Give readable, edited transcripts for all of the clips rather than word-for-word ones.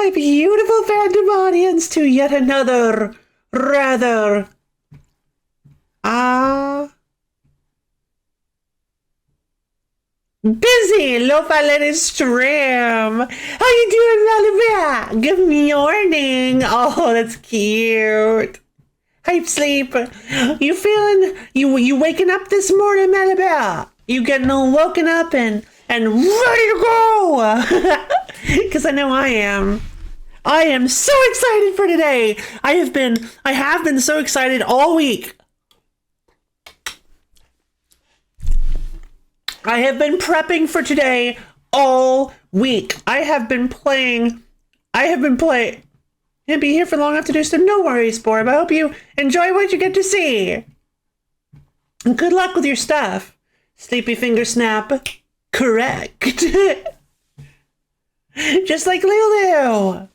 my beautiful fandom audience to yet another rather busy LoFine Lady stream. How you doing, Malibia? Good morning. Oh, that's cute. Hype sleep. You feeling you waking up this morning, Malibia? You getting all woken up and ready to go? Because I know I am. I am so excited for today. I have been so excited all week. I have been prepping for today all week. I have been playing. Can't be here for long enough to do some. No worries, Borb. I hope you enjoy what you get to see. And good luck with your stuff. Sleepy finger snap. Correct. Just like Lulu.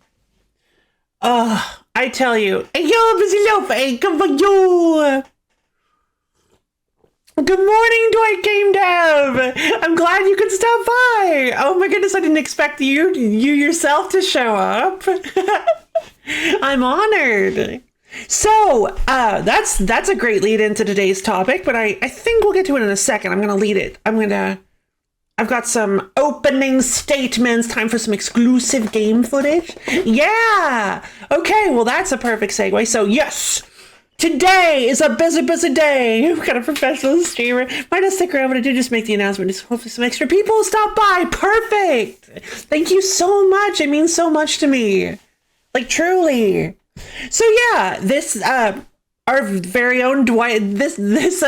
I tell you. Hey, yo, busy loaf. Come for you. Good morning, Dwight Game Dev. I'm glad you could stop by. Oh my goodness, I didn't expect you yourself to show up. I'm honored. So, that's a great lead into today's topic, but I think we'll get to it in a second. I'm gonna lead it. I've got some opening statements, time for some exclusive game footage. Yeah! Okay, well that's a perfect segue. So yes, today is a busy day. We've got a professional streamer. Might not stick around, but I did just make the announcement. Just hopefully some extra people stop by. Perfect! Thank you so much. It means so much to me. Like, truly. So yeah, this, our very own Dwight, this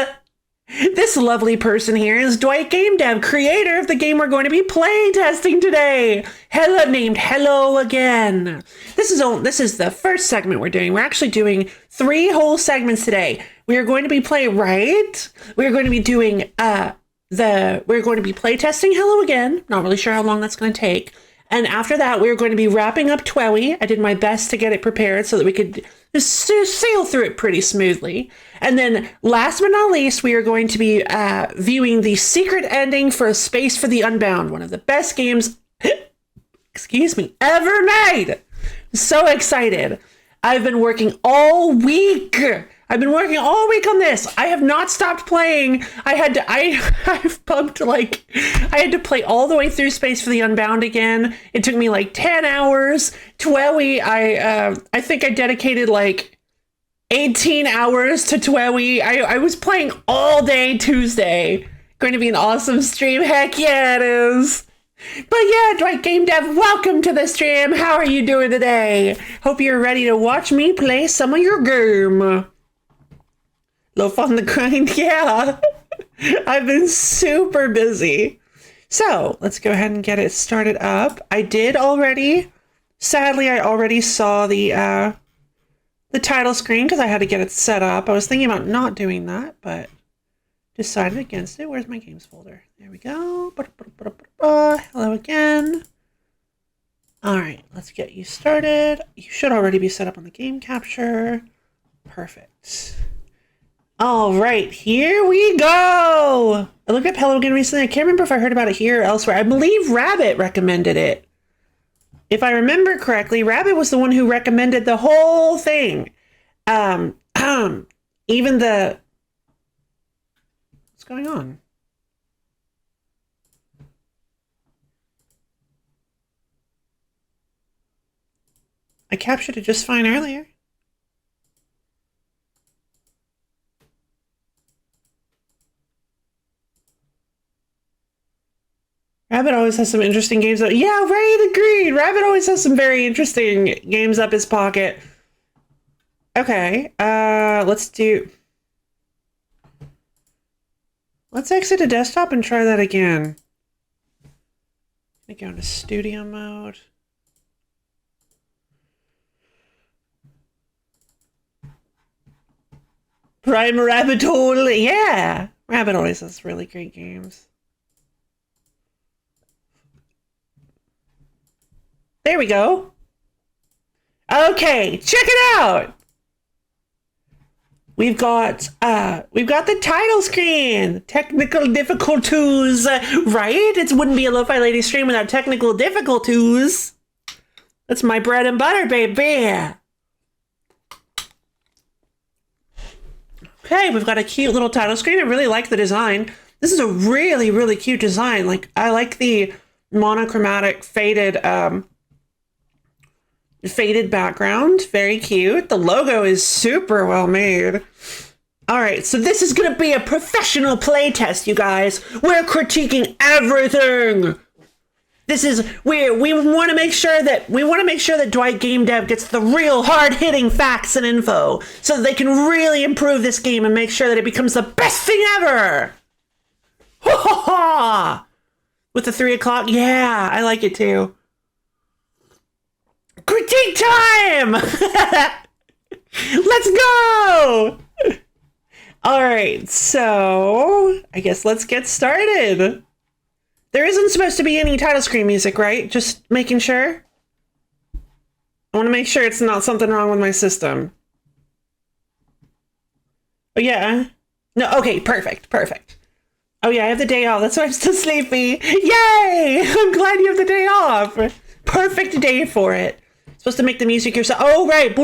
lovely person here is Dwight Game Dev, creator of the game we're going to be playtesting today. Named Hello Again. This is the first segment we're doing. We're actually doing 3 whole segments today. We are going to be we're going to be doing we're going to be playtesting Hello Again. Not really sure how long that's going to take. And after that, we're going to be wrapping up TWEWY. I did my best to get it prepared so that we could just sail through it pretty smoothly. And then last but not least, we are going to be viewing the secret ending for A Space for the Unbound, one of the best games, ever made. I'm so excited. I've been working all week. On this. I have not stopped playing. I had to play all the way through Space for the Unbound again. It took me like 10 hours. TWEWY, I think I dedicated like 18 hours to TWEWY. I was playing all day Tuesday. Going to be an awesome stream. Heck yeah, it is. But yeah, Dwight Game Dev, welcome to the stream. How are you doing today? Hope you're ready to watch me play some of your game. Loaf on the grind, yeah. I've been super busy. So let's go ahead and get it started up. Sadly, I already saw the title screen because I had to get it set up. I was thinking about not doing that, but decided against it. Where's my games folder? There we go. Hello again. All right, let's get you started. You should already be set up on the game capture. Perfect. All right, here we go. I looked up Hello Again recently. I can't remember if I heard about it here or elsewhere. I believe Rabbit recommended it. If I remember correctly, Rabbit was the one who recommended the whole thing. Even the... What's going on? I captured it just fine earlier. Rabbit always has some interesting games up. Yeah, right, agreed. Rabbit always has some very interesting games up his pocket. Okay, let's exit to desktop and try that again. Go into studio mode. Prime Rabbit Hole, yeah. Rabbit always has really great games. There we go. Okay, check it out. We've got the title screen. Technical difficulties, right? It wouldn't be a Lo-Fi Lady stream without technical difficulties. That's my bread and butter, baby. Okay, we've got a cute little title screen. I really like the design. This is a really, really cute design. Like, I like the monochromatic faded background. Very cute. The logo is super well made. All right, so this is gonna be a professional playtest, you guys. We're critiquing everything. This is we want to make sure that Dwight Game Dev gets the real hard-hitting facts and info so that they can really improve this game and make sure that it becomes the best thing ever. Ha ha ha! With the 3 o'clock, yeah, I like it too. Critique time! Let's go! All right, so I guess let's get started. There isn't supposed to be any title screen music, right? Just making sure. I want to make sure it's not something wrong with my system. Oh, yeah. No, okay, perfect. Oh, yeah, I have the day off. That's why I'm still sleepy. Yay! I'm glad you have the day off. Perfect day for it. Supposed to make the music yourself. Oh, right.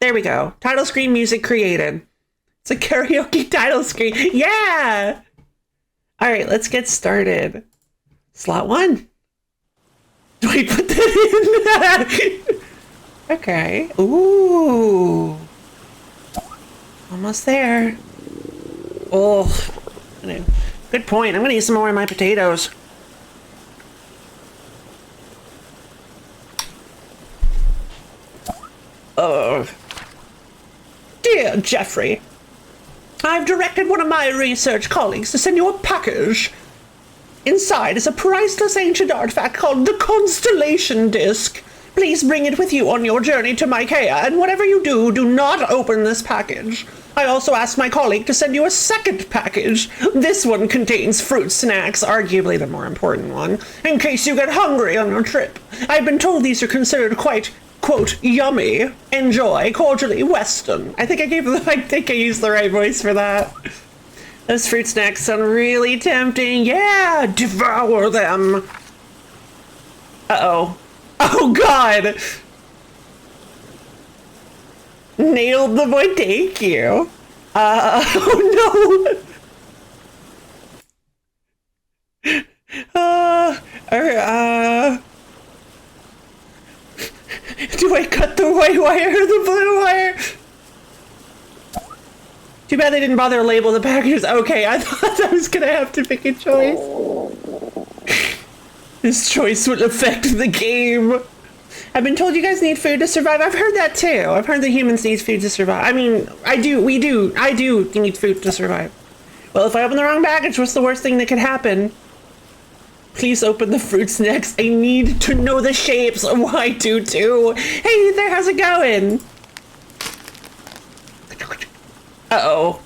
There we go. Title screen music created. It's a karaoke title screen. Yeah! All right, let's get started. Slot 1. Do I put that in? Okay. Ooh. Almost there. Oh. Good point. I'm going to eat some more of my potatoes. Dear Jeffrey, I've directed one of my research colleagues to send you a package. Inside is a priceless ancient artifact called the Constellation Disc. Please bring it with you on your journey to Mykeia, and whatever you do, do not open this package. I also asked my colleague to send you a second package. This one contains fruit snacks, arguably the more important one, in case you get hungry on your trip. I've been told these are considered quite, quote, yummy. Enjoy. Cordially, Weston. I think I used the right voice for that. Those fruit snacks sound really tempting. Yeah, devour them. Uh-oh. Oh, God. Nailed the boy. Thank you. Oh, no. Do I cut the white wire or the blue wire? Too bad they didn't bother to label the packages. Okay, I thought I was gonna have to pick a choice. This choice would affect the game. I've been told you guys need food to survive. I've heard that too. I've heard that humans need food to survive. I mean, I do need food to survive. Well, if I open the wrong package, what's the worst thing that could happen? Please open the fruit snacks. I need to know the shapes. Oh, I do too. Hey there, how's it going? Uh-oh.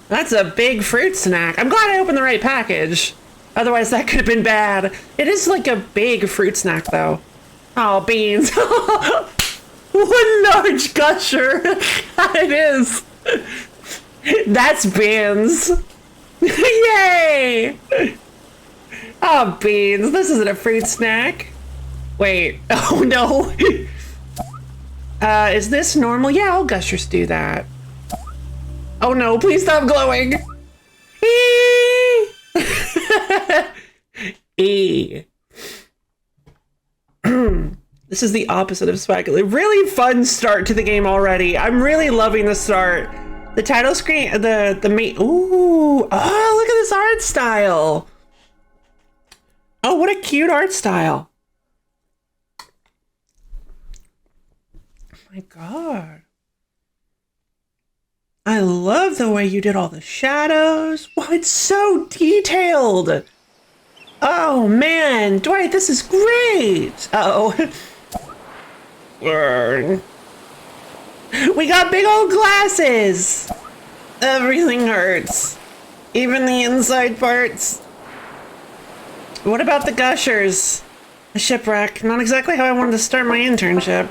That's a big fruit snack. I'm glad I opened the right package. Otherwise, that could have been bad. It is like a big fruit snack, though. Oh, beans. One large gusher. It is. That's beans. Yay! Oh, beans. This isn't a fruit snack. Wait. Oh, no. Is this normal? Yeah, all gushers do that. Oh, no. Please stop glowing. E. This is the opposite of speculate. Really fun start to the game already. I'm really loving the start. The title screen, the main. Ooh. Oh, look at this art style. Oh, what a cute art style. Oh my God. I love the way you did all the shadows. Wow, it's so detailed. Oh man, Dwight, this is great. Uh-oh. We got big old glasses. Everything hurts. Even the inside parts. What about the gushers? A shipwreck. Not exactly how I wanted to start my internship.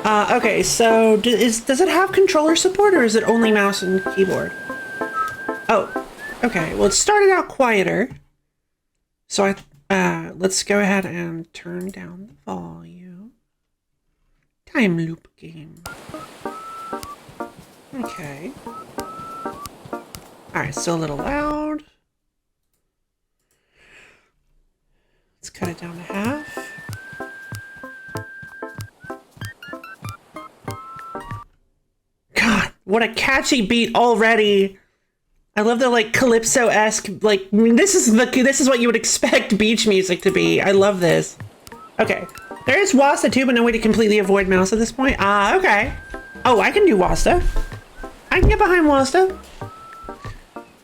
Okay, so does it have controller support or is it only mouse and keyboard? Oh, Okay, well, it started out quieter. So let's go ahead and turn down the volume. Time loop game. Okay. Alright, still a little loud. Let's cut it down to half. God, what a catchy beat already. I love the like calypso-esque, like, I mean, this is what you would expect beach music to be. I love this. Okay, there is Wasta too, but no way to completely avoid mouse at this point. Ah, okay. Oh, I can do Wasta. I can get behind Wasta.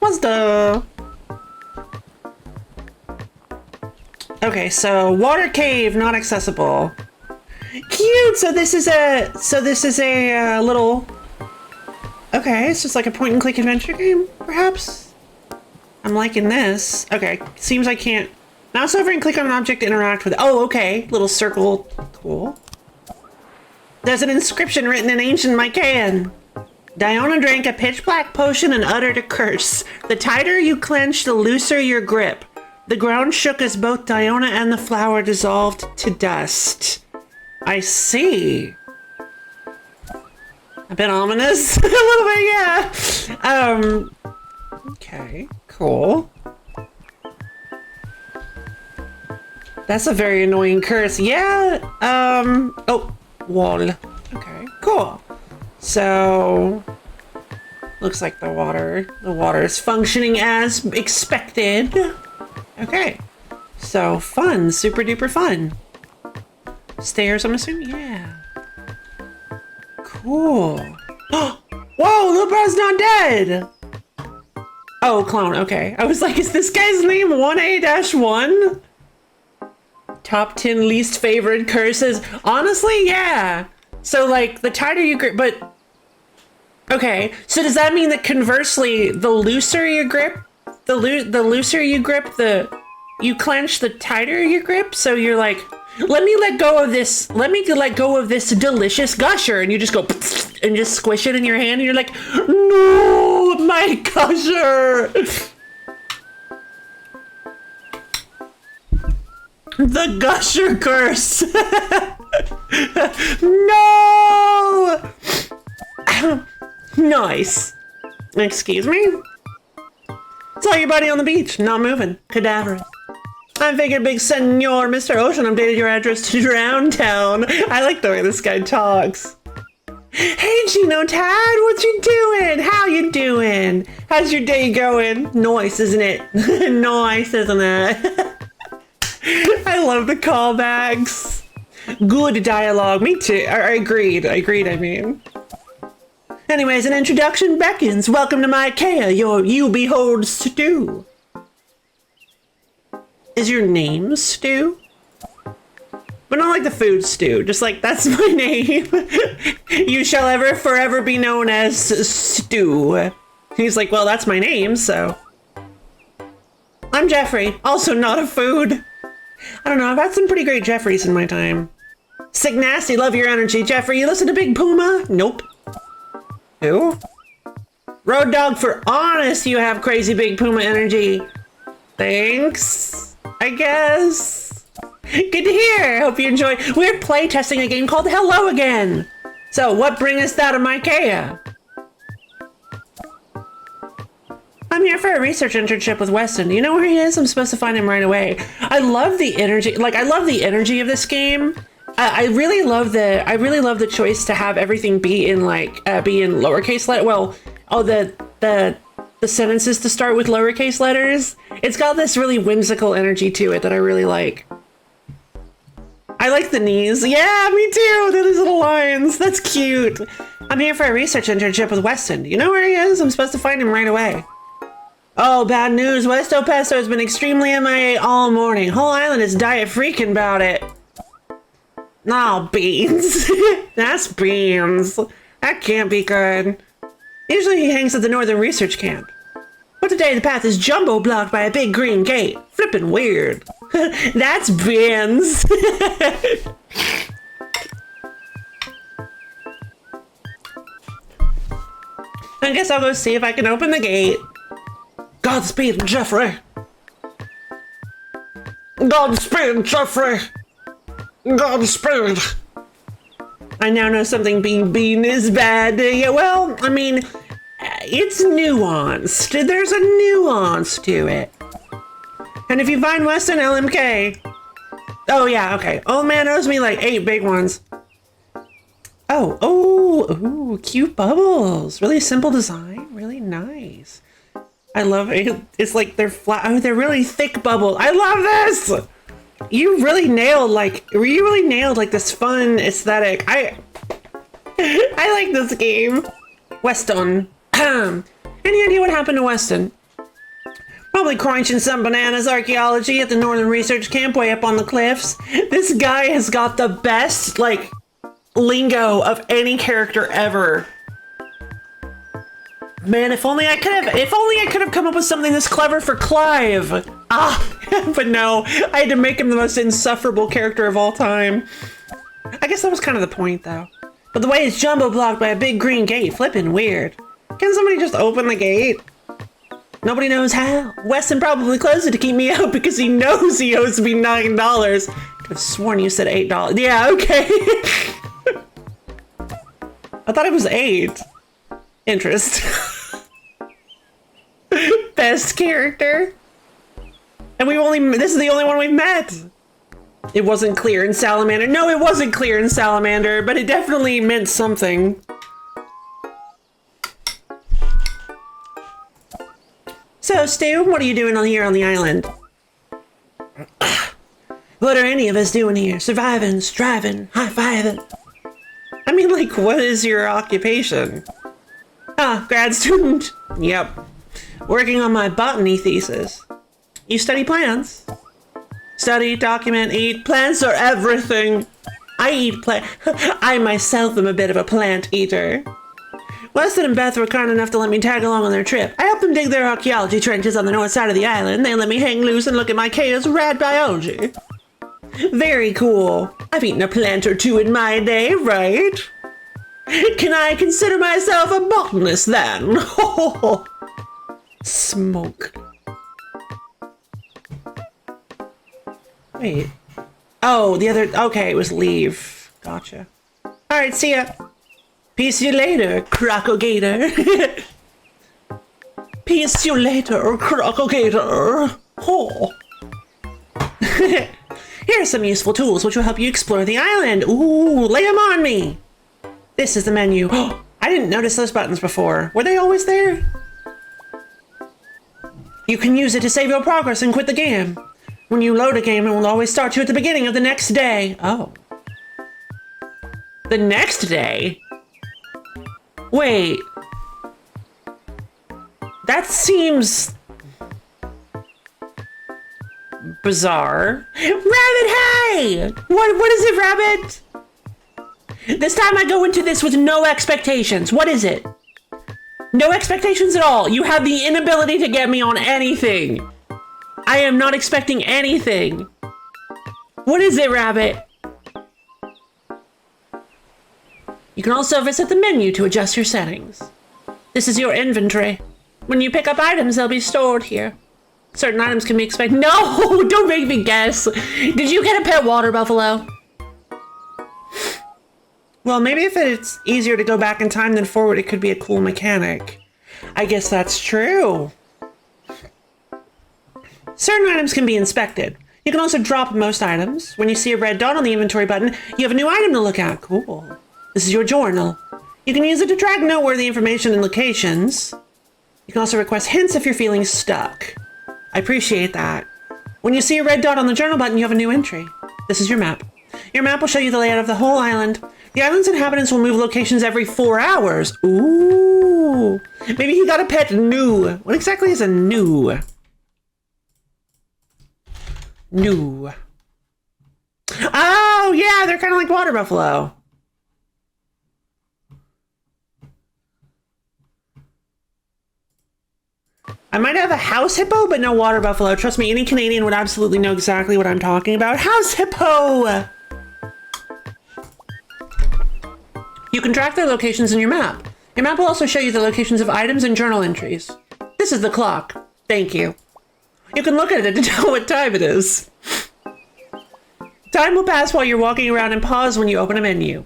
Wasta. Okay, so water cave not accessible. Cute. So this is a little. Okay, it's just like a point-and-click adventure game, perhaps? I'm liking this. Okay, seems I can't... Mouse over and click on an object to interact with it. Oh, okay. Little circle. Cool. There's an inscription written in ancient Mycenaean. Diona drank a pitch-black potion and uttered a curse. The tighter you clench, the looser your grip. The ground shook as both Diona and the flower dissolved to dust. I see. A bit ominous. A little bit, yeah. Okay, cool. That's a very annoying curse. Yeah, oh, wall. Okay, cool. So, looks like the water is functioning as expected. Okay, so fun, super duper fun. Stairs, I'm assuming, yeah. Cool. Whoa, Lil Bro's not dead! Oh, clone, okay. I was like, is this guy's name 1A-1? Top 10 least favorite curses. Honestly, yeah. So, like, the tighter you grip, but... Okay, so does that mean that conversely, the looser you grip, the looser you grip, you clench, the tighter you grip? So you're like... Let me let go of this delicious gusher, and you just go and just squish it in your hand, and you're like, no, my gusher! The gusher curse! No! Nice. Excuse me? Saw your buddy on the beach, not moving, cadaverous. I figured, big senor, Mr. Ocean updated your address to Drown Town. I like the way this guy talks. Hey, Gino Tad, what you doing? How you doing? How's your day going? Nice, isn't it? Nice, isn't it? I love the callbacks. Good dialogue. Me too. Agreed, I mean. Anyways, an introduction beckons. Welcome to my Ikea, you behold stew. Is your name Stu? But not like the food stew, just like, that's my name. You shall ever forever be known as Stu. He's like, well, that's my name, so. I'm Jeffrey, also not a food. I don't know, I've had some pretty great Jeffreys in my time. Sick Nasty, love your energy. Jeffrey, you listen to Big Puma? Nope. Who? Road Dog, for honest, you have crazy Big Puma energy. Thanks. I guess. Good to hear. Hope you enjoy. We're playtesting a game called Hello Again. So what brings us out of Mycenaean? I'm here for a research internship with Weston. Do you know where he is? I'm supposed to find him right away. I love the energy. Like, I love the energy of this game. I really love the choice to have everything be in lowercase letter. Well, the sentences to start with lowercase letters. It's got this really whimsical energy to it that I really like. I like the knees. Yeah, me too. Those little lines. That's cute. I'm here for a research internship with Weston. Do you know where he is? I'm supposed to find him right away. Oh, bad news. Westo Pesto has been extremely MIA all morning. Whole island is diet freaking about it. No, beans. That's beans. That can't be good. Usually he hangs at the Northern Research Camp. But today the path is jumbo blocked by a big green gate. Flippin' weird. That's beans. I guess I'll go see if I can open the gate. Godspeed, Jeffrey. Godspeed, Jeffrey. Godspeed. I now know something being beaten is bad. Yeah, well, I mean, it's nuanced. There's a nuance to it. And if you find Weston LMK... Oh, yeah, okay. Old man owes me like 8 big ones. Oh, cute bubbles. Really simple design. Really nice. I love it. It's like they're flat. Oh, they're really thick bubbles. I love this! You really nailed like this fun aesthetic. I like this game. Weston. Any idea what happened to Weston? Probably crunching some bananas archaeology at the Northern Research Camp way up on the cliffs. This guy has got the best, like, lingo of any character ever. Man, if only I could have come up with something this clever for Clive. But no, I had to make him the most insufferable character of all time. I guess that was kind of the point, though. But the way it's jumbo blocked by a big green gate, flippin' weird. Can somebody just open the gate? Nobody knows how. Weston probably closed it to keep me out because he knows he owes me $9. Could have sworn you said $8. Yeah, okay. I thought it was 8. Interest. Best character. And this is the only one we've met. It wasn't clear in Salamander. No, it wasn't clear in Salamander, but it definitely meant something. So, Stu, what are you doing here on the island? What are any of us doing here? Surviving, striving, high-fiving. I mean, like, what is your occupation? Grad student. Yep. Working on my botany thesis. You study plants? Study, document, eat. Plants are everything. I eat plants. I myself am a bit of a plant eater. Weston and Beth were kind enough to let me tag along on their trip. I helped them dig their archaeology trenches on the north side of the island. They let me hang loose and look at my Kata's rad biology. Very cool. I've eaten a plant or two in my day, right? Can I consider myself a botanist then? Smoke. Wait. Oh, the other... Okay, it was leave. Gotcha. Alright, see ya. Peace you later, Crocogator. Peace you later, Crocogator. Oh. Here are some useful tools which will help you explore the island. Ooh, lay them on me. This is the menu. I didn't notice those buttons before. Were they always there? You can use it to save your progress and quit the game. When you load a game, it will always start you at the beginning of the next day. Oh. The next day? Wait. That seems... bizarre. Rabbit, hey! What is it, Rabbit? This time I go into this with no expectations. What is it? No expectations at all. You have the inability to get me on anything. I am not expecting anything. What is it, Rabbit? You can also visit the menu to adjust your settings. This is your inventory. When you pick up items, they'll be stored here. Certain items can be expected. No, don't make me guess. Did you get a pet water buffalo? Well, maybe if it's easier to go back in time than forward, it could be a cool mechanic. I guess that's true. Certain items can be inspected. You can also drop most items. When you see a red dot on the inventory button, you have a new item to look at. Cool. This is your journal. You can use it to track noteworthy information and locations. You can also request hints if you're feeling stuck. I appreciate that. When you see a red dot on the journal button, you have a new entry. This is your map. Your map will show you the layout of the whole island. The island's inhabitants will move locations every 4 hours. Ooh. Maybe he got a pet new. What exactly is a new? New. Oh, yeah, they're kind of like water buffalo. I might have a house hippo, but no water buffalo. Trust me, any Canadian would absolutely know exactly what I'm talking about. House hippo! You can track their locations in your map. Your map will also show you the locations of items and journal entries. This is the clock. Thank you. You can look at it to tell what time it is. Time will pass while you're walking around and pause when you open a menu.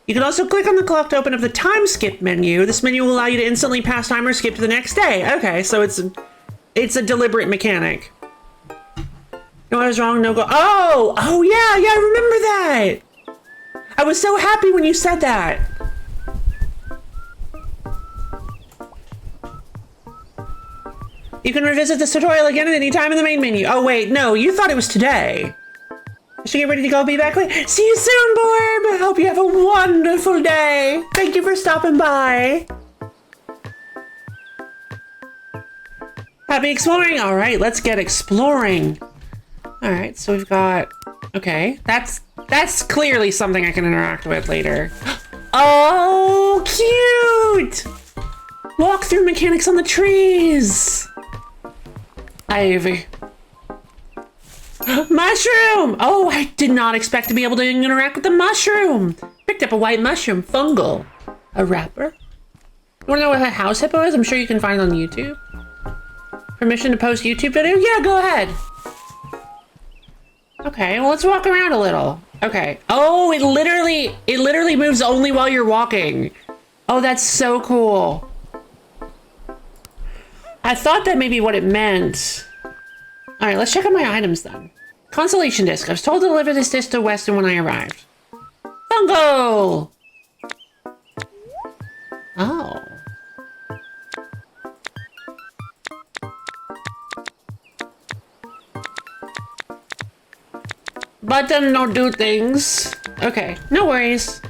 You can also click on the clock to open up the time skip menu. This menu will allow you to instantly pass time or skip to the next day. Okay, so it's a deliberate mechanic. No, I was wrong. No go. Oh yeah, I remember that. I was so happy when you said that. You can revisit this tutorial again at any time in the main menu. Oh wait, no, you thought it was today. I should get ready to go. Be back later. See you soon, Borb. Hope you have a wonderful day. Thank you for stopping by. Happy exploring. All right, let's get exploring. All right, so we've got, okay, that's clearly something I can interact with later. Oh, cute! Walk through mechanics on the trees. Ivy. Mushroom! Oh, I did not expect to be able to interact with the mushroom. Picked up a white mushroom, fungal. A wrapper. You wanna know what a house hippo is? I'm sure you can find it on YouTube. Permission to post YouTube video? Yeah, go ahead. Okay, well, let's walk around a little. Okay. Oh, it literally moves only while you're walking. Oh, that's so cool. I thought that may be what it meant. All right, let's check out my items then. Constellation disc. I was told to deliver this disc to Weston when I arrived. Fungal! Oh. Button don't do things. Okay, no worries.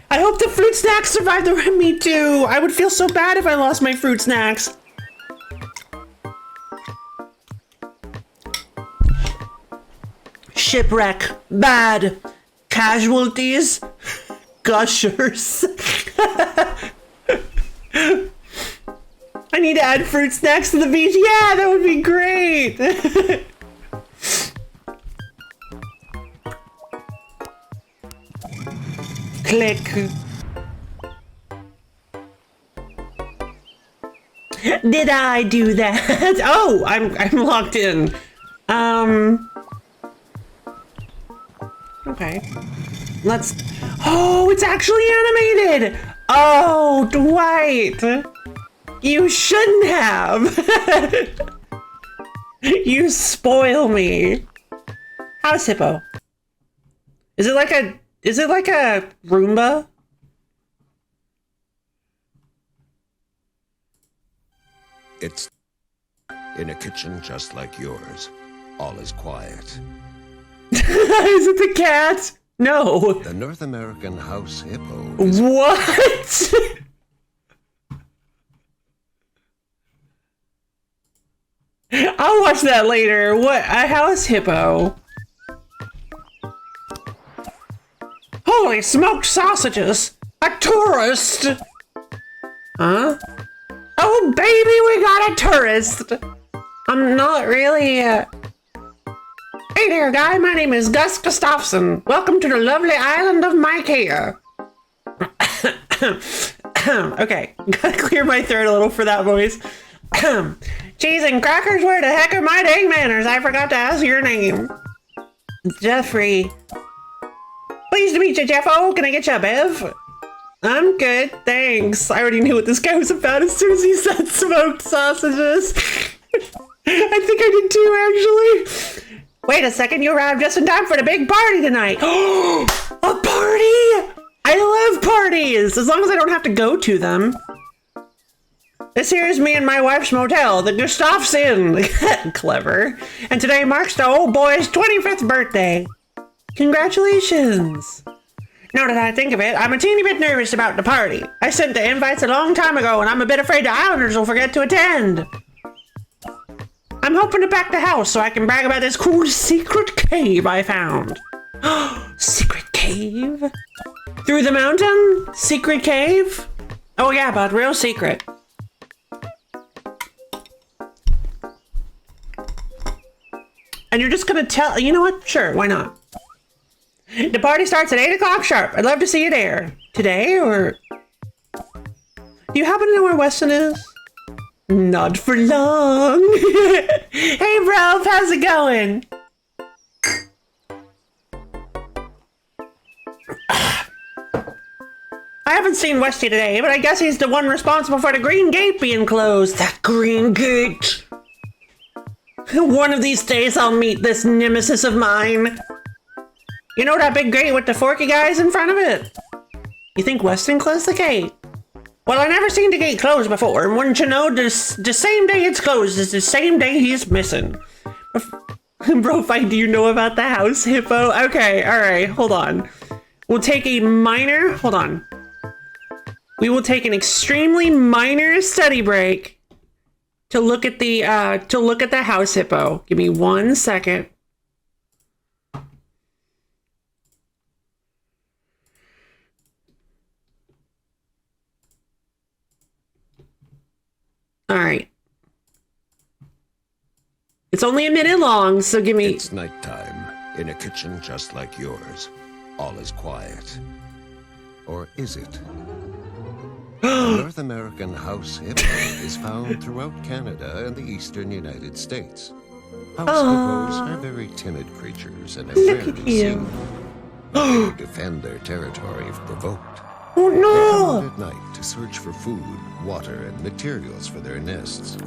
I hope the fruit snacks survived the rain. Me too. I would feel so bad if I lost my fruit snacks. Shipwreck. Bad. Casualties. Gushers. I need to add fruit snacks to the beach. Yeah, that would be great. Click. Did I do that? Oh, I'm locked in. Okay. Let's. Oh, it's actually animated. Oh, Dwight. You shouldn't have. You spoil me. House hippo. Is it like a Roomba? It's in a kitchen just like yours. All is quiet. Is it the cat? No. The North American house hippo is... What? I'll watch that later. What? A house hippo? Holy smoked sausages! A tourist! Huh? Oh baby, we got a tourist! I'm not really, Hey there, guy. My name is Gus Gustafson. Welcome to the lovely island of Mikea. Okay, gotta clear my throat a little for that voice. Cheese and crackers, where the heck are my dang manners? I forgot to ask your name. Jeffrey. Pleased to meet you, Jeff. Oh, can I get you a bev? I'm good, thanks. I already knew what this guy was about as soon as he said smoked sausages. I think I did too, actually. Wait a second, you arrived just in time for the big party tonight. Oh, a party! I love parties, as long as I don't have to go to them. This here is me and my wife's motel, the Gustav's Inn. Clever. And today marks the old boy's 25th birthday. Congratulations. Now that I think of it, I'm a teeny bit nervous about the party. I sent the invites a long time ago, and I'm a bit afraid the Islanders will forget to attend. I'm hoping to pack the house so I can brag about this cool secret cave I found. Secret cave? Through the mountain? Secret cave? Oh yeah, but real secret. And you're just gonna tell, you know what? Sure, why not? The party starts at 8 o'clock sharp. I'd love to see you there. Today or Do you happen to know where Weston is? Not for long. Hey, bro, how's it going? I haven't seen Westy today, but I guess he's the one responsible for the green gate being closed. That green gate. One of these days I'll meet this nemesis of mine. You know that big gate with the forky guys in front of it? You think Weston closed the gate? Well, I never seen the gate closed before, and wouldn't you know, the same day it's closed is the same day he's missing. Bro, fight, do you know about the house hippo? Okay, alright, hold on. We'll take a minor, hold on. We will take an extremely minor study break to look at the house hippo. Give me 1 second. All right. It's only a minute long, so give me... It's nighttime in a kitchen just like yours. All is quiet. Or is it? The North American house hippo is found throughout Canada and the eastern United States. House hippos are very timid creatures and are rarely seen. They defend their territory if provoked. Oh They come no! out at night to search for food, water, and materials for their nests.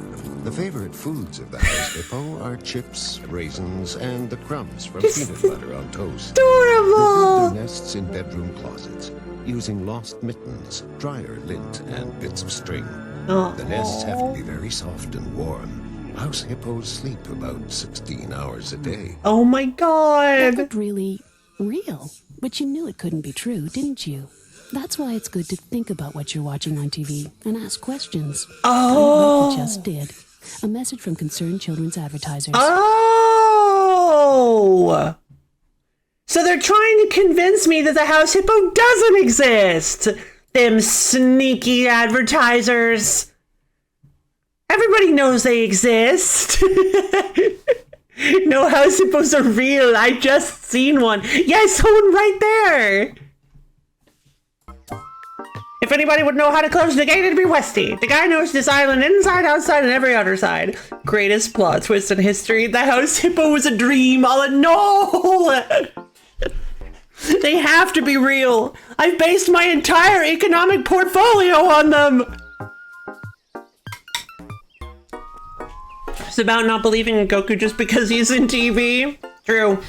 The favorite foods of the house hippo are chips, raisins, and the crumbs from peanut butter on toast. They build Adorable! their nests in bedroom closets, using lost mittens, dryer lint, and bits of string. The nests have to be very soft and warm. House hippos sleep about 16 hours a day. Oh my That god! looked really real, but you knew it couldn't be true, didn't you? That's why it's good to think about what you're watching on TV and ask questions. Oh! Like you just did. A message from Concerned Children's Advertisers. Oh! So they're trying to convince me that the house hippo doesn't exist! Them sneaky advertisers! Everybody knows they exist! No, house hippos are real. I just seen one. Yes, one right there! If anybody would know how to close the gate, it'd be Westy. The guy knows this island inside, outside, and every other side. Greatest plot twist in history. The house hippo was a dream. No! They have to be real. I've based my entire economic portfolio on them. It's about not believing in Goku just because he's in TV. True.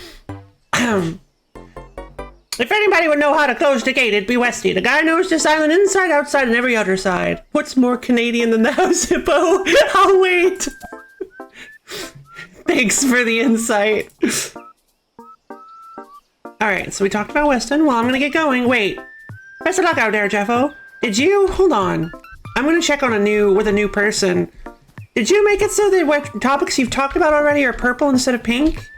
If anybody would know how to close the gate, it'd be Westy. The guy knows this island inside, outside, and every other side. What's more Canadian than the house hippo? I'll wait. Thanks for the insight. Alright, so we talked about Weston. Well, I'm gonna get going. Wait. Best of luck out there, Jeffo. Did you? Hold on. I'm gonna check on with a new person. Did you make it so that what topics you've talked about already are purple instead of pink?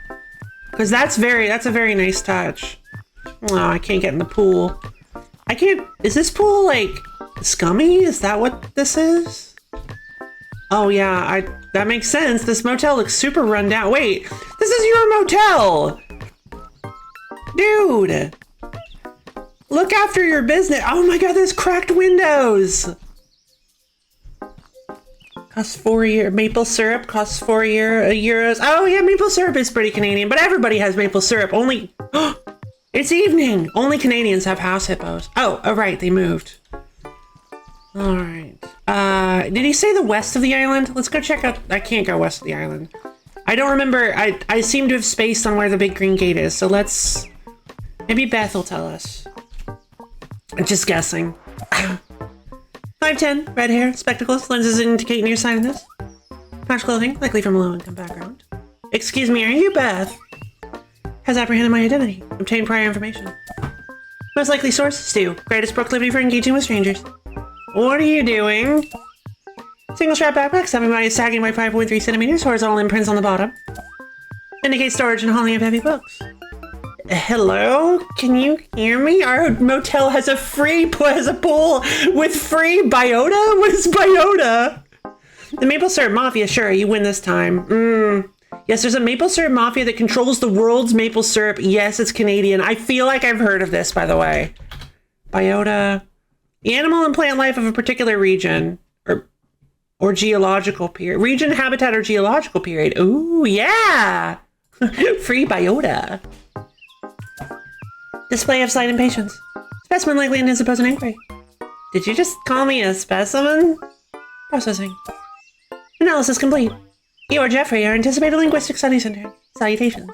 Because that's a very nice touch. Oh, I can't get in the pool. I can't... Is this pool, like, scummy? Is that what this is? Oh, yeah, that makes sense. This motel looks super run down. Wait, this is your motel! Dude! Look after your business. Oh my god, there's cracked windows! Costs 4 year. Maple syrup costs 4 euros. Oh yeah, maple syrup is pretty Canadian, but everybody has maple syrup. Only... It's evening! Only Canadians have house hippos. Oh, right, they moved. Alright. Did he say the west of the island? Let's go check out... I can't go west of the island. I don't remember... I seem to have spaced on where the big green gate is, so let's... Maybe Beth will tell us. I'm just guessing. 5'10", red hair, spectacles, lenses indicate near sightedness. Match clothing, likely from a low-income background. Excuse me, are you Beth? Has apprehended my identity. Obtained prior information. Most likely source, Stu. Greatest proclivity for engaging with strangers. What are you doing? Single strap backpack, sagging by 5.3 centimeters, horizontal imprints on the bottom. Indicate storage and hauling of heavy books. Hello? Can you hear me? Our motel has a pool with free biota? What is biota? The maple syrup mafia, sure, you win this time. Yes, there's a maple syrup mafia that controls the world's maple syrup. Yes, it's Canadian. I feel like I've heard of this, by the way. Biota. The animal and plant life of a particular region or geological period. Region, habitat, or geological period. Ooh, yeah! Free biota. Display of slight impatience. Specimen likely in his opposing inquiry. Did you just call me a specimen? Processing. Analysis complete. You are Jeffrey, our anticipated linguistic study center. Salutations.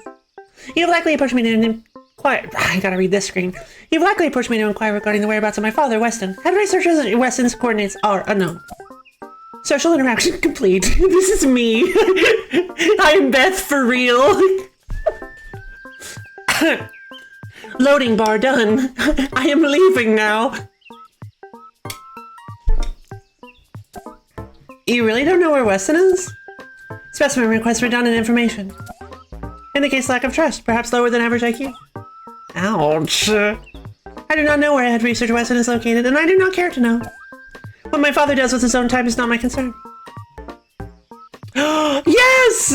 You have likely approached me to inquire. I gotta read this screen. You've likely approached me to inquire regarding the whereabouts of my father, Weston. Head researchers at Weston's coordinates are unknown. Social interaction complete. This is me. I'm Beth for real. Loading bar done. I am leaving now. You really don't know where Weston is? Specimen requests redundant information. Indicates lack of trust, perhaps lower than average IQ. Ouch. I do not know where head researcher Weston is located, and I do not care to know. What my father does with his own time is not my concern. Yes!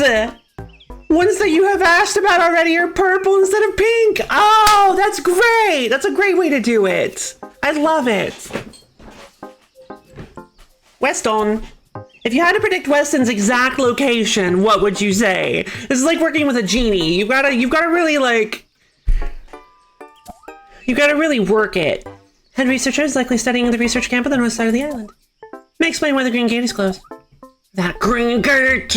Ones that you have asked about already are purple instead of pink. Oh, that's great. That's a great way to do it. I love it. Weston. If you had to predict Weston's exact location, what would you say? This is like working with a genie. You've gotta really work it. Head researcher is likely studying in the research camp on the north side of the island. May explain why the green gate is closed. That green gate!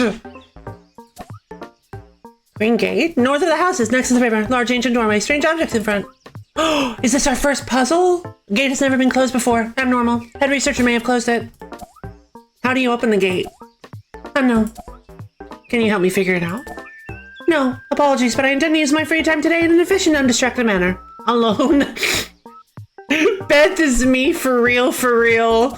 Green gate? North of the houses, next to the paper. Large ancient doorway, strange objects in front. Oh, is this our first puzzle? Gate has never been closed before. Abnormal. Head researcher may have closed it. How do you open the gate? Unknown. Can you help me figure it out? No, apologies, but I intend to use my free time today in an efficient, undistracted manner. Alone. Beth is me for real, for real.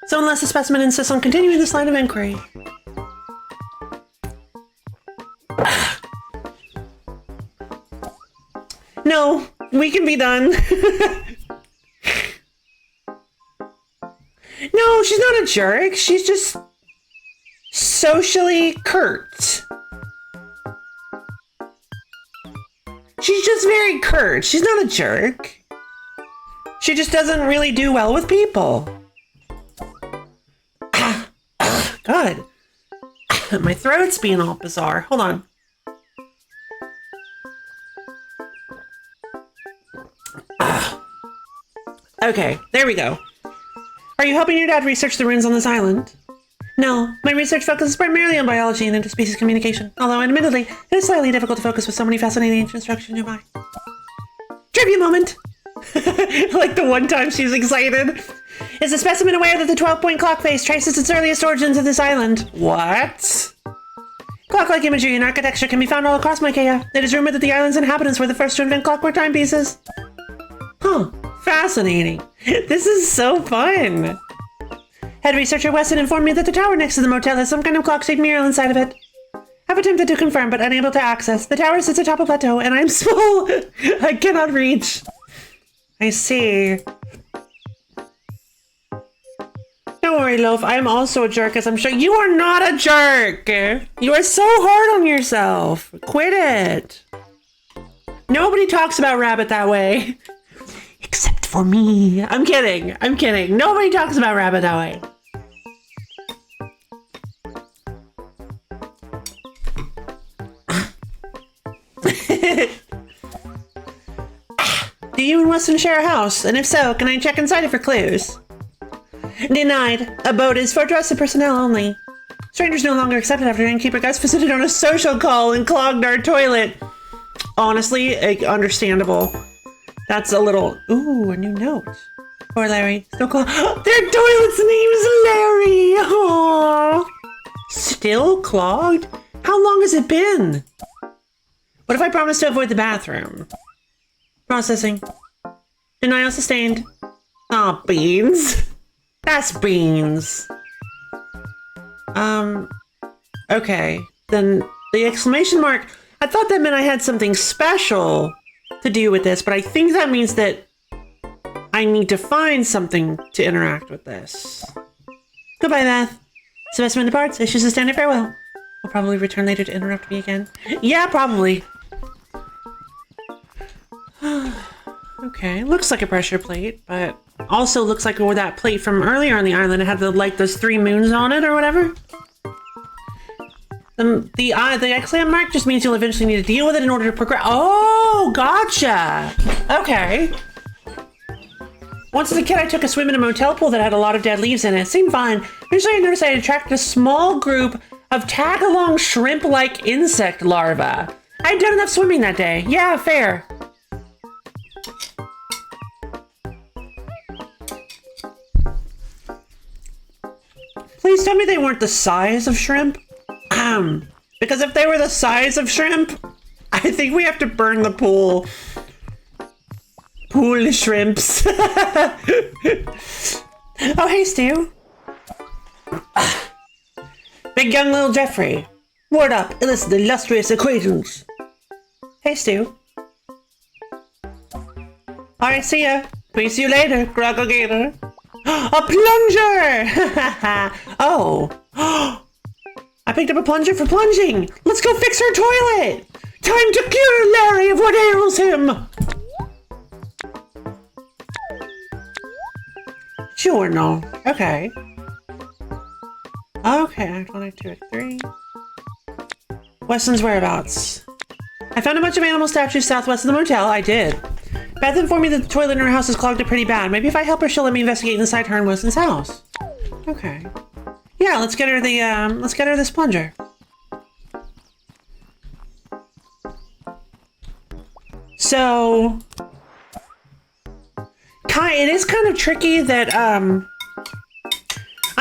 So unless the specimen insists on continuing this line of inquiry. No, we can be done. No, she's not a jerk. She's just socially curt. She's just very curt. She's not a jerk. She just doesn't really do well with people. God. My throat's being all bizarre. Hold on. Okay, there we go. Are you helping your dad research the ruins on this island? No, my research focuses primarily on biology and interspecies communication, although admittedly, it is slightly difficult to focus with so many fascinating ancient structures nearby. Trivia moment! Like the one time she's excited. Is the specimen aware that the 12-point clock face traces its earliest origins of this island? What? Clock-like imagery and architecture can be found all across Mykeia. It is rumored that the island's inhabitants were the first to invent clockwork timepieces. Huh. Fascinating. This is so fun. Head researcher Weston informed me that the tower next to the motel has some kind of clock-shaped mural inside of it. I've attempted to confirm, but unable to access. The tower sits atop a plateau, and I'm small. I cannot reach. I see. Don't worry, Loaf. I'm also a jerk, as I'm sure you are not a jerk. You are so hard on yourself. Quit it. Nobody talks about Rabbit that way. Except for me. I'm kidding. I'm kidding. Nobody talks about Rabbit that way. Do you and Weston share a house? And if so, can I check inside it for clues? Denied. Abode is for trusted personnel only. Strangers no longer accepted after innkeeper Gus visited on a social call and clogged our toilet. Honestly, understandable. That's a little... Ooh, a new note. Poor Larry. Still clogged. Their toilet's name is Larry! Aww. Still clogged? How long has it been? What if I promise to avoid the bathroom? Processing. Denial sustained. Aw, beans. That's beans. Okay. Then the exclamation mark... I thought that meant I had something special to do with this, but I think that means that I need to find something to interact with this. Goodbye, Beth. Specimen departs, issues a standard farewell. Will probably return later to interrupt me again. Yeah, probably. Okay, looks like a pressure plate, but also looks like that plate from earlier on the island. It had those 3 moons on it or whatever. The exclamation mark just means you'll eventually need to deal with it in order to progress. Oh, gotcha. Okay. Once as a kid, I took a swim in a motel pool that had a lot of dead leaves in it. It seemed fine. Eventually, I noticed I had attracted a small group of tag-along shrimp-like insect larvae. I had done enough swimming that day. Yeah, fair. Please tell me they weren't the size of shrimp. Because if they were the size of shrimp, I think we have to burn the pool. Pool shrimps. Oh, hey, Stu. Big young little Jeffrey. Word up, illicit illustrious acquaintance. Hey, Stu. Alright, see ya. We see you later, Groggator. A plunger! Oh. I picked up a plunger for plunging. Let's go fix her toilet. Time to cure Larry of what ails him. Sure, no. Okay. Okay, Act 1, Act 2, Act 3. Weston's whereabouts. I found a bunch of animal statues southwest of the motel. I did. Beth informed me that the toilet in her house is clogged up pretty bad. Maybe if I help her, she'll let me investigate inside her and Weston's house. Okay. Yeah, let's get her this plunger. So, it is kind of tricky that, I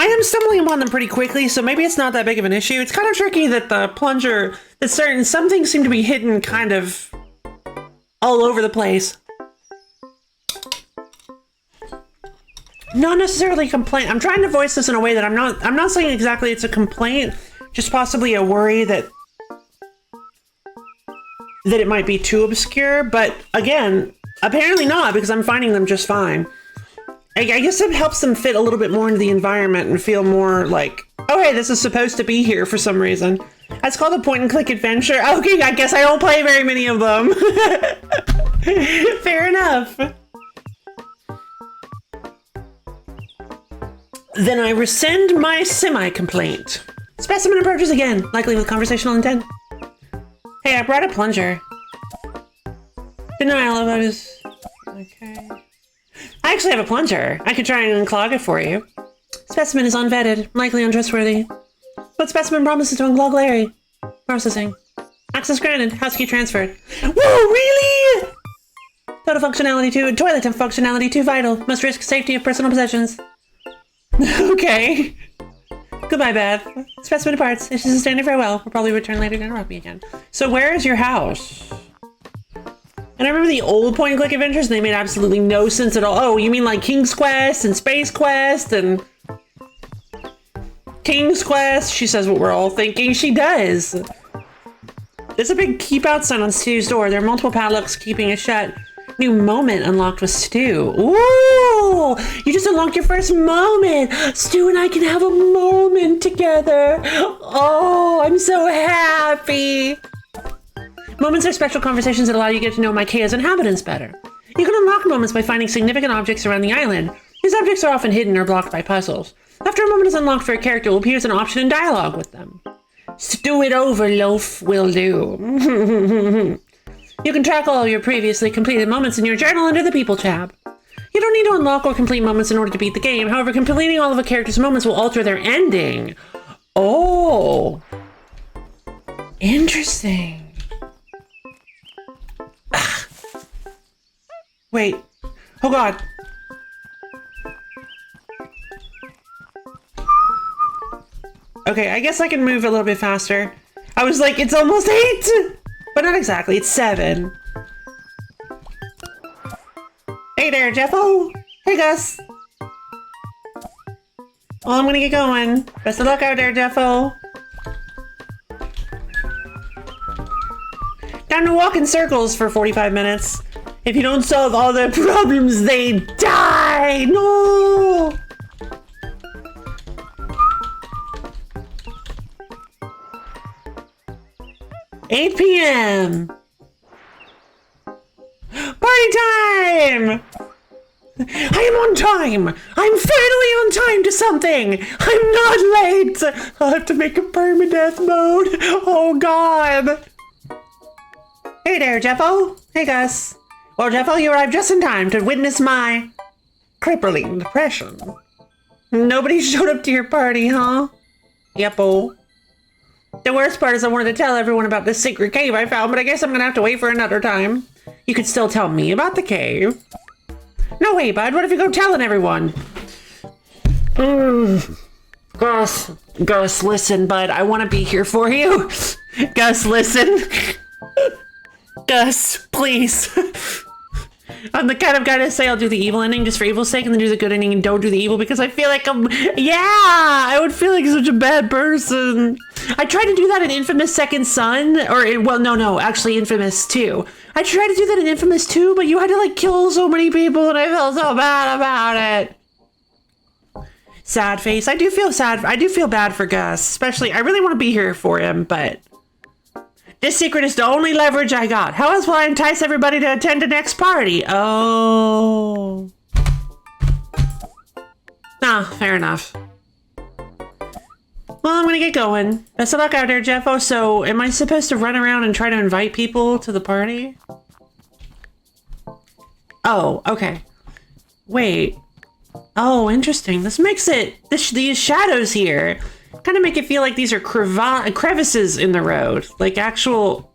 am stumbling upon them pretty quickly, so maybe it's not that big of an issue. It's kind of tricky that the plunger, some things seem to be hidden kind of all over the place. Not necessarily a complaint. I'm trying to voice this in a way that I'm not saying exactly it's a complaint, just possibly a worry that it might be too obscure, but again, apparently not, because I'm finding them just fine. I guess it helps them fit a little bit more into the environment and feel more like, oh hey, this is supposed to be here for some reason. That's called a point and click adventure. Okay, I guess I don't play very many of them. Fair enough. Then I rescind my semi-complaint. Specimen approaches again, likely with conversational intent. Hey, I brought a plunger. Denial of others. Okay. I actually have a plunger. I could try and unclog it for you. Specimen is unvetted, likely untrustworthy. But specimen promises to unclog Larry. Processing. Access granted. House key transferred. Whoa, really? Total functionality 2. Toilet functionality 2 vital. Must risk safety of personal possessions. Okay. Goodbye, Beth. Specimen departs. This is a standard farewell. We'll probably return later to interrupt me again. So where is your house? And I remember the old point and click adventures, and they made absolutely no sense at all. Oh, you mean like King's Quest and Space Quest and King's Quest? She says what we're all thinking. She does. There's a big keep out sign on Stu's door. There are multiple padlocks keeping it shut. New moment unlocked with Stu. Ooh! You just unlocked your first moment! Stu and I can have a moment together! Oh, I'm so happy! Moments are special conversations that allow you to get to know Micaiah's inhabitants better. You can unlock moments by finding significant objects around the island. These objects are often hidden or blocked by puzzles. After a moment is unlocked for a character, it will appear as an option in dialogue with them. Stew it over, loaf will do. You can track all your previously completed moments in your journal under the People tab. You don't need to unlock or complete moments in order to beat the game. However, completing all of a character's moments will alter their ending. Oh. Interesting. Ah. Wait. Oh god. Okay, I guess I can move a little bit faster. I was like, it's almost 8! But not exactly, it's 7. Hey there, Jeffo! Hey, Gus! Well, I'm gonna get going. Best of luck out there, Jeffo! Time to walk in circles for 45 minutes. If you don't solve all their problems, they die! No! $8 p.m. Party time! time! I am on time! I'm finally on time to something! I'm not late! I'll have to make a permadeath mode. Oh god! Hey there, Jeffo. Hey, Gus. Well, Jeffo, you arrived just in time to witness my crippling depression. Nobody showed up to your party, huh? Yepo. The worst part is I wanted to tell everyone about this secret cave I found, but I guess I'm gonna have to wait for another time. You could still tell me about the cave. No way, bud. What if you go telling everyone? Gus, listen, bud. I want to be here for you. Gus, listen. Gus, please. I'm the kind of guy to say I'll do the evil ending just for evil's sake and then do the good ending and don't do the evil because I feel like I would feel like such a bad person. I tried to do that in Infamous Second Son, actually Infamous 2. I tried to do that in Infamous 2, but you had to like kill so many people and I felt so bad about it. Sad face. I do feel sad. I do feel bad for Gus, especially I really want to be here for him, but this secret is the only leverage I got. How else will I entice everybody to attend the next party? Oh. Fair enough. Well, I'm gonna get going. Best of luck out there, Jeffo. So, am I supposed to run around and try to invite people to the party? Oh, okay. Wait. Oh, interesting. This makes it... these shadows here kind of make it feel like these are crevices in the road. Like actual...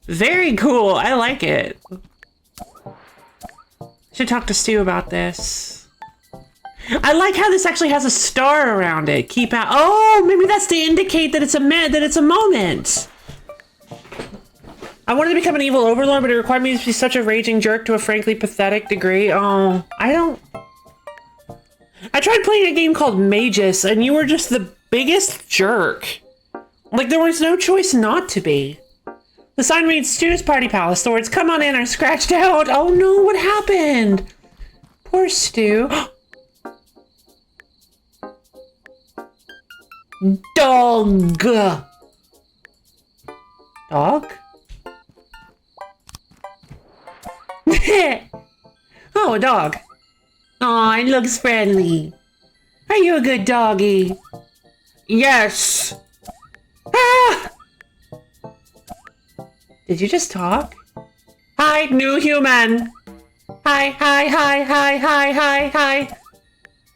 Very cool. I like it. Should talk to Stu about this. I like how this actually has a star around it. Keep out. Oh, maybe that's to indicate that it's a moment. I wanted to become an evil overlord, but it required me to be such a raging jerk to a frankly pathetic degree. Oh, I tried playing a game called Magus, and you were just the biggest jerk. Like there was no choice not to be. The sign reads Stu's Party Palace. The words "come on in" are scratched out. Oh no, what happened? Poor Stu. Dog. Dog? Oh, a dog. Aw, it looks friendly. Are you a good doggy? Yes. Ah! Did you just talk? Hi, new human. Hi.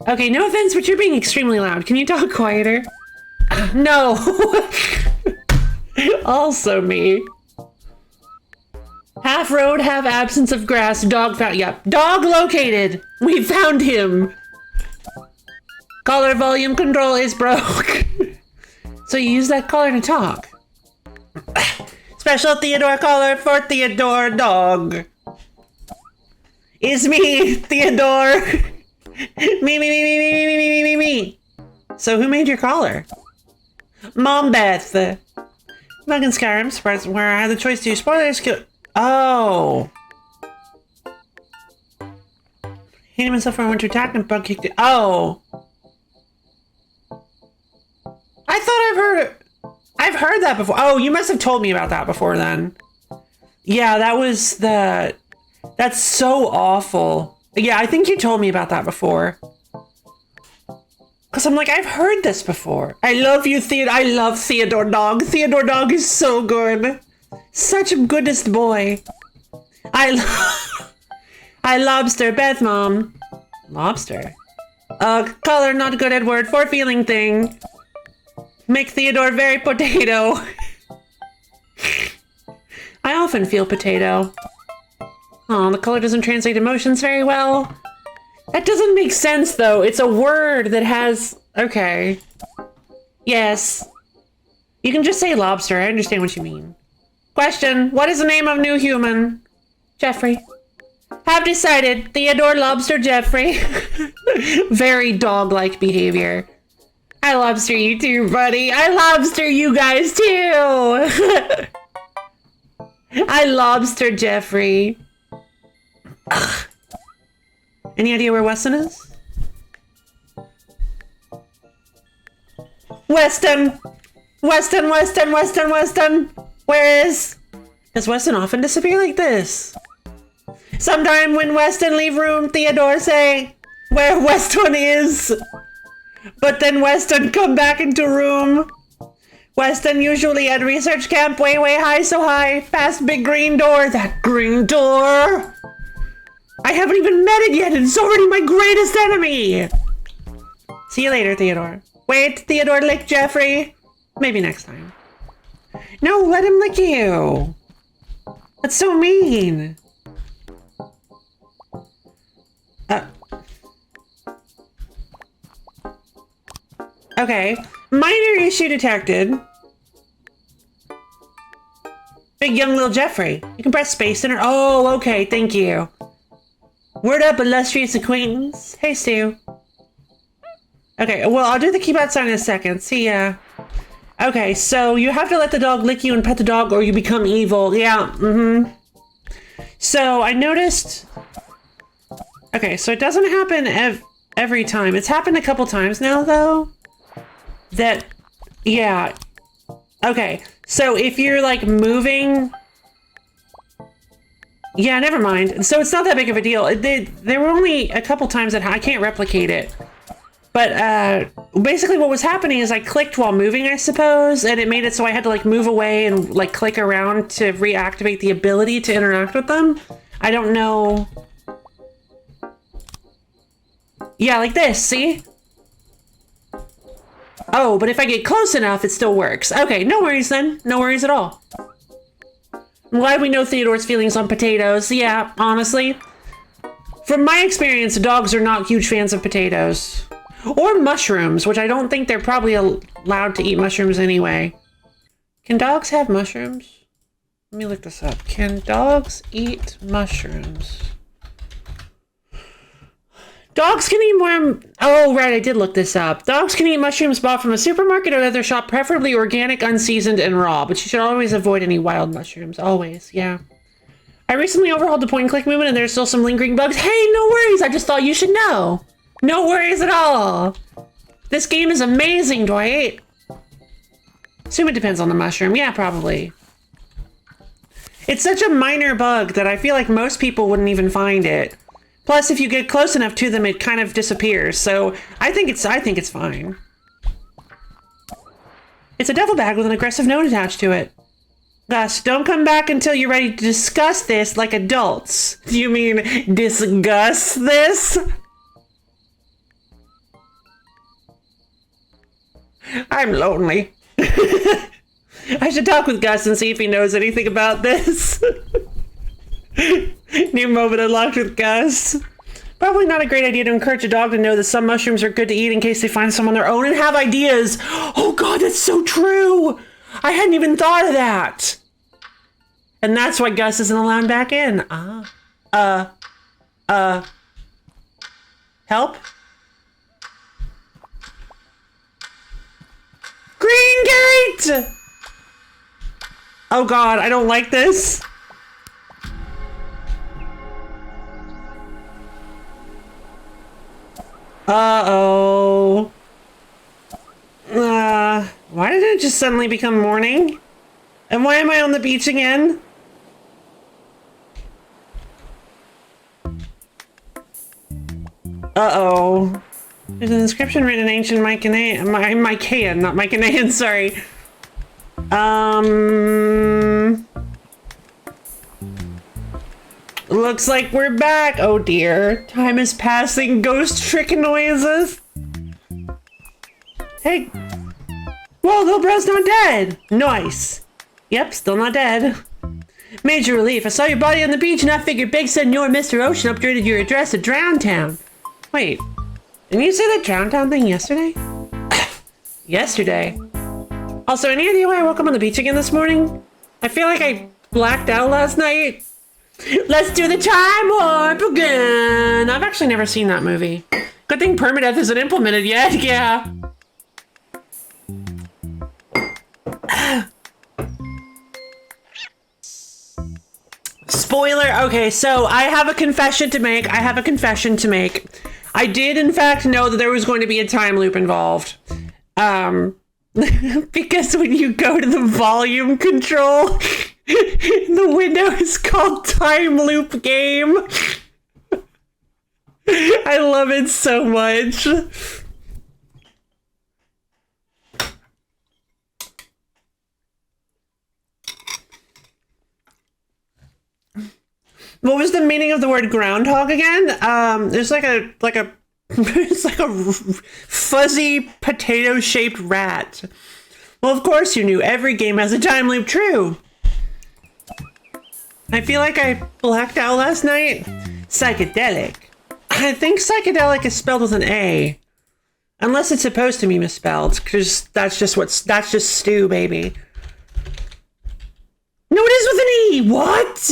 Okay, no offense, but you're being extremely loud. Can you talk quieter? No. Also me. Half road, half absence of grass. Dog found. Yep. Dog located. We found him. Collar volume control is broke. So you use that collar to talk. Special Theodore collar for Theodore dog. Is me, Theodore. Me. So who made your collar? Mom Beth. Fucking Skyrim, surprise, where I had the choice to spoilers kill. Oh. Hated myself for I went to attack and bug kicked it. Oh. I thought I've heard that before. Oh, you must have told me about that before then. Yeah, that's so awful. Yeah, I think you told me about that before. Because I'm like, I've heard this before. I love you, Theodore. I love Theodore Dog. Theodore Dog is so good. Such a goodest boy. I lobster. Beth, Mom. Lobster? Color not good at word for feeling thing. Make Theodore very potato. I often feel potato. Oh, the color doesn't translate emotions very well. That doesn't make sense, though. It's a word that has... Okay. Yes. You can just say lobster. I understand what you mean. Question. What is the name of new human? Jeffrey. Have decided. Theodore Lobster Jeffrey. Very dog-like behavior. I lobster you too, buddy. I lobster you guys too. I lobster Jeffrey. Ugh. Any idea where Weston is? Weston! Where is? Does Weston often disappear like this? Sometime when Weston leave room, Theodore say where Weston is. But then Weston come back into room. Weston usually at research camp way high, so high. Past big green door. That green door. I haven't even met it yet and it's already my greatest enemy. See you later, Theodore. Wait, Theodore lick Jeffrey. Maybe next time. No, let him lick you. That's so mean. Okay. Minor issue detected. Big young little Jeffrey. You can press space in her. Oh, okay. Thank you. Word up, illustrious acquaintance. Hey, Stu. Okay, well, I'll do the keep outside in a second. See ya. Okay, so you have to let the dog lick you and pet the dog or you become evil. Yeah, So I noticed... Okay, so it doesn't happen every time. It's happened a couple times now, though. That... Yeah. Okay, so if you're, like, moving... Yeah, never mind. So it's not that big of a deal. There were only a couple times that I can't replicate it. But basically what was happening is I clicked while moving, I suppose, and it made it so I had to like move away and like click around to reactivate the ability to interact with them. I don't know. Yeah, like this, see? Oh, but if I get close enough, it still works. Okay, no worries then. No worries at all. I'm glad we know Theodore's feelings on potatoes. Yeah, honestly. From my experience, dogs are not huge fans of potatoes. Or mushrooms, which I don't think they're probably allowed to eat mushrooms anyway. Can dogs have mushrooms? Let me look this up. Can dogs eat mushrooms? Dogs can eat more... Oh, right, I did look this up. Dogs can eat mushrooms bought from a supermarket or other shop, preferably organic, unseasoned, and raw, but you should always avoid any wild mushrooms. Always, yeah. I recently overhauled the point-and-click movement and there's still some lingering bugs. Hey, no worries, I just thought you should know. No worries at all. This game is amazing, Dwight. Assume it depends on the mushroom. Yeah, probably. It's such a minor bug that I feel like most people wouldn't even find it. Plus, if you get close enough to them, it kind of disappears. So I think it's fine. It's a devil bag with an aggressive note attached to it. Gus, don't come back until you're ready to discuss this like adults. Do you mean discuss this? I'm lonely. I should talk with Gus and see if he knows anything about this. New moment unlocked with Gus. Probably not a great idea to encourage a dog to know that some mushrooms are good to eat in case they find some on their own and have ideas. Oh God, that's so true. I hadn't even thought of that. And that's why Gus isn't allowed back in. Help? Green gate! Oh God, I don't like this. Uh-oh. Why did it just suddenly become morning? And why am I on the beach again? Uh-oh. There's an inscription written in ancient Mycenaean, not Mycenaean, sorry. Looks like we're back. Oh dear. Time is passing. Ghost trick noises. Hey. Whoa, little bro's not dead. Nice. Yep, still not dead. Major relief. I saw your body on the beach and I figured Big Senor Mr. Ocean upgraded your address to Drown Town. Wait. Didn't you say that Drown Town thing yesterday? Yesterday. Also, any idea why I woke up on the beach again this morning? I feel like I blacked out last night. Let's do the time warp again. I've actually never seen that movie. Good thing permadeath isn't implemented yet. Yeah. Spoiler. Okay, so I have a confession to make. I did, in fact, know that there was going to be a time loop involved. Because when you go to the volume control, The window is called Time Loop Game. I love it so much. What was the meaning of the word groundhog again? There's like a it's like a fuzzy potato-shaped rat. Well, of course you knew. Every game has a time loop. True. I feel like I blacked out last night. Psychedelic. I think psychedelic is spelled with an A. Unless it's supposed to be misspelled, because that's just stew, baby. No, it is with an E! What?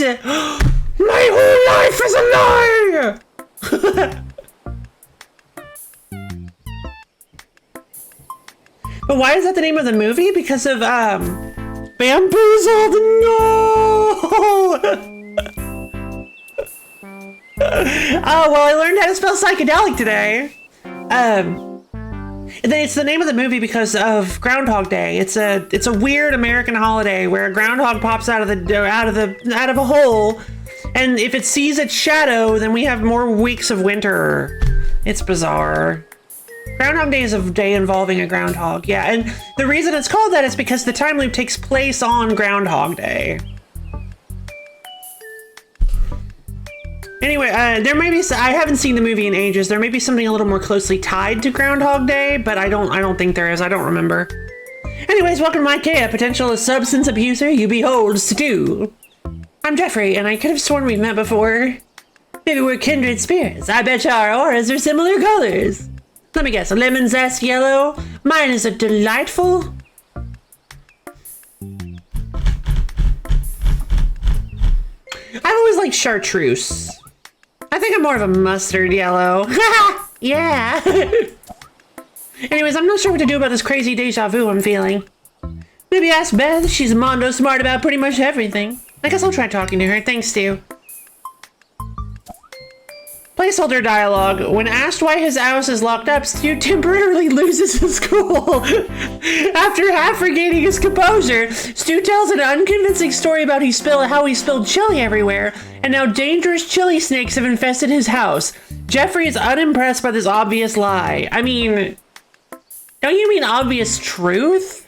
My whole life is a lie! But why is that the name of the movie? Because of, Bamboozled? No! Oh, well, I learned how to spell psychedelic today. It's the name of the movie because of Groundhog Day. It's a weird American holiday where a groundhog pops out of a hole, and if it sees its shadow, then we have more weeks of winter. It's bizarre. Groundhog Day is a day involving a groundhog, yeah, and the reason it's called that is because the time loop takes place on Groundhog Day. Anyway, there may be, I haven't seen the movie in ages. There may be something a little more closely tied to Groundhog Day, but I don't think there is. I don't remember. Anyways, welcome to my IKEA, potential substance abuser, you behold, Stu. I'm Jeffrey, and I could have sworn we've met before. Maybe we're kindred spirits. I bet our auras are similar colors. Let me guess, a lemon zest yellow? Mine is a delightful... I've always liked chartreuse. I think I'm more of a mustard yellow. Yeah. Anyways, I'm not sure what to do about this crazy deja vu I'm feeling. Maybe ask Beth. She's mondo smart about pretty much everything. I guess I'll try talking to her. Thanks, Stu. Placeholder dialogue. When asked why his house is locked up, Stu temporarily loses his cool. After half regaining his composure, Stu tells an unconvincing story about how he spilled chili everywhere, and how dangerous chili snakes have infested his house. Jeffrey is unimpressed by this obvious lie. I mean, don't you mean obvious truth?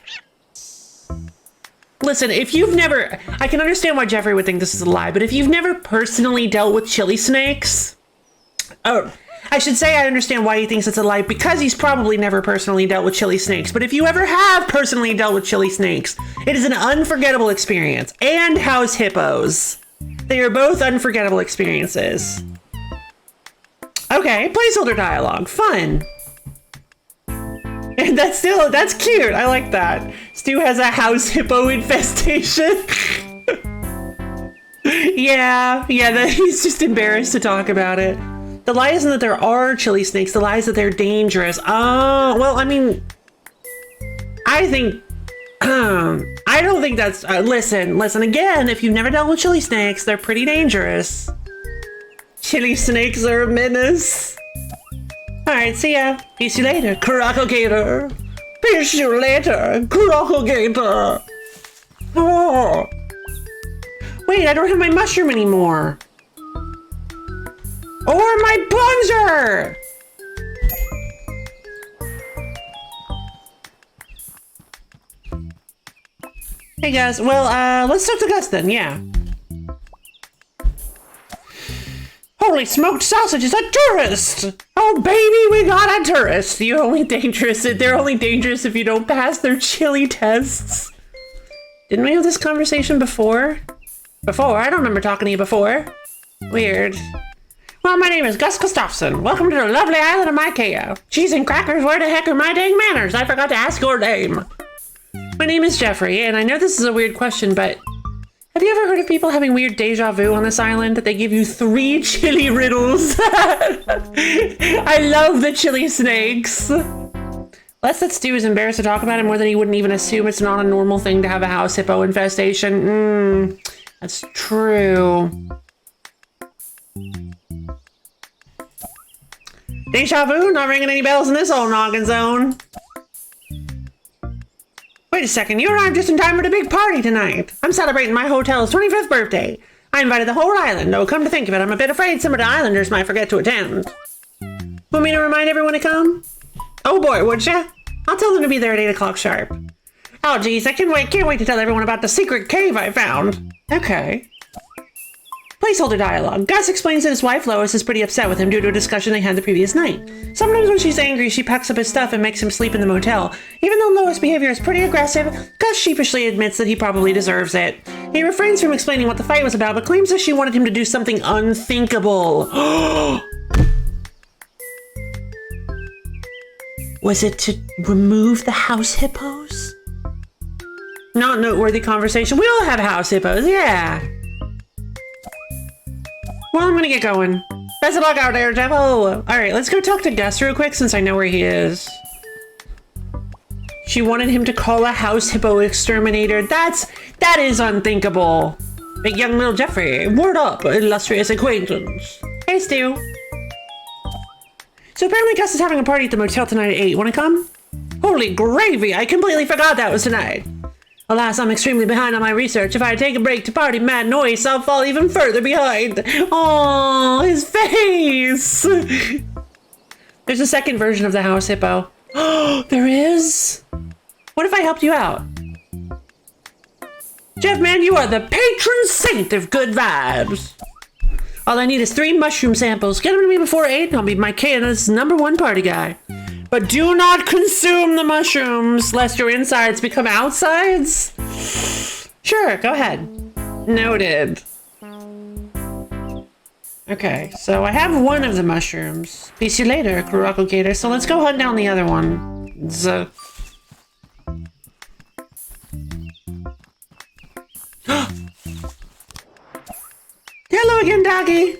Listen, if you've never... I can understand why Jeffrey would think this is a lie, but if you've never personally dealt with chili snakes... Oh, I should say I understand why he thinks it's a lie, because he's probably never personally dealt with chili snakes. But if you ever have personally dealt with chili snakes, it is an unforgettable experience. And house hippos. They are both unforgettable experiences. Okay, placeholder dialogue. Fun. And that's cute. I like that. Stu has a house hippo infestation. Yeah, he's just embarrassed to talk about it. The lie isn't that there are chili snakes, the lie is that they're dangerous. Oh, well, I mean, I think, I don't think that's, listen, again, if you've never dealt with chili snakes, they're pretty dangerous. Chili snakes are a menace. Alright, see ya. Peace you later, Crocagator. Peace you later, Crocagator. Oh. Wait, I don't have my mushroom anymore. Or my plunger! Hey guys, well, let's talk to Gus then, yeah. Holy smoked sausage, it's a tourist! Oh baby, we got a tourist! They're only dangerous if you don't pass their chili tests. Didn't we have this conversation before? I don't remember talking to you before. Weird. Well, my name is Gus Gustafson. Welcome to the lovely island of Ikea. Cheese and crackers, where the heck are my dang manners? I forgot to ask your name. My name is Jeffrey, and I know this is a weird question, but have you ever heard of people having weird deja vu on this island? That they give you 3 chili riddles. I love the chili snakes. Less that Stu is embarrassed to talk about it more than he wouldn't even assume it's not a normal thing to have a house hippo infestation. That's true. Deja vu? Not ringing any bells in this old noggin zone. Wait a second, you arrived just in time for the big party tonight. I'm celebrating my hotel's 25th birthday. I invited the whole island, though come to think of it, I'm a bit afraid some of the islanders might forget to attend. Want me to remind everyone to come? Oh boy, would ya? I'll tell them to be there at 8 o'clock sharp. Oh geez, I can't wait to tell everyone about the secret cave I found. Okay. Placeholder dialogue. Gus explains that his wife Lois is pretty upset with him due to a discussion they had the previous night. Sometimes when she's angry, she packs up his stuff and makes him sleep in the motel. Even though Lois' behavior is pretty aggressive, Gus sheepishly admits that he probably deserves it. He refrains from explaining what the fight was about, but claims that she wanted him to do something unthinkable. Was it to remove the house hippos? Not noteworthy conversation. We all have house hippos, yeah. Well, I'm gonna get going. Best of luck out there, Jeff. Oh, alright, let's go talk to Gus real quick since I know where he is. She wanted him to call a house hippo exterminator. That is unthinkable. Big young little Jeffrey, word up, illustrious acquaintance. Hey, Stu. So apparently Gus is having a party at the motel tonight at 8. Wanna come? Holy gravy, I completely forgot that was tonight. Alas, I'm extremely behind on my research. If I take a break to party mad noise, I'll fall even further behind. Oh, his face! There's a second version of the house hippo. Oh, there is? What if I helped you out? Jeff, man, you are the patron saint of good vibes. All I need is 3 mushroom samples. Get them to me before 8 and I'll be my Canada's #1 party guy. But do not consume the mushrooms, lest your insides become outsides. Sure, go ahead. Noted. Okay, so I have one of the mushrooms. Peace you later, Kuroko Gator. So let's go hunt down the other one. Hello again, doggy.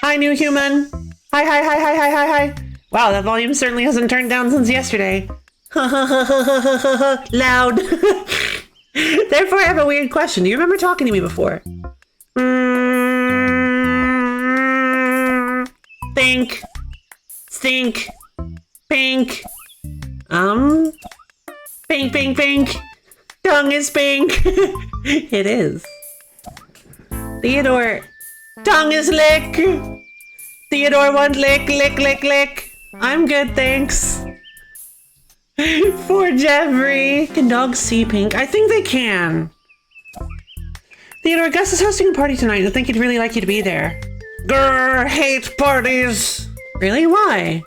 Hi, new human. Hi. Wow, that volume certainly hasn't turned down since yesterday. Loud. Therefore, I have a weird question. Do you remember talking to me before? Think. Stink. Pink. Pink. Tongue is pink. It is. Theodore. Tongue is lick. Theodore wants lick. I'm good, thanks. Poor Jeffrey. Can dogs see pink? I think they can. Theodore, Gus is hosting a party tonight. I think he'd really like you to be there. Grr, hate parties. Really? Why?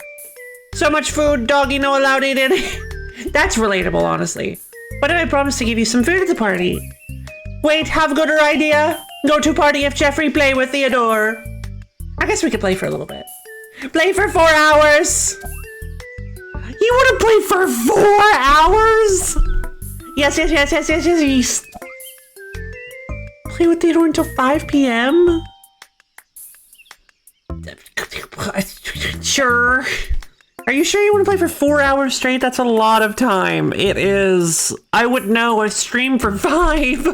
So much food, doggy no allowed eating. That's relatable, honestly. What if I promise to give you some food at the party? Wait, have a gooder idea? Go to party if Jeffrey play with Theodore. I guess we could play for a little bit. Play for 4 hours. You want to play for 4 hours? Yes. Play with Theodore until 5 p.m.? Sure. Are you sure you want to play for 4 hours straight? That's a lot of time. It is. I would know. I stream for 5.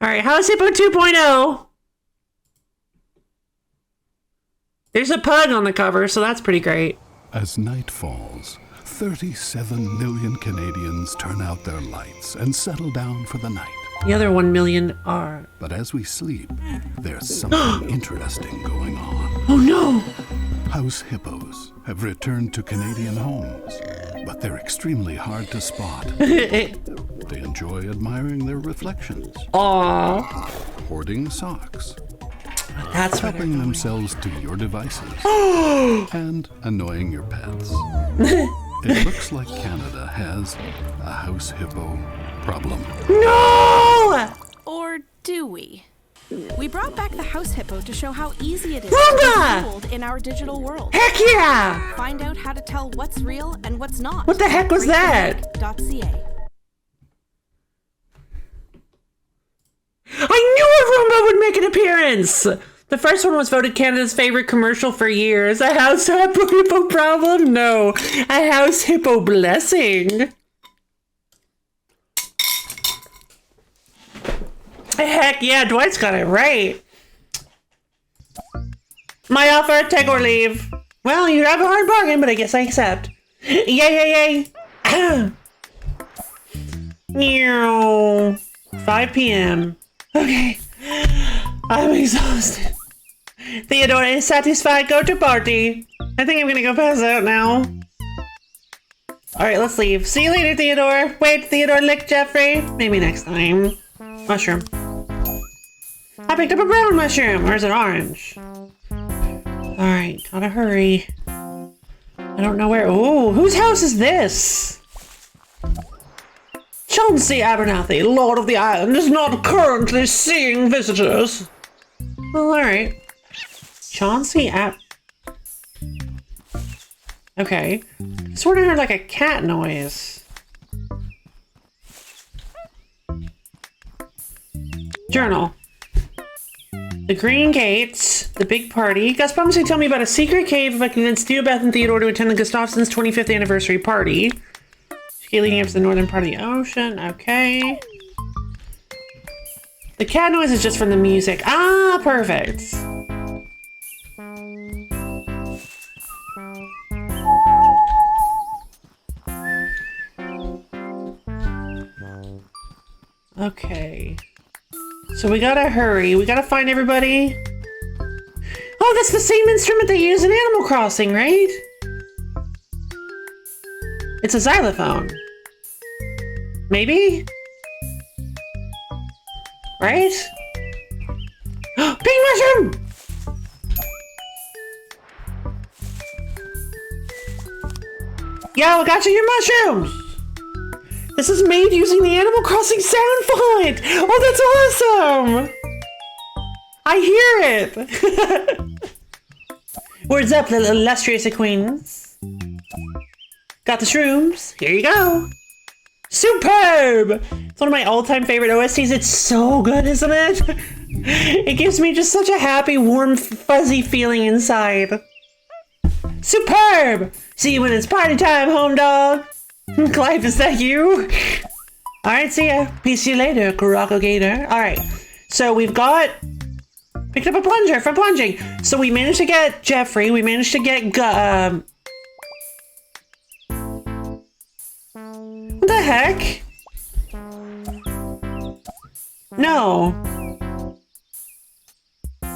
Alright, House Hippo 2.0. There's a pug on the cover, so that's pretty great. As night falls, 37 million Canadians turn out their lights and settle down for the night. The other 1 million are... But as we sleep, there's something interesting going on. Oh no! House hippos have returned to Canadian homes, but they're extremely hard to spot. They enjoy admiring their reflections. Aww. Hoarding socks. That's what helping themselves to your devices. And annoying your pets. It looks like Canada has a house hippo problem. No! Or do we? We brought back the house hippo to show how easy it is Roomba! to be fooled in our digital world. Heck yeah! Find out how to tell what's real and what's not. What the heck was that? .ca. I knew a Roomba would make an appearance! The first one was voted Canada's favorite commercial for years. A house hippo problem? No. A house hippo blessing. Heck yeah, Dwight's got it right. My offer, take or leave. Well, you have a hard bargain, but I guess I accept. Yay, yay, yay. 5 p.m. Okay. I'm exhausted. Theodore is satisfied. Go to party. I think I'm gonna go pass out now. Alright, let's leave. See you later, Theodore. Wait, Theodore licked Jeffrey. Maybe next time. Mushroom. I picked up a brown mushroom. Or is it orange? Alright, gotta hurry. I don't know where. Oh, whose house is this? Chauncey Abernathy, Lord of the Island, is not currently seeing visitors. Well, alright. Chauncey Okay. I sort of heard like a cat noise. Journal. The Green Gates, the big party. Gus promised to tell me about a secret cave if I convinced Theo, Beth, and Theodore to attend the Gustafsons' 25th anniversary party. Leading up to the northern part of the ocean. Okay. The cat noise is just from the music. Ah, perfect. Okay. So we gotta hurry. We gotta find everybody. Oh, that's the same instrument they use in Animal Crossing, right? It's a xylophone. Maybe? Right? Pink mushroom! Yo, I got you your mushrooms! This is made using the Animal Crossing sound font! Oh, that's awesome! I hear it! Words up, little illustrious acquaintance. Got the shrooms. Here you go. Superb! It's one of my all-time favorite OSTs. It's so good, isn't it? It gives me just such a happy, warm, fuzzy feeling inside. Superb! See you when it's party time, home dog. Clive, is that you? Alright, see ya. Peace to you later, Kurako Gator. Alright, so we've got... Picked up a plunger for plunging. So we managed to get Jeffrey. We managed to get... What the heck? No.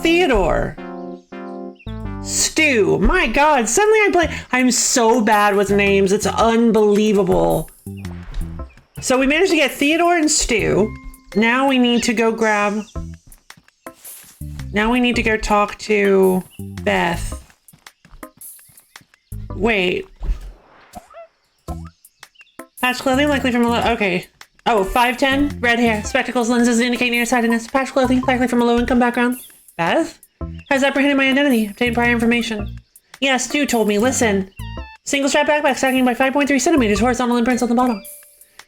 Theodore. Stu. My god, suddenly I'm so bad with names. It's unbelievable. So we managed to get Theodore and Stu. Now we need to go grab... Now we need to go talk to Beth. Wait. Patch clothing likely from a okay. Oh, 5'10", red hair, spectacles, lenses indicate nearsightedness. Patch clothing likely from a low-income background. Beth? Has apprehended my identity. Obtained prior information. Yes, Stu told me. Listen. Single strap backpack stacking by 5.3 centimeters. Horizontal imprints on the bottom.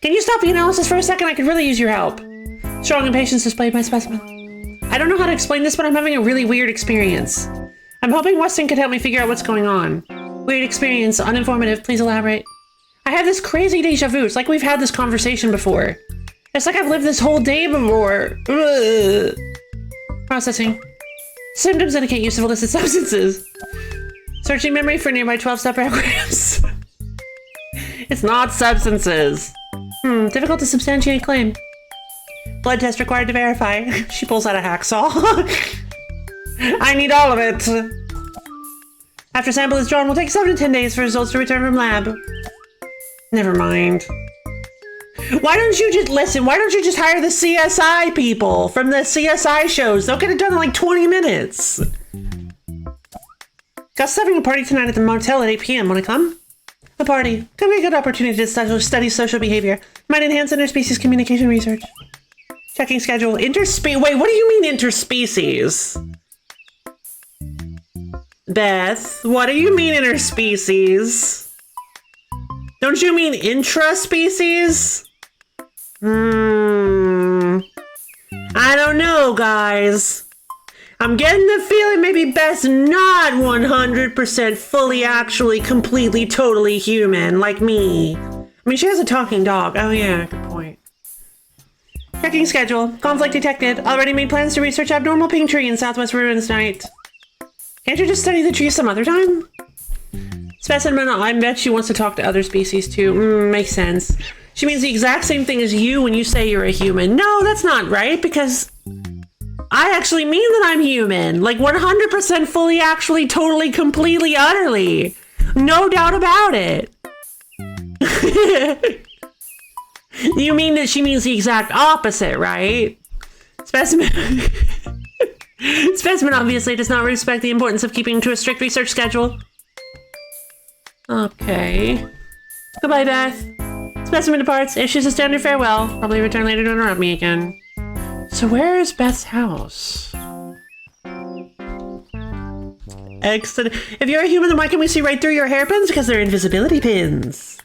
Can you stop the analysis for a second? I could really use your help. Strong impatience displayed by specimen. I don't know how to explain this, but I'm having a really weird experience. I'm hoping Weston could help me figure out what's going on. Weird experience. Uninformative. Please elaborate. I have this crazy deja vu. It's like we've had this conversation before. It's like I've lived this whole day before. Ugh. Processing. Symptoms indicate use of illicit substances. Searching memory for nearby 12-step programs. It's not substances. Difficult to substantiate claim. Blood test required to verify. She pulls out a hacksaw. I need all of it. After sample is drawn, will take 7 to 10 days for results to return from lab. Never mind. Why don't you just listen? Why don't you just hire the CSI people from the CSI shows? They'll get it done in like 20 minutes. Gus having a party tonight at the motel at 8 p.m. Wanna come? A party. Could be a good opportunity to study social behavior. Might enhance interspecies communication research. Checking schedule. Wait, what do you mean interspecies? Beth, what do you mean interspecies? Don't you mean intraspecies? I don't know, guys. I'm getting the feeling maybe Beth's not 100% fully, actually, completely, totally human, like me. I mean, she has a talking dog. Oh yeah, good point. Checking schedule. Conflict detected. Already made plans to research abnormal pink tree in southwest ruins tonight. Can't you just study the tree some other time? Specimen, I bet she wants to talk to other species too. Makes sense. She means the exact same thing as you when you say you're a human. No, that's not right, because I actually mean that I'm human. Like 100% fully, actually, totally, completely, utterly. No doubt about it. You mean that she means the exact opposite, right? Specimen. Specimen obviously does not respect the importance of keeping to a strict research schedule. Okay. Goodbye, Beth. Specimen departs, issues a standard farewell. Probably return later to interrupt me again. So where is Beth's house? Excellent. If you're a human, then why can we see right through your hairpins? Because they're invisibility pins.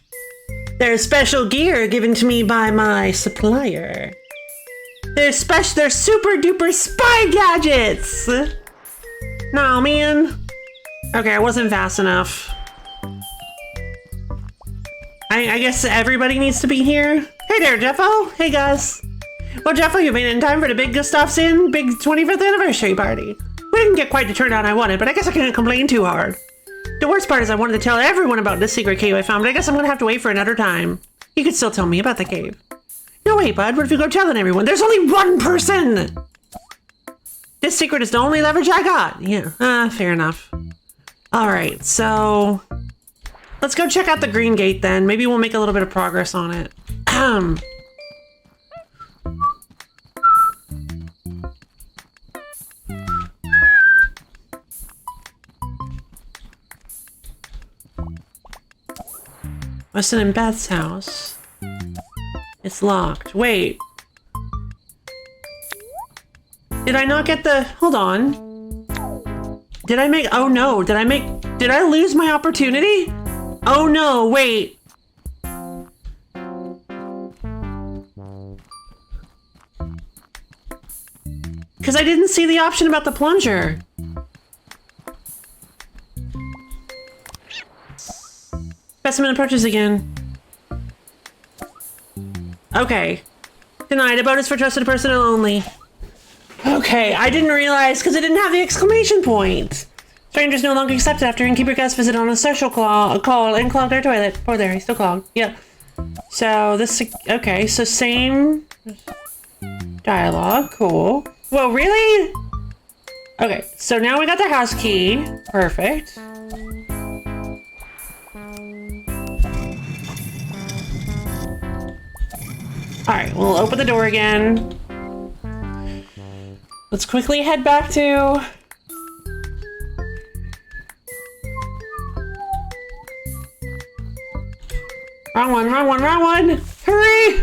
They're special gear given to me by my supplier. They're super duper spy gadgets! Nah, man. Okay, I wasn't fast enough. I guess everybody needs to be here. Hey there, Jeffo. Hey, guys. Well, Jeffo, you made it in time for the big Gustafsson big 25th anniversary party. We didn't get quite the turnout I wanted, but I guess I can't complain too hard. The worst part is I wanted to tell everyone about this secret cave I found, but I guess I'm gonna have to wait for another time. You could still tell me about the cave. No, wait, bud. What if you go telling everyone? There's only one person! This secret is the only leverage I got. Yeah, fair enough. Alright, so... let's go check out the green gate then. Maybe we'll make a little bit of progress on it. Weston and Beth's house. It's locked. Wait. Did I not get the... hold on. Did I make... oh no. Did I lose my opportunity? Oh no, wait. Because I didn't see the option about the plunger. Specimen approaches again. Okay. Denied. A bonus for trusted personnel only. Okay, I didn't realize because it didn't have the exclamation point. Strangers no longer accepted after innkeeper guest visit on a social call and clogged their toilet. Poor there, he's still clogged. Yeah. So this, okay, so same dialogue, cool. Whoa, really? Okay, so now we got the house key. Perfect. Alright, we'll open the door again. Let's quickly head back to... wrong one, wrong one, wrong one! Hurry!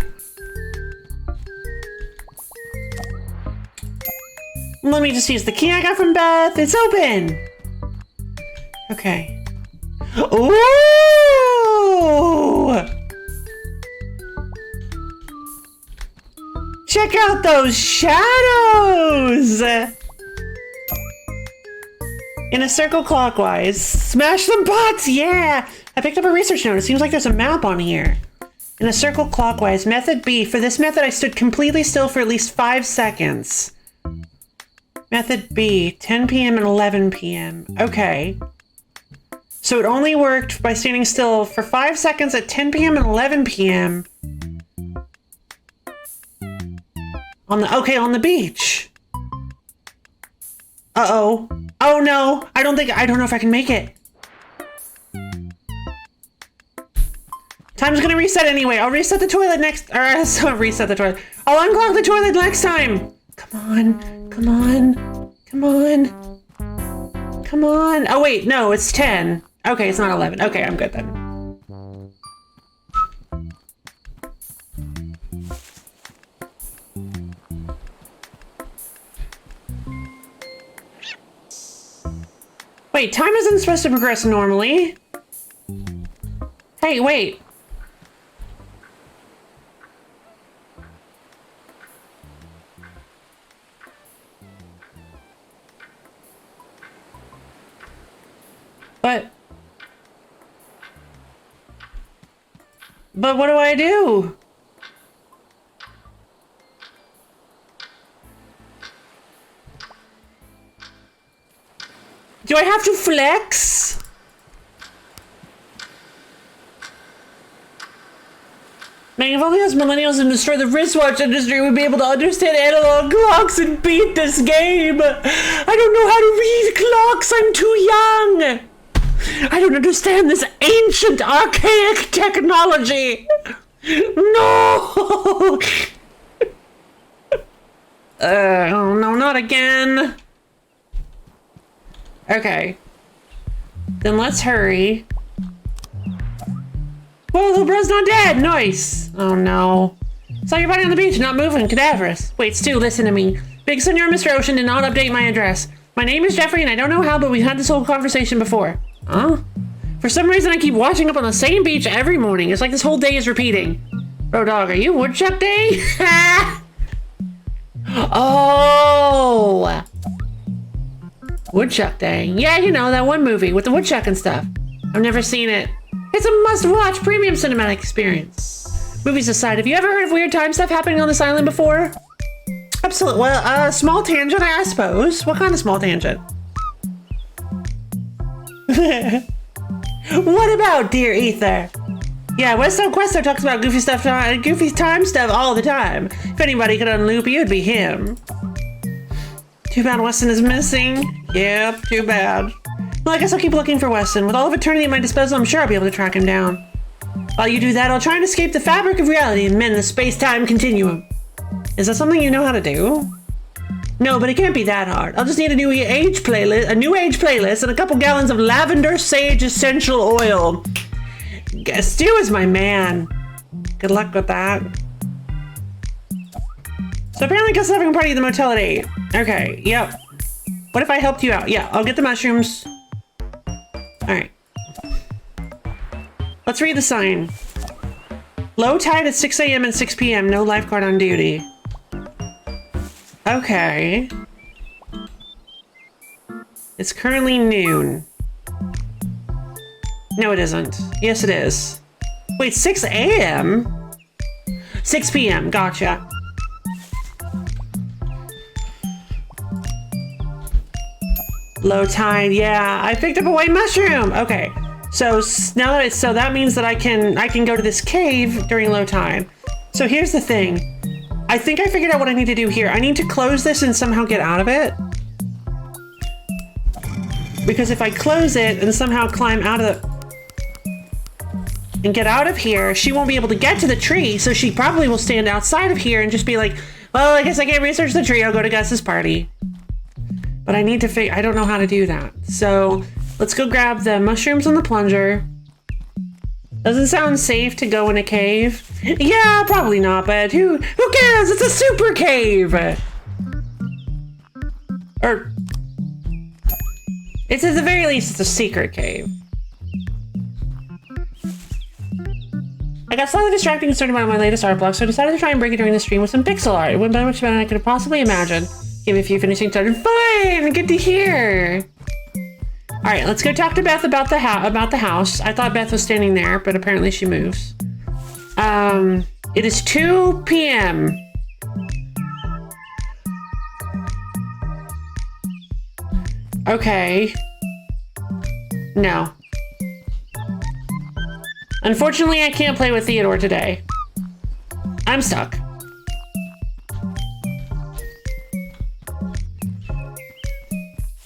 Let me just use the key I got from Beth. It's open! Okay. Ooh! Check out those shadows! In a circle clockwise. Smash them pots! Yeah! I picked up a research note. It seems like there's a map on here. In a circle clockwise. Method B. For this method, I stood completely still for at least 5 seconds. Method B. 10 p.m. and 11 p.m. Okay. So it only worked by standing still for 5 seconds at 10 p.m. and 11 p.m. On the beach. Uh-oh. Oh no, I don't know if I can make it. Time's gonna reset anyway. I'll reset the toilet next, reset the toilet. I'll unclog the toilet next time. Come on, come on, come on. Come on. Oh wait, no, it's 10. Okay, it's not 11. Okay, I'm good then. Wait, time isn't supposed to progress normally. Hey, wait. But what do I do? Do I have to flex? Man, if only us millennials and destroy the wristwatch industry would be able to understand analog clocks and beat this game. I don't know how to read clocks. I'm too young. I don't understand this ancient, archaic technology. No. Oh no, not again. Okay. Then let's hurry. Whoa, little bro's not dead. Nice. Oh no. Saw your body on the beach, not moving, cadaverous. Wait, Stu, listen to me. Big Senor Mr. Ocean did not update my address. My name is Jeffrey, and I don't know how, but we've had this whole conversation before. Huh? For some reason, I keep washing up on the same beach every morning. It's like this whole day is repeating. Bro, dog, are you Woodchuck Day? Oh! Woodchuck Day. Yeah, you know, that one movie with the woodchuck and stuff. I've never seen it. It's a must-watch premium cinematic experience. Movies aside, have you ever heard of weird time stuff happening on this island before? Absolutely. Well, small tangent, I suppose. What kind of small tangent? What about, dear Ether? Yeah, Westo Questo talks about goofy stuff, goofy time stuff all the time. If anybody could unloop you, it'd be him. Too bad Weston is missing. Yep, too bad. Well, I guess I'll keep looking for Weston. With all of eternity at my disposal, I'm sure I'll be able to track him down. While you do that, I'll try and escape the fabric of reality and mend the space-time continuum. Is that something you know how to do? No, but it can't be that hard. I'll just need a new age playlist, and a couple gallons of lavender sage essential oil. Stu is my man. Good luck with that. So apparently Gus is having a party at the motel at 8. Okay, yep. What if I helped you out? Yeah, I'll get the mushrooms. Alright. Let's read the sign. Low tide at 6 a.m. and 6 p.m. No lifeguard on duty. Okay. It's currently noon. No, it isn't. Yes, it is. Wait, 6 a.m.? 6 p.m. Gotcha. Low tide. Yeah, I picked up a white mushroom. Okay. So now that it's that means that I can go to this cave during low tide. So here's the thing. I think I figured out what I need to do here. I need to close this and somehow get out of it. Because if I close it and somehow climb out of and get out of here, she won't be able to get to the tree, so she probably will stand outside of here and just be like, well, I guess I can't research the tree, I'll go to Gus's party. But I need to I don't know how to do that. So let's go grab the mushrooms and the plunger. Doesn't sound safe to go in a cave. Yeah, probably not, but who cares? It's a super cave! Or, it's at the very least, it's a secret cave. I got slightly distracted and concerned about my latest art block, so I decided to try and break it during the stream with some pixel art. It went by much better than I could have possibly imagined. Give me a few finishing touches. Fine! Good to hear! Alright, let's go talk to Beth about the house. I thought Beth was standing there, but apparently she moves. It is 2 p.m. Okay. No. Unfortunately, I can't play with Theodore today. I'm stuck.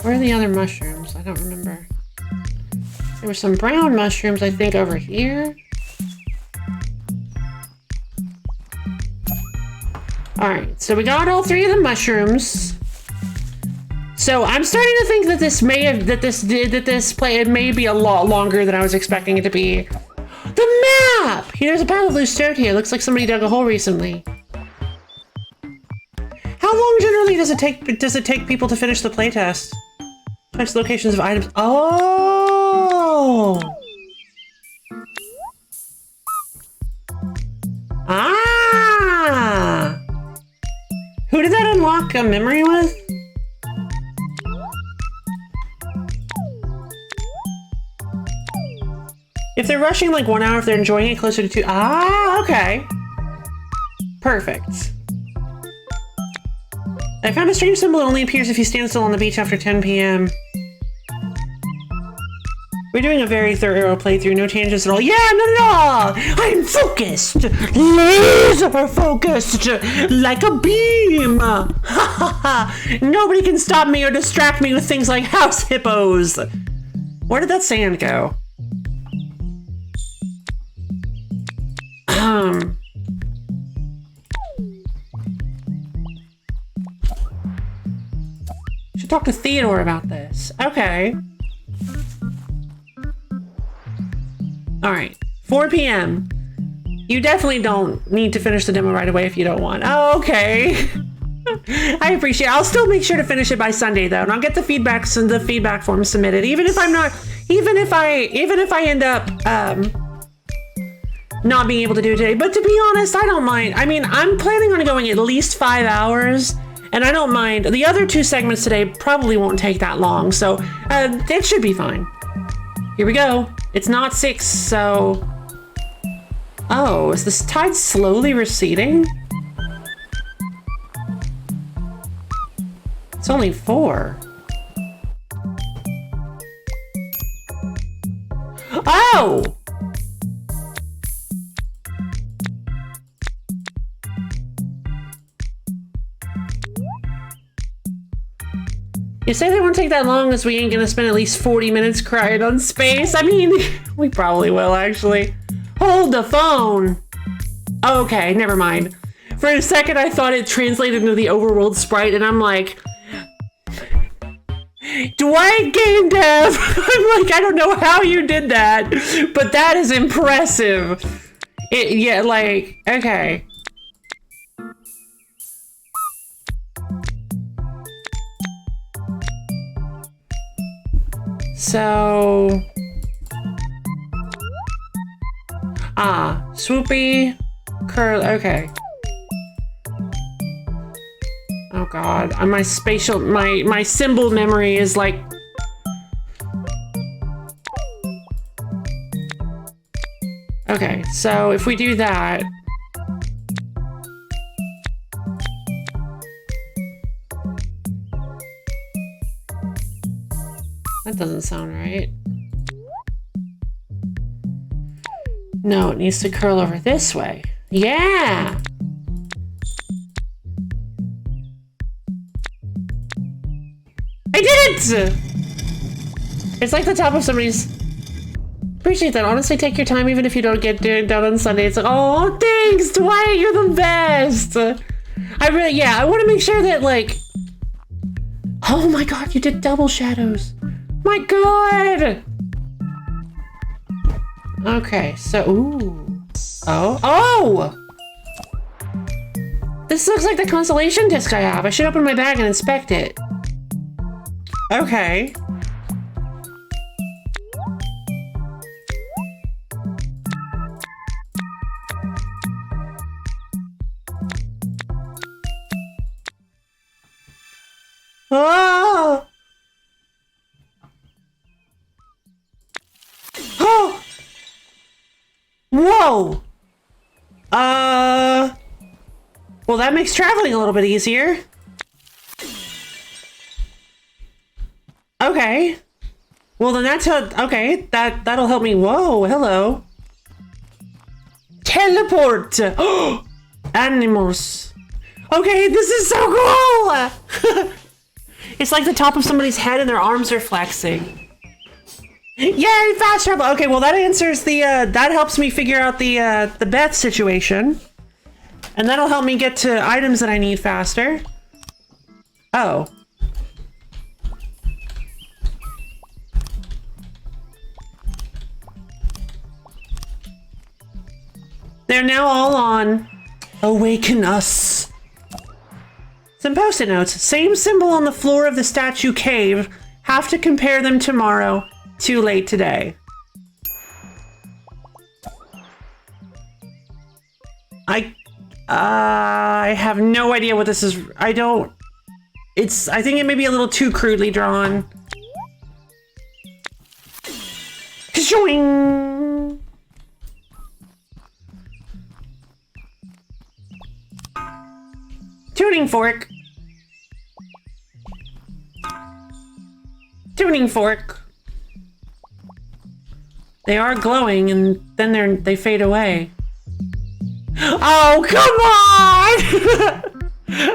Where are the other mushrooms? I don't remember. There were some brown mushrooms, I think, over here. Alright, so we got all 3 of the mushrooms. So I'm starting to think that this it may be a lot longer than I was expecting it to be. The map! There's a pile of loose dirt here. Looks like somebody dug a hole recently. How long generally does it take people to finish the playtest? Touch locations of items. Oh! Ah! Who did that unlock a memory with? If they're rushing like 1 hour, if they're enjoying it, closer to 2. Ah, okay. Perfect. I found a strange symbol that only appears if you stand still on the beach after 10 p.m. We're doing a very thorough playthrough, no changes at all. Yeah, not at all! I'm focused, laser focused, like a beam. Nobody can stop me or distract me with things like house hippos. Where did that sand go? Should talk to Theodore about this. Okay. All right. 4 p.m. You definitely don't need to finish the demo right away if you don't want. Oh, okay. I appreciate it. I'll still make sure to finish it by Sunday though, and I'll get the feedback form submitted, even if I end up not being able to do it today. But to be honest, I don't mind. I mean, I'm planning on going at least 5 hours, and I don't mind. The other 2 segments today probably won't take that long, so it should be fine. Here we go. It's not 6, so... Oh, is this tide slowly receding? It's only 4. Oh! You say they won't take that long as we ain't gonna spend at least 40 minutes crying on space? I mean, we probably will, actually. Hold the phone! Okay, never mind. For a second, I thought it translated into the overworld sprite, and I'm like... Dwight Game Dev! I'm like, I don't know how you did that, but that is impressive. Yeah, like, okay. So... swoopy, curl, okay. Oh god, my spatial, my symbol memory is like... Okay, so if we do that... That doesn't sound right. No, it needs to curl over this way. Yeah! I did it! It's like the top of somebody's... Appreciate that. Honestly, take your time even if you don't get it done on Sunday. It's like, oh, thanks, Dwight, you're the best! I want to make sure that, like... Oh my god, you did double shadows! My god! Okay, so, ooh. Oh! This looks like the constellation disc I have. I should open my bag and inspect it. Okay. Oh! Oh! Whoa! Well, that makes traveling a little bit easier. Okay. Well, then that's how, okay, that'll help me. Whoa, hello. Teleport! Oh! Animals. Okay, this is so cool! It's like the top of somebody's head and their arms are flexing. Yay, fast travel! Okay, well that answers the, that helps me figure out the Beth situation. And that'll help me get to items that I need faster. Oh. They're now all on Awaken Us. Some post-it notes. Same symbol on the floor of the statue cave. Have to compare them tomorrow. Too late today. I have no idea what this is. I think it may be a little too crudely drawn. Ka-shoing! Tuning fork. Tuning fork. They are glowing and then they fade away. Oh, come on!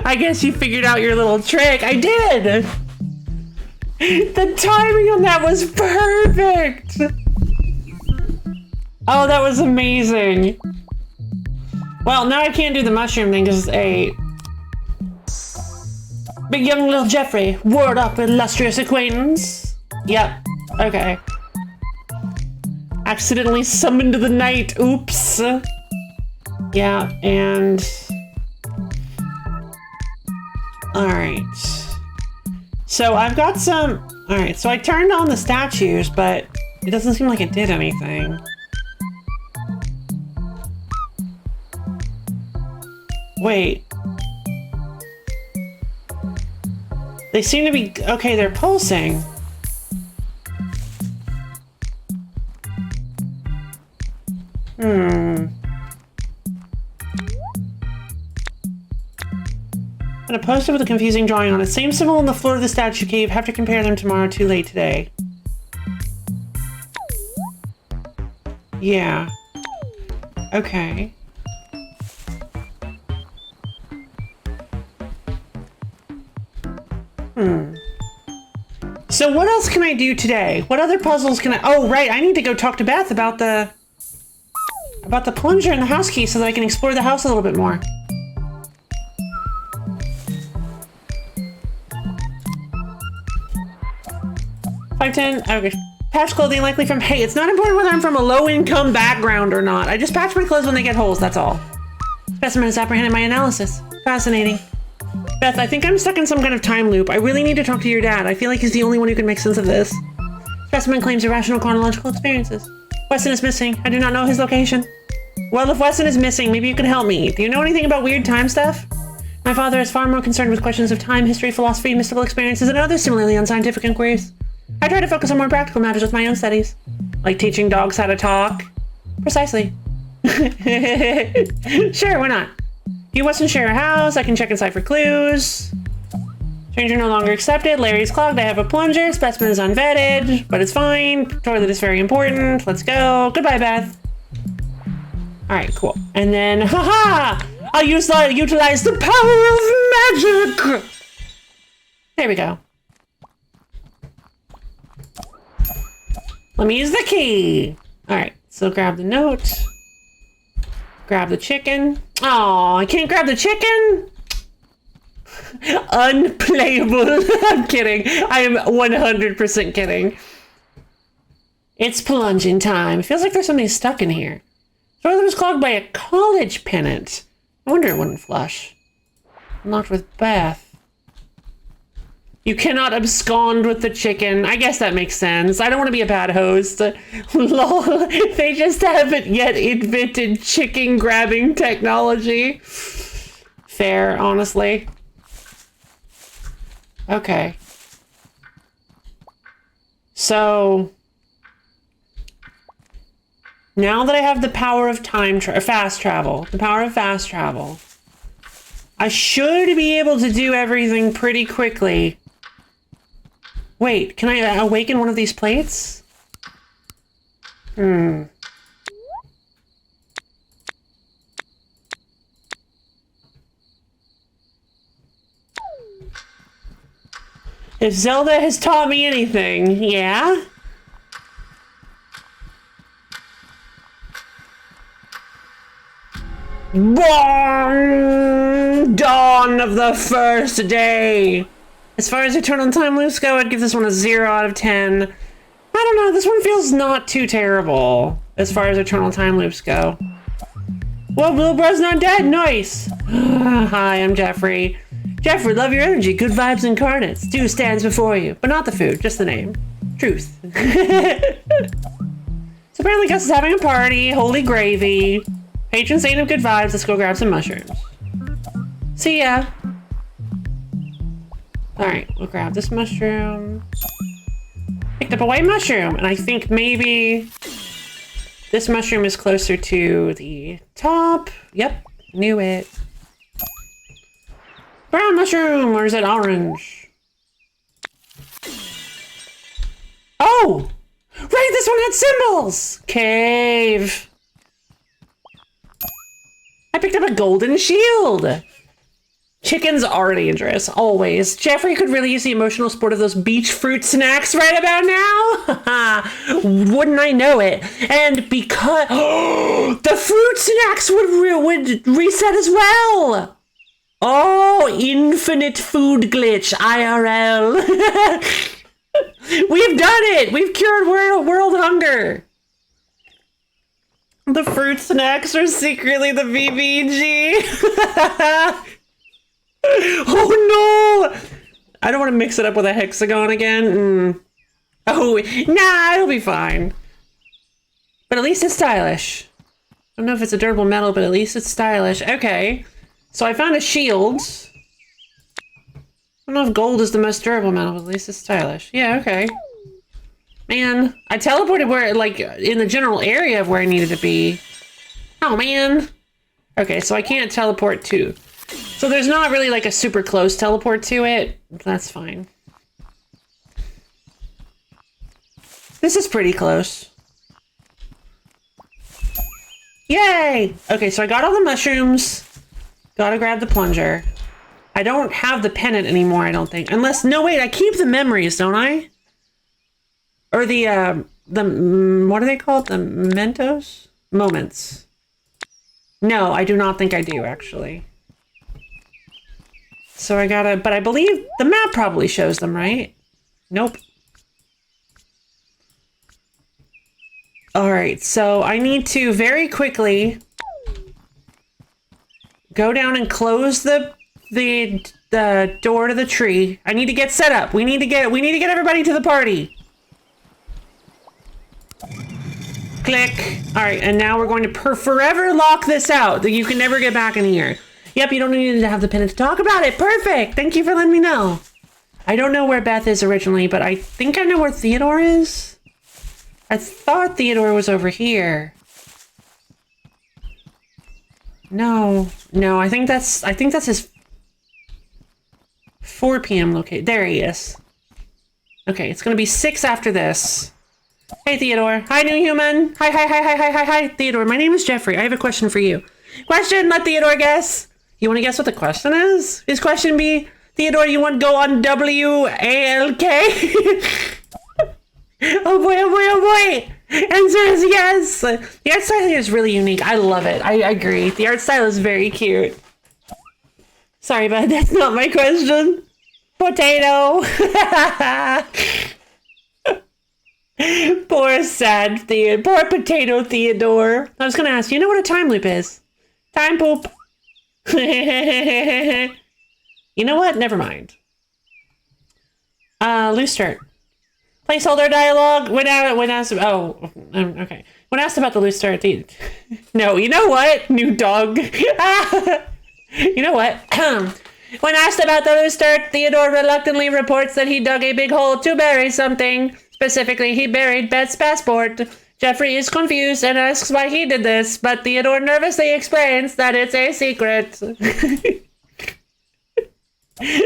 I guess you figured out your little trick. I did! The timing on that was perfect! Oh, that was amazing. Well, now I can't do the mushroom thing because it's a... Big young little Jeffrey, word up, illustrious acquaintance. Yep, okay. Accidentally summoned to the night, oops. Yeah, and... Alright. So I've got some... Alright, so I turned on the statues, but it doesn't seem like it did anything. Wait. They seem to be... Okay, they're pulsing. And a poster with a confusing drawing on it. Same symbol on the floor of the statue cave. Have to compare them tomorrow. Too late today. Yeah. Okay. So what else can I do today? What other puzzles can I... Oh, right. I need to go talk to Beth about the plunger and the house key so that I can explore the house a little bit more. $5.10. Okay. Patch clothing likely from... Hey, it's not important whether I'm from a low-income background or not. I just patch my clothes when they get holes, that's all. Specimen has apprehended my analysis. Fascinating. Beth, I think I'm stuck in some kind of time loop. I really need to talk to your dad. I feel like he's the only one who can make sense of this. Specimen claims irrational chronological experiences. Weston is missing. I do not know his location. Well, if Weston is missing, maybe you can help me. Do you know anything about weird time stuff? My father is far more concerned with questions of time, history, philosophy, mystical experiences, and other similarly unscientific inquiries. I try to focus on more practical matters with my own studies. Like teaching dogs how to talk. Precisely. Sure, why not? You Weston share a house, I can check inside for clues. Stranger no longer accepted, Larry's clogged, I have a plunger, specimen is unvetted, but it's fine. Toilet is very important, let's go. Goodbye, Beth. Alright, cool. And then, haha! I'll utilize the power of magic! There we go. Let me use the key. Alright, so grab the note. Grab the chicken. Oh, I can't grab the chicken? Unplayable. I'm kidding. I am 100% kidding. It's plunging time. It feels like there's something stuck in here. The toilet was clogged by a college pennant. I wonder it wouldn't flush. Locked with Beth. You cannot abscond with the chicken. I guess that makes sense. I don't want to be a bad host. Lol. They just haven't yet invented chicken grabbing technology. Fair, honestly. Okay. So now that I have the power of fast travel, I should be able to do everything pretty quickly. Wait, can I awaken one of these plates? If Zelda has taught me anything, yeah? Dawn of the first day. As far as eternal time loops go, I'd give this one a 0 out of 10. I don't know, this one feels not too terrible as far as eternal time loops go. Well, Blue Bro's not dead, nice. Hi, I'm Jeffrey. Jeffrey, love your energy, good vibes incarnate. Stew stands before you, but not the food, just the name. Truth. So apparently Gus is having a party, holy gravy. Patron saint of good vibes, let's go grab some mushrooms. See ya. Alright, we'll grab this mushroom. Picked up a white mushroom, and I think maybe this mushroom is closer to the top. Yep, knew it. Brown mushroom, or is it orange? Oh! Right, this one had symbols! Cave. I picked up a golden shield. Chickens are dangerous, always. Jeffrey could really use the emotional support of those beach fruit snacks right about now. Wouldn't I know it? And because the fruit snacks would reset as well. Oh, infinite food glitch, IRL. We've done it. We've cured world hunger. The fruit snacks are secretly the BBG. Oh no! I don't want to mix it up with a hexagon again. Oh, nah, it'll be fine. But at least it's stylish. I don't know if it's a durable metal, but at least it's stylish. Okay. So I found a shield. I don't know if gold is the most durable metal, but at least it's stylish. Yeah, okay. Man, I teleported where, like, in the general area of where I needed to be. Oh, man. Okay, so I can't teleport to. So there's not really like a super close teleport to it. That's fine. This is pretty close. Yay! Okay, so I got all the mushrooms. Gotta grab the plunger. I don't have the pennant anymore, I don't think. Unless, no wait, I keep the memories, don't I? Or the what are they called? The mementos? Moments. No, I do not think I do, actually. So I gotta, but I believe the map probably shows them, right? Nope. All right, so I need to very quickly go down and close the door to the tree. I need to get set up. We need to get everybody to the party. Click. All right, and now we're going to forever lock this out. You can never get back in here. Yep, you don't need to have the pennant to talk about it. Perfect. Thank you for letting me know. I don't know where Beth is originally, but I think I know where Theodore is. I thought Theodore was over here. No, I think that's his 4 p.m. location. There he is. Okay, it's gonna be 6 after this. Hey, Theodore. Hi, new human. Hi, Theodore. My name is Jeffrey. I have a question for you. Question, let Theodore guess. You want to guess what the question is? His question be, Theodore, you want to go on W-A-L-K? Oh boy. Answer is yes. The art style here is really unique. I love it. I agree. The art style is very cute. Sorry, but that's not my question. Potato. Poor sad Theodore. Poor potato Theodore. I was going to ask, you know what a time loop is? Time poop. You know what? Never mind. Loose start. Placeholder dialogue. When asked. Oh, okay. When asked about the loose start. No, you know what? New dog. You know what? When asked about the loose start, Theodore reluctantly reports that he dug a big hole to bury something. Specifically, he buried Beth's passport. Jeffrey is confused and asks why he did this, but Theodore nervously explains that it's a secret.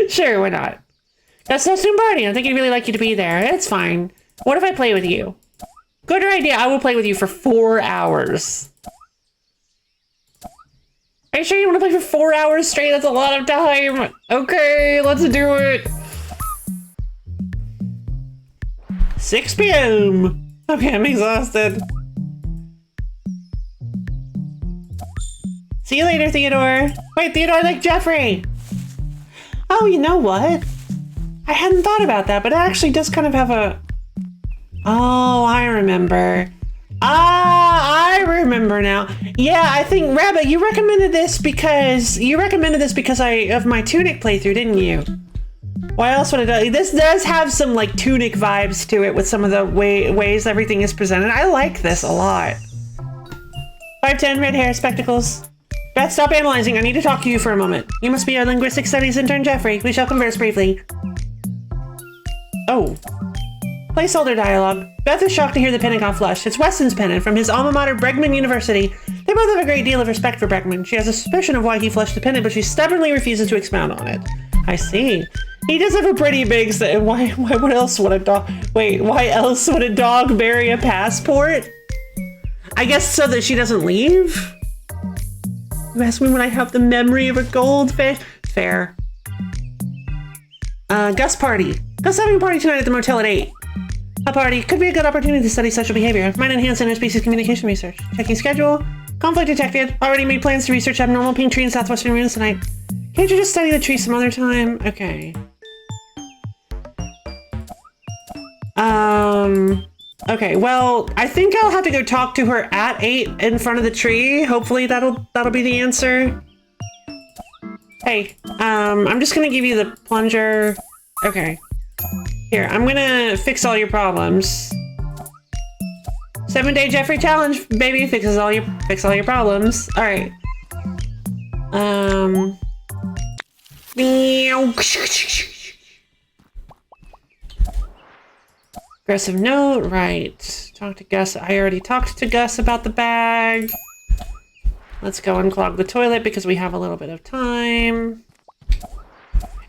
Sure, why not? That's so soon party. I think he'd really like you to be there. It's fine. What if I play with you? Good idea. I will play with you for 4 hours. Are you sure you want to play for 4 hours straight? That's a lot of time. Okay, let's do it. 6 p.m. Okay, I'm exhausted. See you later, Theodore. Wait, Theodore, like Jeffrey. Oh, you know what? I hadn't thought about that, but it actually does kind of have a... Oh, I remember. I remember now. Yeah, I think, Rabbit, you recommended this because of my Tunic playthrough, didn't you? Why else would it do? This does have some like Tunic vibes to it with some of the ways everything is presented. I like this a lot. 5'10", red hair, spectacles. Beth, stop analyzing. I need to talk to you for a moment. You must be our linguistic studies intern, Jeffrey. We shall converse briefly. Oh. Placeholder dialogue. Beth is shocked to hear the pennant got flushed. It's Weston's pennant from his alma mater, Bregman University. They both have a great deal of respect for Bregman. She has a suspicion of why he flushed the pennant, but she stubbornly refuses to expound on it. I see. He does have a pretty big what else would a dog... Wait, why else would a dog bury a passport? I guess so that she doesn't leave? You ask me when I have the memory of a goldfish. Fair. Gus party. Gus having a party tonight at the motel at 8. A party could be a good opportunity to study social behavior. Might enhance interspecies communication research. Checking schedule. Conflict detected. Already made plans to research abnormal pink tree in southwestern Marines tonight. Can't you just study the tree some other time? Okay. Okay, well, I think I'll have to go talk to her at 8 in front of the tree. Hopefully that'll be the answer. Hey, I'm just gonna give you the plunger. Okay. Here, I'm gonna fix all your problems. 7-day Jeffrey challenge, baby. Fix all your problems. All right. Aggressive note, right. Talk to Gus. I already talked to Gus about the bag. Let's go unclog the toilet because we have a little bit of time.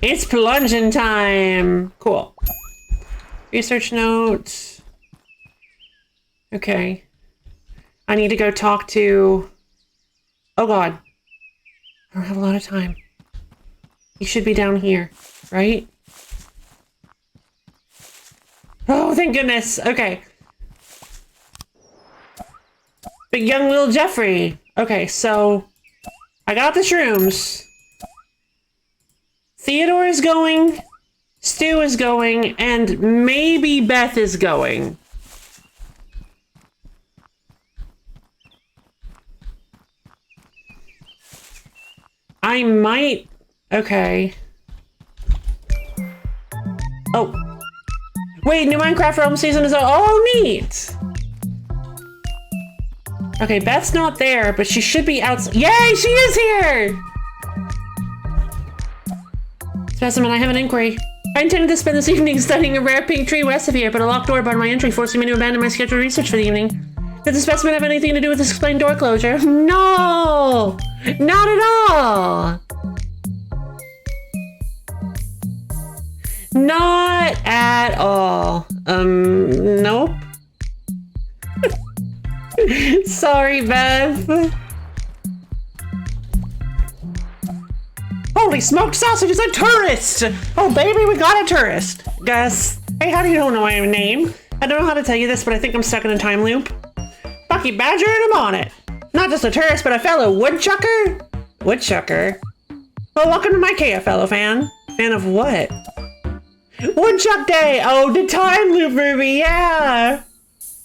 It's plunging time. Cool. Research note. Okay. I need to go talk to... Oh God. I don't have a lot of time. You should be down here, right? Oh, thank goodness. Okay. But young Will Jeffrey. Okay, so I got the shrooms. Theodore is going. Stu is going. And maybe Beth is going. I might... Okay. Oh. Wait, new Minecraft Realm season is... Oh, neat! Okay, Beth's not there, but she should be outside. Yay, she is here! Specimen, I have an inquiry. I intended to spend this evening studying a rare pink tree west of here, but a locked door barred my entry, forcing me to abandon my scheduled research for the evening. Did the specimen have anything to do with this explained door closure? No! Not at all! Not at all. Nope. Sorry, Beth. Holy smoked sausage, it's a tourist! Oh, baby, we got a tourist. Gus. Hey, how do you know my name? I don't know how to tell you this, but I think I'm stuck in a time loop. Bucky Badger and I'm on it. Not just a tourist, but a fellow woodchucker? Woodchucker? Well, welcome to my cave, fellow fan. Fan of what? Woodchuck Day! Oh, the time loop movie, yeah!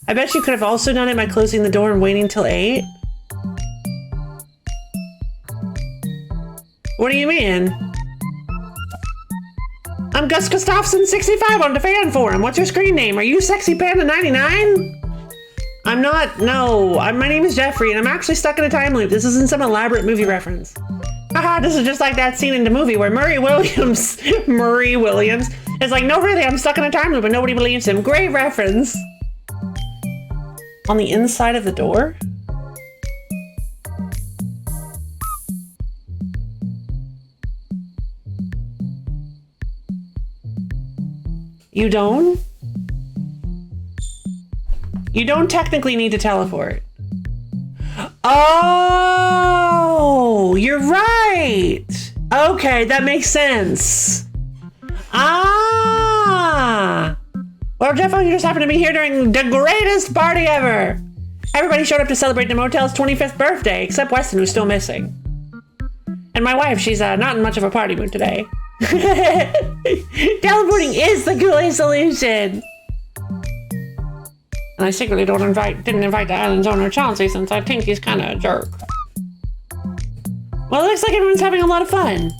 I bet you could have also done it by closing the door and waiting till 8. What do you mean? I'm Gus Gustafson 65 on the fan forum. What's your screen name? Are you Sexy Panda 99? I'm not, no. My name is Jeffrey and I'm actually stuck in a time loop. This isn't some elaborate movie reference. Haha, this is just like that scene in the movie where Murray Williams is like, no really, I'm stuck in a time loop and nobody believes him. Great reference. On the inside of the door? You don't? You don't technically need to teleport. Oh, you're right. Okay, that makes sense. Ah. Well, Jeff, you just happened to be here during the greatest party ever. Everybody showed up to celebrate the motel's 25th birthday, except Weston, who's still missing. And my wife, she's not in much of a party mood today. Teleporting is the coolest solution. And I secretly didn't invite the island's owner Chauncey since I think he's kind of a jerk. Well, it looks like everyone's having a lot of fun.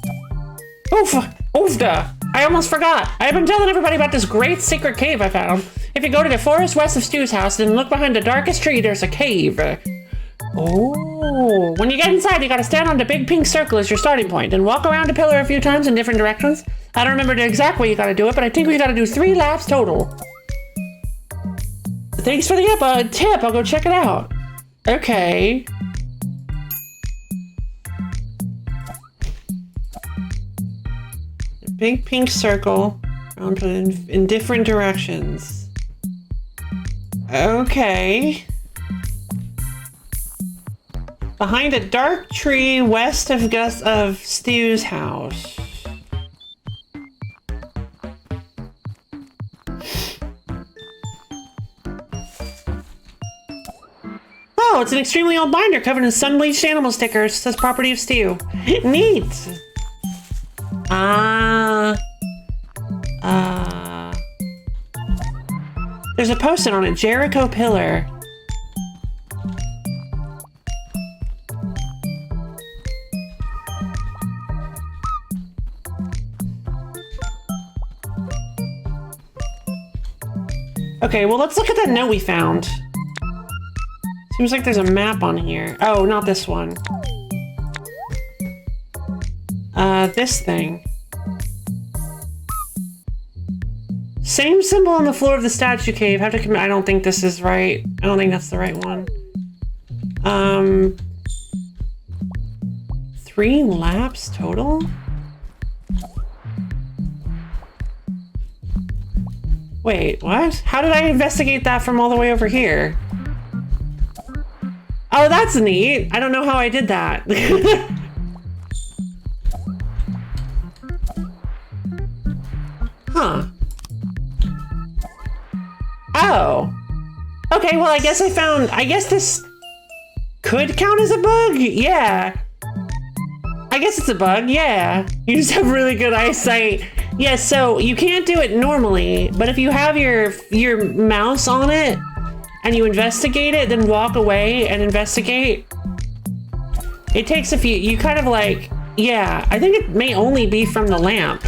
Oofda. I almost forgot. I have been telling everybody about this great secret cave I found. If you go to the forest west of Stu's house and look behind the darkest tree, there's a cave. Oh, when you get inside, you gotta stand on the big pink circle as your starting point and walk around the pillar a few times in different directions. I don't remember the exact way you gotta do it, but I think we gotta do 3 laps total. Thanks for the tip. I'll go check it out. Okay. Big pink circle around in different directions. Behind a dark tree west of Stu's house. Oh, it's an extremely old binder covered in sun-bleached animal stickers. It says property of Stu. Neat. There's a post-it on it. Jericho Pillar. Okay, well, let's look at that note we found. Seems like there's a map on here. Oh, not this one. This thing. Same symbol on the floor of the statue cave. Have to commit. I don't think this is right. I don't think that's the right one. 3 laps total? Wait, what? How did I investigate that from all the way over here? Oh, that's neat. I don't know how I did that. Huh. Oh. Okay, well, I guess this could count as a bug? Yeah. I guess it's a bug, yeah. You just have really good eyesight. Yeah, so you can't do it normally, but if you have your mouse on it and you investigate it, then walk away and investigate, it takes a few, you kind of like, yeah, I think it may only be from the lamp.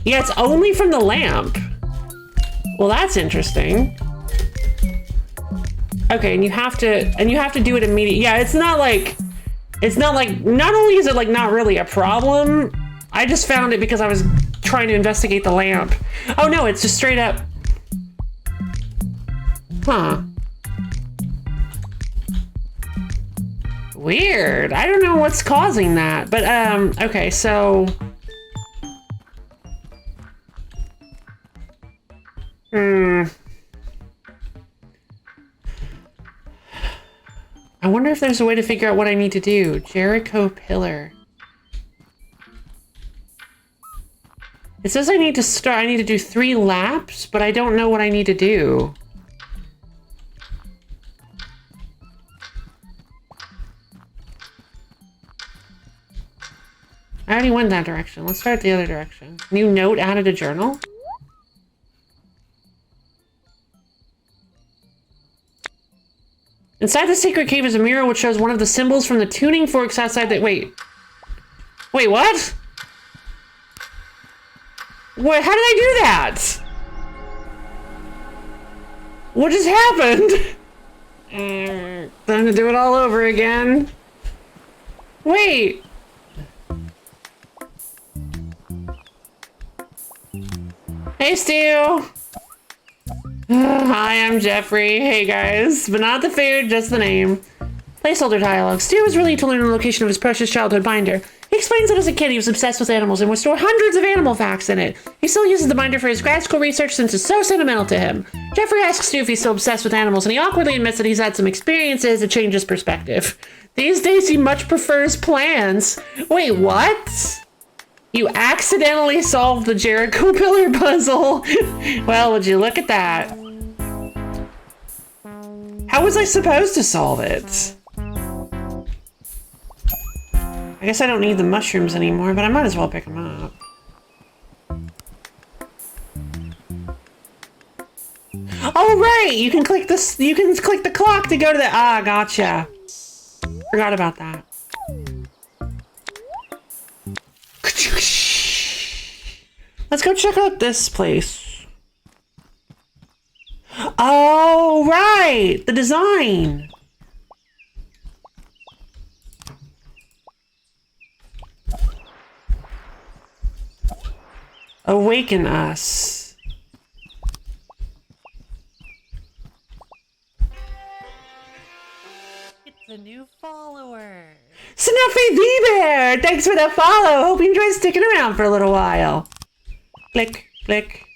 Yeah, it's only from the lamp. Well, that's interesting. Okay, and you have to do it immediately. Yeah, it's not like, not only is it like not really a problem, I just found it because I was trying to investigate the lamp. Oh no, it's just straight up. Huh. Weird. I don't know what's causing that, but okay, so. I wonder if there's a way to figure out what I need to do. Jericho Pillar. It says I need to do 3 laps, but I don't know what I need to do. I already went that direction. Let's start the other direction. New note added to journal. Inside the secret cave is a mirror which shows one of the symbols from the tuning forks outside the- Wait, what? What? How did I do that? What just happened? Time to do it all over again. Wait. Hey, Stu. Hi, I'm Jeffrey. Hey, guys. But not the food, just the name. Placeholder dialogue. Stu was relieved to learn the location of his precious childhood binder. He explains that as a kid he was obsessed with animals and would store hundreds of animal facts in it. He still uses the binder for his grad school research since it's so sentimental to him. Jeffrey asks Stu if he's still obsessed with animals, and he awkwardly admits that he's had some experiences that change his perspective. These days he much prefers plants. Wait, what? You accidentally solved the Jericho Pillar puzzle. Well, would you look at that? How was I supposed to solve it? I guess I don't need the mushrooms anymore, but I might as well pick them up. Oh, right! You can click this. You can click the clock to go to the. Ah, gotcha. Forgot about that. Let's go check out this place. Oh, right! The design. Awaken us. It's a new follower. Snuffy the Bear! Thanks for the follow. Hope you enjoy sticking around for a little while. Click, click,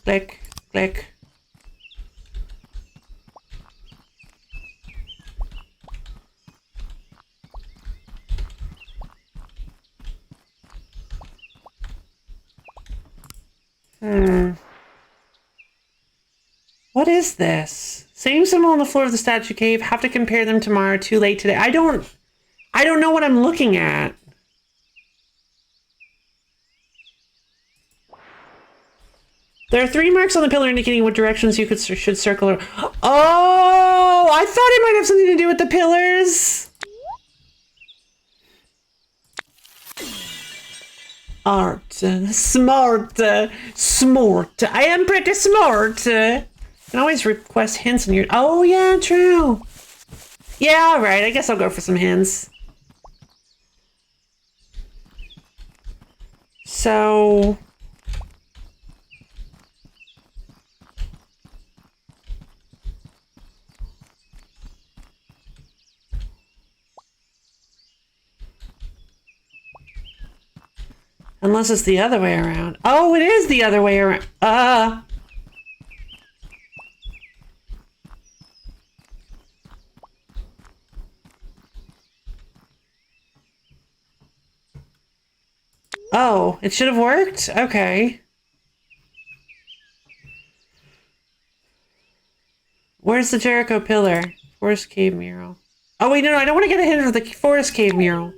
click, click. What is this? Same symbol on the floor of the statue cave. Have to compare them tomorrow. Too late today. I don't know what I'm looking at. There are 3 marks on the pillar indicating what directions you should circle. Oh, I thought it might have something to do with the pillars. Art, smart, smart. I am pretty smart. You can always request hints in your. Oh yeah, true. Yeah, all right. I guess I'll go for some hints. So. Unless it's the other way around. Oh, it is the other way around. Oh, it should have worked? Okay. Where's the Jericho pillar? Forest cave mural. Oh, wait, no, I don't want to get a hint of the forest cave mural.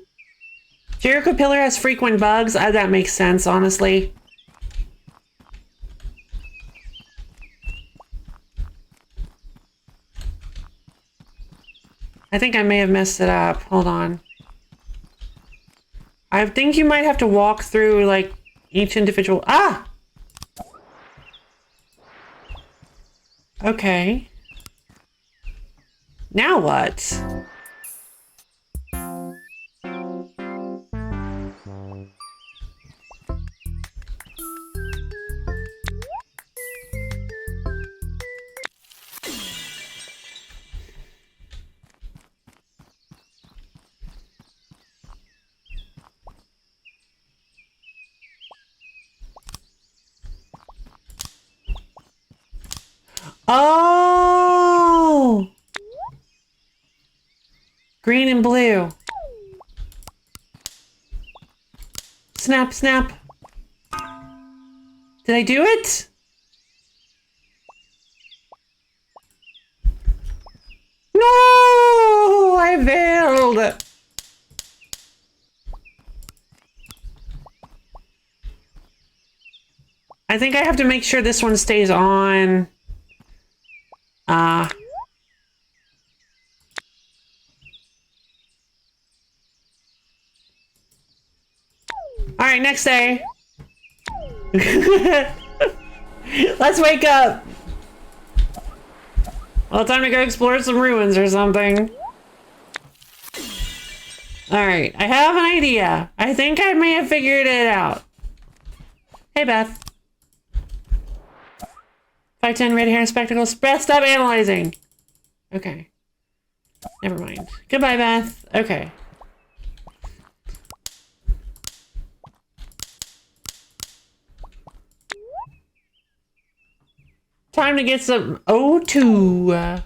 Jericho pillar has frequent bugs. That makes sense, honestly. I think I may have messed it up. Hold on. I think you might have to walk through, like, each individual... Ah! Okay. Now what? Oh! Green and blue. Snap, snap. Did I do it? No! I failed! I think I have to make sure this one stays on. Alright, next day. Let's wake up. Well, time to go explore some ruins or something. Alright, I have an idea. I think I may have figured it out. Hey, Beth. 5'10", red hair and spectacles. Beth, stop analyzing. Okay. Never mind. Goodbye, Beth. Okay. Time to get some O2.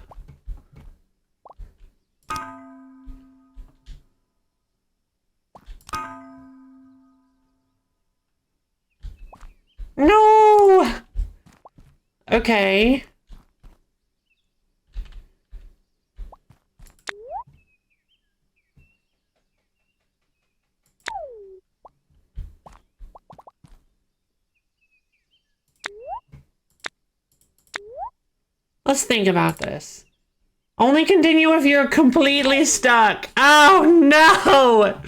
No! Okay. Let's think about this. Only continue if you're completely stuck. Oh no!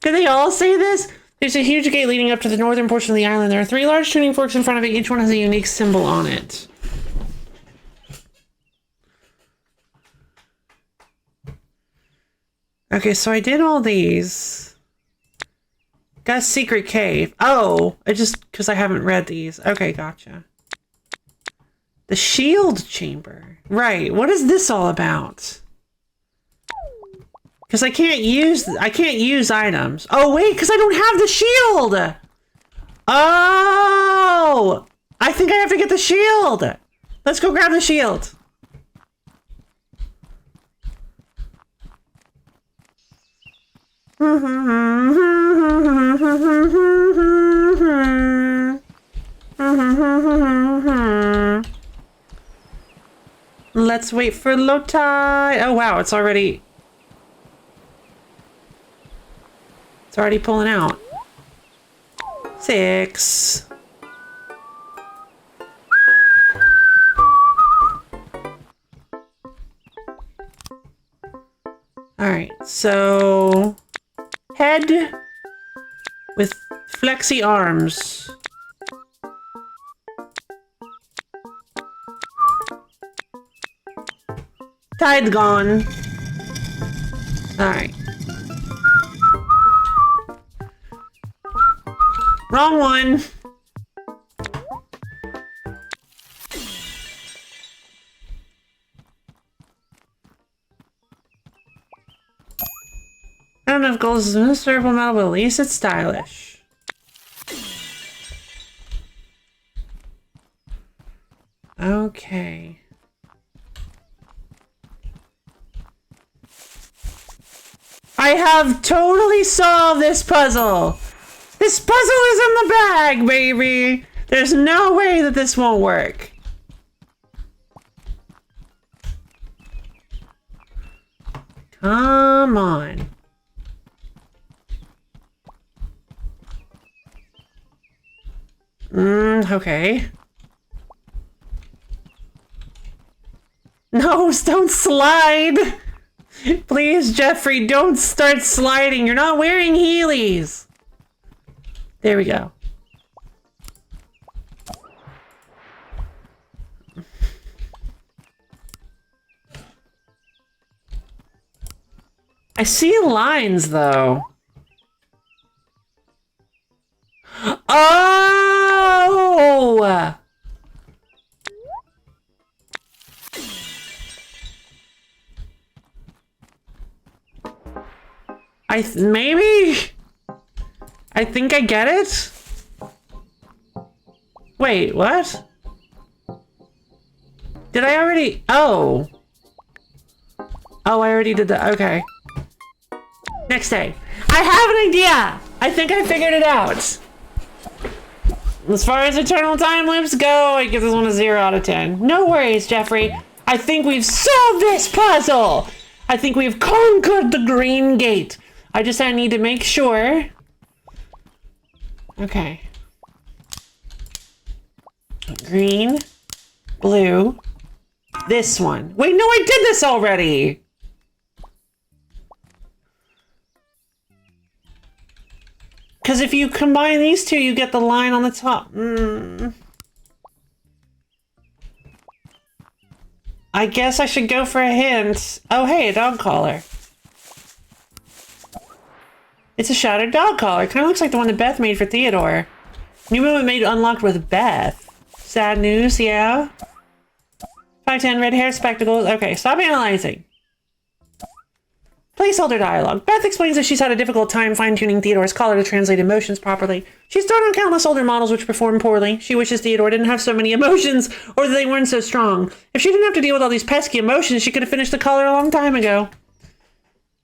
Did they all say this? There's a huge gate leading up to the northern portion of the island. There are 3 large tuning forks in front of it. Each one has a unique symbol on it. Okay, so I did all these. Got a secret cave. Oh, I just, because I haven't read these. Okay, gotcha. The shield chamber. Right, what is this all about? Because I can't use items. Oh wait, because I don't have the shield! Oh! I think I have to get the shield! Let's go grab the shield. let's wait for low tide. Oh wow, it's already pulling out. 6. All right, so head with flexy arms. Tide's gone. All right. Wrong one. I don't know if gold is most durable metal, but at least it's stylish. Okay. I have totally solved this puzzle. This puzzle is in the bag, baby. There's no way that this won't work. Come on. Okay. No, don't slide. Please, Jeffrey, don't start sliding. You're not wearing Heelys. There we go. I see lines, though. Oh! Maybe? I think I get it? Wait, what? Did I already? Oh. Oh, I already did that. Okay. Next day. I have an idea! I think I figured it out. As far as eternal time loops go, I give this one a 0 out of 10. No worries, Jeffrey. I think we've solved this puzzle! I think we've conquered the green gate. I need to make sure. Okay. Green, blue, this one. Wait, no, I did this already! Because if you combine these two, you get the line on the top. I guess I should go for a hint. Oh, hey, a dog collar. It's a shattered dog collar. Kind of looks like the one that Beth made for Theodore. New movement made unlocked with Beth. Sad news, yeah. 5'10", red hair, spectacles. Okay, stop analyzing. Placeholder dialogue. Beth explains that she's had a difficult time fine-tuning Theodore's collar to translate emotions properly. She's thrown on countless older models which perform poorly. She wishes Theodore didn't have so many emotions, or that they weren't so strong. If she didn't have to deal with all these pesky emotions, she could have finished the collar a long time ago.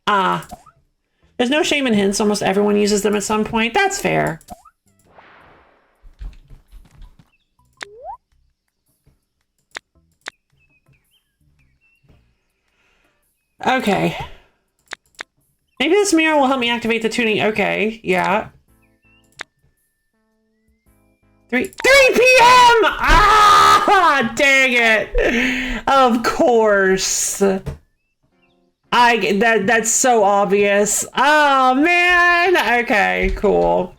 Ah. There's no shame in hints. Almost everyone uses them at some point. That's fair. Okay. Maybe this mirror will help me activate the tuning. Okay, yeah. 3 p.m. Ah, dang it. Of course. That's so obvious. Oh man. Okay, cool.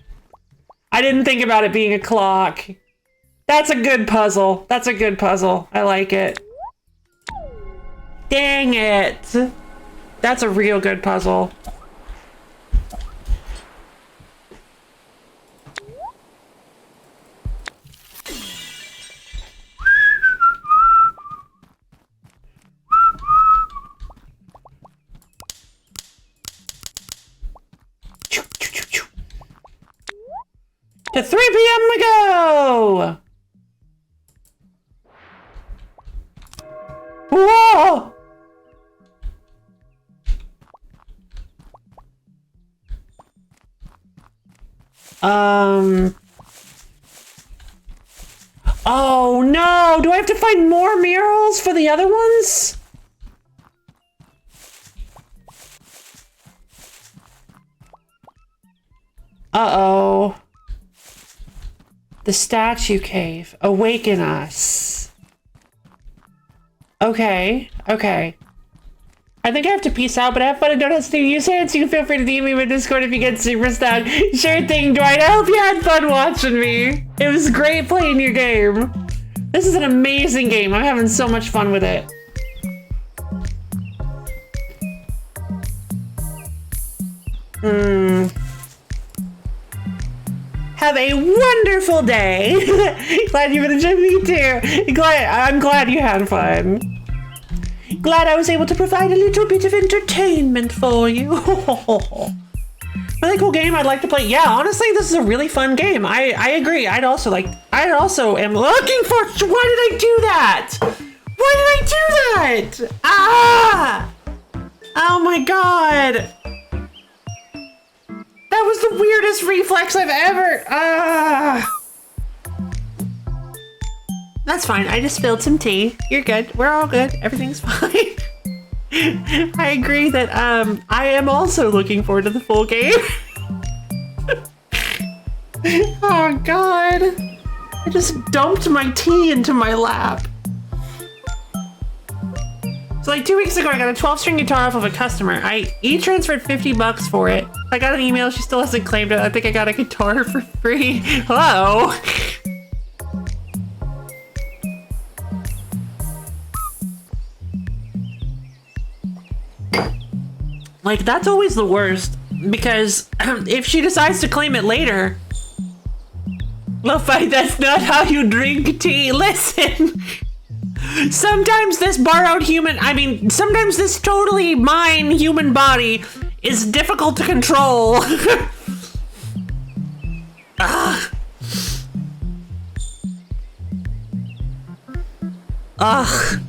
I didn't think about it being a clock. That's a good puzzle. That's a good puzzle. I like it. Dang it. That's a real good puzzle. To 3 p.m. we go! Whoa! Oh no! Do I have to find more murals for the other ones? Uh-oh. The statue cave. Awaken us. Okay, okay. I think I have to peace out, but have fun and don't hesitate to use hands. You can feel free to DM me with Discord if you get super stuck. Sure thing, Dwight. I hope you had fun watching me. It was great playing your game. This is an amazing game. I'm having so much fun with it. Have a wonderful day. Glad you enjoyed me too. I'm glad you had fun. Glad I was able to provide a little bit of entertainment for you. Really cool game. I'd like to play. Yeah, honestly, this is a really fun game. I agree. I also am looking for. Why did I do that? Why did I do that? Ah! Oh my god. That was the weirdest reflex I've ever. Ah! That's fine. I just spilled some tea. You're good. We're all good. Everything's fine. I agree that I am also looking forward to the full game. Oh god. I just dumped my tea into my lap. So like 2 weeks ago I got a 12-string guitar off of a customer. I e-transferred $50 for it. I got an email, she still hasn't claimed it. I think I got a guitar for free. Hello? Like, that's always the worst, because if she decides to claim it later, LoFine, that's not how you drink tea. Listen, sometimes this sometimes this totally mine human body is difficult to control. Ugh. Ugh.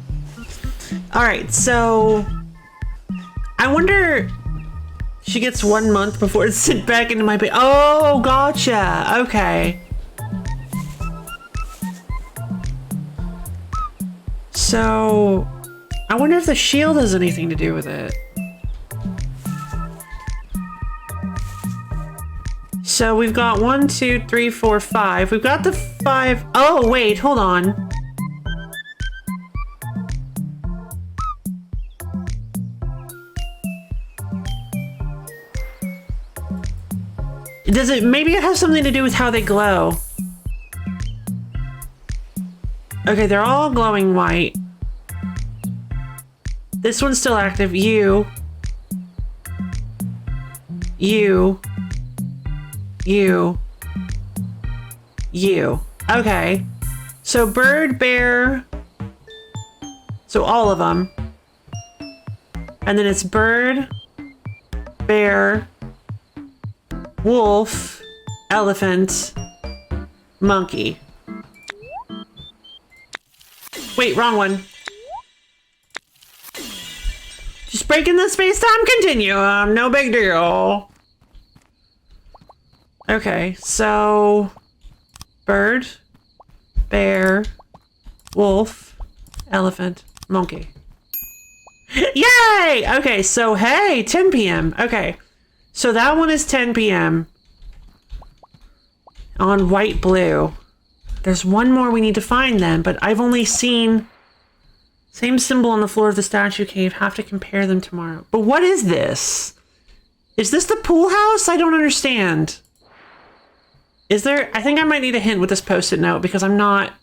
All right, so I wonder she gets 1 month before it's sent back into my pay. Oh, gotcha. Okay. So I wonder if the shield has anything to do with it. So we've got 1, 2, 3, 4, 5. We've got the 5. Oh, wait, hold on. Does it, maybe it has something to do with how they glow. Okay, they're all glowing white. This one's still active. You. Okay. So bird, bear. So all of them. And then it's bird, bear, wolf, elephant, monkey. Wait, wrong one. Just breaking the space-time continuum. No big deal. Okay, so bird, bear, wolf, elephant, monkey. Yay! Okay, so hey, 10 p.m. Okay, so that one is 10 p.m. on white blue. There's one more we need to find then, but I've only seen same symbol on the floor of the statue cave. Have to compare them tomorrow. But what is this? Is this the pool house? I don't understand. Is there? I think I might need a hint with this post-it note because I'm not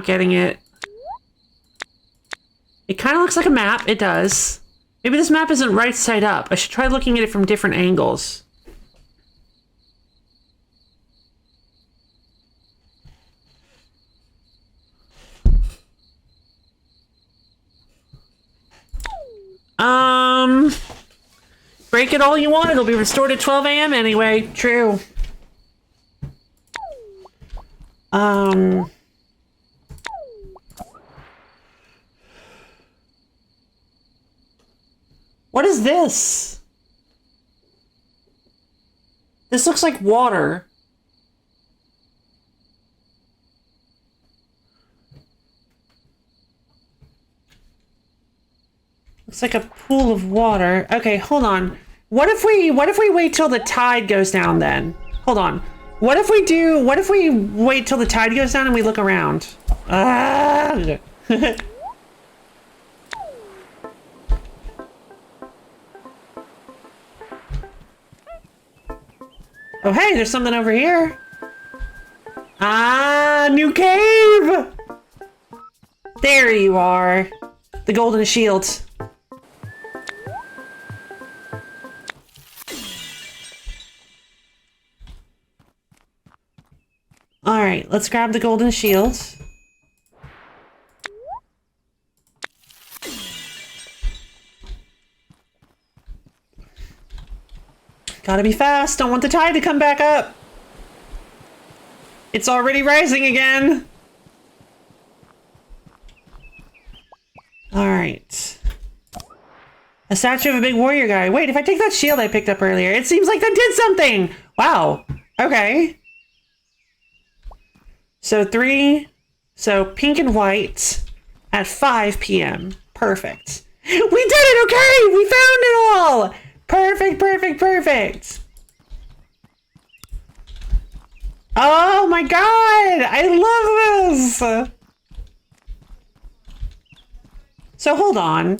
getting it. It kind of looks like a map. It does. Maybe this map isn't right side up. I should try looking at it from different angles. Break it all you want. It'll be restored at 12 a.m. anyway. True. What is this? This looks like water. It's like a pool of water. Okay, hold on. What if we wait till the tide goes down then? Hold on. What if we wait till the tide goes down and we look around? Ah! Oh, hey, there's something over here. Ah, new cave! There you are. The golden shield. All right, let's grab the golden shield. Gotta be fast. Don't want the tide to come back up. It's already rising again. All right. A statue of a big warrior guy. Wait, if I take that shield I picked up earlier, it seems like that did something. Wow. Okay. So pink and white at 5 p.m. Perfect. We did it, okay! We found it all! Perfect, perfect, perfect. Oh my god! I love this! So hold on.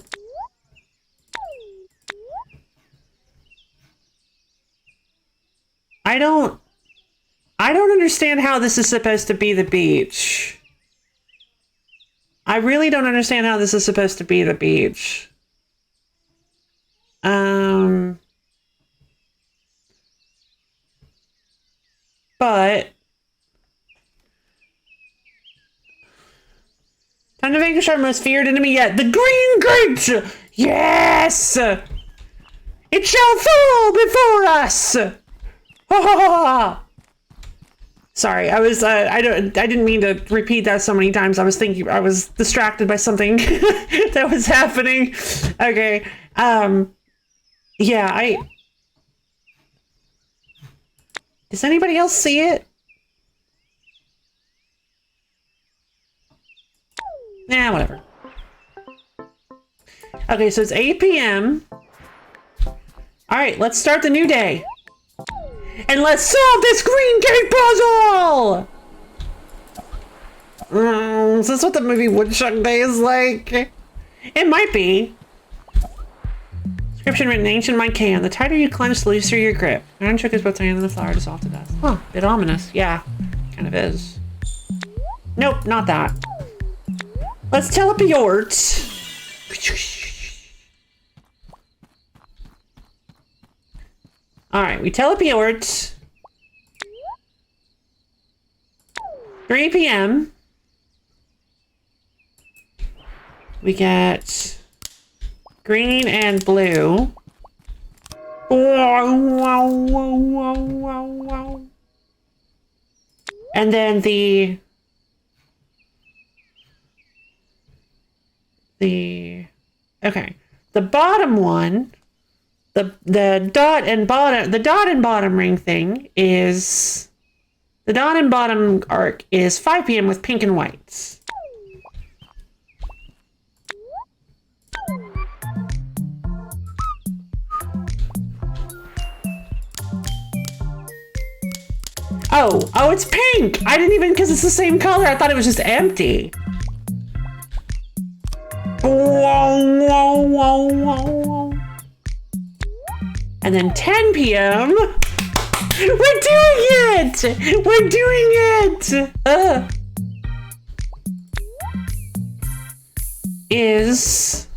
I don't understand how this is supposed to be the beach. I really don't understand how this is supposed to be the beach. But time to vanquish our most feared enemy yet. The green gate! Yes! It shall fall before us! Ha ha ha! Sorry, I didn't mean to repeat that so many times. I was distracted by something that was happening. Okay. Yeah, does anybody else see it? Nah, whatever. Okay, so it's 8 p.m. Alright, let's start the new day. And let's solve this green gate puzzle! Is this what the movie Woodchuck Day is like? It might be. Inscription written in ancient Mycan. The tighter you clench, the looser your grip. Iron Chuck is both tiny and the flower dissolved to dust. Huh, bit ominous. Yeah, kind of is. Nope, not that. Let's teleport. Alright, we teleport. 3 p.m. We get green and blue. And then the okay, the bottom one, the dot and bottom ring thing is the dot and bottom arc is 5 p.m. with pink and whites. Oh, it's pink! I didn't even, because it's the same color, I thought it was just empty. And then 10 p.m. We're doing it! We're doing it! Is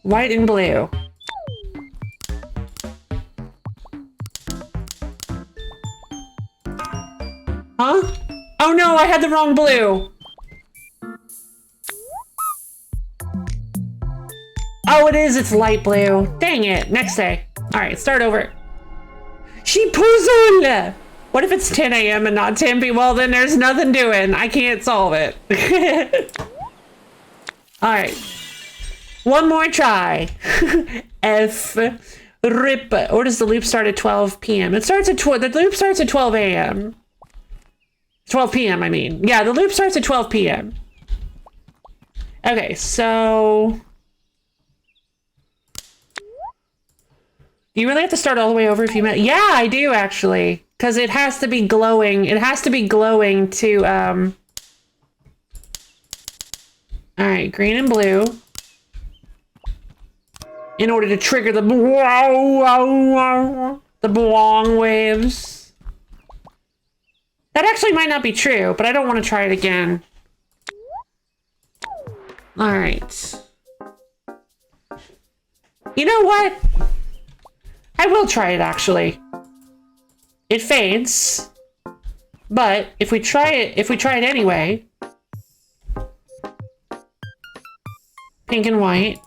white and blue. Huh? Oh no, I had the wrong blue. Oh, it is. It's light blue. Dang it. Next day. All right, start over. She puzzle. What if it's 10 a.m. and not 10 p.m.? Well, then there's nothing doing. I can't solve it. All right. One more try. F. Rip. Or does the loop start at 12 p.m.? It starts at the loop starts at 12 a.m. 12 p.m. I mean. Yeah, the loop starts at 12 p.m. Okay, so... Do you really have to start all the way over if you met? Yeah, I do, actually. Because it has to be glowing. It has to be glowing to, Alright, green and blue. In order to trigger the belong waves. That actually might not be true, but I don't want to try it again. Alright. You know what? I will try it, actually. It fades. But if we try it anyway. Pink and white.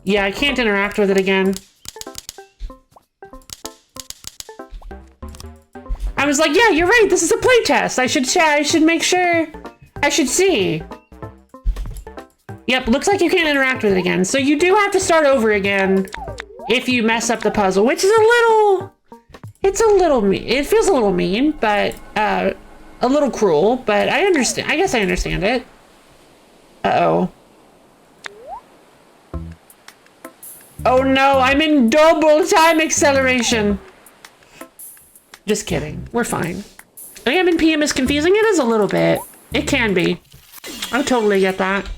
Yeah, I can't interact with it again. I was like, yeah, you're right. This is a playtest. I should make sure. I should see. Yep, looks like you can't interact with it again. So you do have to start over again if you mess up the puzzle, which is a little... It's a little mean. It feels a little mean, but a little cruel, but I understand. I guess I understand it. Uh-oh. Oh no, I'm in double time acceleration. Just kidding. We're fine. AM and PM is confusing. It is a little bit. It can be. I totally get that.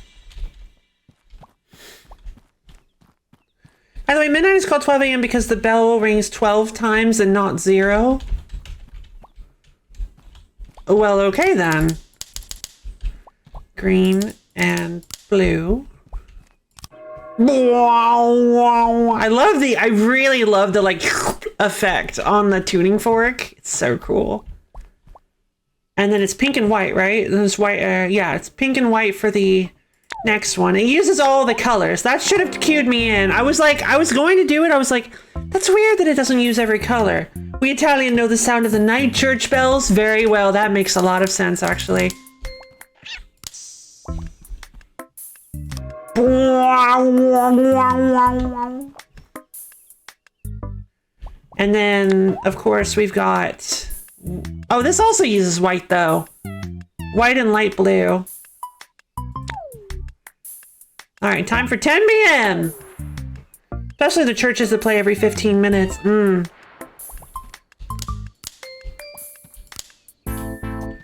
By the way, midnight is called 12 a.m. because the bell rings 12 times and not 0. Well, okay then. Green and blue. I really love the like effect on the tuning fork. It's so cool. And then it's pink and white, right? There's white, yeah, it's pink and white for the next one. It uses all the colors. That should have cued me in. I was going to do it. I was like, that's weird that it doesn't use every color. We Italian know the sound of the night church bells very well. That makes a lot of sense, actually. And then, of course, we've got... Oh, this also uses white, though. White and light blue. Alright, time for 10 p.m. Especially the churches that play every 15 minutes.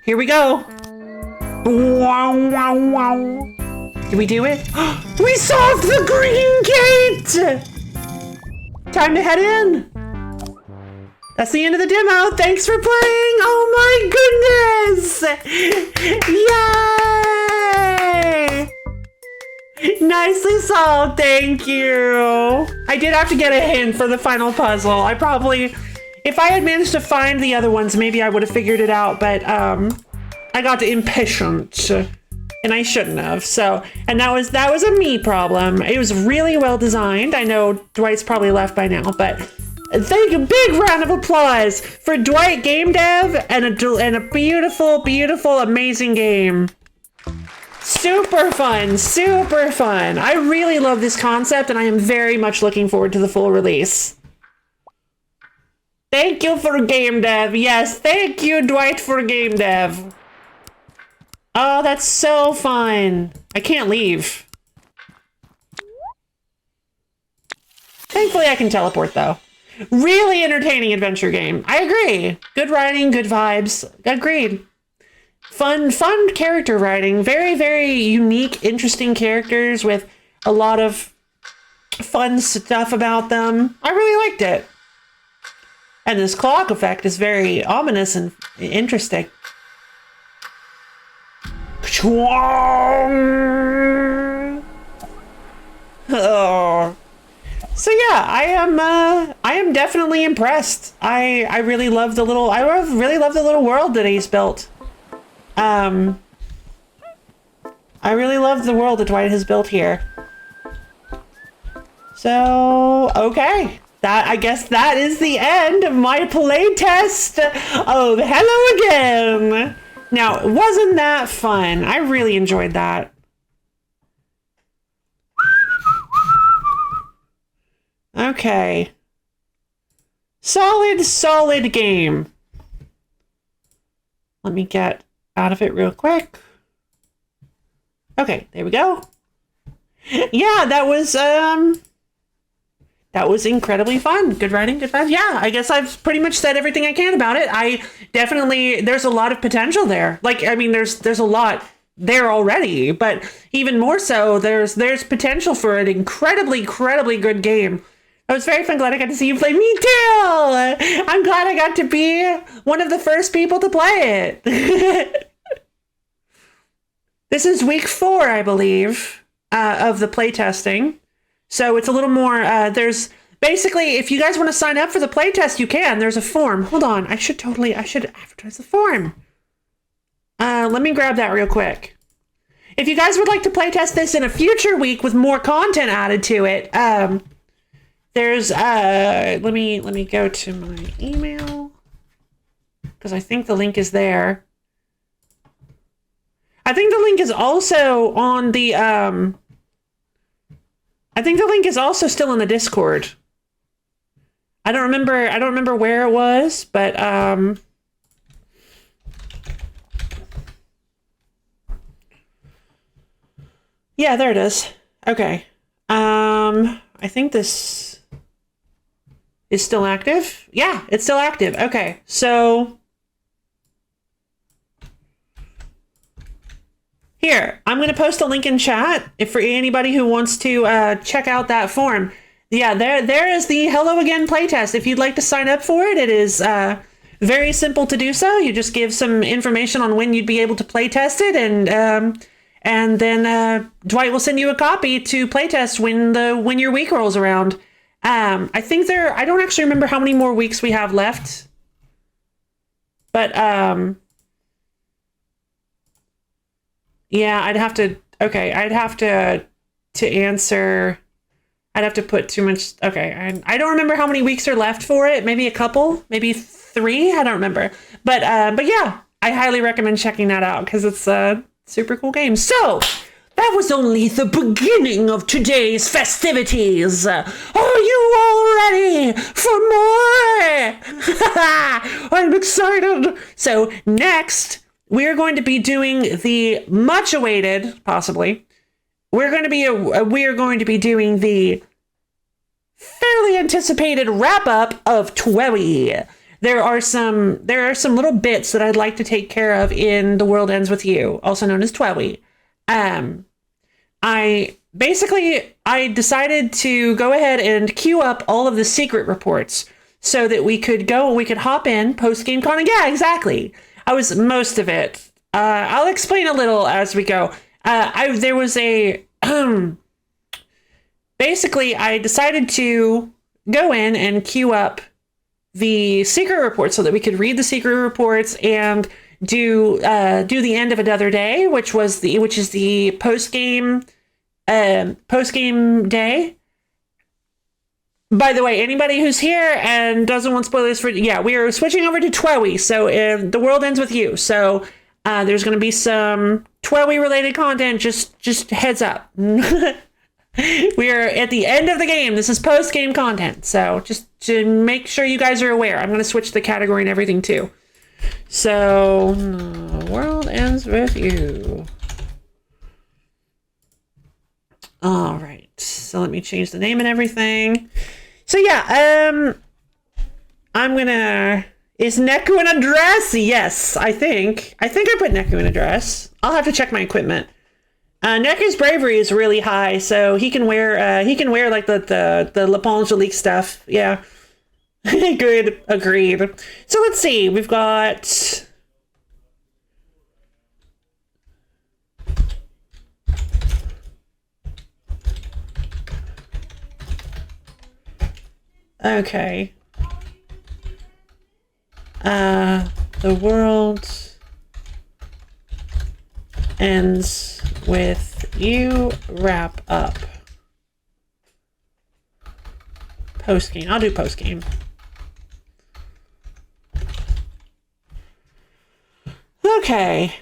Here we go. Did we do it? We solved the green gate! Time to head in. That's the end of the demo. Thanks for playing. Oh my goodness! Yay! Nicely solved. Thank you. I did have to get a hint for the final puzzle. I probably, if I had managed to find the other ones, maybe I would have figured it out. But I got impatient. And I shouldn't have. So, and that was a me problem. It was really well designed. I know Dwight's probably left by now, but thank you. Big round of applause for Dwight Game Dev and a beautiful, beautiful, amazing game. Super fun, super fun. I really love this concept, and I am very much looking forward to the full release. Thank you for Game Dev. Yes, thank you, Dwight, for Game Dev. Oh, that's so fun. I can't leave. Thankfully, I can teleport, though. Really entertaining adventure game. I agree. Good writing, good vibes. Agreed. Fun character writing. Very, very unique, interesting characters with a lot of fun stuff about them. I really liked it. And this clock effect is very ominous and interesting. Oh. So yeah, I am definitely impressed. I really love the little world that he's built. I really love the world that Dwight has built here. So, okay. I guess that is the end of my playtest of Hello Again. Now, wasn't that fun? I really enjoyed that. Okay. Solid game. Let me get out of it real quick. Okay, there we go. Yeah, that was incredibly fun. Good writing, good vibes. Yeah, I guess I've pretty much said everything I can about it. I definitely, there's a lot of potential there. Like, I mean, there's a lot there already, but even more so, there's potential for an incredibly good game. It was very fun. Glad I got to see you play. Me too. I'm glad I got to be one of the first people to play it. This is week 4, I believe, of the playtesting. So it's a little more, there's basically, if you guys want to sign up for the playtest, you can. There's a form. Hold on. I should advertise the form. Let me grab that real quick. If you guys would like to playtest this in a future week with more content added to it, there's, let me go to my email, because I think the link is there. I think the link is also on the, I think the link is also still in the Discord. I don't remember where it was, but, yeah, there it is. Okay. I think this is still active. Yeah, it's still active. Okay. So here, I'm going to post a link in chat if for anybody who wants to check out that form. Yeah, there is the Hello Again playtest. If you'd like to sign up for it, it is very simple to do so. You just give some information on when you'd be able to playtest it, and then Dwight will send you a copy to playtest when your week rolls around. I think I don't actually remember how many more weeks we have left, but yeah, I'd have to answer. I'd have to put too much. Okay, I don't remember how many weeks are left for it. Maybe a couple, maybe 3. I don't remember. But yeah, I highly recommend checking that out because it's a super cool game. So that was only the beginning of today's festivities. Are you all ready for more? I'm excited. So next, we're going to be doing the much awaited, possibly. We're going to be doing the fairly anticipated wrap up of TWEWY. There are some little bits that I'd like to take care of in The World Ends With You, also known as TWEWY. I decided to go ahead and queue up all of the secret reports so that we could hop in post-game content. Yeah, exactly. Most of it. I'll explain a little as we go. There was a, basically I decided to go in and queue up the secret reports so that we could read the secret reports and do the end of another day, which is the post-game day. By the way, anybody who's here and doesn't want spoilers we are switching over to TWEWY. So The World Ends With You. So there's going to be some TWEWY related content. Just heads up. We are at the end of the game. This is post-game content. So just to make sure you guys are aware, I'm going to switch the category and everything too. So, World Ends With You. All right. So let me change the name and everything. So yeah, is Neku in a dress? Yes, I think I put Neku in a dress. I'll have to check my equipment. Neku's bravery is really high, so he can wear like the Le Pen Angelique stuff. Yeah. Good. Agreed. So let's see. We've got okay. The world ends with you wrap up. Post game. I'll do post game. Okay.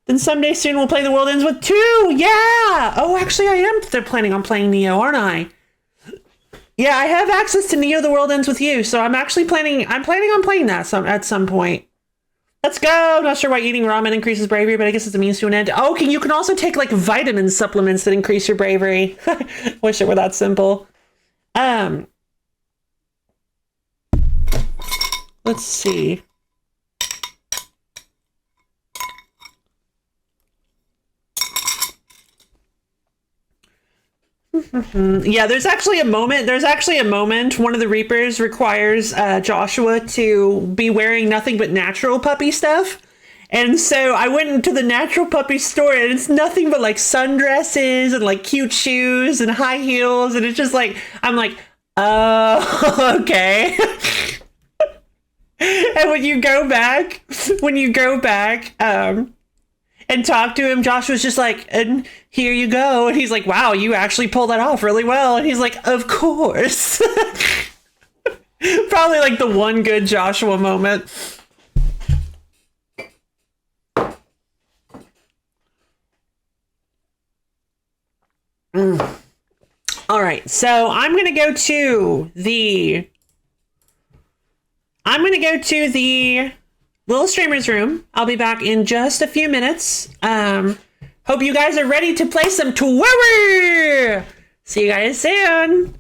Then someday soon we'll play The World Ends With 2. Yeah. Oh, actually, I am. They're planning on playing Neo, aren't I? Yeah, I have access to Neo: The World Ends With You, so I'm planning on playing that at some point. Let's go. Not sure why eating ramen increases bravery, but I guess it's a means to an end. Oh, you can also take like vitamin supplements that increase your bravery. Wish it were that simple. Let's see. Yeah, there's actually a moment. One of the Reapers requires Joshua to be wearing nothing but natural puppy stuff. And so I went into the natural puppy store and it's nothing but like sundresses and like cute shoes and high heels. And it's just like, I'm like, oh, okay. And when you go back, and talk to him, Josh was just like, and here you go. And he's like, wow, you actually pulled that off really well. And he's like, of course. Probably like the one good Joshua moment. All right, so I'm gonna go to the little streamer's room. I'll be back in just a few minutes. Hope you guys are ready to play some TWEWY. See you guys soon.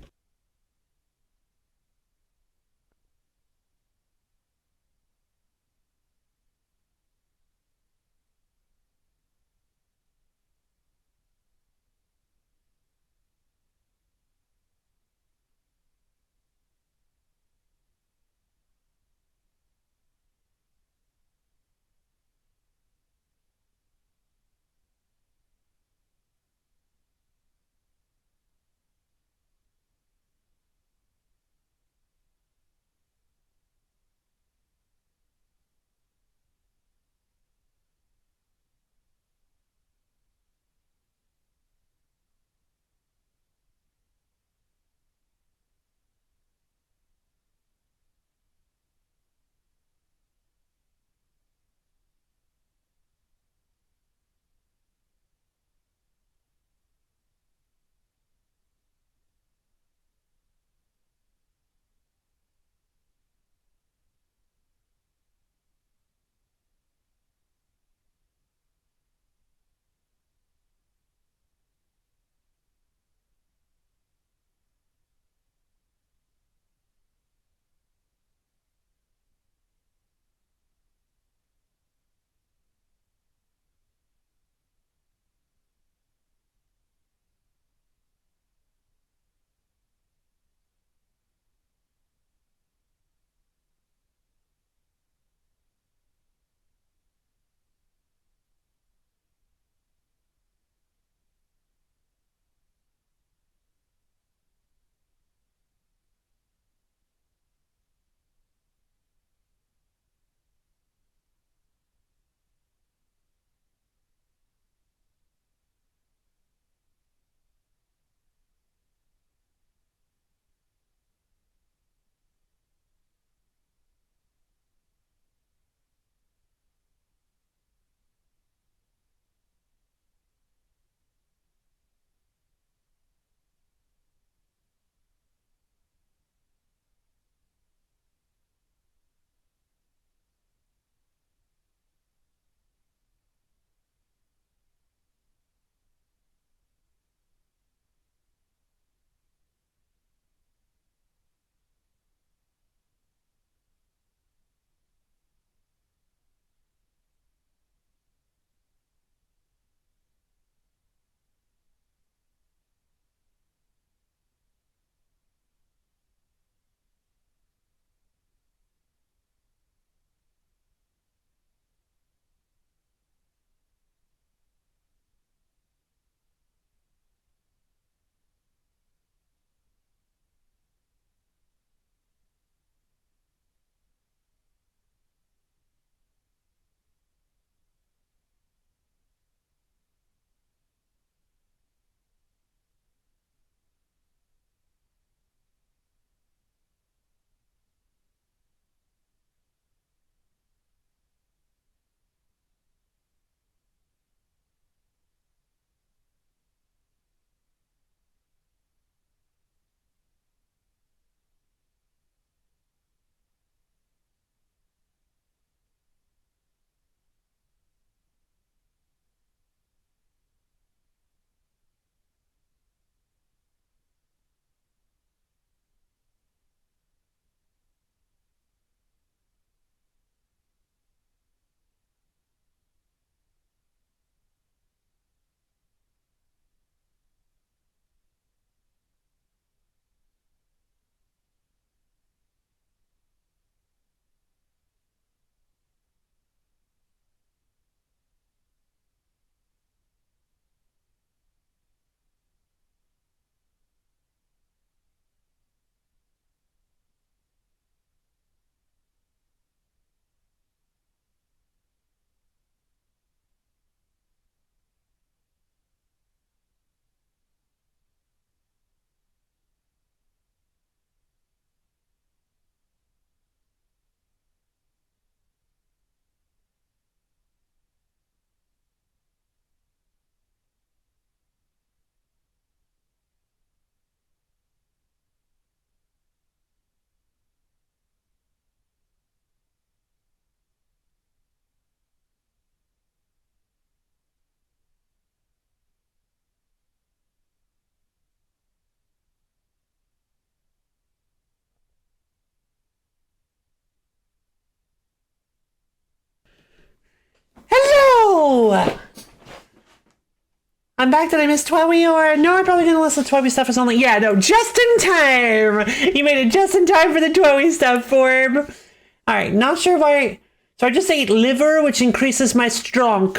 I'm back. Did I miss TWEWY? Or no, I probably didn't listen to TWEWY stuff. It's only, yeah, no, just in time. You made it just in time for the TWEWY stuff, Form. All right, not sure why. So I just ate liver, which increases my strong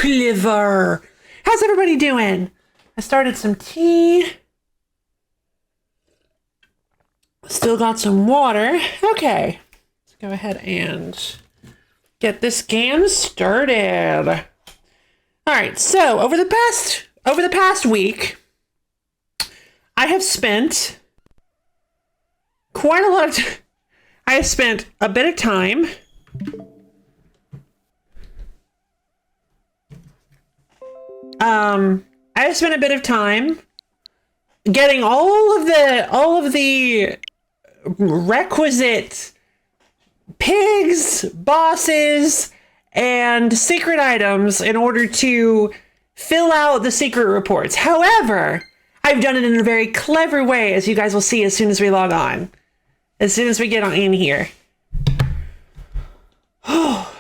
liver. How's everybody doing? I started some tea. Still got some water. Okay, let's go ahead and get this game started. All right, so over the past week, I have spent quite a lot of I have spent a bit of time getting all of the requisite pigs, bosses, and secret items in order to fill out the secret reports. However, I've done it in a very clever way, as you guys will see as soon as we log on. As soon as we get on in here. Oh.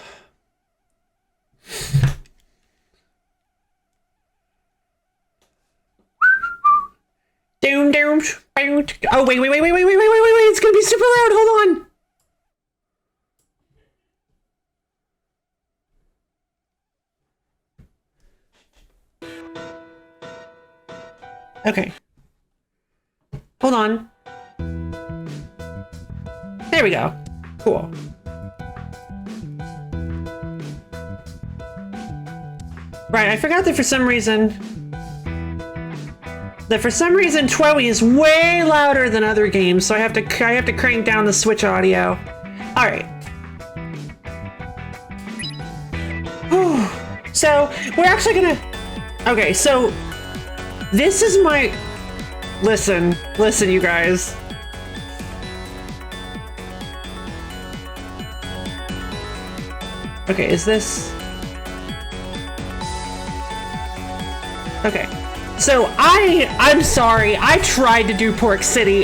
Oh, wait. It's gonna be super loud. Hold on. Okay. Hold on. There we go. Cool. Right, I forgot that for some reason TWEWY is way louder than other games, so I have to crank down the Switch audio. All right. So we're actually gonna. Okay, so this is my. Listen, you guys. Okay, is this? Okay. So I'm sorry. I tried to do Pork City.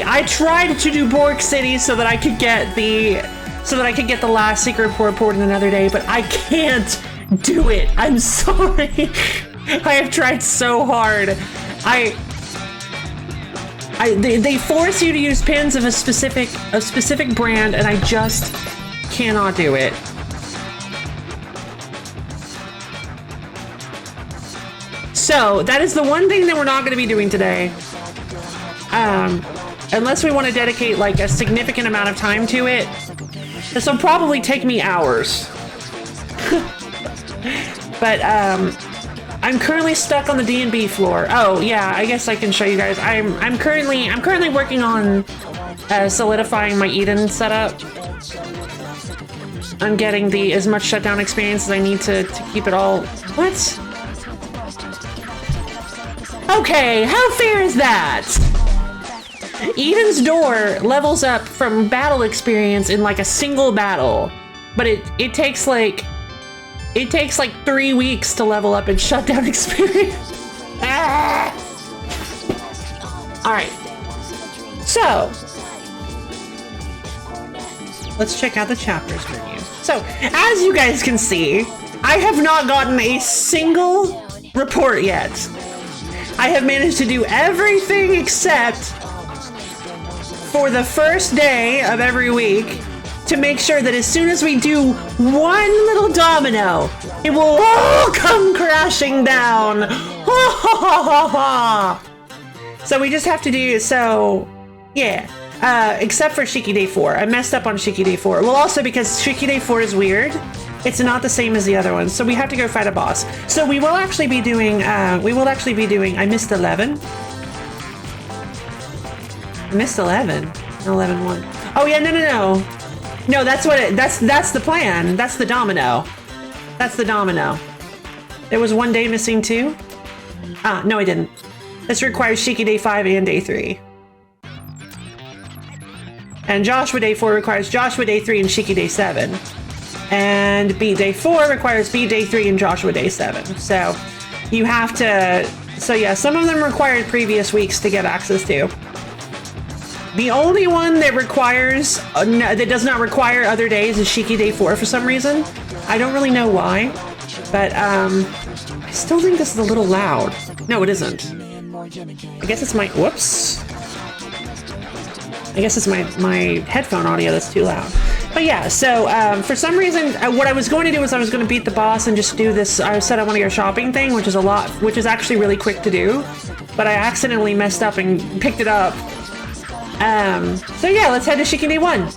So that I could get the last secret report in another day, but I can't do it. I'm sorry. I have tried so hard. They force you to use pins of a specific brand, and I just cannot do it. So that is the one thing that we're not going to be doing today, unless we want to dedicate like a significant amount of time to it. This will probably take me hours. But I'm currently stuck on the D&B floor. Oh yeah, I guess I can show you guys. I'm currently working on solidifying my Eden setup. I'm getting as much shutdown experience as I need to keep it all. What? Okay, how fair is that? Eden's door levels up from battle experience in like a single battle, but it takes like 3 weeks to level up in shutdown experience. All right, so let's check out the chapters menu. So as you guys can see, I have not gotten a single report yet. I have managed to do everything except for the first day of every week to make sure that as soon as we do one little domino, it will all come crashing down. Ha ha ha ha ha. So we just have to do, so yeah. Except for Shiki Day 4. I messed up on Shiki Day 4. Well, also because Shiki Day 4 is weird. It's not the same as the other ones, so we have to go fight a boss. So we will actually be doing, I missed 11. I missed 11. 11-1. Oh yeah, no. No, that's the plan. That's the domino. That's the domino. There was one day missing too? No I didn't. This requires Shiki Day 5 and Day 3. And Joshua Day 4 requires Joshua Day 3 and Shiki Day 7. And Beat Day 4 requires Beat Day 3 and Joshua Day 7. So you have to, so yeah, some of them required previous weeks to get access to. The only one that requires, that does not require other days is Shiki Day 4 for some reason. I don't really know why, but I still think this is a little loud. No, it isn't. I guess it's my, whoops. I guess it's my headphone audio that's too loud. But yeah, so for some reason, what I was going to do is I was going to beat the boss and just do this. I said I want to go shopping thing, which is actually really quick to do. But I accidentally messed up and picked it up. So yeah, let's head to Shiki Day 1.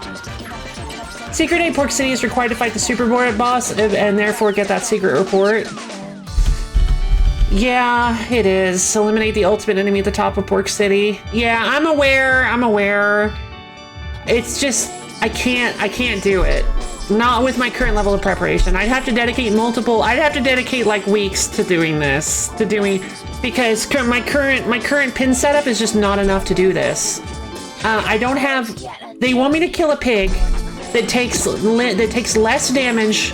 Secret Day Pork City is required to fight the Superboard boss and therefore get that secret report. Yeah, it is. Eliminate the ultimate enemy at the top of Pork City. Yeah, I'm aware. It's just, I can't do it. Not with my current level of preparation. I'd have to dedicate like weeks to doing this, because my current pin setup is just not enough to do this. I don't have, they want me to kill a pig that takes less damage,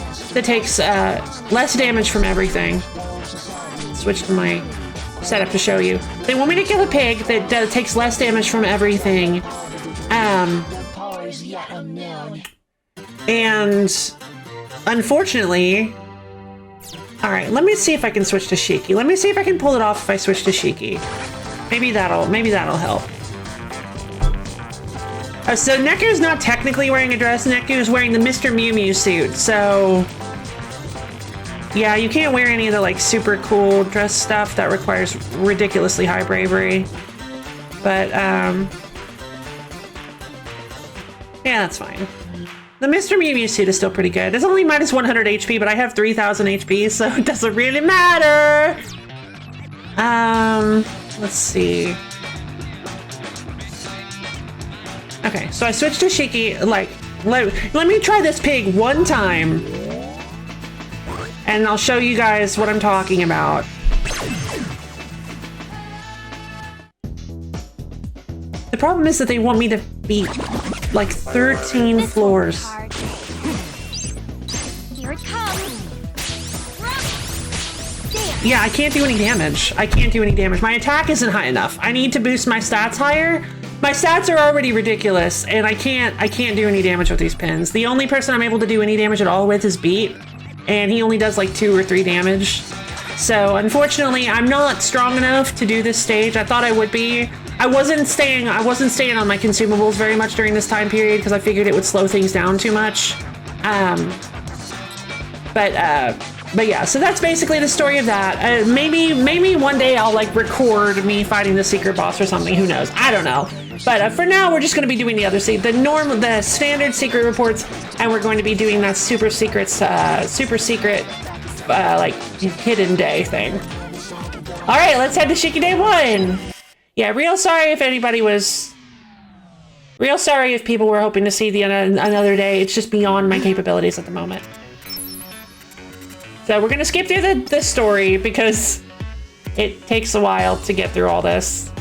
less damage from everything. Switch to my setup to show you. They want me to kill a pig that takes less damage from everything. And unfortunately, all right, let me see if I can switch to Shiki. Let me see if I can pull it off if I switch to Shiki. Maybe that'll help. So Neku's not technically wearing a dress. Neku's wearing the Mr. Mew Mew suit. So yeah, you can't wear any of the like super cool dress stuff that requires ridiculously high bravery. But yeah, that's fine. The Mr. Mew Mew suit is still pretty good. It's only minus 100 HP, but I have 3000 HP, so it doesn't really matter. Let's see. Okay, so I switched to Shiki. Like, let me try this pig one time, and I'll show you guys what I'm talking about. The problem is that they want me to beat like 13 floors. Here it comes. Yeah, I can't do any damage. My attack isn't high enough. I need to boost my stats higher. My stats are already ridiculous, and I can't do any damage with these pins. The only person I'm able to do any damage at all with is Beat, and he only does like 2 or 3 damage. So unfortunately, I'm not strong enough to do this stage. I thought I would be. I wasn't staying on my consumables very much during this time period because I figured it would slow things down too much. But yeah, so that's basically the story of that. Maybe one day I'll like record me fighting the secret boss or something. Who knows? I don't know. But for now, we're just going to be doing the standard secret reports, and we're going to be doing that super secret, like hidden day thing. All right, let's head to Shiki Day 1. Yeah, real sorry if people were hoping to see another day. It's just beyond my capabilities at the moment. So we're gonna skip through the story because it takes a while to get through all this.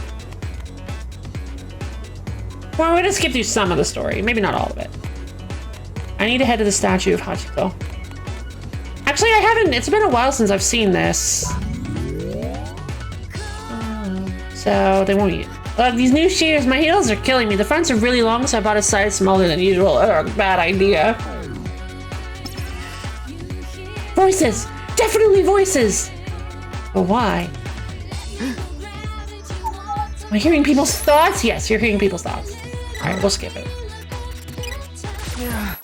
Well, we're gonna skip through some of the story, maybe not all of it. I need to head to the statue of Hachiko. Actually, I haven't. It's been a while since I've seen this. So they won't eat. These new shoes, my heels are killing me. The fronts are really long, so I bought a size smaller than usual. Ugh, bad idea. Voices! Definitely voices! But why? Am I hearing people's thoughts? Yes, you're hearing people's thoughts. Alright, we'll skip it. Yeah.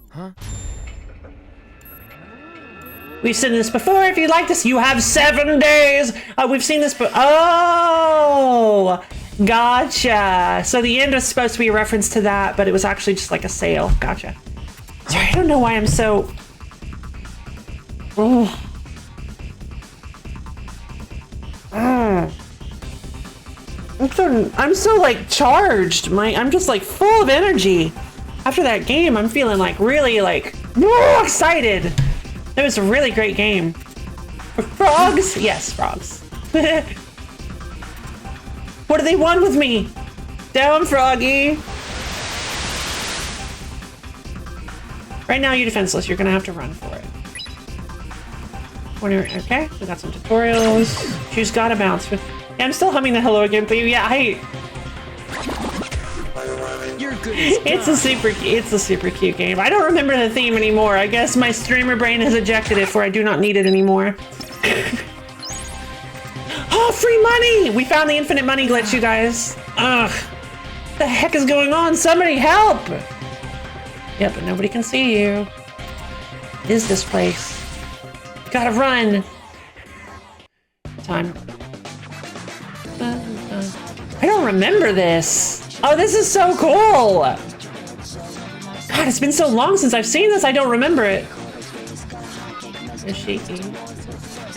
Huh? We've seen this before. If you like this, you have 7 days. We've seen this before. Oh, gotcha. So the end was supposed to be a reference to that, but it was actually just like a sale. Gotcha. Sorry, I don't know why I'm so. Oh. I'm so like charged. I'm just like full of energy. After that game, I'm feeling like really like excited. It was a really great game. Frogs? Yes, frogs. What do they want with me? Down, Froggy. Right now, you're defenseless. You're gonna have to run for it. Okay, we got some tutorials. She's gotta bounce. Yeah, I'm still humming the Hello Again theme. Yeah, You're It's a super cute game. I don't remember the theme anymore. I guess my streamer brain has ejected it for I do not need it anymore. Oh, free money! We found the infinite money glitch, you guys. Ugh. What the heck is going on? Somebody help! Yeah, but nobody can see you. What is this place? Gotta run. Time. I don't remember this. Oh, this is so cool. God, it's been so long since I've seen this. I don't remember it. It's shaky.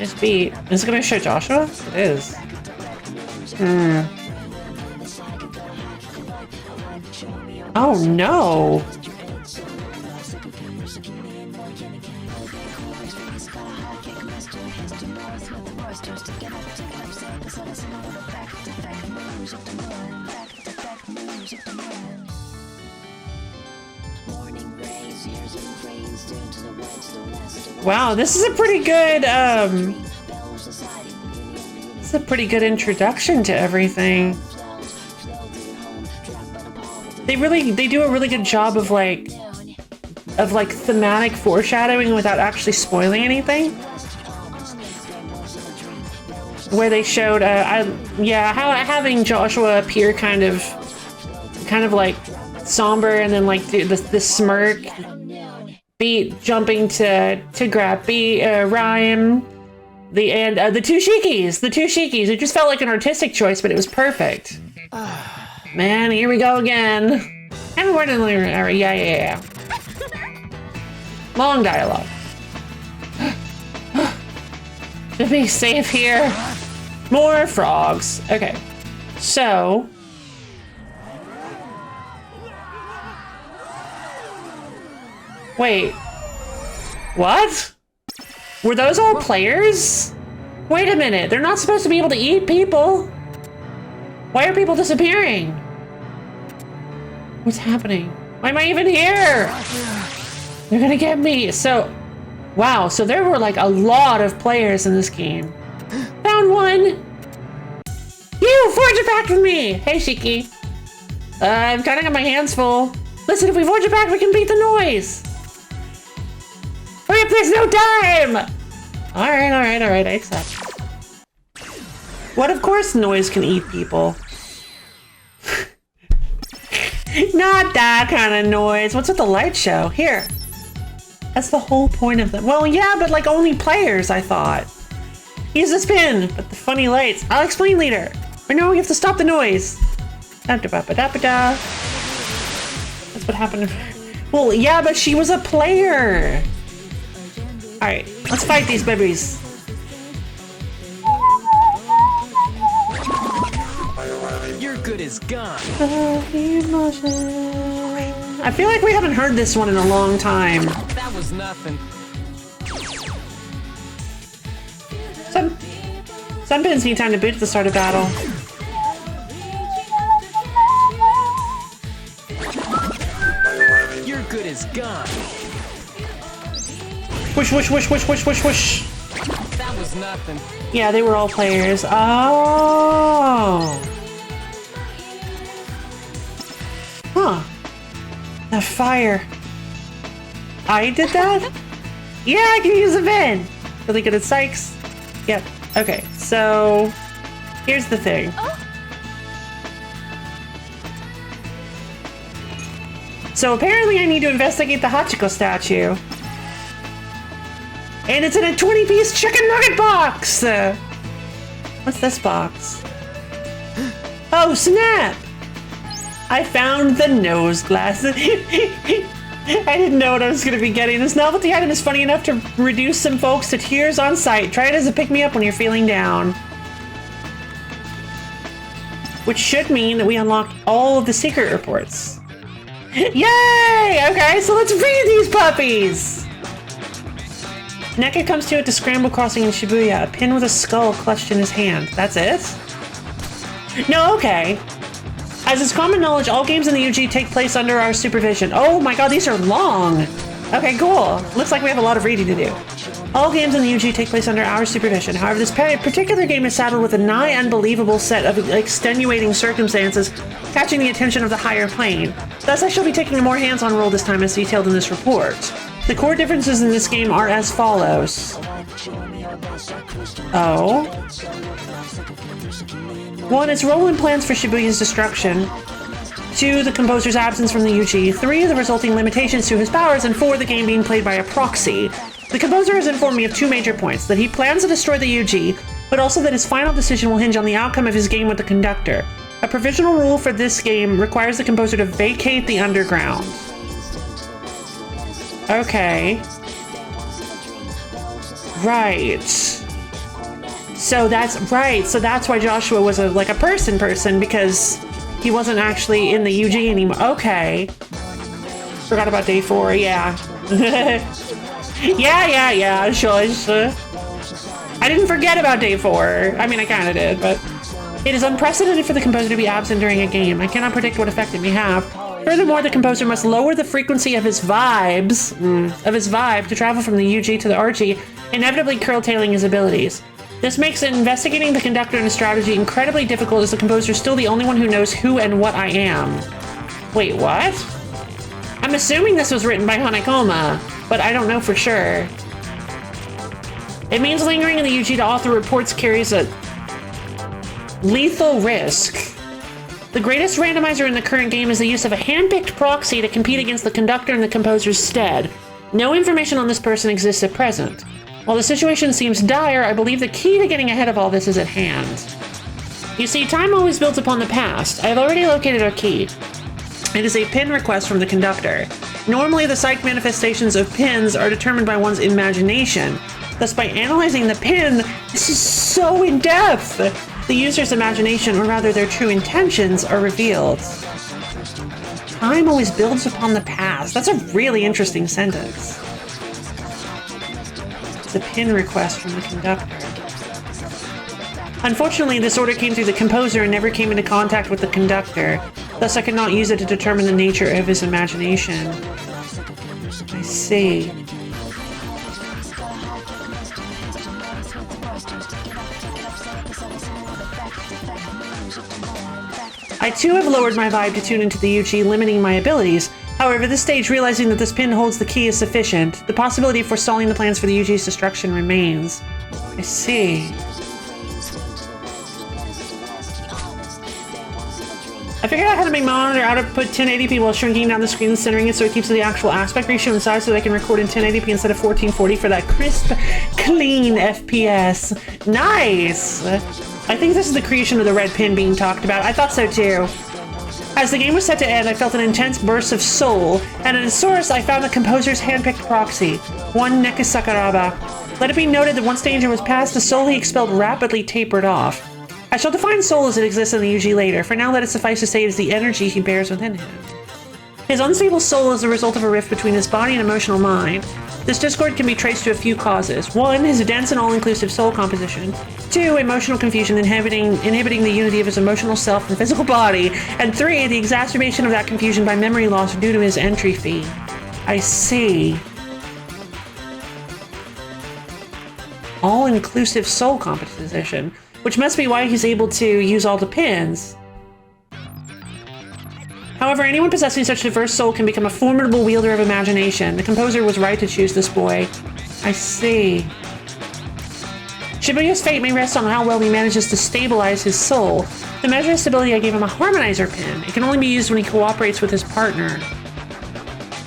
It's beat. Is it gonna show Joshua? It is. Oh no. Wow, this is a pretty good, it's a pretty good introduction to everything. They do a really good job of like thematic foreshadowing without actually spoiling anything. Where they showed, how having Joshua appear kind of like somber and then like the smirk. Beat jumping to grab Rhyme, the two Shikis. It just felt like an artistic choice, but it was perfect. Man, here we go again. Haven't word in the area. Yeah. Long dialogue. To be safe here. More frogs. Okay, so. Wait, what? Were those all players? Wait a minute, they're not supposed to be able to eat people. Why are people disappearing? What's happening? Why am I even here? They're gonna get me. So, wow, so there were like a lot of players in this game. Found one. You, forge a pact with me. Hey, Shiki. I've kind of got my hands full. Listen, if we forge a pact, we can beat the noise. Hurry up, there's no time! Alright, I accept. What, of course noise can eat people. Not that kind of noise. What's with the light show? Here. That's the whole point of them. Well, yeah, but like only players, I thought. Use the spin, but the funny lights. I'll explain later. Or no, we have to stop the noise. That's what happened. Well, yeah, but she was a player. Alright, let's fight these babies. You're good as gone. I feel like we haven't heard this one in a long time. That was nothing. Some pins need time to boot at the start of battle. You're good as gone. Whoosh, whoosh, whoosh, whoosh, whoosh, whoosh, whoosh. That was nothing. Yeah, they were all players. Oh. Huh. The fire. I did that? Yeah, I can use a bin. Really good at Sykes. Yep. Okay, so here's the thing. So apparently I need to investigate the Hachiko statue. And it's in a 20-piece chicken nugget box! What's this box? Oh, snap! I found the nose glasses. I didn't know what I was going to be getting. This novelty item is funny enough to reduce some folks to tears on sight. Try it as a pick-me-up when you're feeling down. Which should mean that we unlocked all of the secret reports. Yay! Okay, so let's free these puppies! Neko comes to it to scramble crossing in Shibuya, a pin with a skull clutched in his hand. That's it? No, okay. As is common knowledge, all games in the UG take place under our supervision. Oh my god, these are long! Okay, cool. Looks like we have a lot of reading to do. All games in the UG take place under our supervision. However, this particular game is saddled with a nigh unbelievable set of extenuating circumstances catching the attention of the higher plane. Thus, I shall be taking a more hands-on role this time as detailed in this report. The core differences in this game are as follows. Oh. 1. Its role and plans for Shibuya's destruction. 2. The composer's absence from the UG. 3. The resulting limitations to his powers. And 4. The game being played by a proxy. The composer has informed me of 2 major points, that he plans to destroy the UG, but also that his final decision will hinge on the outcome of his game with the conductor. A provisional rule for this game requires the composer to vacate the underground. Okay. Right. So that's right. So that's why Joshua was like a person because he wasn't actually in the UG anymore. Okay. Forgot about day 4. Yeah. Yeah. Sure. I didn't forget about day 4. I mean, I kind of did, but it is unprecedented for the composer to be absent during a game. I cannot predict what effect it may have. Furthermore, the composer must lower the frequency of his vibe to travel from the UG to the RG, inevitably curtailing his abilities. This makes investigating the conductor and his strategy incredibly difficult, as the composer is still the only one who knows who and what I am. Wait, what? I'm assuming this was written by Hanekoma, but I don't know for sure. It means lingering in the UG to author reports carries a lethal risk. The greatest randomizer in the current game is the use of a hand-picked proxy to compete against the conductor in the composer's stead. No information on this person exists at present. While the situation seems dire, I believe the key to getting ahead of all this is at hand. You see, time always builds upon the past. I have already located our key. It is a pin request from the conductor. Normally, the psychic manifestations of pins are determined by one's imagination. Thus, by analyzing the pin, this is so in-depth! The user's imagination, or rather their true intentions, are revealed. Time always builds upon the past. That's a really interesting sentence. The pin request from the conductor. Unfortunately, this order came through the composer and never came into contact with the conductor. Thus, I could not use it to determine the nature of his imagination. I see. I too have lowered my vibe to tune into the UG, limiting my abilities. However, at this stage, realizing that this pin holds the key is sufficient. The possibility of forestalling the plans for the UG's destruction remains. I see. I figured out how to make my monitor output 1080p while shrinking down the screen and centering it so it keeps the actual aspect ratio and size so that I can record in 1080p instead of 1440 for that crisp, clean FPS. Nice! I think this is the creation of the red pin being talked about. I thought so too. As the game was set to end, I felt an intense burst of soul, and at its source, I found the composer's hand-picked proxy, one Neku Sakuraba. Let it be noted that once danger was past, the soul he expelled rapidly tapered off. I shall define soul as it exists in the UG later. For now, let it suffice to say it is the energy he bears within him. His unstable soul is the result of a rift between his body and emotional mind. This discord can be traced to a few causes. 1. His dense and all-inclusive soul composition. 2. Emotional confusion inhibiting the unity of his emotional self and physical body. And 3. The exacerbation of that confusion by memory loss due to his entry fee. I see. All-inclusive soul composition, which must be why he's able to use all the pins. However, anyone possessing such diverse soul can become a formidable wielder of imagination. The composer was right to choose this boy. I see. Shibuya's fate may rest on how well he manages to stabilize his soul. To measure his stability, I gave him a harmonizer pin. It can only be used when he cooperates with his partner.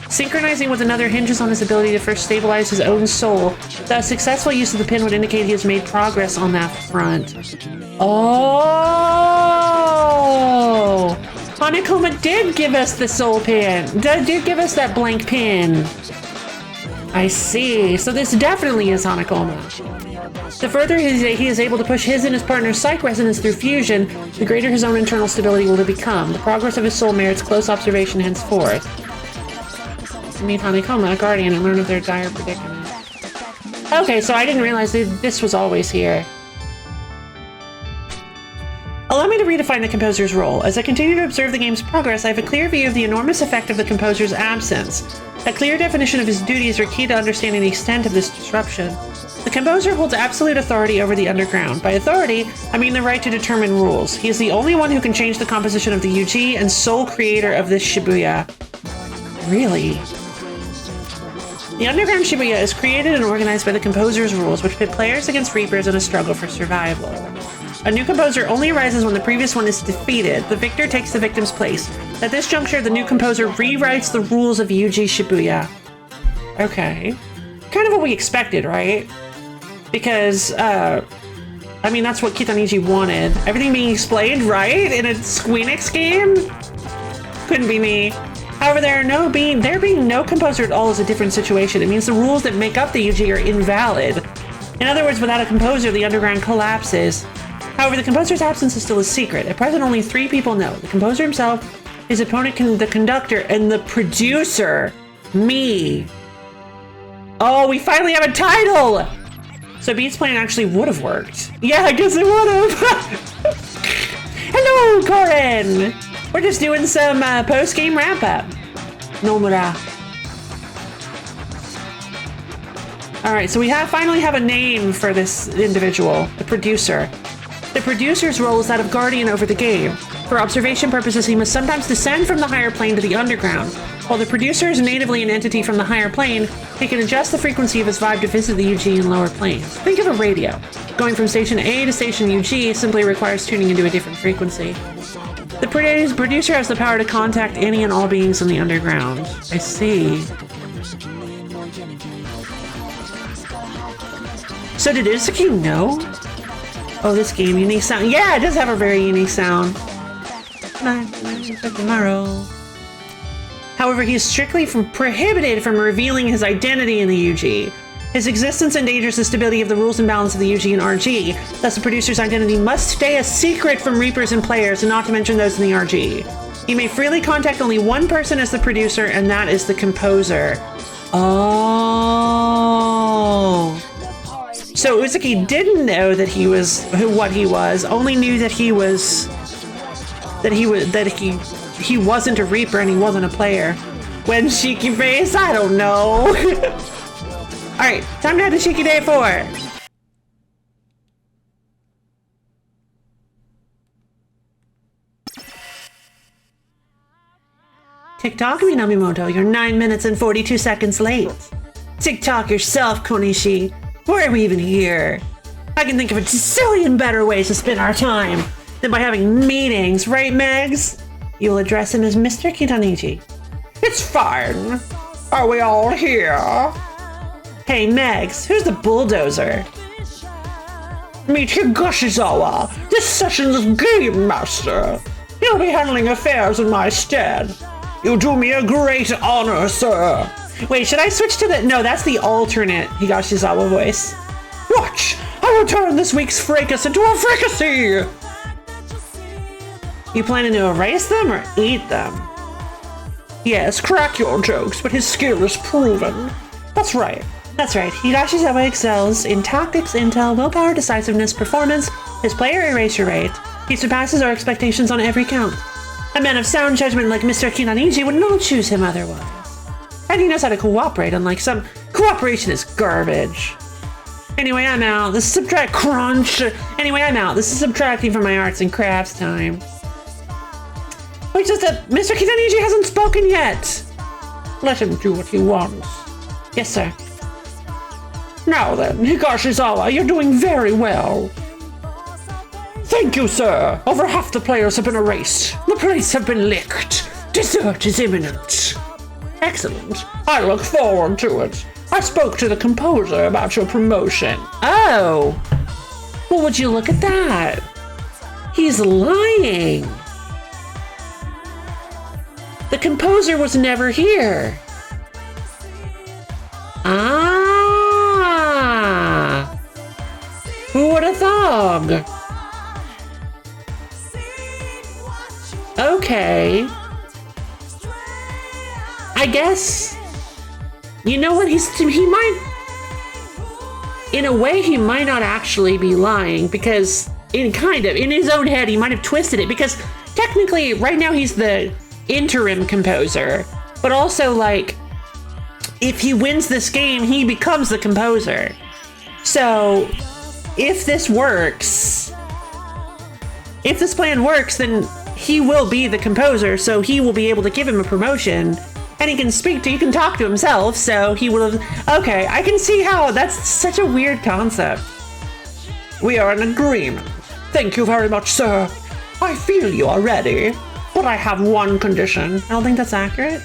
Synchronizing with another hinges on his ability to first stabilize his own soul. The successful use of the pin would indicate he has made progress on that front. Oh! Hanekoma did give us the soul pin. Did give us that blank pin. I see. So this definitely is Hanekoma. The further he is able to push his and his partner's psych resonance through fusion, the greater his own internal stability will become. The progress of his soul merits close observation henceforth. Meet Hanekoma, a guardian, and learn of their dire predicament. Okay, so I didn't realize this was always here. Allow me to redefine the composer's role. As I continue to observe the game's progress, I have a clear view of the enormous effect of the composer's absence. A clear definition of his duties are key to understanding the extent of this disruption. The composer holds absolute authority over the underground. By authority, I mean the right to determine rules. He is the only one who can change the composition of the UG and sole creator of this Shibuya. Really? The underground Shibuya is created and organized by the composer's rules, which pit players against Reapers in a struggle for survival. A new composer only arises when the previous one is defeated. The victor takes the victim's place. At this juncture, the new composer rewrites the rules of UG Shibuya. Okay. Kind of what we expected, right? Because, I mean, that's what Kitaniji wanted. Everything being explained, right? In a Squeenix game? Couldn't be me. However, there being no composer at all is a different situation. It means the rules that make up the UG are invalid. In other words, without a composer, the underground collapses. However, the composer's absence is still a secret. At present, only 3 people know. The composer himself, his opponent, the conductor, and the producer. Me. Oh, we finally have a title! So Beat's plan actually would have worked. Yeah, I guess it would have. Hello, Corin! We're just doing some post-game wrap-up. Nomura. Alright, so we finally have a name for this individual, the producer. The producer's role is that of guardian over the game. For observation purposes, he must sometimes descend from the higher plane to the underground. While the producer is natively an entity from the higher plane, he can adjust the frequency of his vibe to visit the UG in lower planes. Think of a radio. Going from station A to station UG simply requires tuning into a different frequency. The producer has the power to contact any and all beings in the underground. I see. So did Uzuki know? Oh, this game, unique sound. Yeah, it does have a very unique sound. Tomorrow. However, he is strictly prohibited from revealing his identity in the UG. His existence endangers the stability of the rules and balance of the UG and RG. Thus, the producer's identity must stay a secret from Reapers and players, and not to mention those in the RG. He may freely contact only one person as the producer, and that is the composer. Oh. So Uzuki didn't know that he was what he was, only knew that he wasn't a Reaper and he wasn't a player. When Shiki face, I don't know. Alright, time to head to Shiki Day 4. TikTok, Minamimoto, you're 9 minutes and 42 seconds late. TikTok yourself, Konishi. Why are we even here? I can think of a zillion better ways to spend our time than by having meetings, right, Megs? You'll address him as Mr. Kitaniji. It's fine. Are we all here? Hey, Megs, who's the bulldozer? Meet Higashizawa, this session's game master. He'll be handling affairs in my stead. You do me a great honor, sir. Wait, should I switch to the... No, that's the alternate Higashizawa voice. Watch! I will turn this week's fracas into a fricassee! You planning to erase them or eat them? Yes, crack your jokes, but his skill is proven. That's right. That's right. Higashizawa excels in tactics, intel, willpower, decisiveness, performance, his player erasure rate. He surpasses our expectations on every count. A man of sound judgment like Mr. Kitaniji would not choose him otherwise. And he knows how to cooperate, unlike some... Cooperation is garbage. Anyway, I'm out. This is subtracting from my arts and crafts time. Wait, just that Mr. Kitaniji hasn't spoken yet. Let him do what he wants. Yes, sir. Now then, Higashizawa, you're doing very well. Thank you, sir. Over half the players have been erased. The plates have been licked. Dessert is imminent. Excellent. I look forward to it. I spoke to the composer about your promotion. Oh. Well, would you look at that? He's lying. The composer was never here. Ah. Who would have thought? Okay. I guess, you know what, he might, in a way, he might not actually be lying, because in his own head, he might have twisted it, because technically, right now, he's the interim composer, but also, like, if he wins this game, he becomes the composer. So if this works, if this plan works, then he will be the composer, so he will be able to give him a promotion, and he can talk to himself, so he will have, okay, I can see how that's such a weird concept. We are in agreement. Thank you very much, sir. I feel you are ready, but I have one condition. I don't think that's accurate.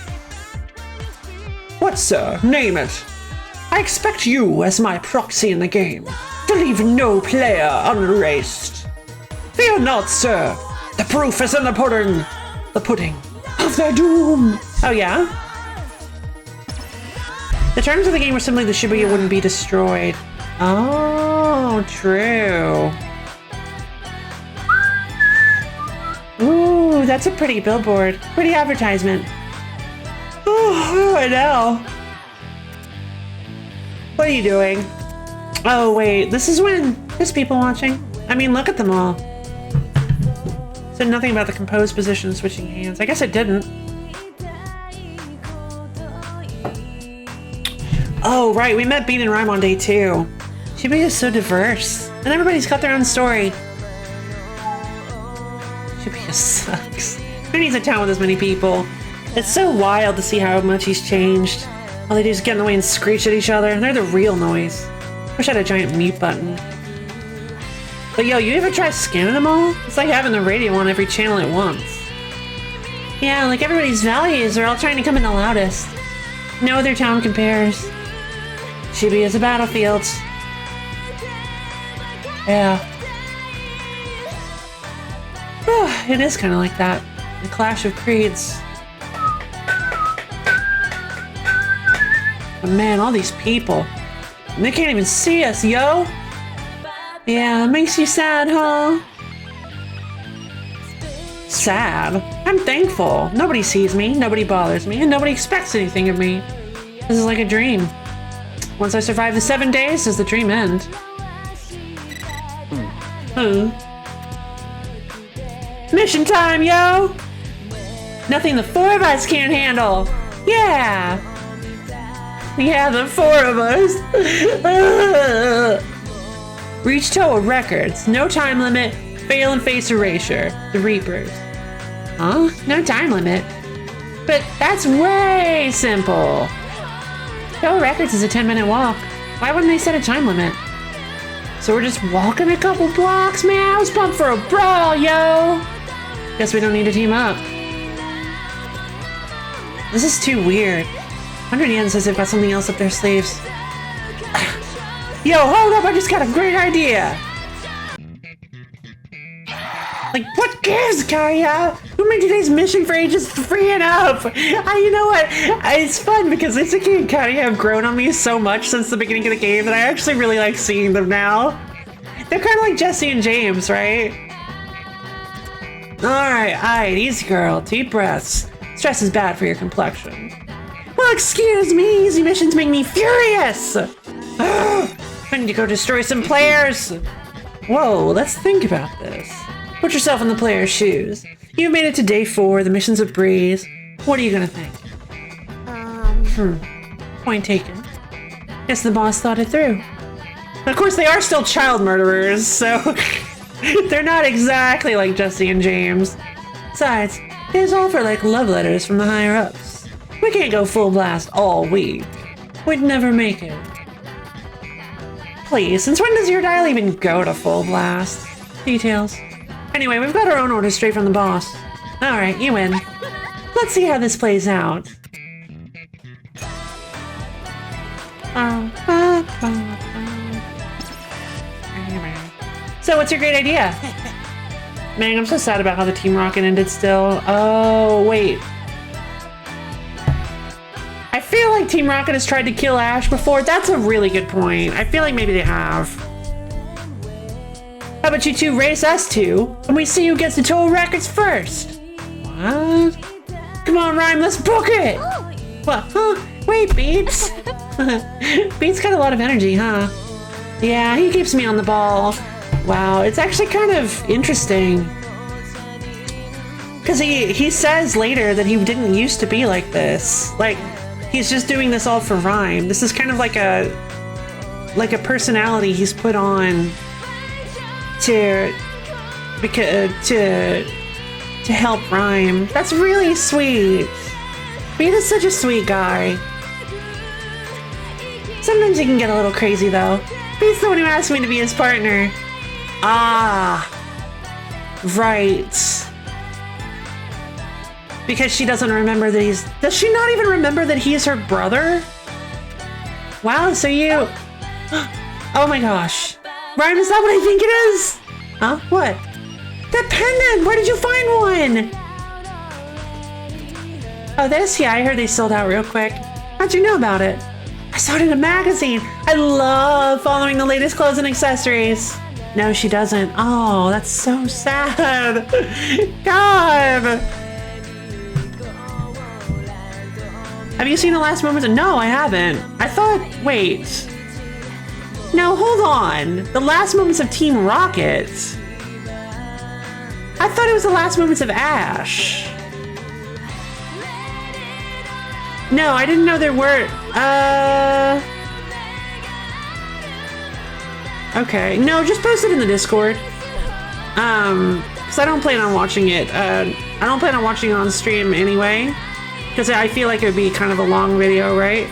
What, sir? Name it. I expect you, as my proxy in the game, to leave no player unerased. Fear not, sir. The proof is in the pudding. The pudding of their doom. Oh, yeah? The terms of the game were simply the Shibuya wouldn't be destroyed. Oh, true. Ooh, that's a pretty billboard. Pretty advertisement. Oh, I know. What are you doing? Oh, wait. This is when there's people watching. I mean, look at them all. Said nothing about the composed position switching hands. I guess it didn't. Oh, right. We met Bean and Rhyme on day 2. Shibuya is so diverse. And everybody's got their own story. Shibuya sucks. Who needs a town with as many people? It's so wild to see how much he's changed. All they do is get in the way and screech at each other. They're the real noise. Wish I had a giant mute button. But yo, you ever try scanning them all? It's like having the radio on every channel at once. Yeah, like everybody's values are all trying to come in the loudest. No other town compares. Shibuya's a battlefield. Yeah. It is kind of like that. The clash of creeds. But man, all these people. And they can't even see us, yo! Yeah, it makes you sad, huh? Sad? I'm thankful. Nobody sees me, nobody bothers me, and nobody expects anything of me. This is like a dream. Once I survive the 7 days, does the dream end? Mission time, yo! Nothing the 4 of us can't handle! Yeah! Yeah, the 4 of us! Reach total records. No time limit. Fail and face erasure. The Reapers. Huh? No time limit? But that's way simple. Total records is a 10-minute walk. Why wouldn't they set a time limit? So we're just walking a couple blocks, man. I was pumped for a brawl, yo. Guess we don't need to team up. This is too weird. 100 Yen says they've got something else up their sleeves. Yo, hold up, I just got a great idea! Like, what gives, Kaya? Who made today's mission for ages 3 and up? You know what? It's fun because Itsuki and Kaya have grown on me so much since the beginning of the game that I actually really like seeing them now. They're kind of like Jesse and James, right? Alright, easy girl, deep breaths. Stress is bad for your complexion. Well, excuse me, easy missions make me furious! I need to go destroy some players! Whoa, let's think about this. Put yourself in the player's shoes. You've made it to day 4, the mission's a breeze. What are you gonna think? Point taken. Guess the boss thought it through. Of course, they are still child murderers, so they're not exactly like Jesse and James. Besides, these offer like love letters from the higher-ups. We can't go full blast all week. We'd never make it. Please, since when does your dial even go to full blast? Details. Anyway, we've got our own orders straight from the boss. Alright, you win. Let's see how this plays out. So, what's your great idea? Man, I'm so sad about how the Team Rocket ended still. Oh, wait. I feel like Team Rocket has tried to kill Ash before. That's a really good point. I feel like maybe they have. How about you two race us two, and we see who gets the total records first? What? Come on, Rhyme, let's book it! What? Huh? Wait, Beats. Beats got a lot of energy, huh? Yeah, he keeps me on the ball. Wow, it's actually kind of interesting. Because he says later that he didn't used to be like this. Like, he's just doing this all for Rhyme. This is kind of like a like a personality he's put on to help Rhyme. That's really sweet. Beat is such a sweet guy. Sometimes he can get a little crazy though. Beat's the one who asked me to be his partner. Ah, right. Because she doesn't remember that he's... Does she not even remember that he's her brother? Wow, so you... Oh my gosh. Rhyme, is that what I think it is? Huh? What? That pendant! Where did you find one? Oh, this? Yeah, I heard they sold out real quick. How'd you know about it? I saw it in a magazine. I love following the latest clothes and accessories. No, she doesn't. Oh, that's so sad. God. Have you seen the last moments? No, I haven't. I thought, wait. No, hold on. The last moments of Team Rocket. I thought it was the last moments of Ash. No, I didn't know there were, okay. No, just post it in the Discord. Because I don't plan on watching it. I don't plan on watching it on stream anyway. Because I feel like it would be kind of a long video, right?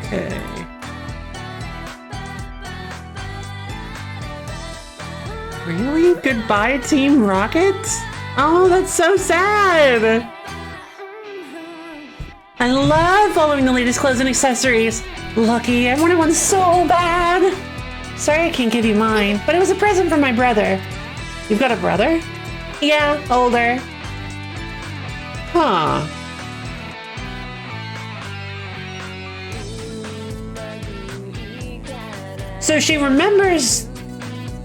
Okay. Really? Goodbye, Team Rocket? Oh, that's so sad! I love following the latest clothes and accessories. Lucky, I wanted one so bad. Sorry I can't give you mine, but it was a present from my brother. You've got a brother? Yeah, older. Huh. So she remembers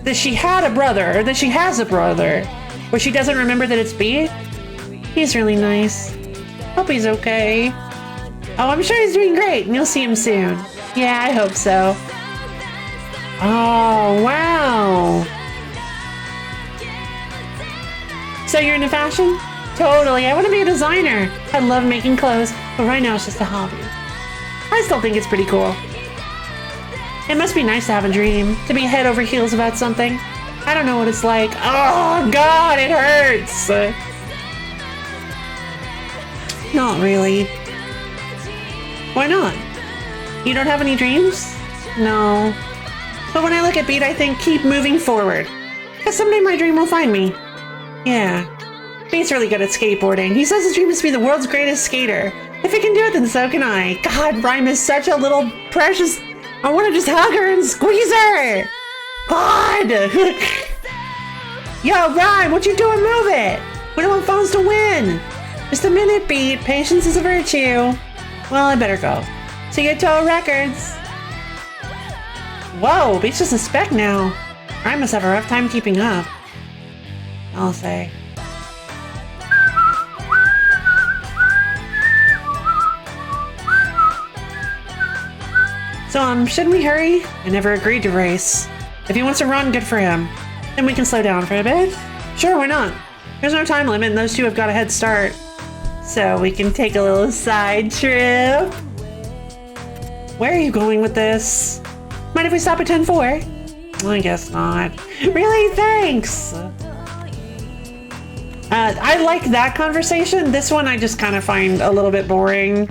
that she had a brother, or that she has a brother, but she doesn't remember that it's B? He's really nice. Hope he's okay. Oh, I'm sure he's doing great, and you'll see him soon. Yeah, I hope so. Oh, wow. So you're into fashion? Totally, I want to be a designer. I love making clothes, but right now it's just a hobby. I still think it's pretty cool. It must be nice to have a dream, to be head over heels about something. I don't know what it's like. Oh God, it hurts! Not really. Why not? You don't have any dreams? No. But when I look at Beat, I think keep moving forward. Because someday my dream will find me. Yeah. Beat's really good at skateboarding. He says his dream is to be the world's greatest skater. If he can do it, then so can I. God, Rhyme is such a little precious... I want to just hug her and squeeze her! God! Yo, Rhyme, what you doing? Move it! We don't want phones to win! Just a minute, Beat. Patience is a virtue. Well, I better go. See you at Toa Records. Whoa, Beat's just a spec now. Rhyme must have a rough time keeping up. I'll say. So, shouldn't we hurry? I never agreed to race. If he wants to run, good for him. Then we can slow down for a bit. Sure, why not? There's no time limit and those two have got a head start. So we can take a little side trip. Where are you going with this? Mind if we stop at 10-4? I guess not. Really? Thanks! I like that conversation. This one I just kind of find a little bit boring.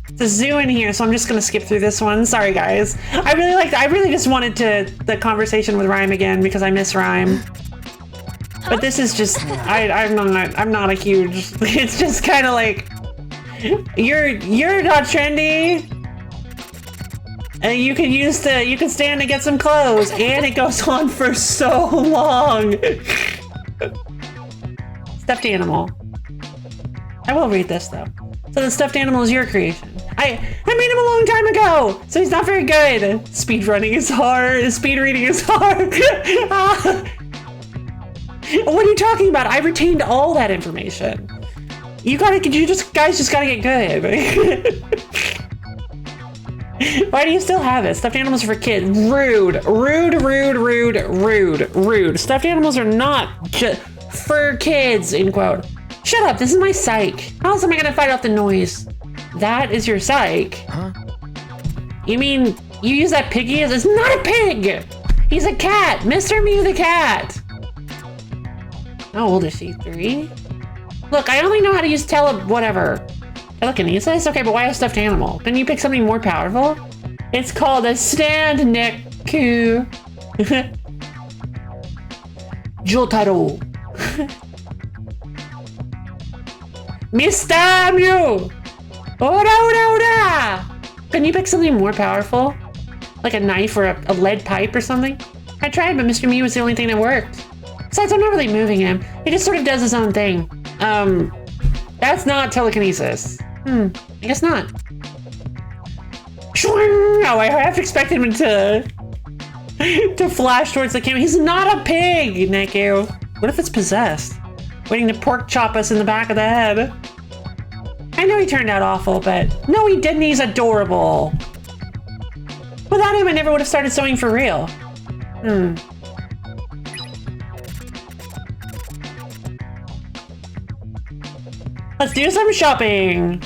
It's a zoo in here, so I'm just gonna skip through this one. Sorry, guys. I really just wanted the conversation with Rhyme again because I miss Rhyme. But this is just, I'm not a huge. It's just kind of like, you're not trendy. You can stand to get some clothes, and it goes on for so long. Stuffed animal. I will read this though. So the stuffed animal is your creation. I made him a long time ago, so he's not very good. Speed running is hard. Speed reading is hard. What are you talking about? I retained all that information. Guys just gotta get good. Why do you still have it? Stuffed animals are for kids. Rude. Rude, rude, rude, rude, rude. Stuffed animals are not just for kids, end quote. Shut up, this is my psych. How else am I gonna fight off the noise? That is your psych? Huh? You mean you use that piggy as— it's not a pig! He's a cat! Mr. Mew the cat! How old is she? 3? Look, I only know how to use telekinesis? Okay, but why a stuffed animal? Couldn't you pick something more powerful? It's called a stand neku. Jotaro. Mr. Mew! Ora, ora, ora! Couldn't you pick something more powerful? Like a knife or a lead pipe or something? I tried, but Mr. Mew was the only thing that worked. Besides, I'm not really moving him. He just sort of does his own thing. That's not telekinesis. I guess not. Oh, I half expected him to flash towards the camera. He's not a pig, Neku. What if it's possessed? Waiting to pork chop us in the back of the head. I know he turned out awful, but no, he didn't. He's adorable. Without him, I never would have started sewing for real. Let's do some shopping.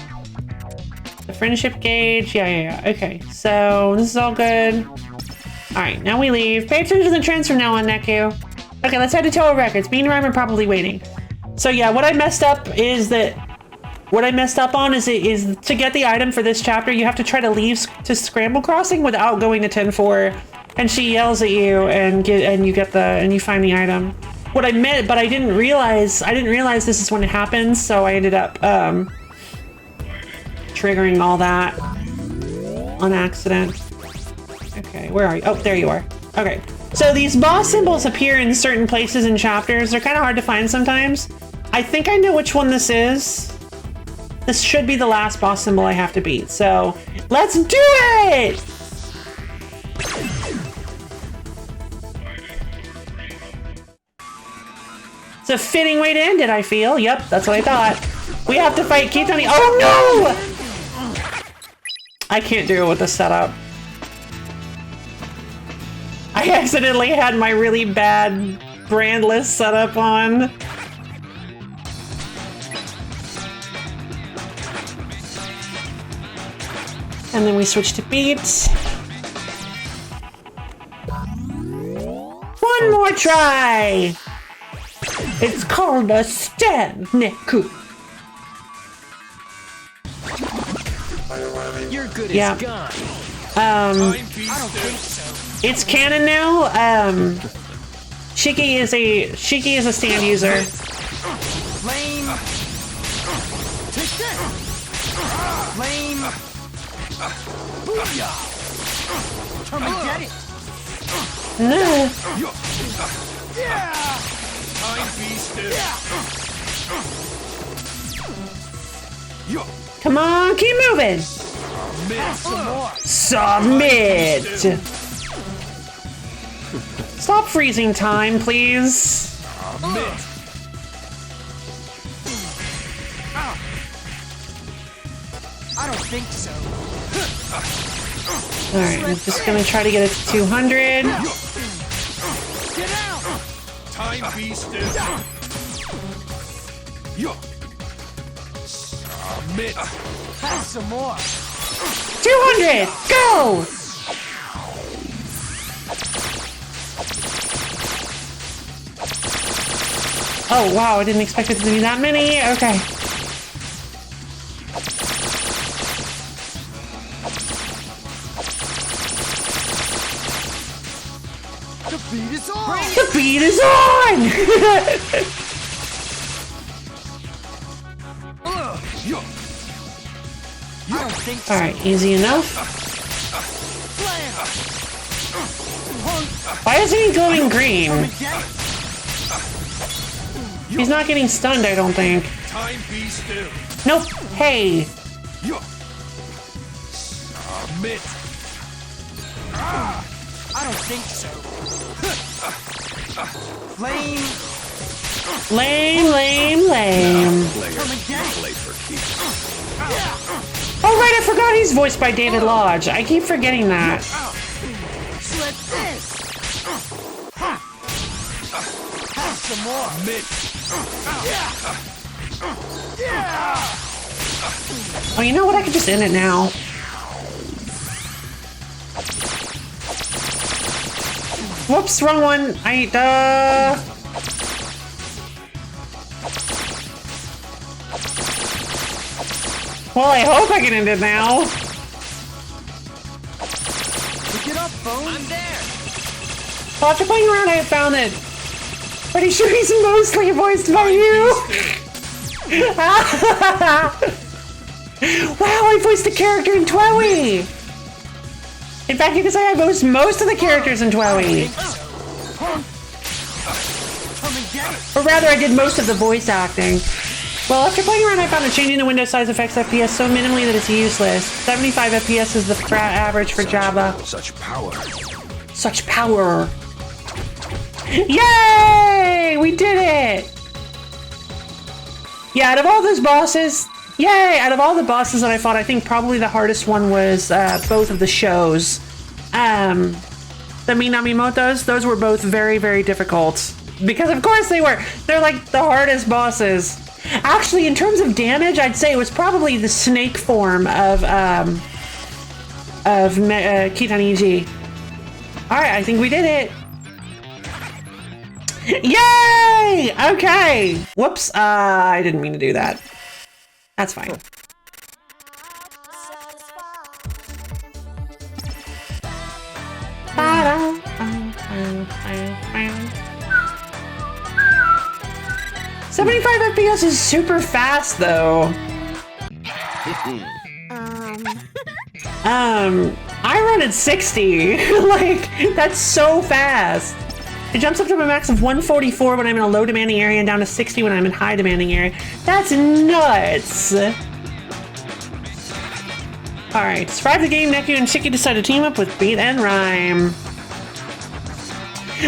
The friendship gauge. Yeah. Okay, so this is all good. All right, now we leave. Pay attention to the trends from now on, Neku. Okay, let's head to TWEWY Records. Me and Rhyme are probably waiting. So yeah, what I messed up on is to get the item for this chapter, you have to try to leave to Scramble Crossing without going to 10-4, and she yells at you and you find the item. What I meant, but I didn't realize this is when it happens, so I ended up triggering all that on accident. Okay, where are you? Oh, there you are. Okay, so these boss symbols appear in certain places in chapters. They're kind of hard to find sometimes. I think I know which one this is. This should be the last boss symbol I have to beat, so let's do it! It's a fitting way to end it, I feel. Yep, that's what I thought. We have to fight Kitani. Oh no! I can't do it with the setup. I accidentally had my really bad brandless setup on. And then we switch to beats. One more try! It's called a stand neku. You're good as gone. I don't think so. It's canon now. Shiki is a stand user. Lame. Take that. Lame. Booyah. Come and get it. Yeah. Time beast. Come on, keep moving. Submit. Stop freezing time, please. I don't think so. Alright, I'm just gonna try to get it to 200. Get out! Time beast. Submit. Have some more. 200! Go! Oh wow, I didn't expect it to be that many. Okay. The beat is on! The beat is on! I don't think so. Alright, easy enough. Why isn't he glowing green? He's not getting stunned, I don't think. Time be still. Nope. Hey. Submit. I don't think so. Flame. Lame. Come again. Oh, right, I forgot he's voiced by David Lodge. I keep forgetting that. Some more, Mitch. Oh, you know what? I could just end it now. Whoops, wrong one. Well, I hope I can end it now. Pick it up, phone. I'm there. Well, after playing around, I have found that pretty sure he's mostly voiced by you. Wow, I voiced the character in TWEWY. In fact, you can say I voiced most of the characters in TWEWY. Or rather, I did most of the voice acting. Well, after playing around, I found that changing the window size affects FPS so minimally that it's useless. 75 FPS is the average for Java. Such power. Such power. Yay! We did it! Yeah, out of all those bosses, yay! Out of all the bosses that I fought, I think probably the hardest one was both of the shows. The Minamimotos, those were both very, very difficult. Because of course they were. They're like the hardest bosses. Actually, in terms of damage, I'd say it was probably the snake form of Kitaniji. Alright, I think we did it. Yay! Okay. Whoops. I didn't mean to do that. That's fine. "75 FPS is super fast, though." I run at 60. Like, that's so fast. It jumps up to a max of 144 when I'm in a low demanding area and down to 60 when I'm in high demanding area. That's nuts. Alright, to survive the game, Neku and Shiki decide to team up with Beat and Rhyme.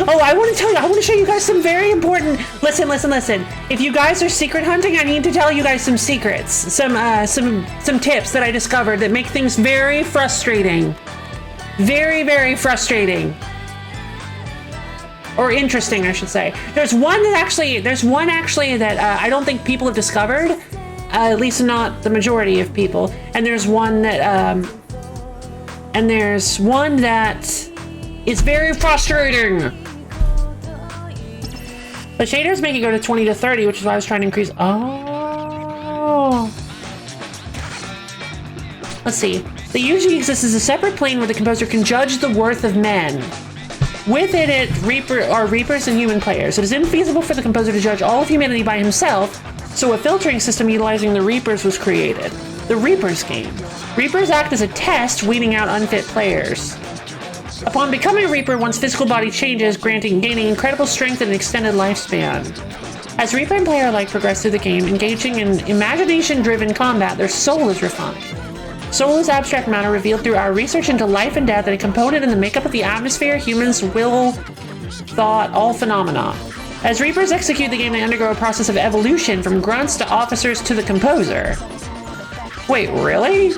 Oh, I want to tell you, I want to show you guys some very important... Listen. If you guys are secret hunting, I need to tell you guys some secrets. Some tips that I discovered that make things very frustrating. Very, very frustrating. Or interesting, I should say. There's one actually that I don't think people have discovered. At least not the majority of people. And there's one that is very frustrating. The shaders make it go to 20 to 30, which is why I was trying to increase. Oh. Let's see. The UG exists as a separate plane where the composer can judge the worth of men. Within it are Reapers and human players. It is infeasible for the composer to judge all of humanity by himself, so a filtering system utilizing the Reapers was created. The Reapers game. Reapers act as a test, weeding out unfit players. Upon becoming a Reaper, one's physical body changes, gaining incredible strength and an extended lifespan. As Reaper and player alike progress through the game, engaging in imagination-driven combat, their soul is refined. Soul is abstract matter revealed through our research into life and death and a component in the makeup of the atmosphere, humans, will, thought, all phenomena. As Reapers execute the game, they undergo a process of evolution from grunts to officers to the composer. Wait, really?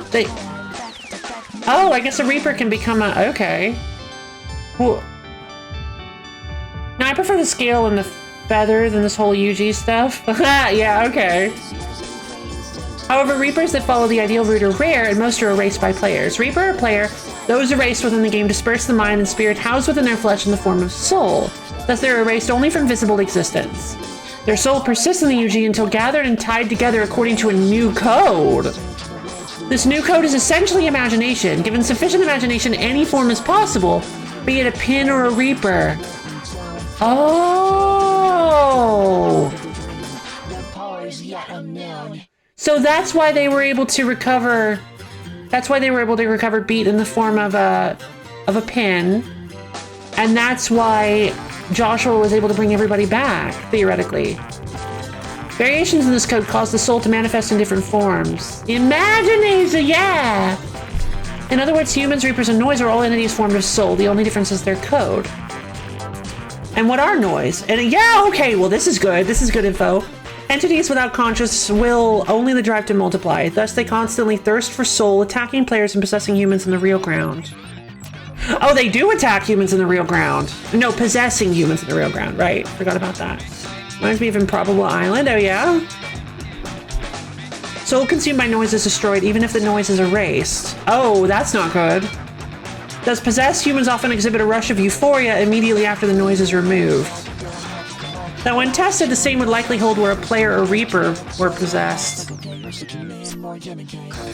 Oh, I guess a Reaper can become a... Okay. Cool. Now, I prefer the scale and the feather than this whole UG stuff. Yeah, okay. However, Reapers that follow the ideal route are rare, and most are erased by players. Reaper or player, those erased within the game disperse the mind and spirit housed within their flesh in the form of soul. Thus, they're erased only from visible existence. Their soul persists in the UG until gathered and tied together according to a new code. This new code is essentially imagination. Given sufficient imagination, any form is possible, be it a pin or a Reaper. Oh! So that's why they were able to recover. That's why they were able to recover Beat in the form of a pin, and that's why Joshua was able to bring everybody back theoretically. Variations in this code cause the soul to manifest in different forms. Imagination, yeah. In other words, humans, Reapers, and Noise are all entities formed of soul. The only difference is their code. And what are Noise? And yeah, okay. Well, this is good. This is good info. Entities without conscious will, only the drive to multiply. Thus, they constantly thirst for soul, attacking players and possessing humans in the real ground. Oh, they do attack humans in the real ground. No, possessing humans in the real ground. Right, forgot about that. Reminds me of Improbable Island. Oh, yeah? Soul consumed by noise is destroyed, even if the noise is erased. Oh, that's not good. Thus, possessed humans often exhibit a rush of euphoria immediately after the noise is removed. Now, when tested, the same would likely hold where a player or reaper were possessed.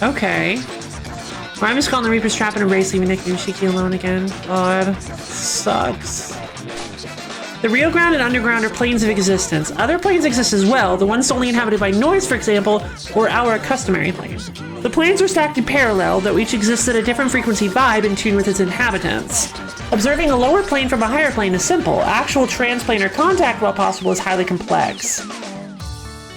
Okay. Rhyme is caught in the Reaper's trap in a race, leaving Nick and Shiki alone again. God. Sucks. The real ground and underground are planes of existence. Other planes exist as well, the ones solely inhabited by noise, for example, or our customary plane. The planes are stacked in parallel, though each exists at a different frequency vibe in tune with its inhabitants. Observing a lower plane from a higher plane is simple. Actual transplanar contact, while possible, is highly complex.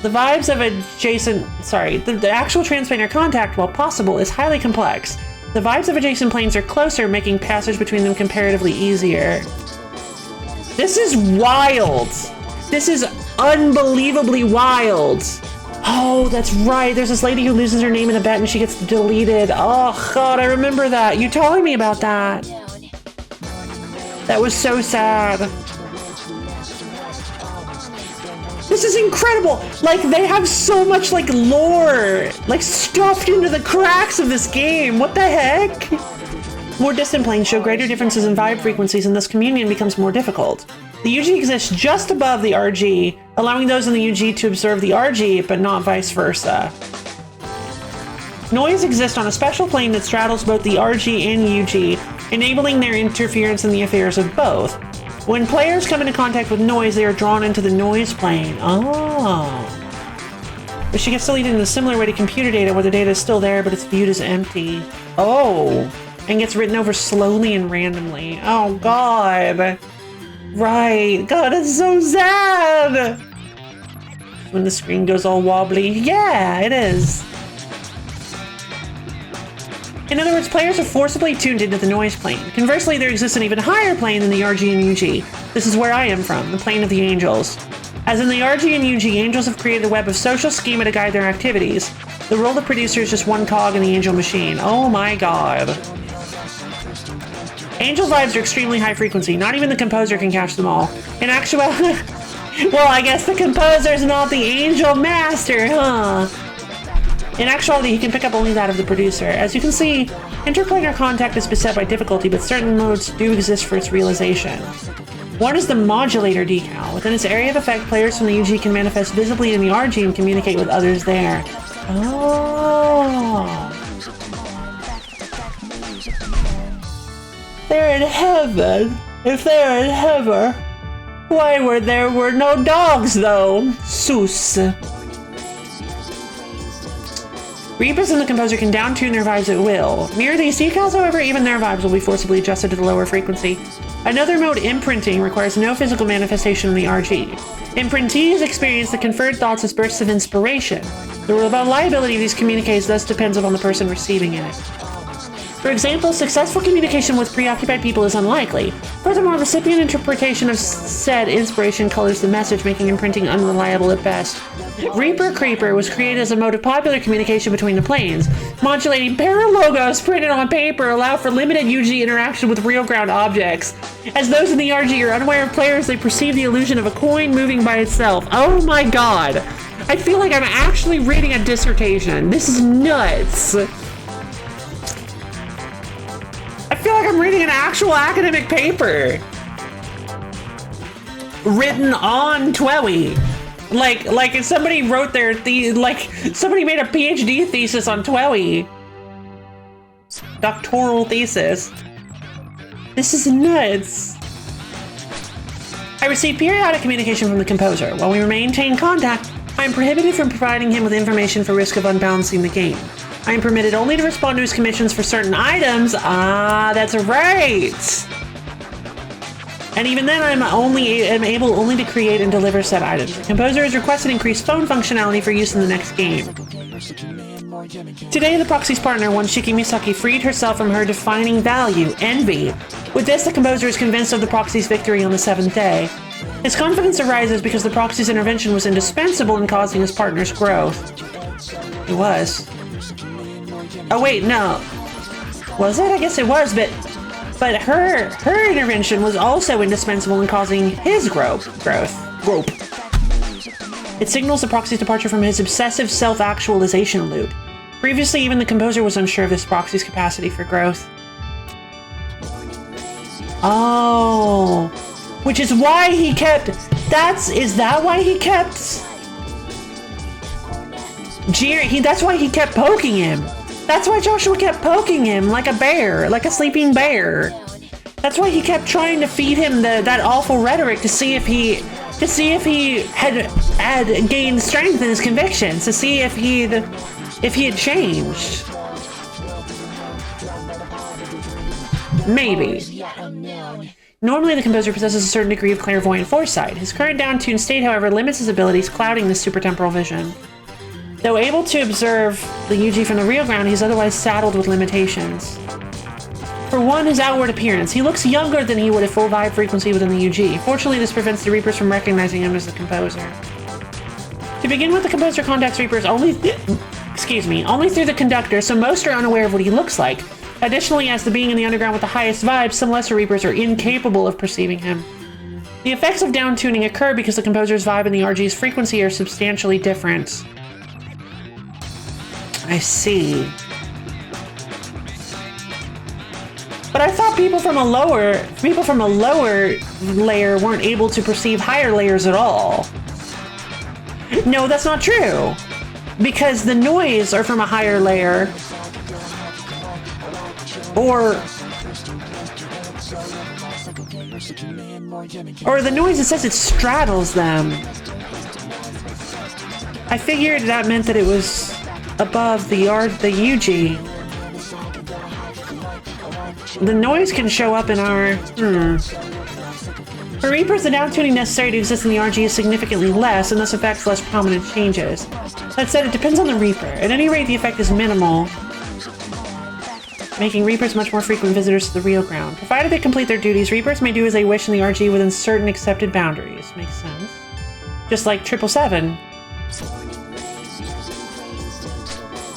The vibes of adjacent... Sorry. The actual transplanar contact, while possible, is highly complex. The vibes of adjacent planes are closer, making passage between them comparatively easier. This is wild. This is unbelievably wild. Oh, that's right. There's this lady who loses her name in a bet and she gets deleted. Oh, God, I remember that. You telling me about that. That was so sad. This is incredible. Like, they have so much, like, lore, like, stuffed into the cracks of this game. What the heck? More distant planes show greater differences in vibe frequencies, and thus communion becomes more difficult. The UG exists just above the RG, allowing those in the UG to observe the RG, but not vice versa. Noise exists on a special plane that straddles both the RG and UG, enabling their interference in the affairs of both. When players come into contact with noise, they are drawn into the noise plane. Oh. But she gets deleted in a similar way to computer data, where the data is still there, but it's viewed as empty. Oh. And gets written over slowly and randomly. Oh, God. Right. God, it's so sad. When the screen goes all wobbly. Yeah, it is. In other words, players are forcibly tuned into the noise plane. Conversely, there exists an even higher plane than the RG and UG. This is where I am from, the plane of the angels. As in the RG and UG, angels have created a web of social schema to guide their activities. The role of producer is just one cog in the angel machine. Oh my God. Angel vibes are extremely high frequency. Not even the composer can catch them all. In actuality, well, I guess the composer's not the angel master, huh? In actuality, he can pick up only that of the producer. As you can see, interplanar contact is beset by difficulty, but certain modes do exist for its realization. One is the modulator decal. Within its area of effect, players from the UG can manifest visibly in the RG and communicate with others there. Oh. They're in heaven. If they're in heaven, why were there no dogs, though? Sus. Reapers and the composer can down-tune their vibes at will. Mirror these decals, however, even their vibes will be forcibly adjusted to the lower frequency. Another mode, imprinting, requires no physical manifestation in the RG. Imprintees experience the conferred thoughts as bursts of inspiration. The reliability of these communiques thus depends upon the person receiving it. For example, successful communication with preoccupied people is unlikely. Furthermore, recipient interpretation of said inspiration colors the message, making imprinting unreliable at best. Reaper Creeper was created as a mode of popular communication between the planes. Modulating paralogos printed on paper allow for limited UG interaction with real ground objects. As those in the RG are unaware of players, they perceive the illusion of a coin moving by itself. Oh my God. I feel like I'm actually reading a dissertation. This is nuts. I feel like I'm reading an actual academic paper written on TWEWY. Like if somebody wrote their somebody made a PhD thesis on TWEWY. Doctoral thesis. This is nuts. I receive periodic communication from the composer. While we maintain contact, I am prohibited from providing him with information for risk of unbalancing the game. I am permitted only to respond to his commissions for certain items. Ah, that's right. And even then, I'm able only to create and deliver said items. The composer has requested increased phone functionality for use in the next game. Today, the proxy's partner, one Shiki Misaki, freed herself from her defining value, envy. With this, the composer is convinced of the proxy's victory on the 7th day. His confidence arises because the proxy's intervention was indispensable in causing his partner's growth. It was. Oh wait, no. Was it? I guess it was, but her intervention was also indispensable in causing his growth. It signals the proxy's departure from his obsessive self-actualization loop. Previously, even the composer was unsure of this proxy's capacity for growth. Oh, which is why he kept. Is that why he kept? That's why he kept poking him. That's why Joshua kept poking him like a bear, like a sleeping bear. That's why he kept trying to feed him that awful rhetoric to see if he had gained strength in his convictions, to see if he had changed. Maybe. Normally, the composer possesses a certain degree of clairvoyant foresight. His current down-tuned state, however, limits his abilities, clouding this supertemporal vision. Though able to observe the UG from the real ground, he's otherwise saddled with limitations. For one, his outward appearance. He looks younger than he would at full vibe frequency within the UG. Fortunately, this prevents the Reapers from recognizing him as the composer. To begin with, the composer contacts Reapers only through the conductor, so most are unaware of what he looks like. Additionally, as the being in the underground with the highest vibes, some lesser Reapers are incapable of perceiving him. The effects of down-tuning occur because the composer's vibe and the RG's frequency are substantially different. I see. But I thought people from a lower layer weren't able to perceive higher layers at all. No, that's not true. Because the noise are from a higher layer. Or the noise, it says it straddles them. I figured that meant that it was above the UG. The noise can show up in our... For Reapers, the down-tuning necessary to exist in the RG is significantly less, and thus affects less prominent changes. That said, it depends on the Reaper. At any rate, the effect is minimal, making Reapers much more frequent visitors to the real ground. Provided they complete their duties, Reapers may do as they wish in the RG within certain accepted boundaries. Makes sense. Just like 777.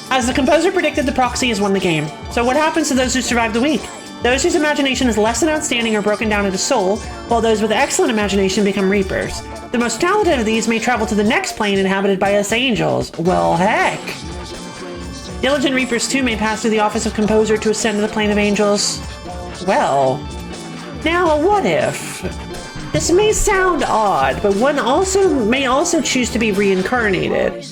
As the composer predicted, the proxy has won the game. So what happens to those who survive the week? Those whose imagination is less than outstanding are broken down into soul, while those with excellent imagination become Reapers. The most talented of these may travel to the next plane inhabited by us angels. Well, heck. Diligent Reapers, too, may pass through the office of composer to ascend to the plane of angels. Well, now what if? This may sound odd, but one may also choose to be reincarnated.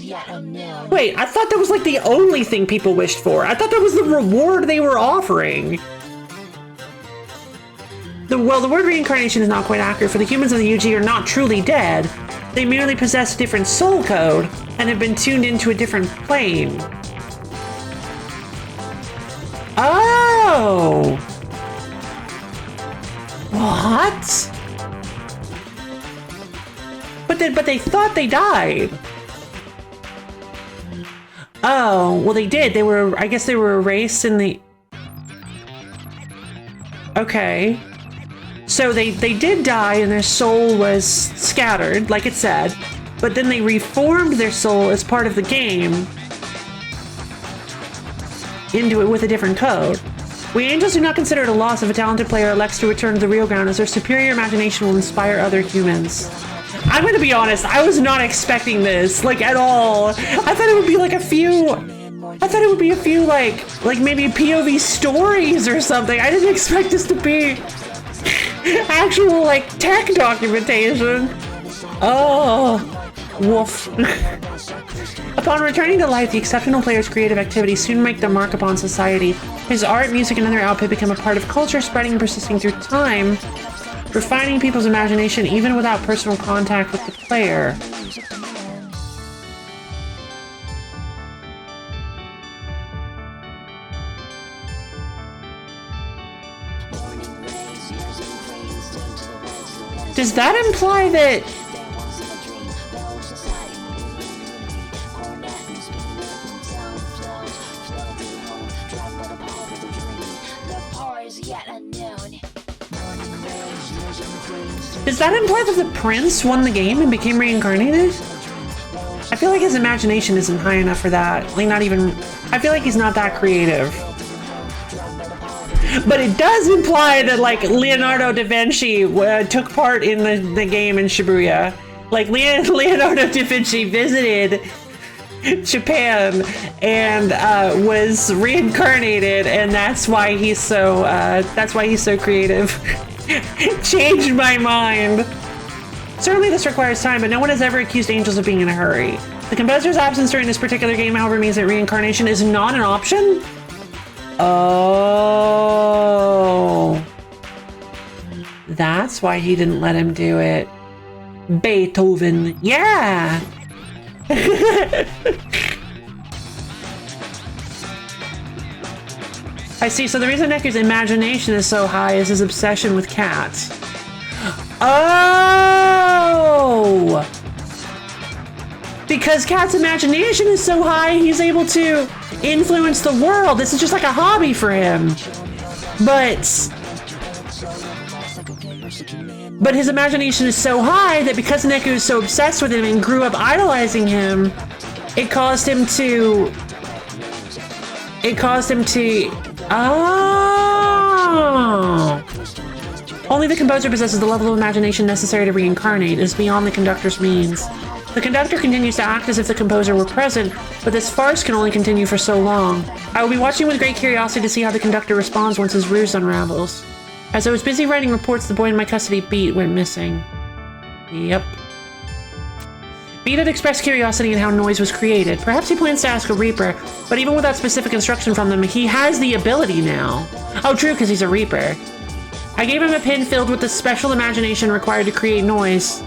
Wait, I thought that was like the only thing people wished for. I thought that was the reward they were offering. The word reincarnation is not quite accurate, for the humans of the UG are not truly dead. They merely possess a different soul code and have been tuned into a different plane. Oh! What? But they thought they died. Oh, well they did. I guess they were erased in the... Okay. So they did die and their soul was scattered, like it said, but then they reformed their soul as part of the game into it with a different code. We angels do not consider it a loss if a talented player elects to return to the real ground, as their superior imagination will inspire other humans. I'm gonna be honest, I was not expecting this, like, at all. I thought it would be like a few, like maybe POV stories or something. I didn't expect this to be actual, like, tech documentation. Oh, woof. Upon returning to life, the exceptional player's creative activities soon make their mark upon society. His art, music, and other output become a part of culture, spreading and persisting through time, refining people's imagination even without personal contact with the player. Does that imply that... Does that imply that the prince won the game and became reincarnated? I feel like his imagination isn't high enough for that. Like, not even... I feel like he's not that creative. But it does imply that, like, Leonardo da Vinci took part in the game in Shibuya. Like, Leonardo da Vinci visited Japan and was reincarnated, and that's why he's so creative. Changed my mind. Certainly this requires time, but no one has ever accused angels of being in a hurry. The composer's absence during this particular game, however, means that reincarnation is not an option? Oh. That's why he didn't let him do it. Beethoven. Yeah! I see, so the reason Neku's imagination is so high is his obsession with cats. Oh! Because Cat's imagination is so high, he's able to influence the world. This is just like a hobby for him. But his imagination is so high that because Neku is so obsessed with him and grew up idolizing him, it caused him to... Oh! Only the composer possesses the level of imagination necessary to reincarnate. It is beyond the conductor's means. The conductor continues to act as if the composer were present, but this farce can only continue for so long. I will be watching with great curiosity to see how the conductor responds once his ruse unravels. As I was busy writing reports, the boy in my custody, Beat, went missing. Yep. Beat had expressed curiosity in how noise was created. Perhaps he plans to ask a Reaper, but even without specific instruction from them, he has the ability now. Oh, true, because he's a Reaper. I gave him a pin filled with the special imagination required to create noise.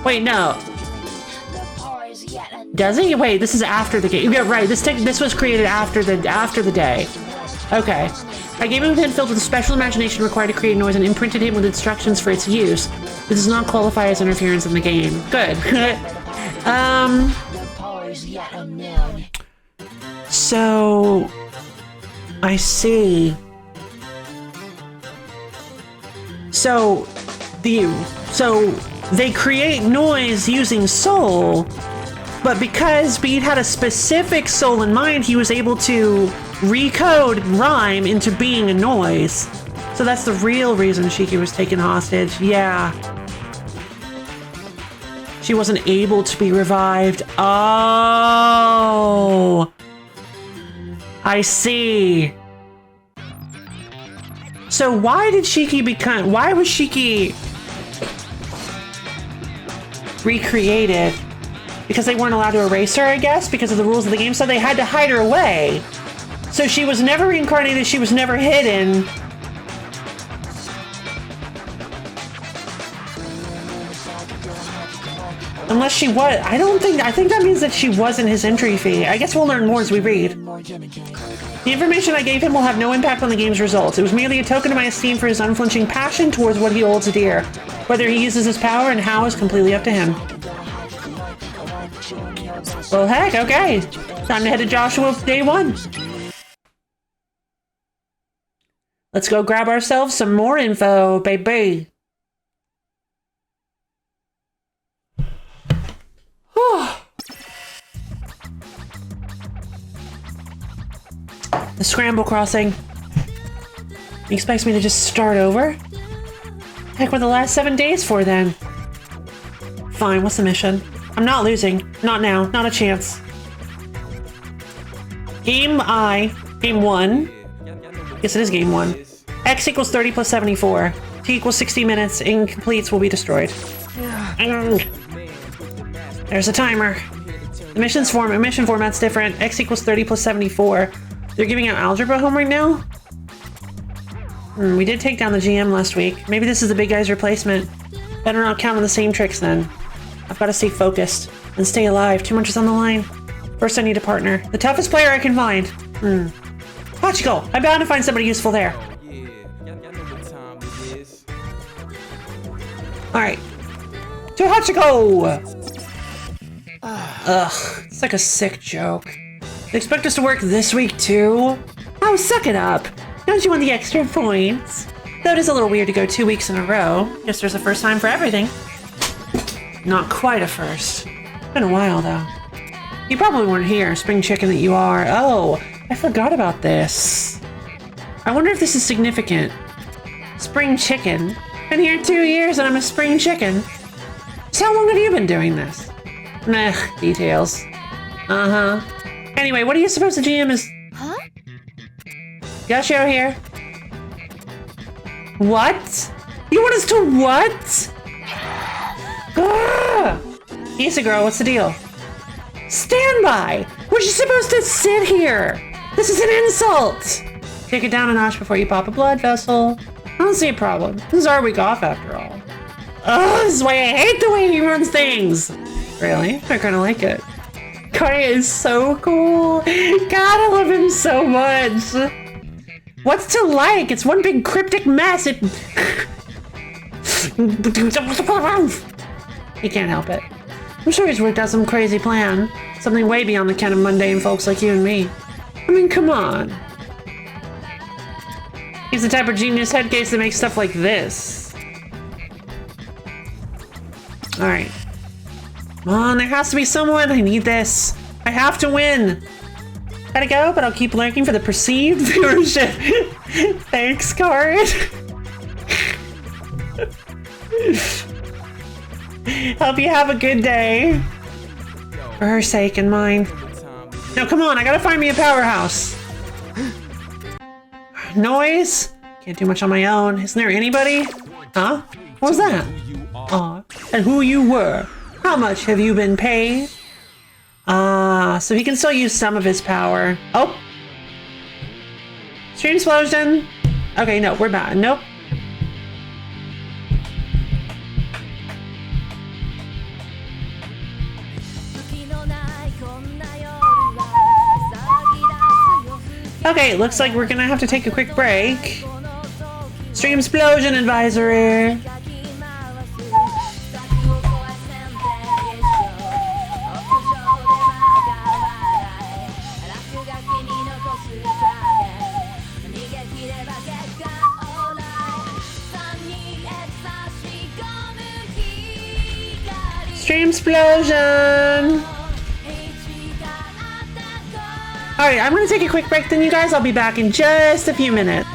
Wait, no. Does he? Wait, this is after the game. Yeah, right. This was created after the day. Okay. I gave him a pin filled with a special imagination required to create noise and imprinted him with instructions for its use. This does not qualify as interference in the game. Good. So I see. So they create noise using soul, but because Beat had a specific soul in mind, he was able to recode rhyme into being a noise. So that's the real reason Shiki was taken hostage. Yeah. She wasn't able to be revived. Oh. I see. So why was Shiki recreated? Because they weren't allowed to erase her, I guess, because of the rules of the game, so they had to hide her away. So she was never reincarnated, she was never hidden. Unless she was, I think that means that she wasn't his entry fee. I guess we'll learn more as we read. The information I gave him will have no impact on the game's results. It was merely a token of my esteem for his unflinching passion towards what he holds dear. Whether he uses his power and how is completely up to him. Well, heck, okay. Time to head to Joshua day 1. Let's go grab ourselves some more info, baby. The scramble crossing. He expects me to just start over? Heck, what are the last 7 days for then? Fine, what's the mission? I'm not losing. Not now. Not a chance. Game 1. Yes, it is game 1. X equals 30 plus 74. T equals 60 minutes. Incompletes will be destroyed. There's a timer. The mission format's different. X equals 30 plus 74. They're giving out algebra homework now? We did take down the GM last week. Maybe this is the big guy's replacement. Better not count on the same tricks then. I've got to stay focused and stay alive. Too much is on the line. First I need a partner. The toughest player I can find. Hachiko! I'm bound to find somebody useful there. Alright. To Hachiko! Ugh, it's like a sick joke. They expect us to work this week too? Oh, suck it up. Don't you want the extra points? Though it is a little weird to go 2 weeks in a row. Guess there's a first time for everything. Not quite a first. Been a while, though. You probably weren't here, spring chicken that you are. Oh, I forgot about this. I wonder if this is significant. Spring chicken. Been here 2 years and I'm a spring chicken. So how long have you been doing this? Nah, details. Uh-huh. Anyway, what do you suppose the GM is... Huh? Yashio here. What? You want us to what? Ah! Isagro, what's the deal? Stand by! We're just supposed to sit here! This is an insult! Take it down a notch before you pop a blood vessel. I don't see a problem. This is our week off after all. Oh, this is why I hate the way he runs things! Really? I kinda like it. Kaya is so cool. God, I love him so much. What's to like? It's one big cryptic mess. It... He can't help it. I'm sure he's worked out some crazy plan. Something way beyond the ken of mundane folks like you and me. I mean, come on. He's the type of genius headcase that makes stuff like this. Alright. Come on, there has to be someone. I need this. I have to win. Gotta go, but I'll keep lurking for the perceived viewership. Thanks, card. Hope you have a good day. For her sake and mine. Now come on, I gotta find me a powerhouse. Noise? Can't do much on my own. Isn't there anybody? Huh? What was that? Aw, and who you were. How much have you been paid? Ah, so he can still use some of his power. Oh! Stream explosion! Okay, no, we're bad. Nope. Okay, looks like we're gonna have to take a quick break. Stream explosion advisory. Stream explosion. Alright, I'm gonna take a quick break then, you guys. I'll be back in just a few minutes.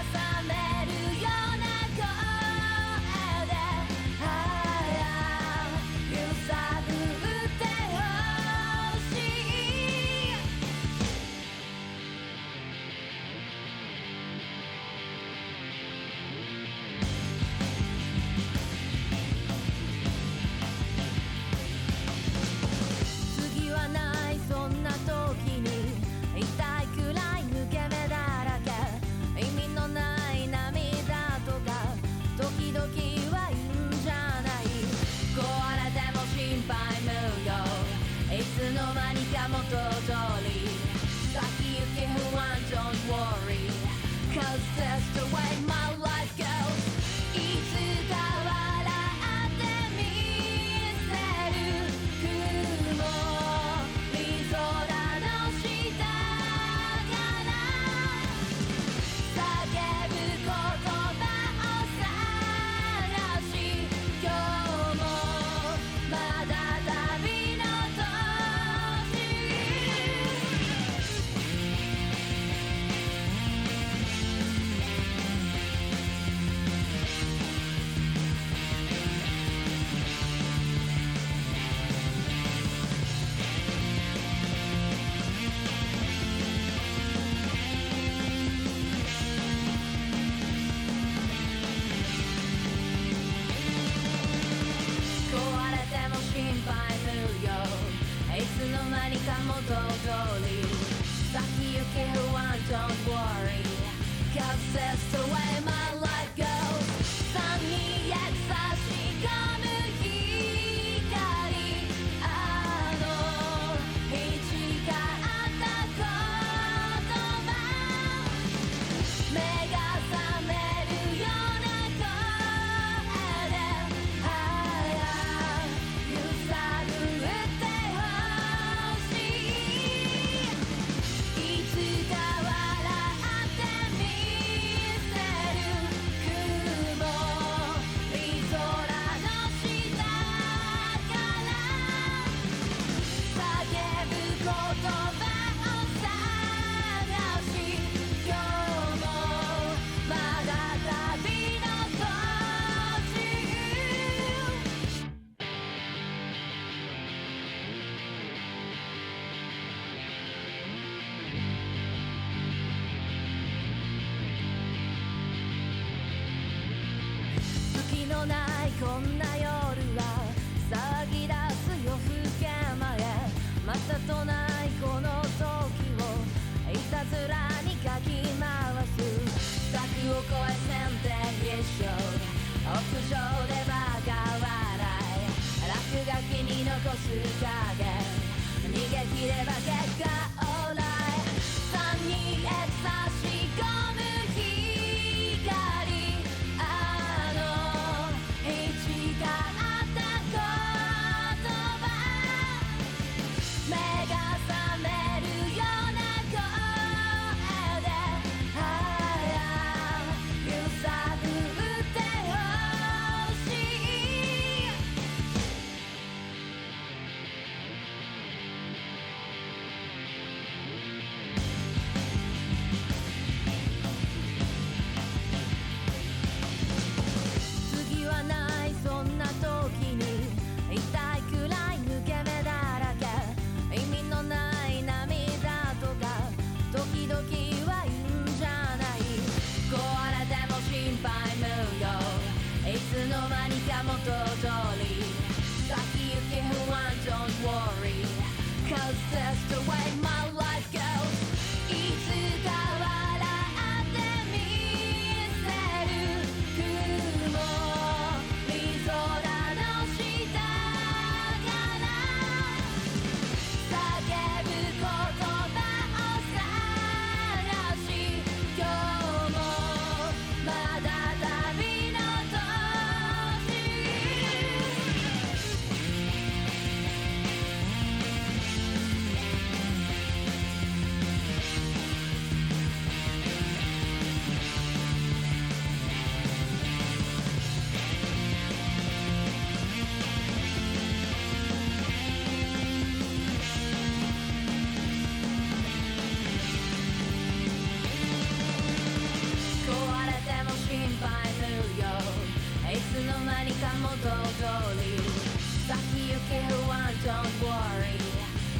のないこんな夜は騒ぎ出す夜更け前またとないこの時をいたずらにかき回す柵を越え線で一生屋上でバカ笑い落書きに残す影逃げ切れば結果オーライ3人へ差し込む光あの誓った言葉目が覚めるような声で揺さぶってほしい次はないそんな時に痛いくらい抜け目だらけ意味のない涙とか時々はいいんじゃない壊れても心配無用いつの間にか元通り先行き不安 Don't worry Cause that's the way my life goes いつか笑ってみせる雲み空の下から叫ぶ言葉を探し今日もまだ旅の途中壊れても心配無用いつの間にか元通り先行き不安 Don't worry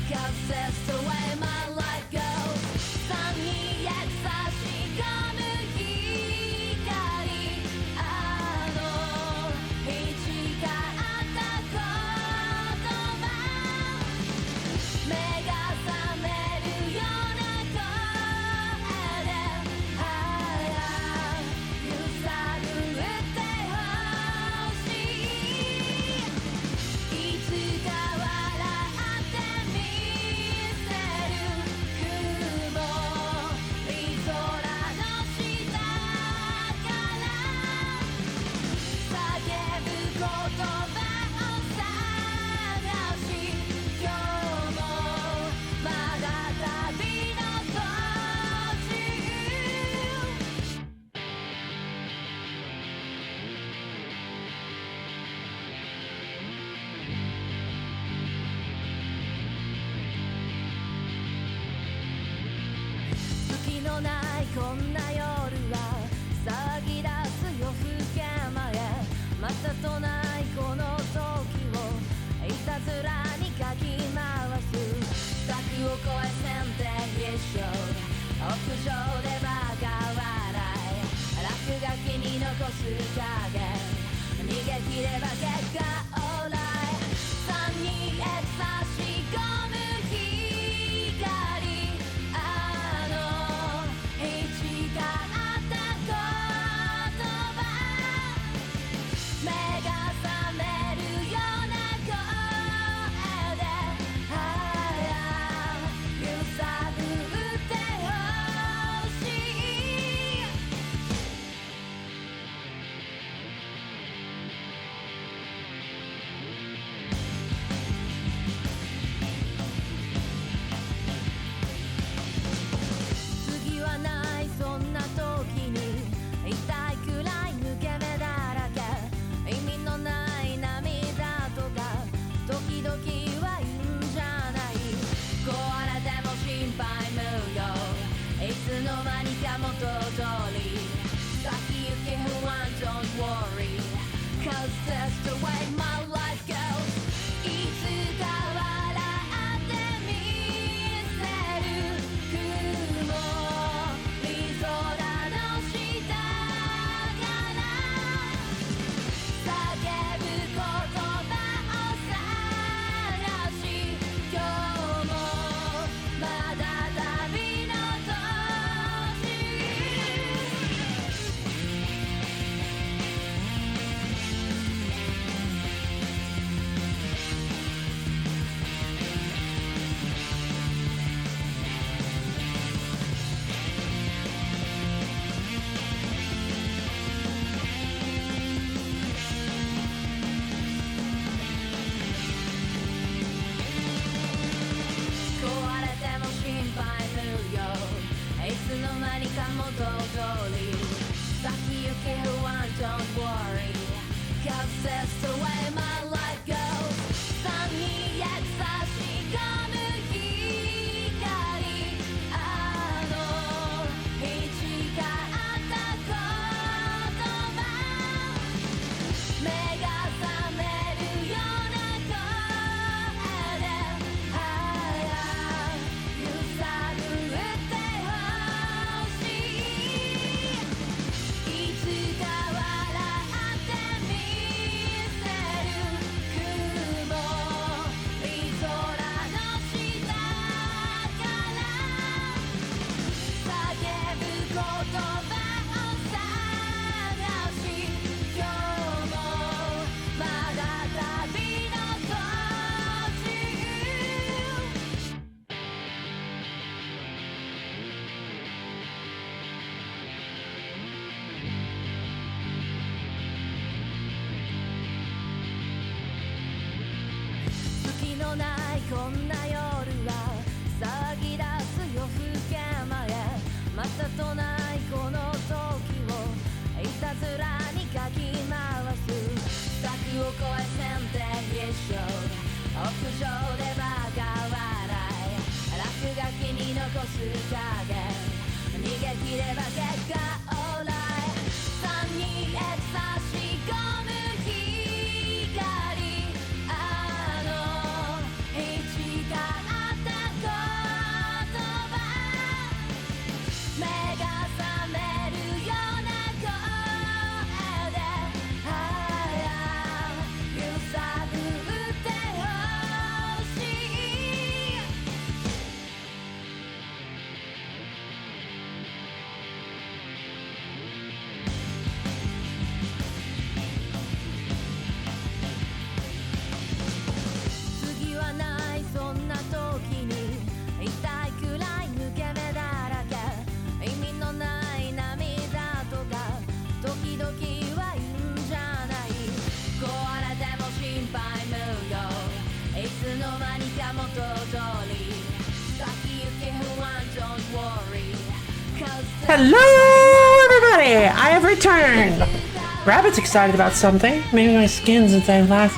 Cause that's the way my life goes 3人へ差し込む光あの誓った言葉目が覚めるような声で揺さぶってほしいいつか笑ってみせる雲み空の下から叫ぶ言葉を探し今日もまだ旅の途中月のないこんな夜は騒ぎ出す夜更け前またとないこの時をいたずらにかき回す柵を越え線で一生屋上でバカ笑い落書きに残す影逃げ切れば結果オーライ3人へ差し込む光あの誓った言葉目が覚めるような声で揺さぶってほしい Don't worry, 'cause that's the way my life goes. さに優し込む光、あの日誓った言葉、目が覚めるような声で、揺さぶってほしい。いつか笑ってみせる雲、い空の下から叫ぶ言葉を探し、今日もまだ旅の途中。月のないこんな夜は騒ぎ出す夜更け前、またとないこの時をいたずらにかき回す。柵を越え先手必勝、屋上でバカ笑い、落書きに残す影、逃げ切れば結果オーライ。さに優し込む光、あの日誓った言葉、目が覚めるような声で、揺さぶってほしい。次はないそんな時に痛いくらい抜け目だらけ、意味のない涙とか時々はいいんじゃない。壊れても心配無用、いつの間にか元通り。先行き不安 Don't worry, 'cause Hello, everybody! I have returned. Rabbit's excited about something. Maybe my skin since I last.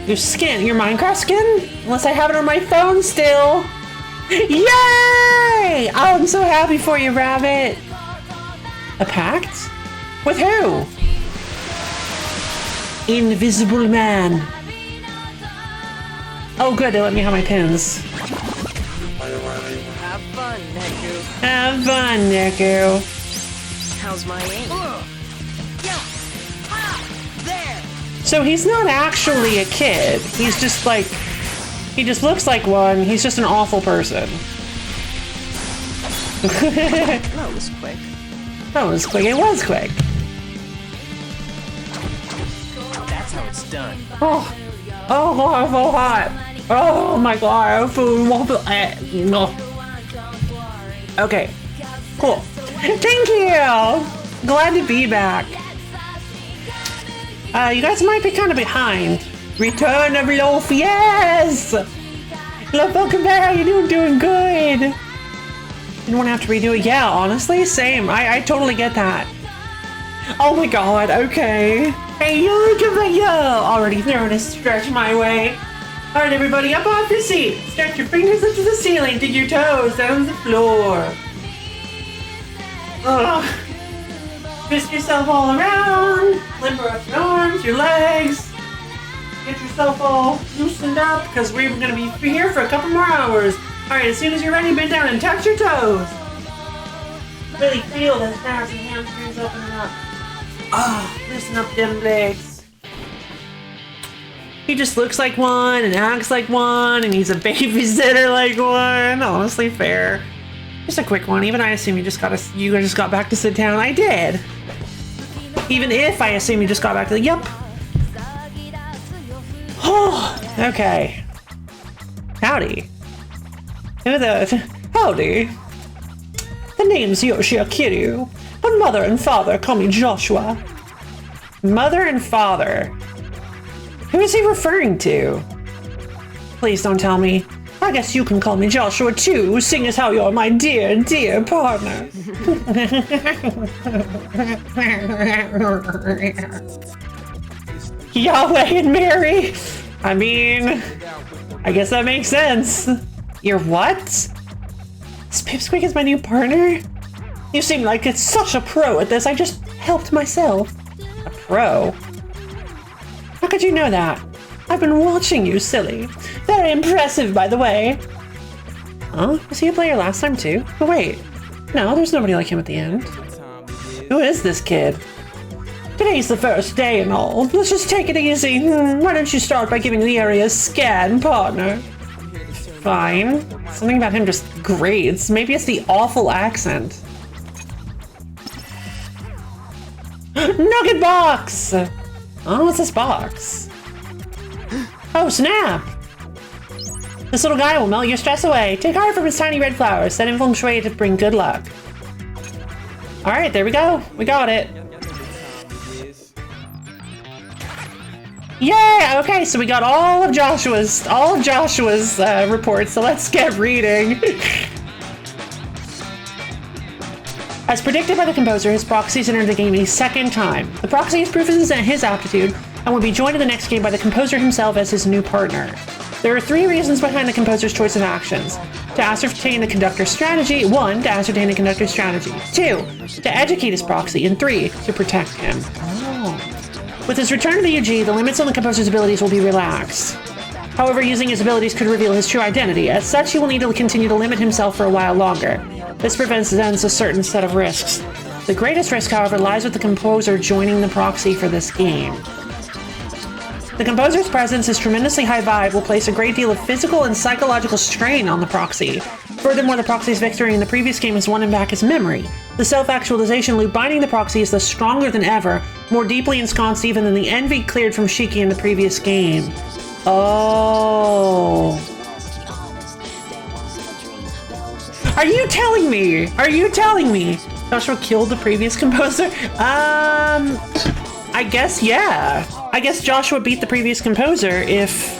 Your skin, your Minecraft skin? Unless I have it on my phone still. Yay! Oh, I'm so happy for you, Rabbit. A pact? With who? Invisible Man. Oh, good. They let me have my pins. Have fun, Neku. Have fun, Niku. How's my aim? Yeah! Ah! There! So he's not actually a kid. He's just like, he just looks like one. He's just an awful person. That was quick. That was quick. It was quick. That's how it's done. Oh, I'm so hot. Oh my god. Okay, cool. Thank you. Glad to be back. You guys might be kind of behind. Return of Loaf, yes! Loaf, welcome back. How you doing? Doing good. Didn't want to have to redo it. Yeah, honestly, same. I totally get that. Oh my god, okay. Hey, look at me, already throwing a stretch my way. Alright, everybody, up off your seat. Stretch your fingers up to the ceiling. Dig your toes down to the floor. Ugh. Twist yourself all around. Limber up your arms, your legs. Get yourself all loosened up, because we're going to be here for a couple more hours. Alright, as soon as you're ready, bend down and touch your toes. Really feel those calves and hamstrings opening up. Ah, loosen up them legs. He just looks like one and acts like one, and he's a babysitter like one. Honestly, fair. Just a quick one. Even I assume you just got back to sit down. I did. Even if I assume you just got back to the yup. Oh, okay. Howdy. Howdy. The name's Yoshi Akiru, but mother and father call me Joshua. Mother and father. Who is he referring to? Please don't tell me. I guess you can call me Joshua too, seeing as how you're my dear, dear partner. Yahweh and Mary. I mean, I guess that makes sense. You're what? Is Pipsqueak is my new partner? You seem like it's such a pro at this. I just helped myself. A pro? How could you know that? I've been watching you, silly. Very impressive, by the way. Huh? Was he a player last time too? Oh wait. No, there's nobody like him at the end. Who is this kid? Today's the first day and all. Let's just take it easy. Why don't you start by giving the area a scan, partner? Fine. Something about him just grates. Maybe it's the awful accent. Nugget box! Oh, what's this box? Oh, snap! This little guy will melt your stress away. Take heart from his tiny red flowers. Set in feng shui to bring good luck. Alright, there we go. We got it. Yeah, okay, so we got all of Joshua's reports, so let's get reading. As predicted by the composer, his proxies entered the game a second time. The proxy is proof of his aptitude and will be joined in the next game by the composer himself as his new partner. There are 3 reasons behind the composer's choice of actions. To ascertain the conductor's strategy. 1. To ascertain the conductor's strategy. 2. To educate his proxy. And 3. To protect him. Oh. With his return to the UG, the limits on the composer's abilities will be relaxed. However, using his abilities could reveal his true identity. As such, he will need to continue to limit himself for a while longer. This presents a certain set of risks. The greatest risk, however, lies with the composer joining the proxy for this game. The composer's presence, his tremendously high vibe, will place a great deal of physical and psychological strain on the proxy. Furthermore, the proxy's victory in the previous game has won him back his memory. The self-actualization loop binding the proxy is thus stronger than ever, more deeply ensconced even than the envy cleared from Shiki in the previous game. Oh. Are you telling me? Are you telling me Joshua killed the previous composer? I guess, yeah. I guess Joshua beat the previous composer if...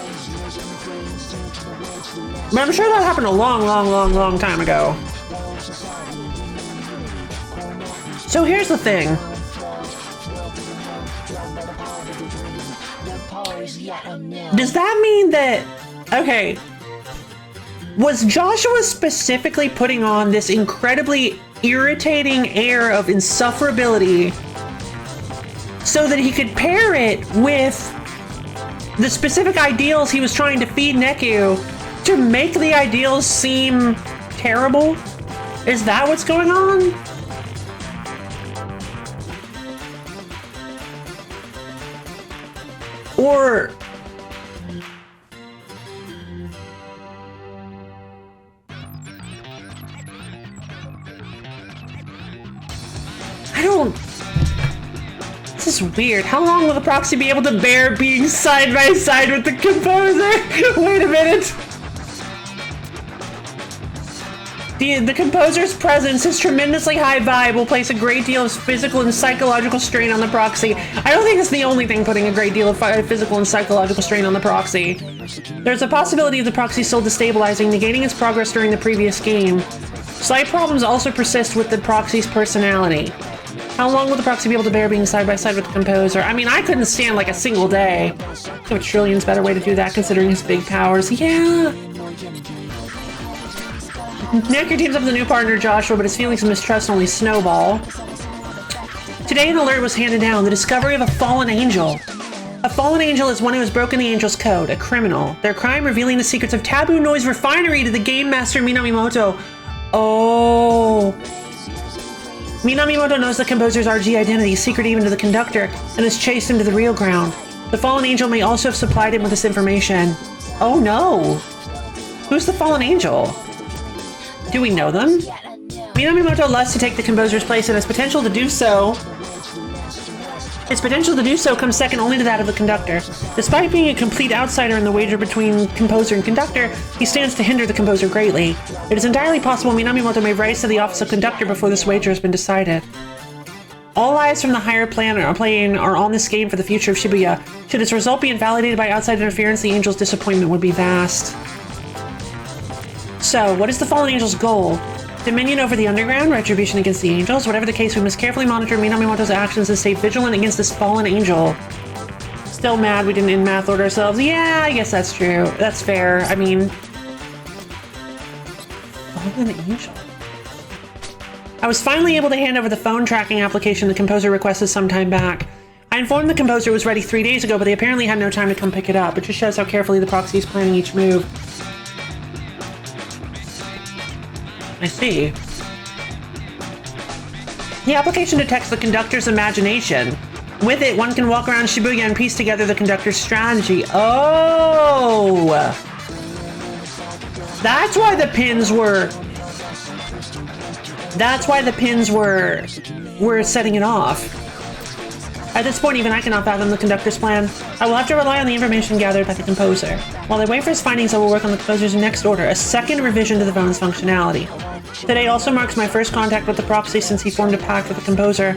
But I'm sure that happened a long time ago. So here's the thing. Does that mean that... Okay. Was Joshua specifically putting on this incredibly irritating air of insufferability so that he could pair it with the specific ideals he was trying to feed Neku to make the ideals seem terrible? Is that what's going on? Or... I don't... This is weird. How long will the proxy be able to bear being side by side with the composer? Wait a minute. The composer's presence, his tremendously high vibe, will place a great deal of physical and psychological strain on the proxy. I don't think it's the only thing putting a great deal of physical and psychological strain on the proxy. There's a possibility of the proxy still destabilizing, negating its progress during the previous game. Slight problems also persist with the proxy's personality. How long will the proxy be able to bear being side by side with the composer? I mean, I couldn't stand like a single day. So a trillion's better way to do that considering his big powers. Yeah. Neku teams up with a new partner, Joshua, but his feelings of mistrust only snowball. Today an alert was handed down, the discovery of a fallen angel. A fallen angel is one who has broken the angel's code, a criminal. Their crime revealing the secrets of Taboo Noise Refinery to the game master Minamimoto. Oh. Minamimoto knows the composer's RG identity, secret even to the conductor, and has chased him to the real ground. The fallen angel may also have supplied him with this information. Oh no! Who's the fallen angel? Do we know them? Minamimoto lusts to take the composer's place and has potential to do so. Its potential to do so comes second only to that of the conductor. Despite being a complete outsider in the wager between composer and conductor, he stands to hinder the composer greatly. It is entirely possible Minamimoto may rise to the office of conductor before this wager has been decided. All eyes from the higher plane are on this game for the future of Shibuya. Should its result be invalidated by outside interference, the angel's disappointment would be vast. So, what is the fallen angel's goal? Dominion over the underground, retribution against the angels. Whatever the case, we must carefully monitor Minamimoto's actions and stay vigilant against this fallen angel. Still mad we didn't in math order ourselves. Yeah, I guess that's true. That's fair. I mean... Fallen angel. I was finally able to hand over the phone tracking application the composer requested some time back. I informed the composer it was ready 3 days ago, but they apparently had no time to come pick it up. It just shows how carefully the proxy is planning each move. I see. The application detects the conductor's imagination. With it, one can walk around Shibuya and piece together the conductor's strategy. Oh! That's why the pins were... That's why the pins were setting it off. At this point, even I cannot fathom the conductor's plan. I will have to rely on the information gathered by the composer. While I wait for his findings, I will work on the composer's next order, a second revision to the phone's functionality. Today also marks my first contact with the proxy since he formed a pact with the composer.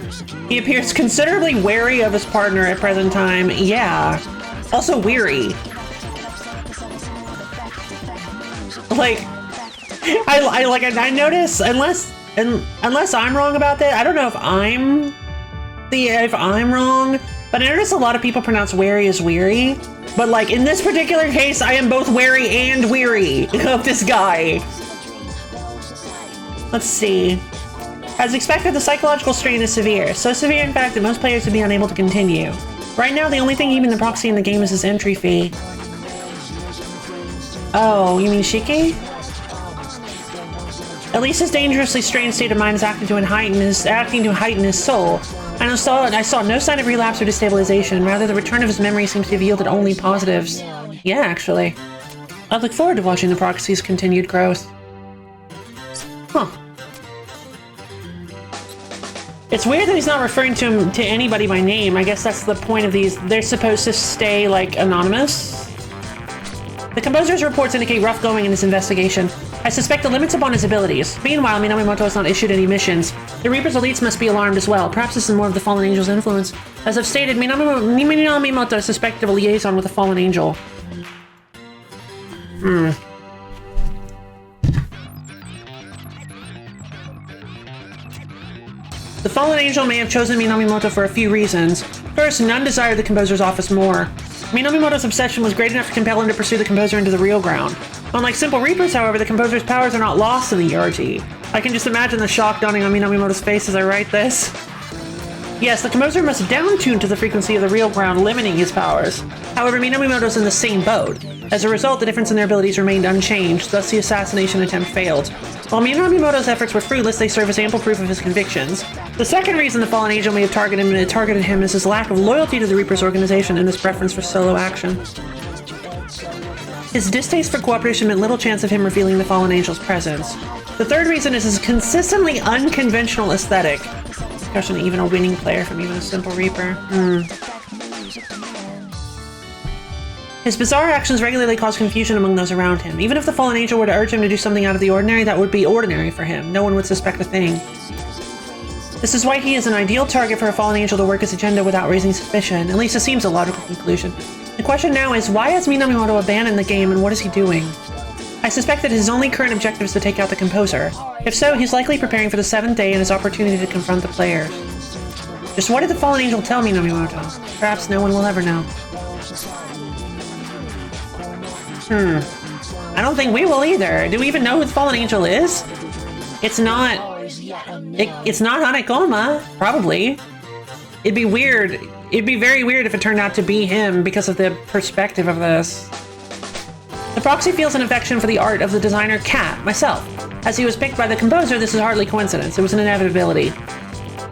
He appears considerably wary of his partner at present time. Yeah. Also weary. Like, I notice, unless I'm wrong about that, I don't know if I'm wrong, but I notice a lot of people pronounce wary as weary. But like in this particular case, I am both wary and weary of this guy. Let's see. As expected, the psychological strain is severe. So severe, in fact, that most players would be unable to continue. Right now, the only thing keeping the proxy in the game is his entry fee. Oh, you mean Shiki? At least his dangerously strained state of mind is acting to heighten his soul. And I saw no sign of relapse or destabilization. Rather, the return of his memory seems to have yielded only positives. Yeah, actually. I look forward to watching the proxy's continued growth. Huh. It's weird that he's not referring to anybody by name. I guess that's the point of these. They're supposed to stay, like, anonymous. The composer's reports indicate rough going in his investigation. I suspect the limits upon his abilities. Meanwhile, Minamimoto has not issued any missions. The Reaper's elites must be alarmed as well. Perhaps this is more of the Fallen Angel's influence. As I've stated, Minamimoto is suspected of a liaison with the Fallen Angel. The Fallen Angel may have chosen Minamimoto for a few reasons. First, none desired the composer's office more. Minamimoto's obsession was great enough to compel him to pursue the composer into the real ground. Unlike simple Reapers, however, the composer's powers are not lost in the ERG. I can just imagine the shock dawning on Minamimoto's face as I write this. Yes, the composer must down-tune to the frequency of the real ground, limiting his powers. However, Minamimoto's in the same boat. As a result, the difference in their abilities remained unchanged, thus the assassination attempt failed. While Minamimoto's efforts were fruitless, they serve as ample proof of his convictions. The second reason the Fallen Angel may have targeted him is his lack of loyalty to the Reaper's organization and his preference for solo action. His distaste for cooperation meant little chance of him revealing the Fallen Angel's presence. The third reason is his consistently unconventional aesthetic. Discussion, even a winning player from even a simple Reaper. His bizarre actions regularly cause confusion among those around him. Even if the Fallen Angel were to urge him to do something out of the ordinary, that would be ordinary for him. No one would suspect a thing. This is why he is an ideal target for a Fallen Angel to work his agenda without raising suspicion. At least it seems a logical conclusion. The question now is, why has Minamimoto abandoned the game and what is he doing? I suspect that his only current objective is to take out the composer. If so, he's likely preparing for the 7th day and his opportunity to confront the players. Just what did the Fallen Angel tell Minamimoto? Perhaps no one will ever know. I don't think we will either. Do we even know who the Fallen Angel is? It's not... It's not Hanekoma, probably. It'd be weird. It'd be very weird if it turned out to be him because of the perspective of this. The proxy feels an affection for the art of the designer Cat, myself. As he was picked by the composer, this is hardly coincidence. It was an inevitability.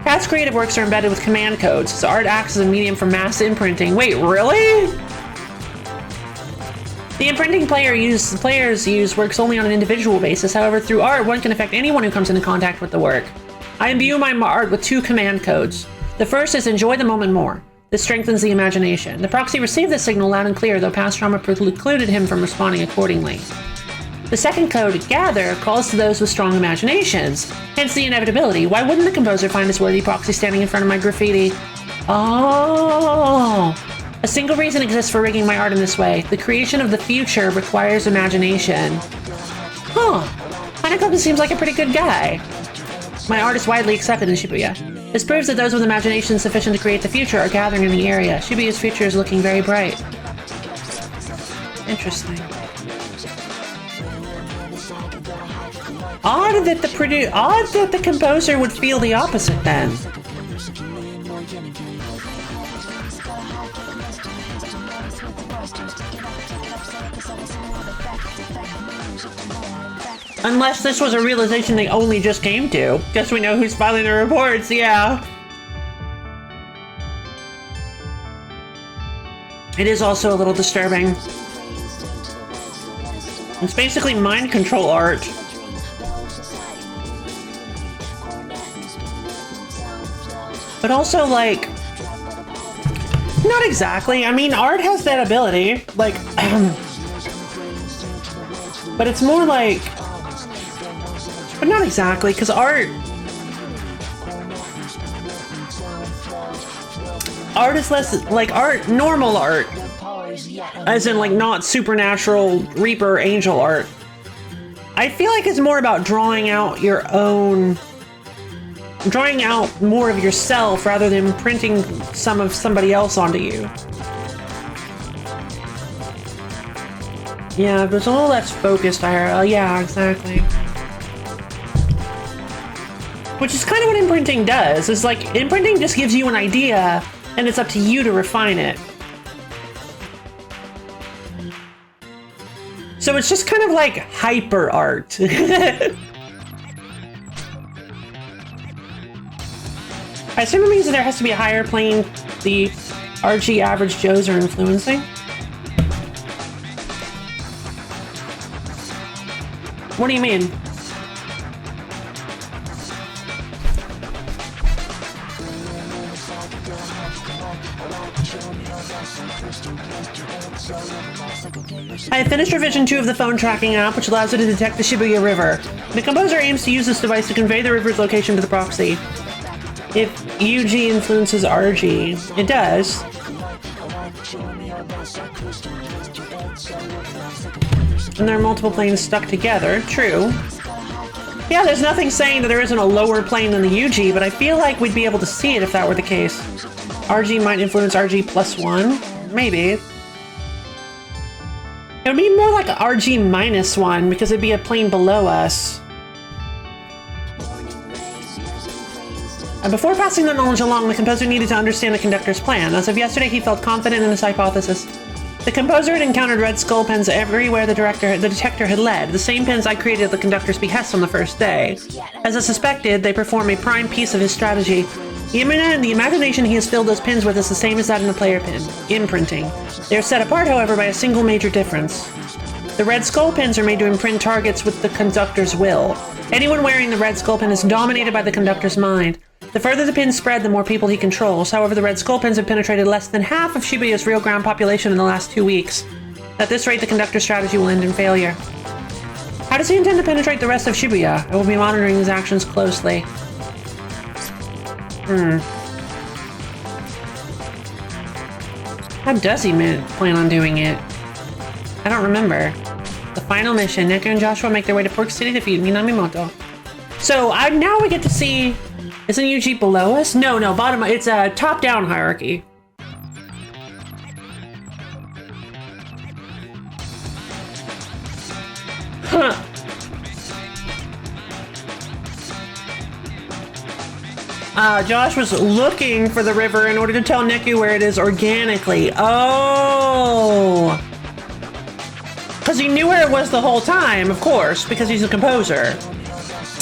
Cat's creative works are embedded with command codes. His art acts as a medium for mass imprinting. Wait, really? The imprinting players use works only on an individual basis. However, through art, one can affect anyone who comes into contact with the work. I imbue my art with 2 command codes. The first is enjoy the moment more. This strengthens the imagination. The proxy received this signal loud and clear, though past trauma precluded him from responding accordingly. The second code, gather, calls to those with strong imaginations. Hence the inevitability. Why wouldn't the composer find his worthy proxy standing in front of my graffiti? Oh! A single reason exists for rigging my art in this way. The creation of the future requires imagination. Huh. Huh. Hanako seems like a pretty good guy. My art is widely accepted in Shibuya. This proves that those with imagination sufficient to create the future are gathering in the area. Shibuya's future is looking very bright. Interesting. Odd that the composer would feel the opposite then. Unless this was a realization they only just came to. Guess we know who's filing the reports, yeah. It is also a little disturbing. It's basically mind control art. But also, like, not exactly. I mean, art has that ability, like, but it's more like, but not exactly, because art is less like art, normal art, as in like not supernatural Reaper angel art. I feel like it's more about drawing out your own, drawing out more of yourself rather than printing some of somebody else onto you. Yeah, there's a little less focused IRL. Yeah, exactly. Which is kind of what imprinting does. It's like imprinting just gives you an idea and it's up to you to refine it. So it's just kind of like hyper art. I assume it means that there has to be a higher plane the RG average Joes are influencing. What do you mean? I have finished revision 2 of the phone tracking app, which allows you to detect the Shibuya River. The composer aims to use this device to convey the river's location to the proxy. If UG influences RG, it does. And there are multiple planes stuck together, true. Yeah, there's nothing saying that there isn't a lower plane than the UG, but I feel like we'd be able to see it if that were the case. RG might influence RG +1, maybe. It would be more like a RG -1 because it'd be a plane below us. And before passing the knowledge along, the composer needed to understand the conductor's plan. As of yesterday, he felt confident in his hypothesis. The composer had encountered red skull pins everywhere the detector had led, the same pins I created at the conductor's behest on the first day. As I suspected, they perform a prime piece of his strategy. The imagination he has filled those pins with is the same as that in the player pin, imprinting. They are set apart, however, by a single major difference. The red skull pins are made to imprint targets with the conductor's will. Anyone wearing the red skull pin is dominated by the conductor's mind. The further the pins spread, the more people he controls. However, the red skull pins have penetrated less than half of Shibuya's real ground population in the last 2 weeks. At this rate, the conductor's strategy will end in failure. How does he intend to penetrate the rest of Shibuya? I will be monitoring his actions closely. How does he plan on doing it? I don't remember. The final mission. Neko and Joshua make their way to Pork City to defeat Minamimoto. So now we get to see... Isn't UG below us? No, bottom. It's a top-down hierarchy. Huh. Josh was looking for the river in order to tell Neku where it is organically. Oh! Because he knew where it was the whole time, of course, because he's a composer.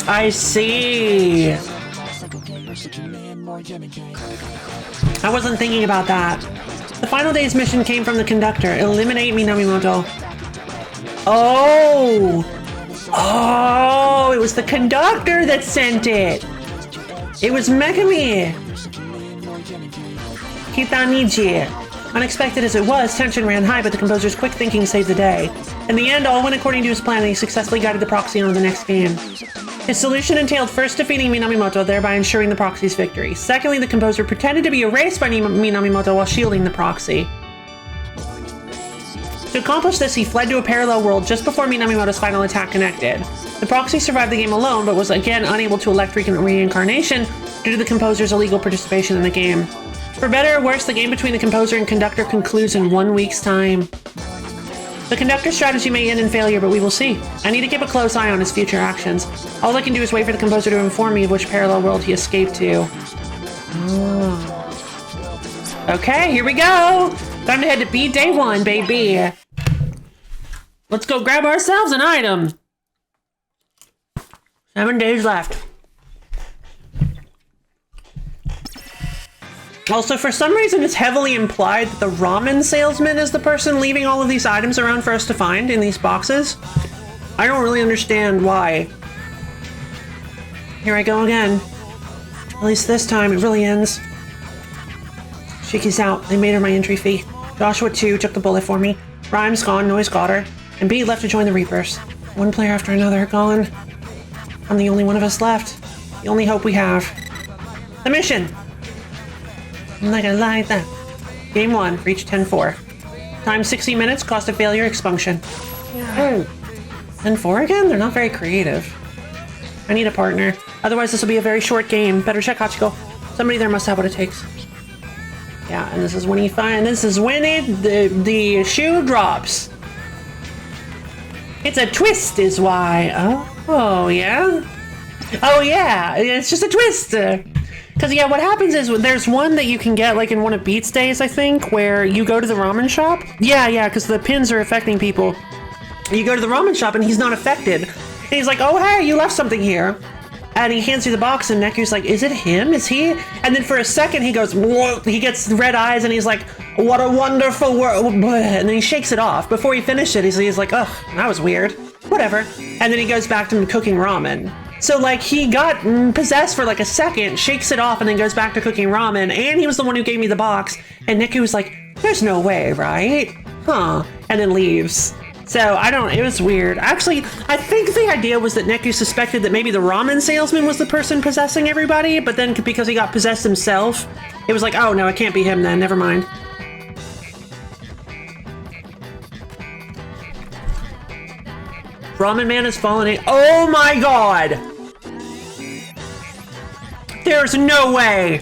I see. I wasn't thinking about that. The final day's mission came from the conductor. Eliminate Minamimoto. Oh! Oh, it was the conductor that sent it! It was Megami! Kitanichi. Unexpected as it was, tension ran high, but the composer's quick thinking saved the day. In the end, all went according to his plan, and he successfully guided the proxy on to the next game. His solution entailed first defeating Minamimoto, thereby ensuring the proxy's victory. Secondly, the composer pretended to be erased by Minamimoto while shielding the proxy. So To accomplish this, he fled to a parallel world just before Minamimoto's final attack connected. The proxy survived the game alone, but was again unable to elect reincarnation due to the composer's illegal participation in the game. For better or worse, the game between the composer and conductor concludes in 1 week's time. The conductor's strategy may end in failure, but we will see. I need to keep a close eye on his future actions. All I can do is wait for the composer to inform me of which parallel world he escaped to. Oh. Okay, here we go! Time to head to beat day 1, baby. Let's go grab ourselves an item. 7 days left. Also, for some reason, it's heavily implied that the ramen salesman is the person leaving all of these items around for us to find in these boxes. I don't really understand why. Here I go again. At least this time, it really ends. Shiki's out. They made her my entry fee. Joshua, too, took the bullet for me. Rhyme's gone. Noise got her. And B left to join the Reapers. One player after another gone. I'm the only one of us left. The only hope we have. The mission! I'm not gonna lie that. Game 1, reach 10-4. Time 60 minutes, cost of failure, expunction. Oh. 10-4 again? They're not very creative. I need a partner. Otherwise this will be a very short game. Better check Hachiko. Somebody there must have what it takes. Yeah, and this is when the shoe drops. It's a twist is why. Oh yeah? Oh yeah, it's just a twist. Because, yeah, what happens is there's one that you can get, like, in one of Beats Days, I think, where you go to the ramen shop. Yeah, because the pins are affecting people. You go to the ramen shop, and he's not affected. And he's like, oh, hey, you left something here. And he hands you the box, and Neku's like, is it him? Is he? And then for a second, he goes, whoa. He gets red eyes, and he's like, what a wonderful world. And then he shakes it off. Before he finished it, he's like, ugh, that was weird. Whatever. And then he goes back to cooking ramen. So, like, he got possessed for, like, a second, shakes it off, and then goes back to cooking ramen, and he was the one who gave me the box, and Neku was like, there's no way, right? Huh. And then leaves. So, it was weird. Actually, I think the idea was that Neku suspected that maybe the ramen salesman was the person possessing everybody, but then because he got possessed himself, it was like, oh, no, it can't be him then, never mind. Ramen Man has fallen in. Oh my god! There's no way!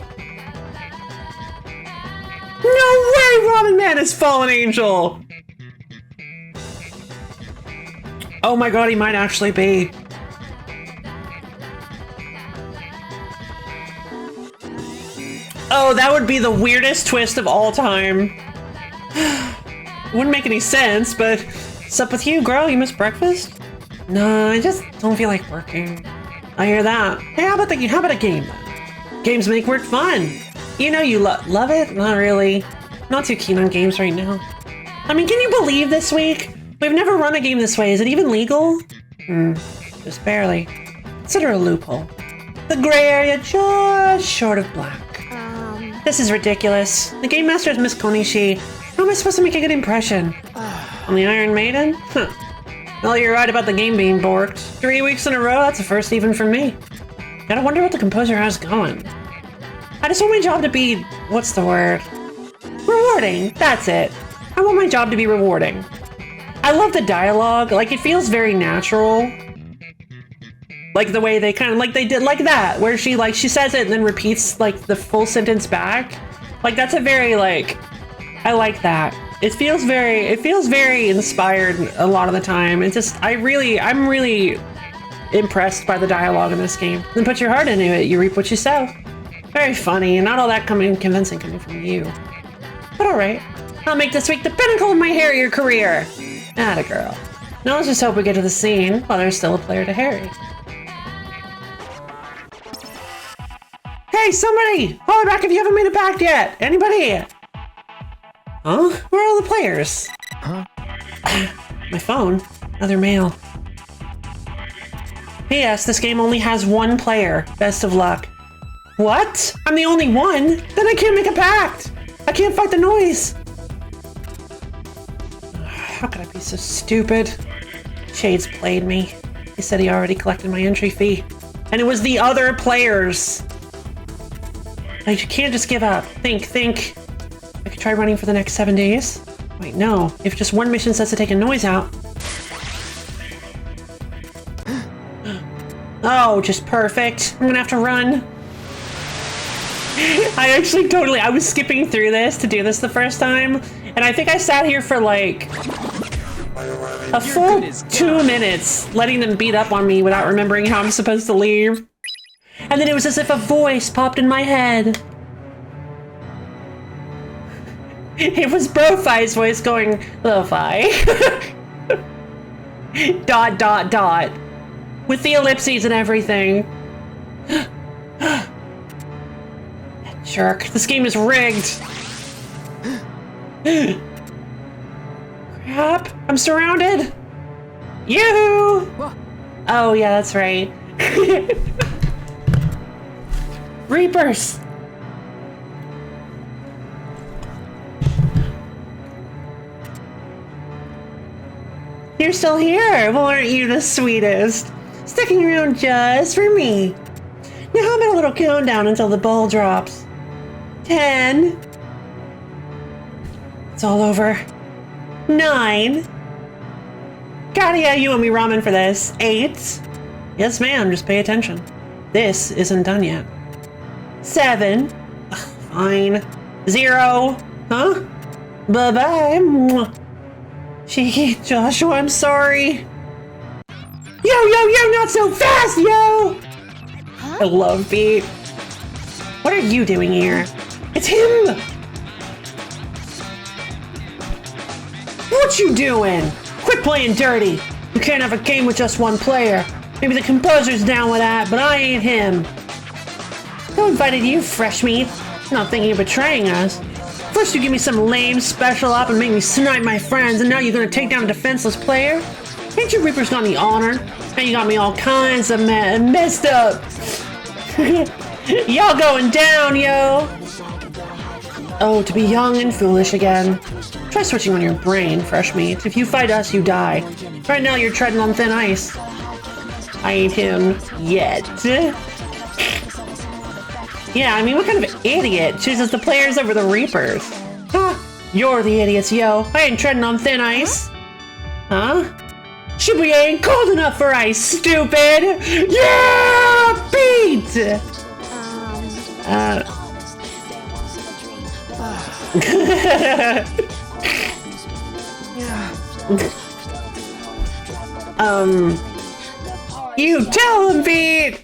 No way Ramen Man has fallen angel! Oh my god, he might actually be. Oh, that would be the weirdest twist of all time. Wouldn't make any sense, but what's up with you, girl? You missed breakfast? No, I just don't feel like working. I hear that. Hey, how about a game then? Games make work fun. You know you love it? Not really. Not too keen on games right now. I mean, can you believe this week? We've never run a game this way. Is it even legal? Just barely. Consider a loophole. The gray area just short of black. This is ridiculous. The game master is Miss Konishi. How am I supposed to make a good impression? On the Iron Maiden? Huh. Well, you're right about the game being borked. 3 weeks in a row, that's a first even for me. Gotta wonder what the composer has going. I just want my job to be, what's the word? Rewarding, that's it. I want my job to be rewarding. I love the dialogue, like it feels very natural. Like the way they kind of, like they did, like that, where she says it and then repeats like the full sentence back. Like that's a very I like that. It feels very inspired a lot of the time. It's just, I'm really impressed by the dialogue in this game. Then put your heart into it, you reap what you sow. Very funny, and not all that convincing coming from you. But alright, I'll make this week the pinnacle of my Harrier career. Atta girl. Now let's just hope we get to the scene while there's still a player to harry. Hey, somebody! Holler back if you haven't made it back yet! Anybody? Huh? Where are all the players? Huh? My phone. Another mail. P.S. This game only has one player. Best of luck. What? I'm the only one? Then I can't make a pact! I can't fight the noise! How could I be so stupid? Shades played me. He said he already collected my entry fee. And it was the other players! You can't just give up. Think. I could try running for the next 7 days. Wait, no. If just one mission says to take a noise out. Oh, just perfect. I'm gonna have to run. I was skipping through this to do this the first time, and I think I sat here for like a full 2 minutes letting them beat up on me without remembering how I'm supposed to leave. And then it was as if a voice popped in my head. It was Brofi's voice going, Lo-Fi. dot, dot, dot. With the ellipses and everything. That jerk. This game is rigged. Crap. I'm surrounded. Yoo-hoo! Oh, yeah, that's right. Reapers! You're still here. Well, aren't you the sweetest? Sticking around just for me. Now how about a little countdown until the ball drops? 10. It's all over. 9. Gotta yeah, you owe me ramen for this. 8. Yes, ma'am, just pay attention. This isn't done yet. 7. Ugh, fine. 0. Huh? Bye-bye. Mwah. Gee, Joshua, I'm sorry. Yo, not so fast, yo! Huh? I love Beat. What are you doing here? It's him! What you doing? Quit playing dirty. You can't have a game with just one player. Maybe the composer's down with that, but I ain't him. Who invited you, fresh meat? Not thinking of betraying us. First you give me some lame special op and make me snipe my friends, and now you're gonna take down a defenseless player? Ain't your Reapers got any honor? And you got me all kinds of messed up. Y'all going down, yo! Oh, to be young and foolish again. Try switching on your brain, fresh meat. If you fight us, you die. Right now you're treading on thin ice. I ain't him yet. Yeah, I mean, what kind of idiot chooses the players over the Reapers? Huh? You're the idiots, yo. I ain't treading on thin ice. Huh? Shibuya ain't cold enough for ice, stupid! Yeah! Beat! You tell him, Beat!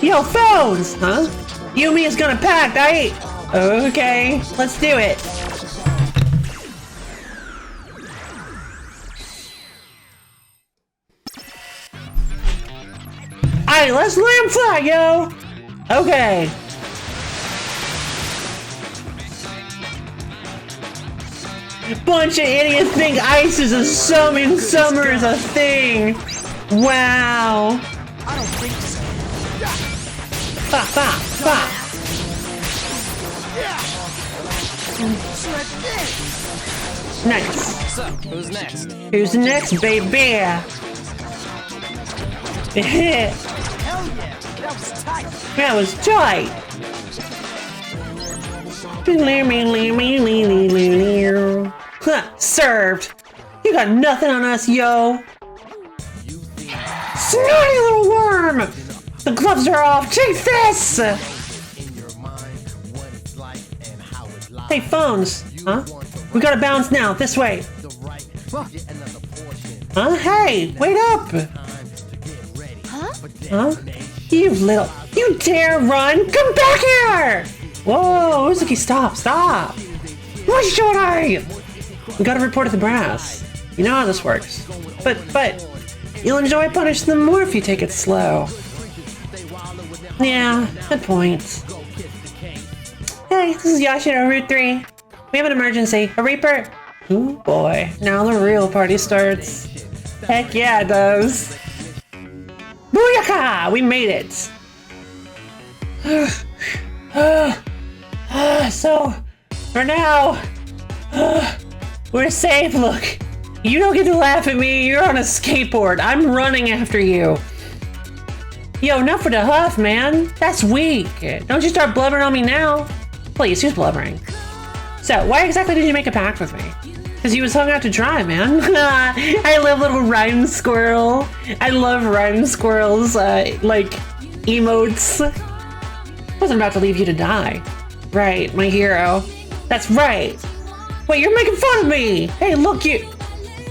Yo, phones! Huh? Yumi is gonna pack, right? Okay, let's do it. Alright, let's lamb fly, yo! Okay. Bunch of idiots think ice is a summon, summer is a thing. Wow. I don't think so. Fa, fa, fa. Nice. So, who's next? Who's next, baby? Hell yeah, that was tight. That was tight. Huh, served. You got nothing on us, yo. Snotty little worm. The gloves are off. Take this. Hey, phones. Huh? We gotta bounce now. This way. Huh? Hey, wait up. Huh? You dare run? Come back here! Whoa, Uzuki, stop. Why should I? We gotta report to the brass. You know how this works. But, you'll enjoy punishing them more if you take it slow. Yeah, good point. Hey, this is Yashiro, Route 3. We have an emergency. A Reaper. Oh boy, now the real party starts. Heck yeah, it does. Booyaka! We made it! So, for now, we're safe. Look, you don't get to laugh at me. You're on a skateboard. I'm running after you. Yo, enough with the huff, man. That's weak. Don't you start blubbering on me now. Please, who's blubbering? So, why exactly did you make a pact with me? Because you was hung out to dry, man. I love little rhyme squirrel. I love rhyme squirrels, like, emotes. I wasn't about to leave you to die. Right, my hero. That's right. Wait, you're making fun of me. Hey, look,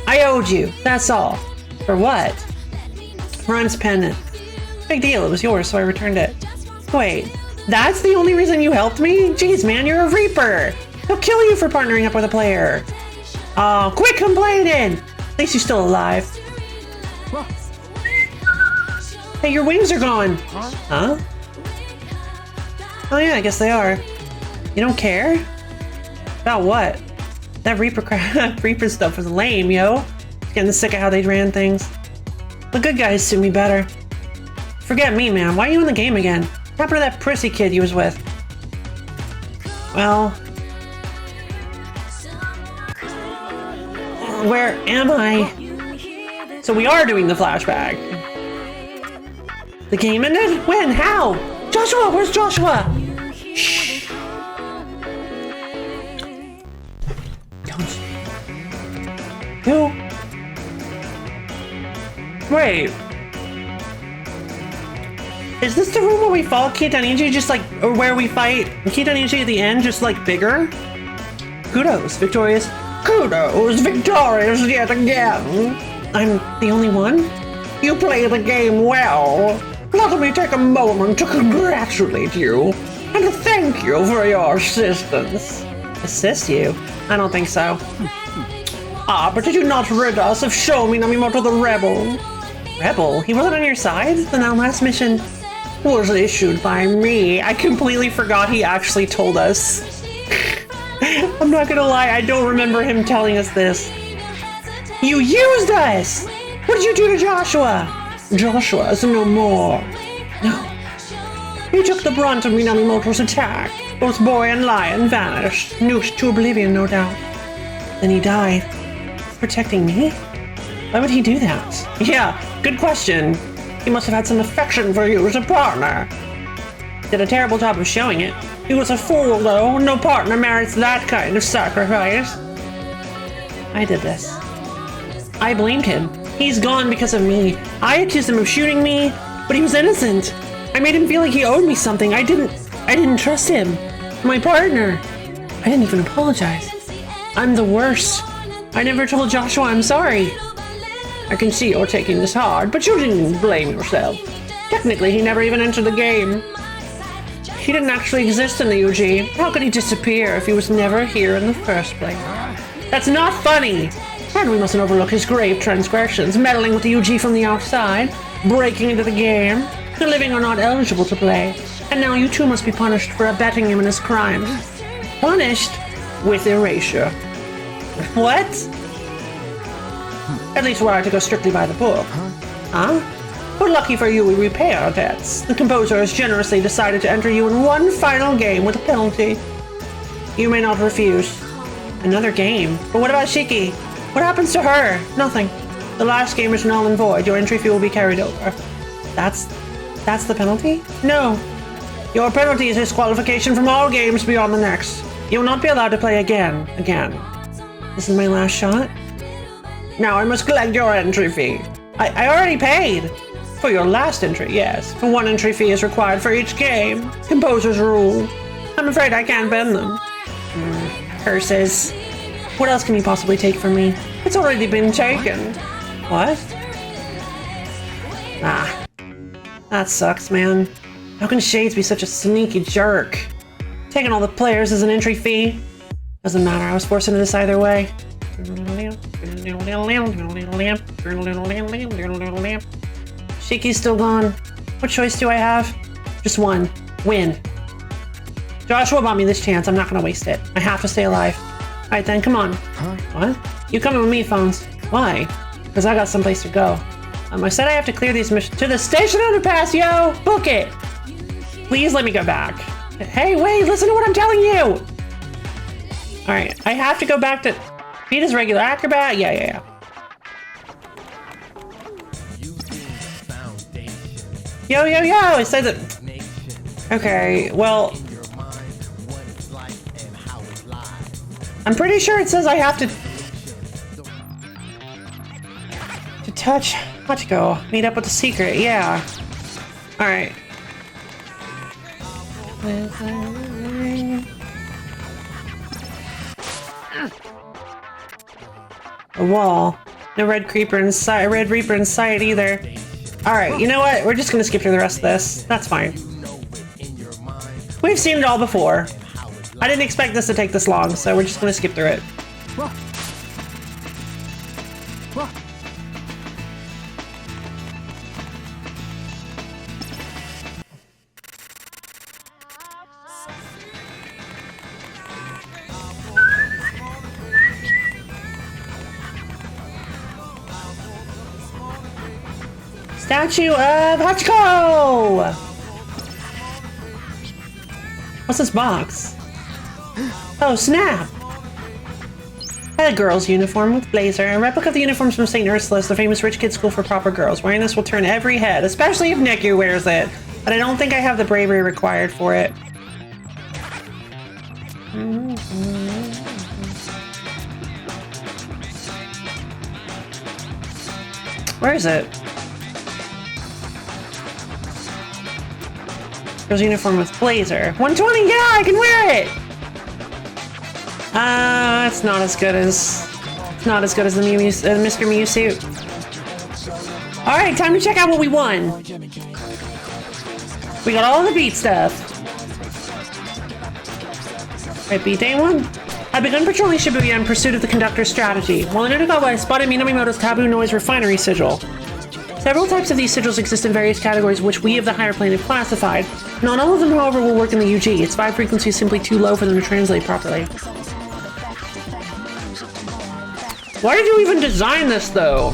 I owed you, that's all. For what? Rhymes pendant. Big deal, it was yours, so I returned it. Wait, that's the only reason you helped me? Jeez, man, you're a reaper. He'll kill you for partnering up with a player. Oh, quit complaining! At least you're still alive. Hey, your wings are gone. Huh? Oh yeah, I guess they are. You don't care? About what? That Reaper stuff was lame, yo. Getting sick of how they ran things. The good guys suit me better. Forget me, man. Why are you in the game again? What happened to that prissy kid you was with? Well... where am I? So we are doing the flashback. The game ended? When? How? Joshua! Where's Joshua? Shh. Don't. Who? Wait. Is this the room where we fought Kitaniji just like, or where we fight Kitaniji at the end just like bigger? Kudos, victorious. Kudos, victorious yet again. I'm the only one? You play the game well. Let me take a moment to congratulate you and to thank you for your assistance. Assist you? I don't think so. Ah, but did you not rid us of Shomi Namimoto the Rebel? Rebel? He wasn't on your side? Then that last mission was issued by me. I completely forgot he actually told us. I'm not gonna lie, I don't remember him telling us this. You used us! What did you do to Joshua? Joshua is no more. No. He took the brunt of Minamimoto's attack. Both boy and lion vanished, nuked to oblivion, no doubt. Then he died. Protecting me? Why would he do that? Yeah, good question. He must have had some affection for you as a partner. Did a terrible job of showing it. He was a fool, though. No partner merits that kind of sacrifice. I did this. I blamed him. He's gone because of me. I accused him of shooting me, but he was innocent. I made him feel like he owed me something. I didn't trust him. My partner. I didn't even apologize. I'm the worst. I never told Joshua I'm sorry. I can see you're taking this hard, but you didn't blame yourself. Technically, he never even entered the game. He didn't actually exist in the UG. How could he disappear if he was never here in the first place? That's not funny! And we mustn't overlook his grave transgressions, meddling with the UG from the outside, breaking into the game. The living are not eligible to play, and now you too must be punished for abetting him in his crimes. Punished with erasure. What? At least we're to go strictly by the book. Huh? But lucky for you, we repay our debts. The composer has generously decided to enter you in one final game with a penalty. You may not refuse. Another game? But what about Shiki? What happens to her? Nothing. The last game is null and void. Your entry fee will be carried over. That's the penalty? No. Your penalty is disqualification from all games beyond the next. You will not be allowed to play again. This is my last shot? Now I must collect your entry fee. I already paid. For your last entry, yes. For one entry fee is required for each game. Composer's rule. I'm afraid I can't bend them. Curses. What else can you possibly take from me? It's already been taken. What? Ah. That sucks, man. How can Shades be such a sneaky jerk? Taking all the players as an entry fee? Doesn't matter, I was forced into this either way. Shiki's still gone. What choice do I have? Just one. Win. Joshua bought me this chance. I'm not gonna waste it. I have to stay alive. Alright then, come on. Huh? What? You coming with me, Phones? Why? Because I got someplace to go. I said I have to clear these missions to the station underpass, yo! Book it! Please let me go back. Hey, wait, listen to what I'm telling you! Alright, I have to go back to beat his regular acrobat? Yeah. Yo, it says it. Okay, well. I'm pretty sure it says I have to touch Hachiko. Meet up with the secret, yeah. Alright. A wall. No red creeper in sight, red reaper in sight either. Alright, you know what? We're just gonna skip through the rest of this. That's fine. We've seen it all before. I didn't expect this to take this long, so we're just gonna skip through it. Statue of Hachiko! What's this box? Oh, snap! A girl's uniform with blazer. A replica of the uniforms from St. Ursula's, the famous rich kid school for proper girls. Wearing this will turn every head, especially if Niku wears it. But I don't think I have the bravery required for it. Where is it? Girl's uniform with blazer. 120, yeah, I can wear it! It's not as good as... It's not as good as the Mr. Mew suit. Alright, time to check out what we won. We got all the beat stuff. Right, beat day 1. I've begun patrolling Shibuya in pursuit of the conductor's strategy. While in Utagawa, I spotted Minamimoto's Taboo Noise Refinery sigil. Several types of these sigils exist in various categories which we of the higher plane have classified. Not all of them, however, will work in the UG. Its vibe frequency is simply too low for them to translate properly. Why did you even design this, though?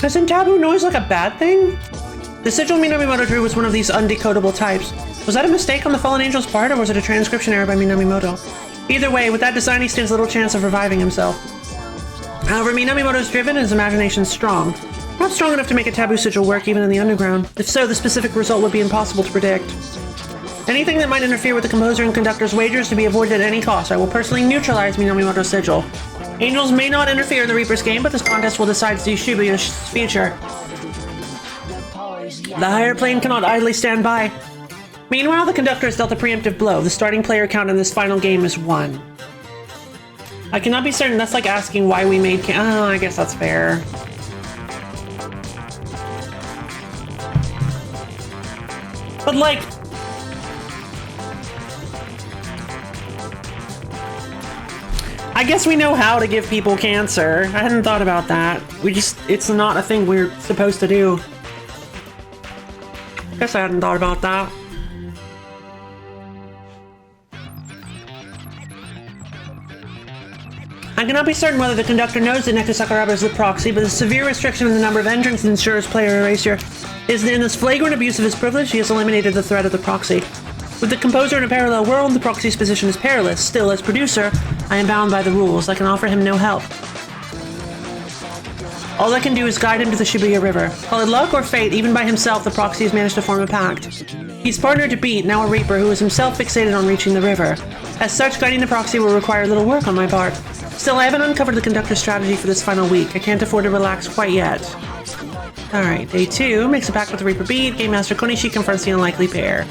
Isn't Taboo Noise like a bad thing? The sigil Minamimoto drew was one of these undecodable types. Was that a mistake on the Fallen Angel's part, or was it a transcription error by Minamimoto? Either way, with that design he stands little chance of reviving himself. However, Minamimoto's driven and his imagination is strong. Not strong enough to make a taboo sigil work even in the underground. If so, the specific result would be impossible to predict. Anything that might interfere with the composer and conductor's wagers to be avoided at any cost. I will personally neutralize Minamimoto's sigil. Angels may not interfere in the Reaper's game, but this contest will decide Shibuya's future. The higher plane cannot idly stand by. Meanwhile, the conductor has dealt a preemptive blow. The starting player count in this final game is 1. I cannot be certain. That's like asking why we made oh, I guess that's fair. But like... I guess we know how to give people cancer. I hadn't thought about that. It's not a thing we're supposed to do. Guess I hadn't thought about that. I cannot be certain whether the conductor knows that Neku Sakuraba is the proxy, but the severe restriction in the number of entrants ensures player erasure. In this flagrant abuse of his privilege, he has eliminated the threat of the proxy. With the composer in a parallel world, the proxy's position is perilous. Still, as producer, I am bound by the rules. I can offer him no help. All I can do is guide him to the Shibuya River. Call it luck or fate, even by himself, the proxy has managed to form a pact. He's partnered to Beat, now a Reaper, who is himself fixated on reaching the river. As such, guiding the proxy will require little work on my part. Still, I haven't uncovered the conductor's strategy for this final week. I can't afford to relax quite yet. Alright, day 2 makes a pact with the Reaper Beat. Game Master Konishi confronts the unlikely pair.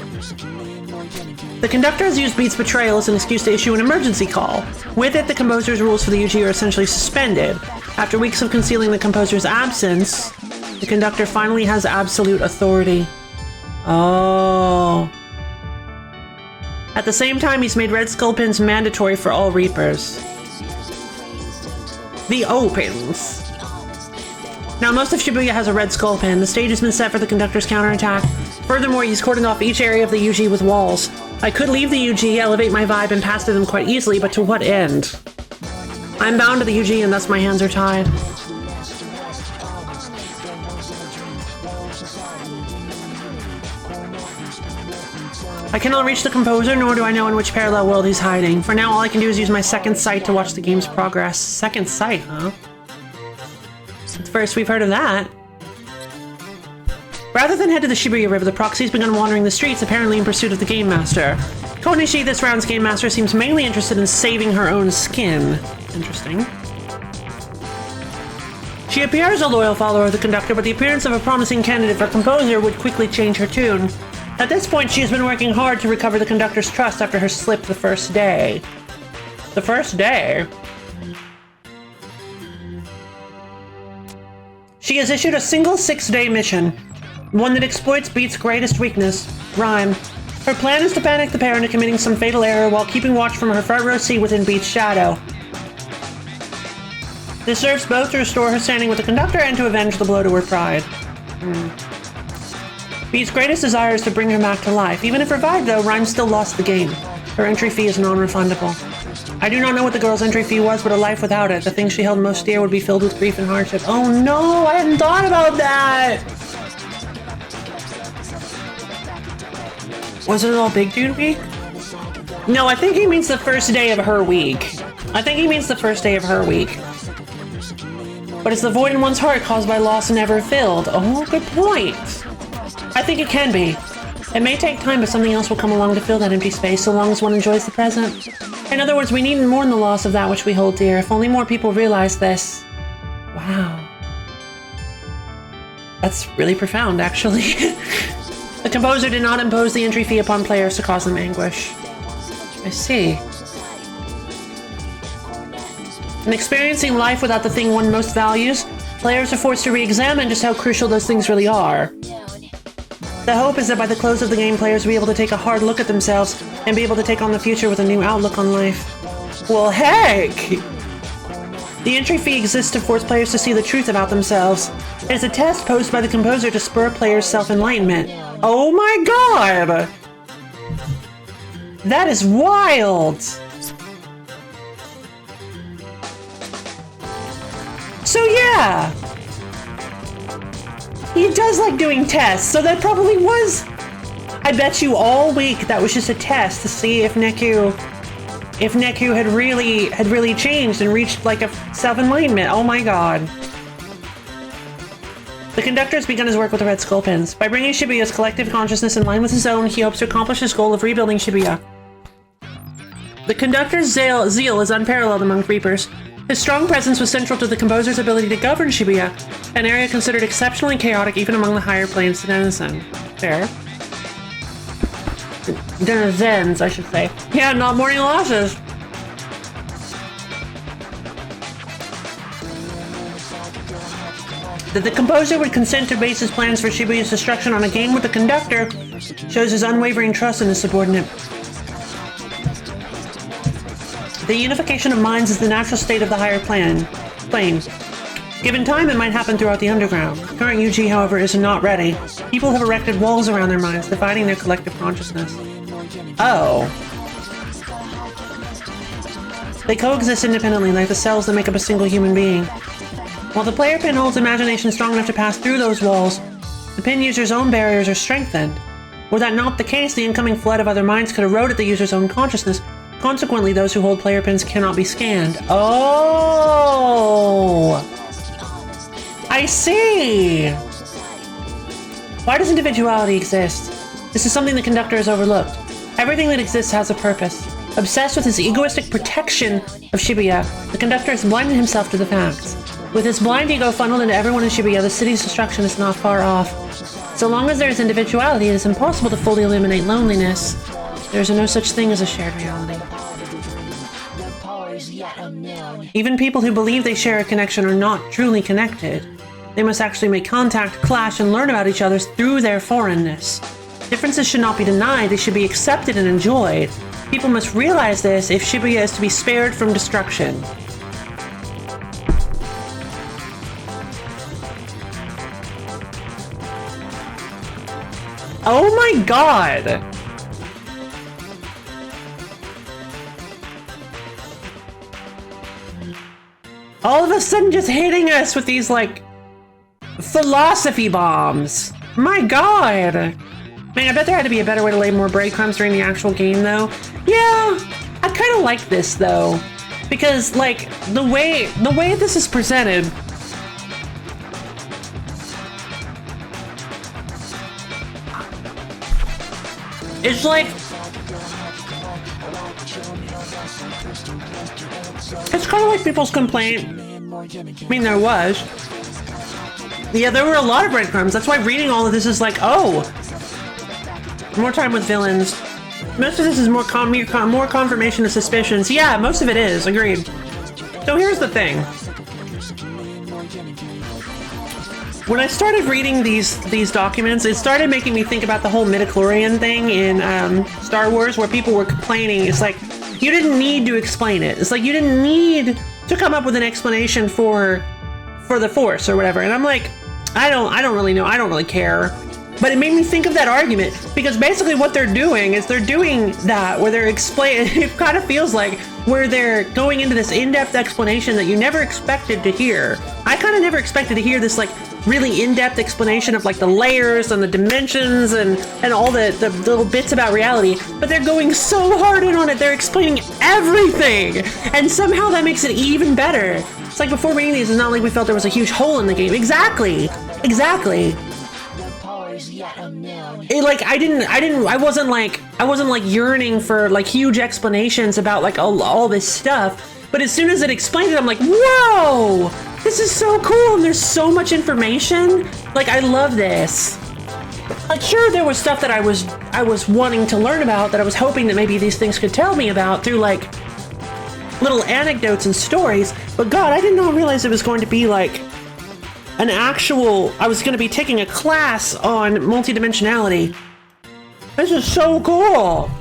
The conductor has used Beat's betrayal as an excuse to issue an emergency call. With it, the composer's rules for the UG are essentially suspended. After weeks of concealing the composer's absence, the conductor finally has absolute authority. Oh. At the same time, he's made red skull pins mandatory for all Reapers. The O-pins. Now, most of Shibuya has a red skull pin. The stage has been set for the conductor's counterattack. Furthermore, he's cordoned off each area of the UG with walls. I could leave the UG, elevate my vibe, and pass to them quite easily, but to what end? I'm bound to the UG, and thus my hands are tied. I cannot reach the composer, nor do I know in which parallel world he's hiding. For now, all I can do is use my second sight to watch the game's progress. Second sight, huh? It's the first we've heard of that. Rather than head to the Shibuya River, the proxy's begun wandering the streets, apparently in pursuit of the Game Master. Konishi, this round's Game Master, seems mainly interested in saving her own skin. Interesting. She appears a loyal follower of the conductor, but the appearance of a promising candidate for composer would quickly change her tune. At this point, she has been working hard to recover the conductor's trust after her slip the first day. The first day? She has issued a single 6-day mission, one that exploits Beat's greatest weakness, rhyme. Her plan is to panic the pair into committing some fatal error while keeping watch from her front row seat within Beat's shadow. This serves both to restore her standing with the conductor and to avenge the blow to her pride. Beat's greatest desire is to bring her back to life. Even if revived, though, Rhyme still lost the game. Her entry fee is non-refundable. I do not know what the girl's entry fee was, but a life without it, the thing she held most dear, would be filled with grief and hardship. Oh no, I hadn't thought about that! Was it all Big Dude Week? No, I think he means the first day of her week. I think he means the first day of her week. But it's the void in one's heart caused by loss never filled. Oh, good point. I think it can be. It may take time, but something else will come along to fill that empty space, so long as one enjoys the present. In other words, we need more than the loss of that which we hold dear. If only more people realize this. Wow. That's really profound, actually. The composer did not impose the entry fee upon players to cause them anguish. I see. In experiencing life without the thing one most values, players are forced to re-examine just how crucial those things really are. The hope is that by the close of the game, players will be able to take a hard look at themselves and be able to take on the future with a new outlook on life. Well, heck! The entry fee exists to force players to see the truth about themselves. It is a test posed by the composer to spur players' self-enlightenment. Oh my god! That is wild! So yeah! He does like doing tests, so that probably was... I bet you all week that was just a test to see if Neku had really changed and reached like a self-enlightenment. Oh my god. The conductor has begun his work with the Red Skull Pins. By bringing Shibuya's collective consciousness in line with his own, he hopes to accomplish his goal of rebuilding Shibuya. The conductor's zeal is unparalleled among Reapers. His strong presence was central to the composer's ability to govern Shibuya, an area considered exceptionally chaotic even among the higher planes denizen. Fair. Denizens, I should say. Yeah, not mourning losses. That the composer would consent to base his plans for Shibuya's destruction on a game with the conductor shows his unwavering trust in his subordinate. The unification of minds is the natural state of the higher plane. Given time, it might happen throughout the underground. Current UG, however, is not ready. People have erected walls around their minds, dividing their collective consciousness. Oh. They coexist independently, like the cells that make up a single human being. While the player pin holds imagination strong enough to pass through those walls, the pin user's own barriers are strengthened. Were that not the case, the incoming flood of other minds could erode at the user's own consciousness. Consequently, those who hold player pins cannot be scanned. Oh! I see! Why does individuality exist? This is something the conductor has overlooked. Everything that exists has a purpose. Obsessed with his egoistic protection of Shibuya, the conductor has blinded himself to the facts. With his blind ego funneled into everyone in Shibuya, the city's destruction is not far off. So long as there is individuality, it is impossible to fully eliminate loneliness. There is no such thing as a shared reality. Even people who believe they share a connection are not truly connected. They must actually make contact, clash, and learn about each other through their foreignness. Differences should not be denied, they should be accepted and enjoyed. People must realize this if Shibuya is to be spared from destruction. Oh my god! All of a sudden just hitting us with these, like, philosophy bombs. My god! Man, I bet there had to be a better way to lay more breadcrumbs during the actual game, though. Yeah, I kind of like this, though. Because, like, the way this is presented... It's like, it's kind of like people's complaint. I mean, there was. Yeah, there were a lot of breadcrumbs. That's why reading all of this is like, oh, more time with villains. Most of this is more confirmation of suspicions. Yeah, most of it is. Agreed. So here's the thing. When I started reading these documents, it started making me think about the whole midichlorian thing in Star Wars, where people were complaining. It's like, you didn't need to explain it. It's like, you didn't need to come up with an explanation for the Force or whatever. And I'm like, I don't really know. I don't really care. But it made me think of that argument, because basically what they're doing is they're doing that, where they're explaining, it kind of feels like where they're going into this in-depth explanation that you never expected to hear. I kind of never expected to hear this like really in-depth explanation of like the layers and the dimensions and all the little bits about reality, but they're going so hard in on it. They're explaining everything, and somehow that makes it even better. It's like before reading these, it's not like we felt there was a huge hole in the game. Exactly. It, like, I wasn't like yearning for like huge explanations about like all this stuff, but as soon as it explained it, I'm like, whoa, this is so cool, and there's so much information. Like, I love this. Like, sure, there was stuff that I was wanting to learn about, that I was hoping that maybe these things could tell me about through like little anecdotes and stories, but God, I did not realize it was going to be like an actual, I was going to be taking a class on multidimensionality. This is so cool.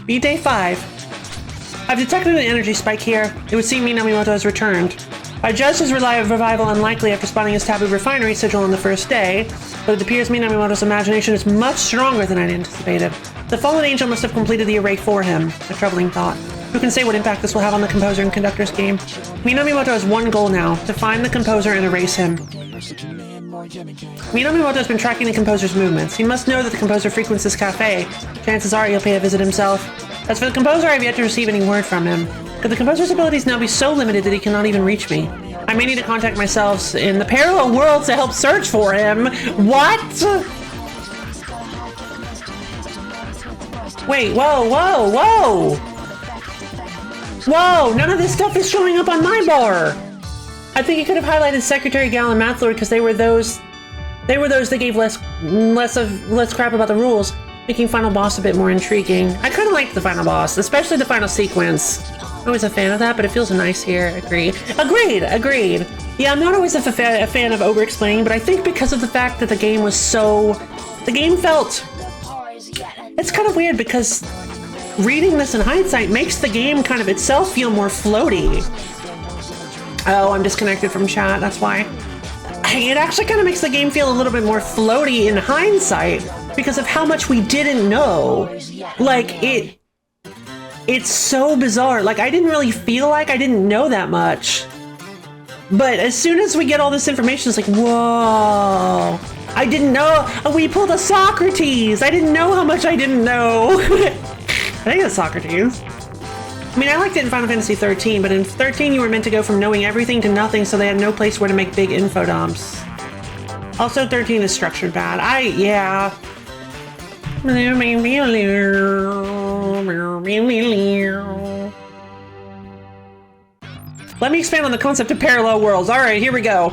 Be day 5. I've detected an energy spike here. It would seem Minamimoto has returned. I judged his revival unlikely after spotting his taboo refinery sigil on the first day, but it appears Minamimoto's imagination is much stronger than I'd anticipated. The fallen angel must have completed the array for him. A troubling thought. Who can say what impact this will have on the composer and conductor's game? Minamimoto has one goal now, to find the composer and erase him. Minamimoto has been tracking the composer's movements. He must know that the composer frequents this cafe. Chances are he'll pay a visit himself. As for the composer, I have yet to receive any word from him. Could the composer's abilities now be so limited that he cannot even reach me? I may need to contact myself in the parallel worlds to help search for him. What? Wait, whoa! Whoa, none of this stuff is showing up on my bar. I think he could have highlighted Secretary Gal and Mathlord, because they were those that gave less crap about the rules, making Final Boss a bit more intriguing. I kind of liked the final boss, especially the final sequence. I'm always a fan of that, but it feels nice here. Agreed. Yeah, I'm not always a fan of over-explaining, but I think because of the fact that the game felt... It's kind of weird, because reading this in hindsight makes the game kind of itself feel more floaty. Oh, I'm disconnected from chat, that's why. It actually kind of makes the game feel a little bit more floaty in hindsight because of how much we didn't know. Like, it's so bizarre. Like, I didn't really feel like I didn't know that much. But as soon as we get all this information, it's like, whoa. I didn't know. We pulled a Socrates. I didn't know how much I didn't know. I think it's Socrates. I mean, I liked it in Final Fantasy 13, but in 13 you were meant to go from knowing everything to nothing, so they had no place where to make big info dumps. Also, 13 is structured bad. Yeah. Let me expand on the concept of parallel worlds. Alright, here we go.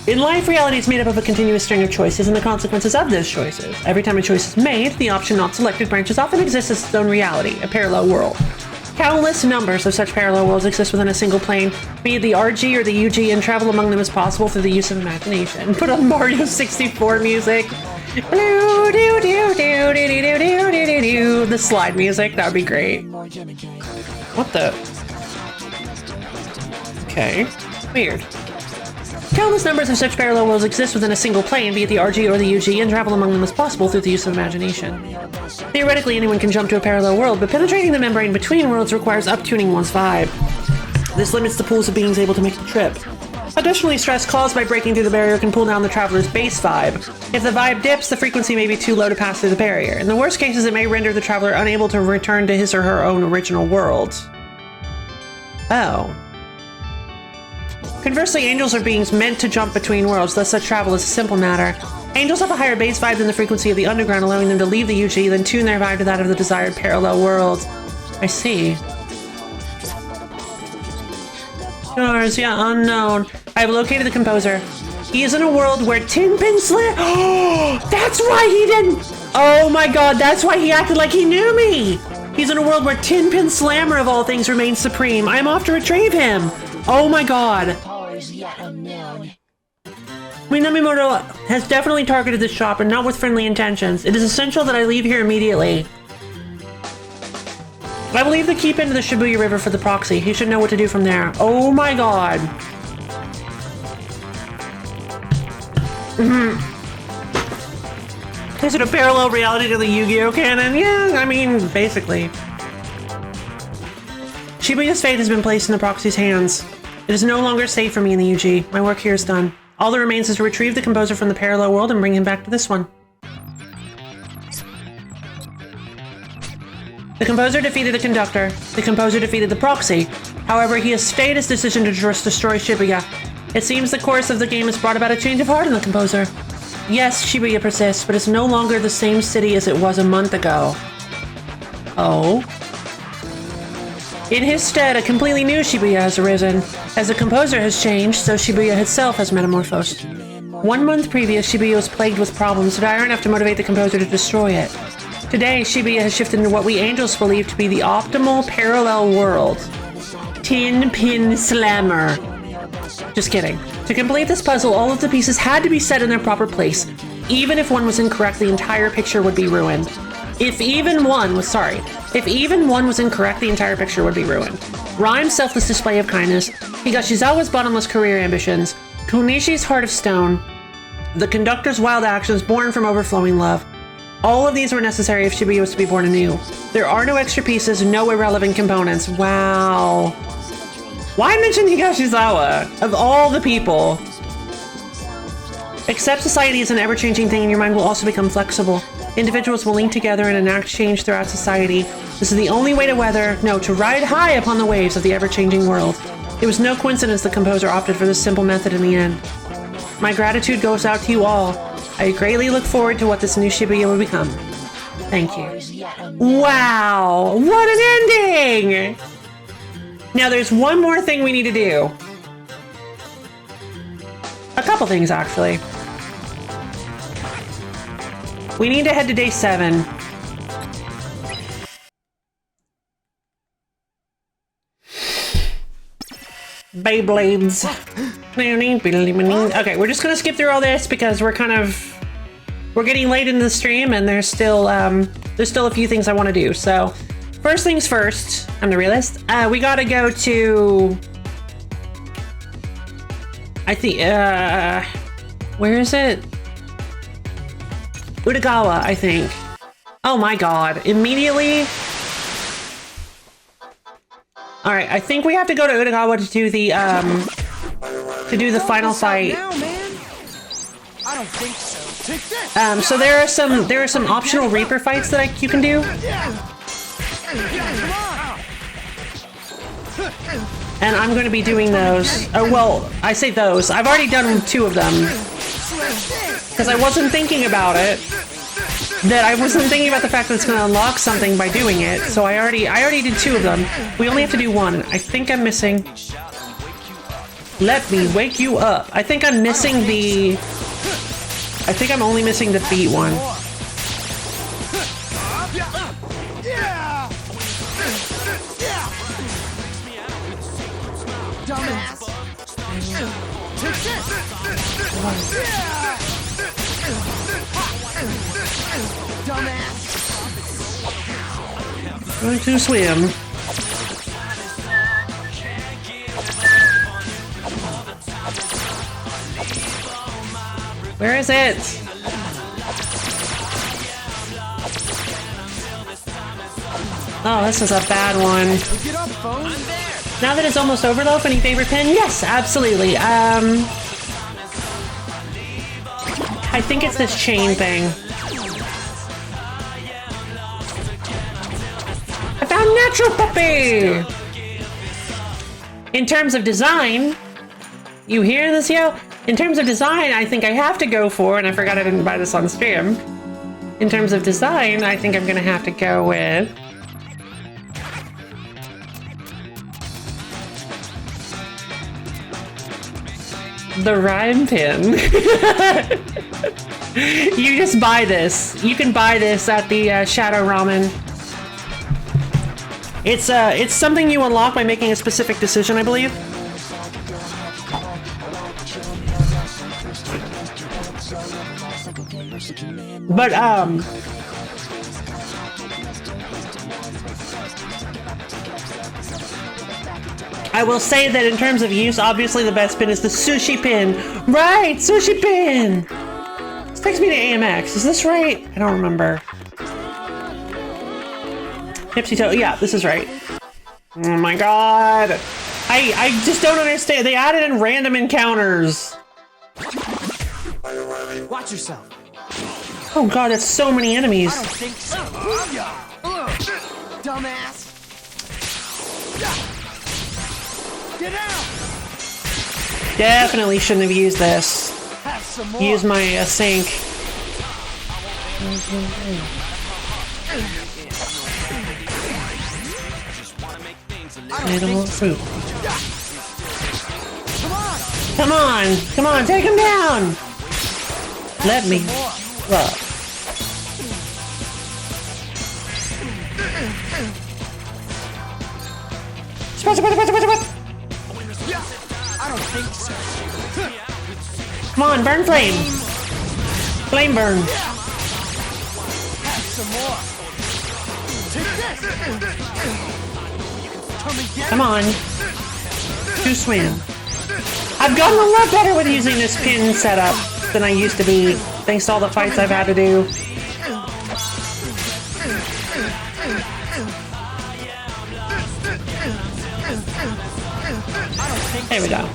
In life, reality is made up of a continuous string of choices and the consequences of those choices. Every time a choice is made, the option not selected branches off and exists as its own reality, a parallel world. Countless numbers of such parallel worlds exist within a single plane, be it the RG or the UG, and travel among them as possible through the use of imagination. Put on Mario 64 music. The slide music, that would be great. What the? Okay, weird. Countless numbers of such parallel worlds exist within a single plane, be it the RG or the UG, and travel among them as possible through the use of imagination. Theoretically, anyone can jump to a parallel world, but penetrating the membrane between worlds requires uptuning one's vibe. This limits the pools of beings able to make the trip. Additionally, stress caused by breaking through the barrier can pull down the traveler's base vibe. If the vibe dips, the frequency may be too low to pass through the barrier. In the worst cases, it may render the traveler unable to return to his or her own original world. Oh. Conversely, angels are beings meant to jump between worlds, thus such travel is a simple matter. Angels have a higher base vibe than the frequency of the underground, allowing them to leave the UG, then tune their vibe to that of the desired parallel world. I see. Stars, yeah, unknown. I have located the composer. He is in a world where Tin Pin Slam. Oh, that's why he didn't. Oh my god, that's why he acted like he knew me. He's in a world where Tin Pin Slammer of all things remains supreme. I am off to retrieve him. Oh my god. Minamimoto has definitely targeted this shop and not with friendly intentions. It is essential that I leave here immediately. I will leave the keep into the Shibuya River for the proxy. He should know what to do from there. Oh my god. Is it a parallel reality to the Yu-Gi-Oh canon? Yeah, I mean, basically. Shibuya's fate has been placed in the proxy's hands. It is no longer safe for me in the UG. My work here is done. All that remains is to retrieve the composer from the parallel world and bring him back to this one. The composer defeated the conductor. The composer defeated the proxy. However, he has stayed his decision to just destroy Shibuya. It seems the course of the game has brought about a change of heart in the composer. Yes, Shibuya persists, but it's no longer the same city as it was a month ago. Oh? In his stead, a completely new Shibuya has arisen. As the composer has changed, so Shibuya itself has metamorphosed. 1 month previous, Shibuya was plagued with problems, dire enough to motivate the composer to destroy it. Today, Shibuya has shifted into what we angels believe to be the optimal parallel world. Tin Pin Slammer. Just kidding. To complete this puzzle, all of the pieces had to be set in their proper place. Even if one was incorrect, the entire picture would be ruined. If even one was incorrect, the entire picture would be ruined. Rhyme's selfless display of kindness, Higashizawa's bottomless career ambitions, Kunishi's heart of stone, the conductor's wild actions born from overflowing love. All of these were necessary if Shibuya was to be born anew. There are no extra pieces, no irrelevant components. Wow. Why mention Higashizawa? Of all the people. Accept society as an ever-changing thing and your mind will also become flexible. Individuals will link together and enact change throughout society. This is the only way to ride high upon the waves of the ever-changing world. It was no coincidence the composer opted for this simple method in the end. My gratitude goes out to you all. I greatly look forward to what this new Shibuya will become. Thank you. Wow, what an ending! Now there's one more thing we need to do. A couple things, actually. We need to head to day 7. Beyblades. Okay, we're just gonna skip through all this because we're getting late in the stream and there's still a few things I want to do. So first things first, I'm the realist. We gotta go to, I think, where is it? Utagawa, I think. Oh my god, immediately. All right, I think we have to go to Utagawa to do the final fight. Now, man. I don't think so. Take this. So there are some optional Reaper fights that you can do. And I'm going to be doing those. Oh, well, I say those. I've already done 2 of them. Because I wasn't thinking about it. I wasn't thinking about the fact that it's going to unlock something by doing it. So I already did 2 of them. We only have to do 1. I think I'm missing. Let me wake you up. I think I'm missing the. I think I'm only missing the beat one. Dumbass. Dumbass. Going to swim. Where is it? Oh, this is a bad one. Get up, phone. Now that it's almost over, though, any favorite pin? Yes, absolutely. I think it's this chain thing. I found Natural Puppy! In terms of design, You hear this, yo? In terms of design, I think I have to go for, and I forgot I didn't buy this on stream. In terms of design, I think I'm gonna have to go with... the rhyme pin. You just buy this. You can buy this at the Shadow Ramen. It's something you unlock by making a specific decision, I believe. But I will say that in terms of use, obviously the best pin is the sushi pin. Right, sushi pin. This takes me to AMX. Is this right? I don't remember. Tipsy toe. Yeah, this is right. Oh my god. I just don't understand. They added in random encounters. Watch yourself. Oh god, that's so many enemies. I don't think so. Dumbass. Get out. Definitely shouldn't have used this. Have some more. Use my sink. Little fruit. Come on! Come on, take him down! Let me. Look. I don't think so. Come on, burn flame! Flame burn. Have some more. Take this. Come and get Come on. To swim. I've gotten a lot better with using this pin setup than I used to be, thanks to all the fights I've had to do. There we go.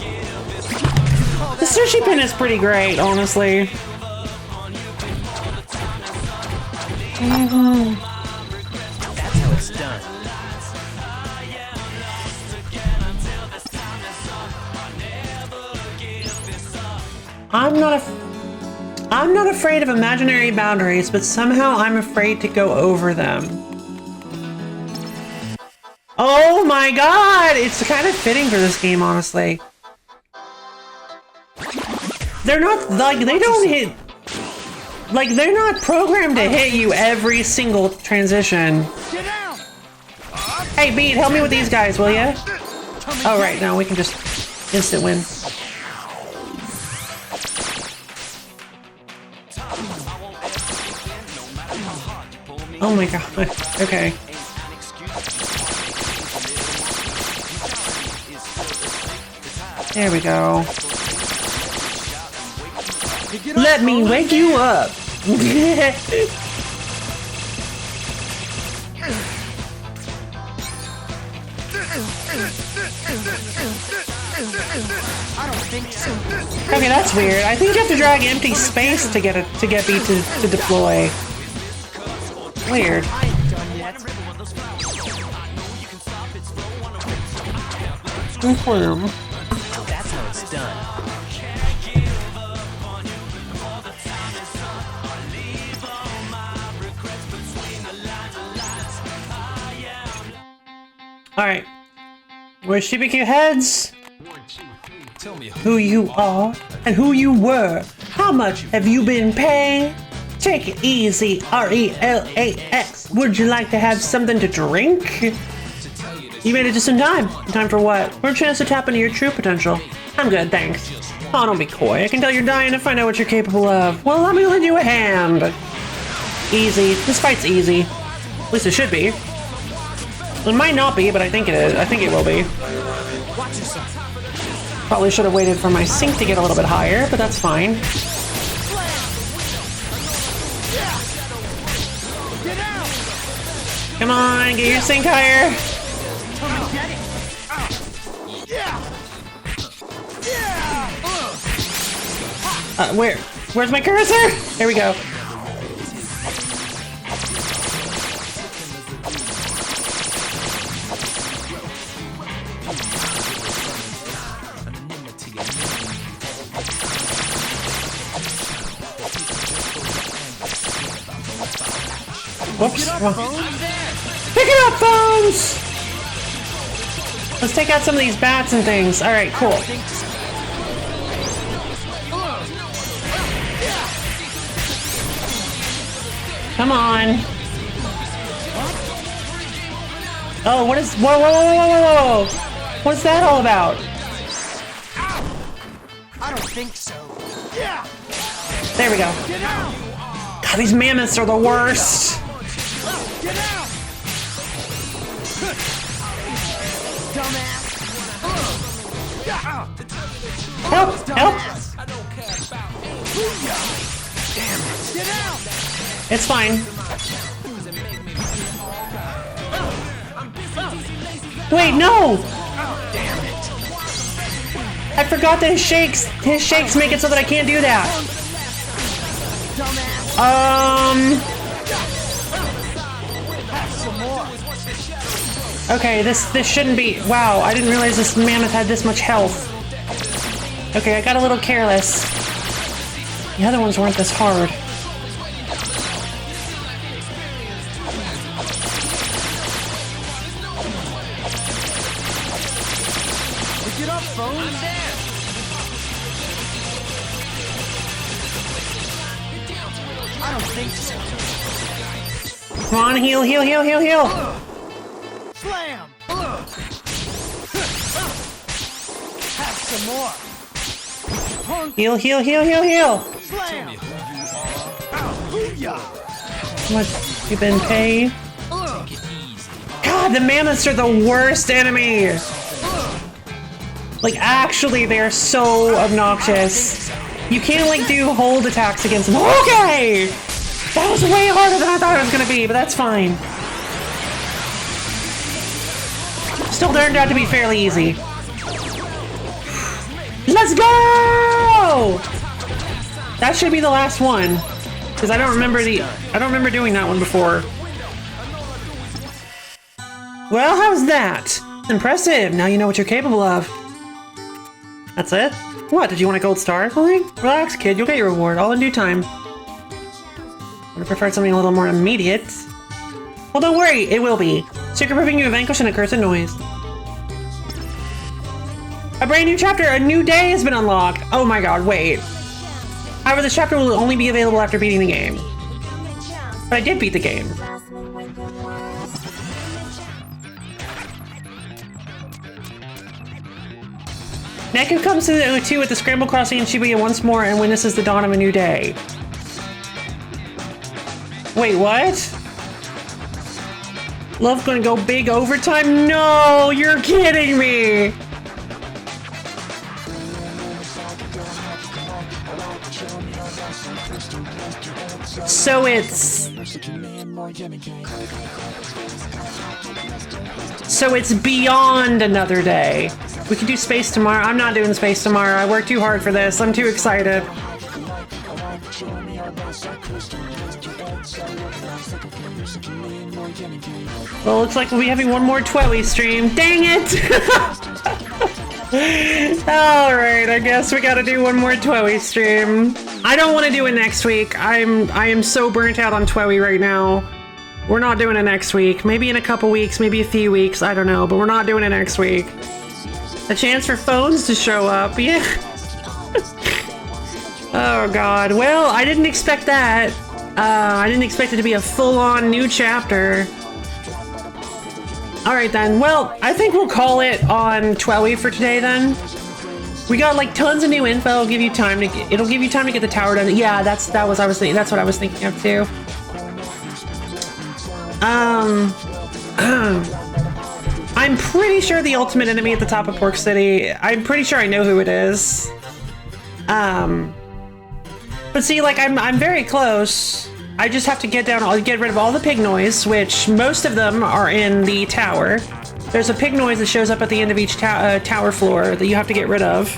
The sushi pin is pretty great, honestly. That's how it's done. I'm not afraid of imaginary boundaries, but somehow I'm afraid to go over them. Oh my god! It's kind of fitting for this game, honestly. They're not, like, they don't hit... Like, they're not programmed to hit you every single transition. Get out. Hey, Beat, help me with these guys, will ya? Oh, right, no, we can just instant win. Oh my god, okay. There we go. Let me wake you up! I don't think so. Okay, that's weird. I think you have to drag empty space to get B to deploy. Weird. I ain't done yet. That's how it's done. Alright. We're Shibiki heads. Who you are and who you were. How much have you been paying? Take it easy, RELAX. Would you like to have something to drink? You made it just in time. In time for what? For a chance to tap into your true potential. I'm good, thanks. Oh, don't be coy. I can tell you're dying to find out what you're capable of. Well, let me lend you a hand. Easy. This fight's easy. At least it should be. It might not be, but I think it is. I think it will be. Watch yourself. Probably should have waited for my sync to get a little bit higher, but that's fine. Get out. Come on, get your sync higher. Come and get it. Yeah. Yeah. Where's my cursor? There we go. Whoops. Pick it up, Bones! Let's take out some of these bats and things. Alright, cool. Come on. Oh, what is... Whoa, whoa, whoa, whoa, whoa, whoa! What's that all about? I don't think so. Yeah. There we go. Get out. God, these mammoths are the worst. Get out. Dumbass. Help! Help! Damn it. Get out. It's fine. Wait, no! Damn it. I forgot that his shakes make it so that I can't do that. Have some more. Okay, this shouldn't be. Wow, I didn't realize this mammoth had this much health. Okay, I got a little careless. The other ones weren't this hard. Get up, phone. I don't think so. Come on, heal, heal, heal, heal, heal. Slam. Have some more. Punk. Heal, heal, heal, heal, heal. Slam. Booyah. How much you been paid? God, the mammoths are the worst enemy. Like, actually, they are so obnoxious. You can't, like, do hold attacks against them. Okay! That was way harder than I thought it was gonna be, but that's fine. Still turned out to be fairly easy. Let's go! That should be the last one. Because I don't remember doing that one before. Well, how's that? Impressive. Now you know what you're capable of. That's it? What, did you want a gold star or something? Relax, kid, you'll get your reward, all in due time. Would have preferred something a little more immediate. Well, don't worry, it will be. Secret-proofing you have vanquished an accursed noise. A brand new chapter, a new day has been unlocked. Oh my god, wait. However, this chapter will only be available after beating the game. But I did beat the game. Neku comes to the O2 at the Scramble Crossing in Shibuya once more and witnesses the dawn of a new day. Wait, what? Love gonna go big overtime? No, you're kidding me! So it's beyond another day. We can do space tomorrow. I'm not doing space tomorrow. I worked too hard for this. I'm too excited. Well, looks like we'll be having one more TWEWY stream. Dang it! Alright, I guess we gotta do one more TWEWY stream. I don't want to do it next week. I am so burnt out on TWEWY right now. We're not doing it next week. Maybe in a couple weeks, maybe a few weeks, I don't know, but we're not doing it next week. A chance for phones to show up, yeah. Oh god, well, I didn't expect that. I didn't expect it to be a full-on new chapter. Alright then, well, I think we'll call it on TWEWY for today then. We got like tons of new info. It'll give you time to get the tower done. Yeah, that's what I was thinking of too. I'm pretty sure the ultimate enemy at the top of Pork City, I'm pretty sure I know who it is. But see, like, I'm very close. I just have to get rid of all the pig noise, which most of them are in the tower. There's a pig noise that shows up at the end of each tower floor that you have to get rid of,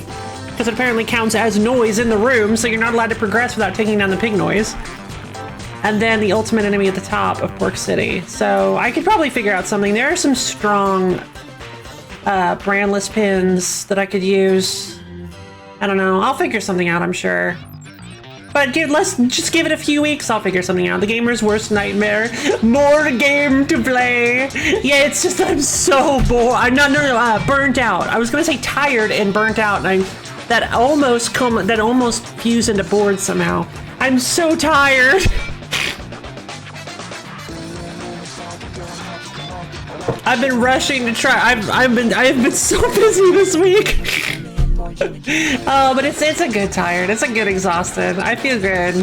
because it apparently counts as noise in the room, so you're not allowed to progress without taking down the pig noise. And then the ultimate enemy at the top of Pork City. So I could probably figure out something. There are some strong brandless pins that I could use. I don't know. I'll figure something out, I'm sure. But let's just give it a few weeks. I'll figure something out. The gamer's worst nightmare. More game to play. Yeah, it's just I'm so bored. No, burnt out. I was gonna say tired and burnt out, and that almost fused into bored somehow. I'm so tired. I've been rushing to try. I have been so busy this week. Oh, but it's a good tired. It's a good exhausted. I feel good.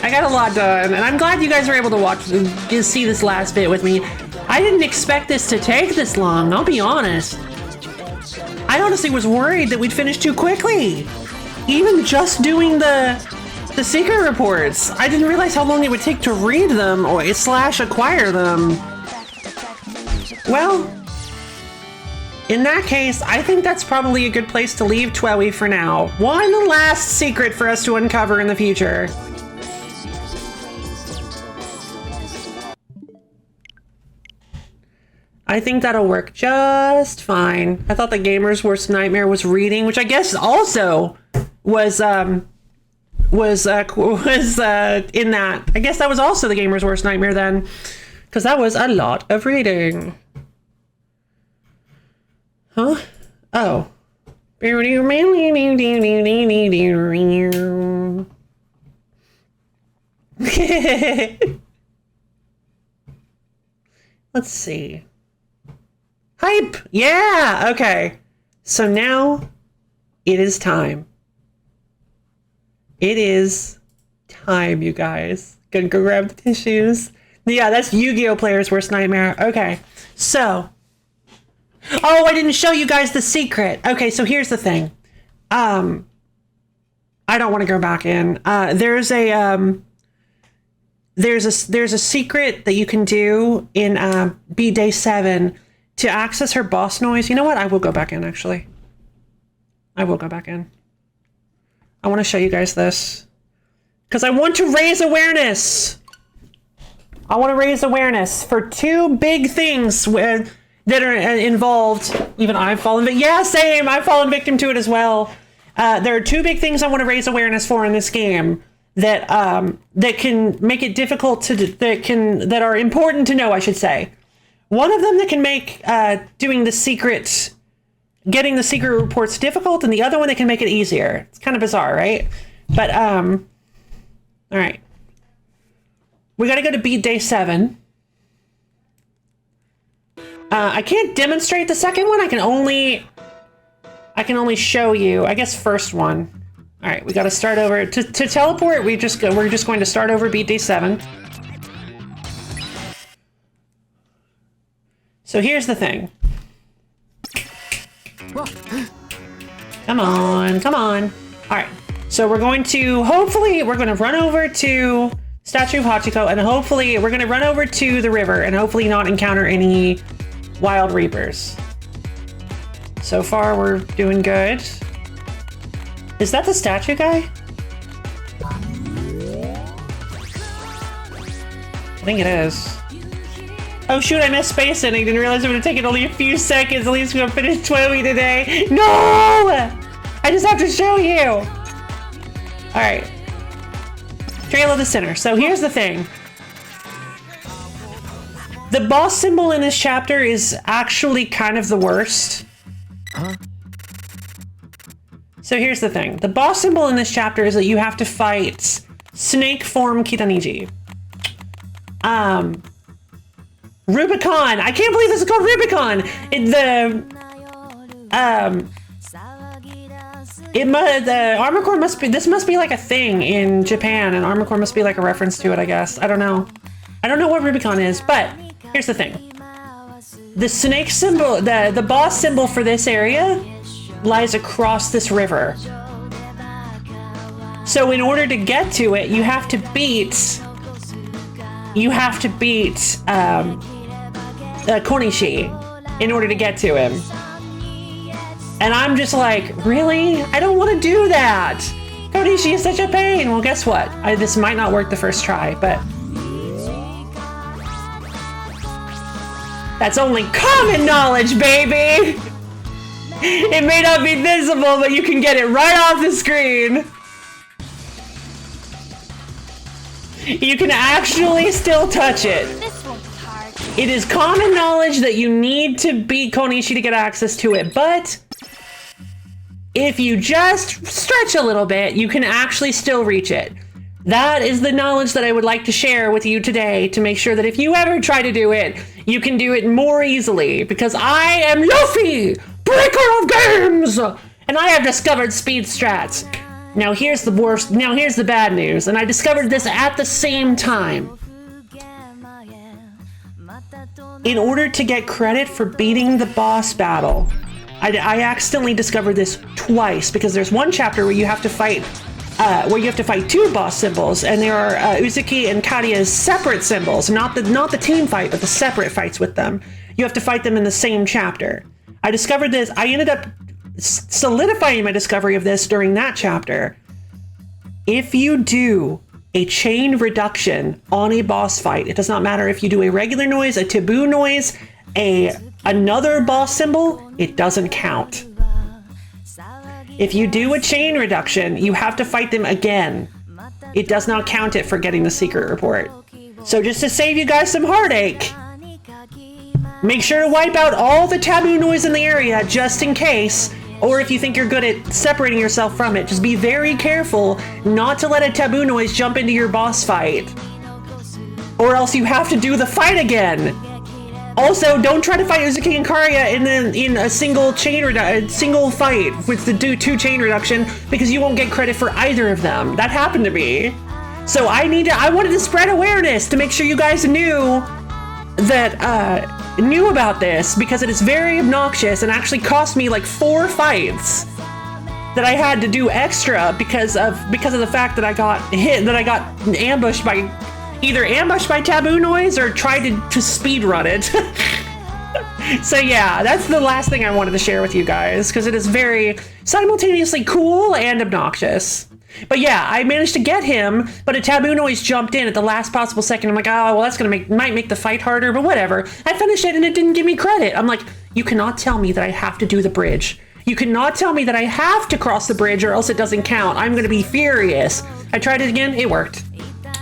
I got a lot done, and I'm glad you guys were able to see this last bit with me. I didn't expect this to take this long, I'll be honest. I honestly was worried that we'd finish too quickly. Even just doing the secret reports. I didn't realize how long it would take to read them or / acquire them. Well, in that case, I think that's probably a good place to leave TWEWY for now. One last secret for us to uncover in the future. I think that'll work just fine. I thought the gamer's worst nightmare was reading, which I guess also was in that. I guess that was also the gamer's worst nightmare then, because that was a lot of reading. Huh? Oh. Let's see. Hype! Yeah! Okay. So now it is time. It is time, you guys. Gonna go grab the tissues. Yeah, that's Yu-Gi-Oh! Player's worst nightmare. Okay. So. Oh, I didn't show you guys the secret. Okay, so here's the thing. I don't want to go back in. There's a secret that you can do in Beat Day 7 to access her boss noise. You know what? I will go back in, actually. I will go back in. I want to show you guys this. Because I want to raise awareness. I want to raise awareness for two big things that are involved. Even I've fallen victim. Yeah, same. I've fallen victim to it as well. There are two big things I want to raise awareness for in this game that can make it difficult that are important to know, I should say. One of them that can make getting the secret reports difficult, and the other one that can make it easier. It's kind of bizarre, right? But all right, we got to go to Beat Day 7. I can't demonstrate the second one. I can only show you. I guess first one. All right, we got to start over to teleport. We're just going to start over Beat Day 7. So here's the thing. Come on, come on. All right. So we're going to run over to Statue of Hachiko, and hopefully we're going to run over to the river and hopefully not encounter any Wild Reapers. So far, we're doing good. Is that the statue guy? I think it is. Oh shoot, I missed space and I didn't realize it would have taken only a few seconds. At least we're gonna finish TWEWY today. No! I just have to show you. All right. Trail of the Sinner. So here's the thing. The boss symbol in this chapter is actually kind of the worst. Huh? So here's the thing. The boss symbol in this chapter is that you have to fight Snake Form Kitaniji. Rubicon. I can't believe this is called Rubicon. The Armor Core must be. This must be like a thing in Japan, and Armor Core must be like a reference to it. I guess. I don't know. I don't know what Rubicon is, but here's the thing. The snake symbol, the boss symbol for this area, lies across this river. So in order to get to it, you have to beat Konishi in order to get to him. And I'm just like, really? I don't want to do that. Konishi is such a pain. Well, guess what? This might not work the first try, but that's only common knowledge, baby. It may not be visible, but you can get it right off the screen. You can actually still touch it. This won't be hard. It is common knowledge that you need to beat Konishi to get access to it, but if you just stretch a little bit, you can actually still reach it. That is the knowledge that I would like to share with you today to make sure that if you ever try to do it, you can do it more easily, because I am Luffy, breaker of games, and I have discovered speed strats. Now here's the worst, now here's the bad news, and I discovered this at the same time. In order to get credit for beating the boss battle, I accidentally discovered this twice, because there's one chapter where you have to fight two boss symbols, and there are Uzuki and Karia's separate symbols, not the team fight, but the separate fights with them. You have to fight them in the same chapter. I discovered this. I ended up solidifying my discovery of this during that chapter. If you do a chain reduction on a boss fight, it does not matter if you do a regular noise, a taboo noise, another boss symbol, it doesn't count. If you do a chain reduction, you have to fight them again. It does not count it for getting the secret report. So just to save you guys some heartache, make sure to wipe out all the taboo noise in the area just in case, or if you think you're good at separating yourself from it, just be very careful not to let a taboo noise jump into your boss fight, or else you have to do the fight again. Also, don't try to fight Uzuki and Karia in a single single fight with the two chain reduction, because you won't get credit for either of them. That happened to me. So I wanted to spread awareness to make sure you guys knew about this, because it is very obnoxious and actually cost me like 4 fights that I had to do extra because of the fact that I got ambushed by taboo noise or tried to speed run it. So yeah, that's the last thing I wanted to share with you guys, because it is very simultaneously cool and obnoxious. But yeah, I managed to get him, but a taboo noise jumped in at the last possible second. I'm like, oh, well, that's might make the fight harder, but whatever. I finished it and it didn't give me credit. I'm like, you cannot tell me that I have to do the bridge. You cannot tell me that I have to cross the bridge or else it doesn't count. I'm gonna be furious. I tried it again, it worked.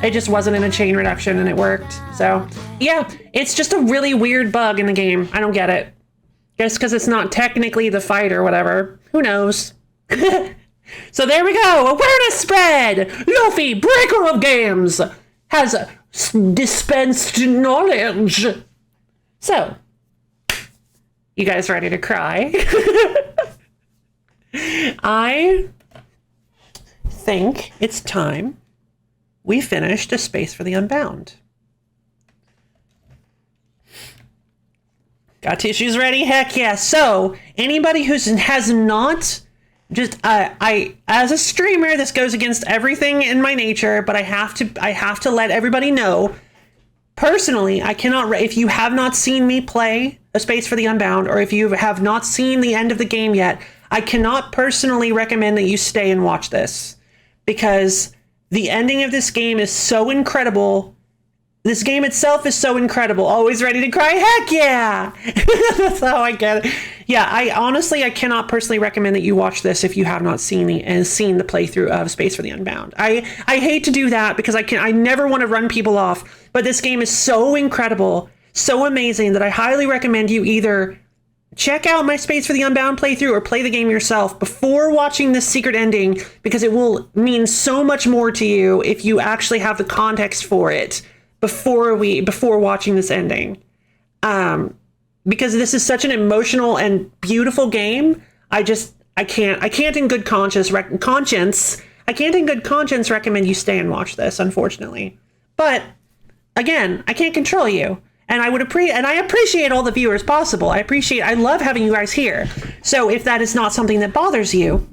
It just wasn't in a chain reduction and it worked. So yeah, it's just a really weird bug in the game. I don't get it. Just because it's not technically the fight or whatever. Who knows? So there we go. Awareness spread. Luffy, breaker of games, has dispensed knowledge. So, you guys ready to cry? I think it's time we finished A Space for the Unbound. Got tissues ready? Heck yeah. So, anybody who has not... Just I as a streamer, this goes against everything in my nature, but I have to let everybody know. Personally, I cannot. If you have not seen me play A Space for the Unbound, or if you have not seen the end of the game yet, I cannot personally recommend that you stay and watch this, because the ending of this game is so incredible. This game itself is so incredible. Always ready to cry? Heck yeah! That's how I get it. Yeah, I cannot personally recommend that you watch this if you have not seen the playthrough of Space for the Unbound. I hate to do that because I never want to run people off, but this game is so incredible, so amazing, that I highly recommend you either check out my Space for the Unbound playthrough or play the game yourself before watching this secret ending, because it will mean so much more to you if you actually have the context for it before watching this ending. Because this is such an emotional and beautiful game. I can't in good conscience recommend you stay and watch this, unfortunately. But again, I can't control you. And I appreciate all the viewers possible. I love having you guys here. So if that is not something that bothers you,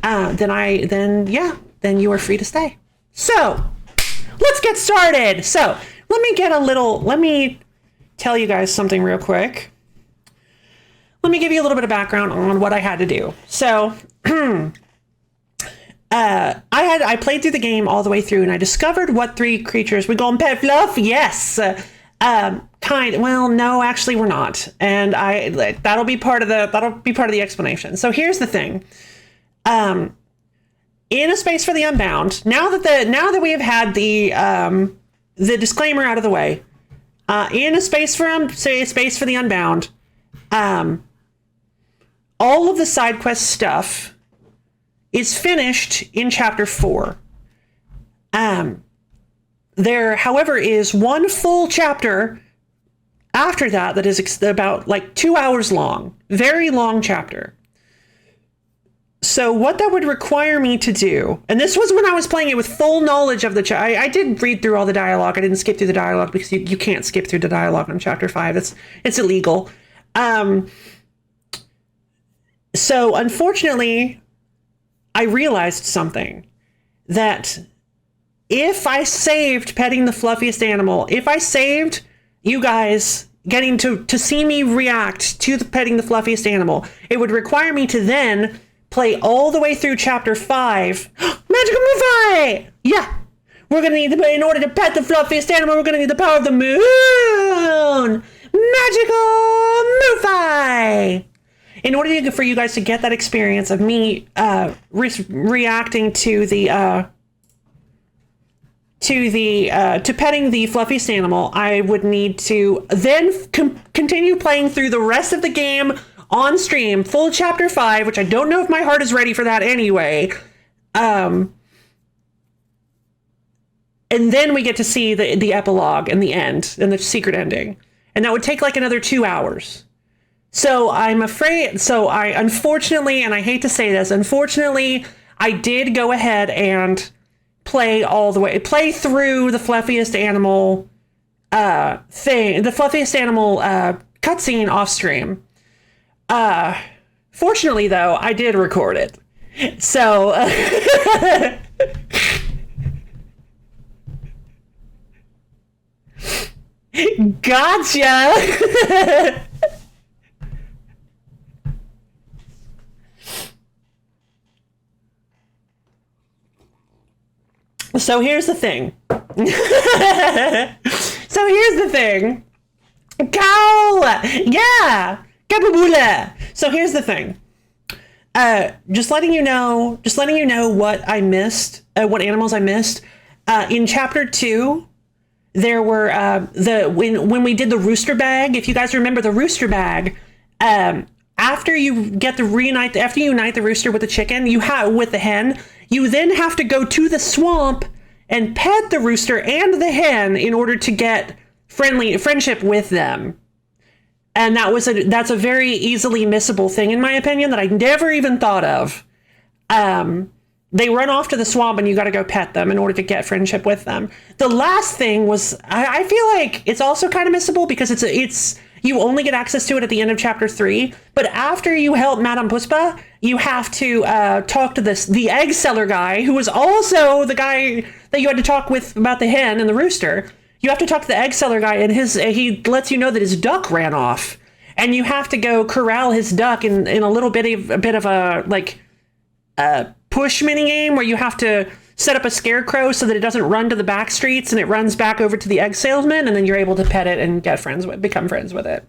then you are free to stay. So let's get started. So let me tell you guys something real quick. Let me give you a little bit of background on what I had to do. So I played through the game all the way through, and I discovered what 3 creatures. We going pet fluff? Yes. Well, no, actually we're not. And that'll be part of the explanation. So here's the thing. In A Space for the Unbound, now that we have had the disclaimer out of the way, in A Space for the Unbound, all of the side quest stuff is finished in chapter 4. There, however, is one full chapter after that is about like 2 hours long. Very long chapter. So what that would require me to do, and this was when I was playing it with full knowledge of the I did read through all the dialogue. I didn't skip through the dialogue because you can't skip through the dialogue on chapter 5. It's illegal. So unfortunately, I realized something, that if I saved petting the fluffiest animal, if I saved you guys getting to see me react to the petting the fluffiest animal, it would require me to then play all the way through chapter 5. Magical Movie! Yeah. We're going to need in order to pet the fluffiest animal, we're going to need the power of the moon! Magical Movie! In order for you guys to get that experience of me reacting to petting the fluffiest animal, I would need to then continue playing through the rest of the game on stream, full chapter 5, which I don't know if my heart is ready for that anyway. And then we get to see the epilogue and the end and the secret ending. And that would take like another 2 hours. So unfortunately, and I hate to say this, unfortunately, I did go ahead and play through the fluffiest animal cutscene off stream. Fortunately, though, I did record it. So, gotcha! So here's the thing. Cow! Yeah! Kababula! So here's the thing. Just letting you know what I missed, what animals I missed. In chapter 2, there were when we did the rooster bag. If you guys remember the rooster bag, after you unite the rooster with the chicken, with the hen, you then have to go to the swamp and pet the rooster and the hen in order to get friendship with them. And that's a very easily missable thing, in my opinion, that I never even thought of. They run off to the swamp and you got to go pet them in order to get friendship with them. The last thing was, I feel like it's also kind of missable because it's you only get access to it at the end of chapter 3. But after you help Madame Puspa, you have to talk to the egg seller guy, who was also the guy that you had to talk with about the hen and the rooster. You have to talk to the egg seller guy, and he lets you know that his duck ran off, and you have to go corral his duck in a bit of a push mini game where you have to set up a scarecrow so that it doesn't run to the back streets and it runs back over to the egg salesman, and then you're able to pet it and become friends with it.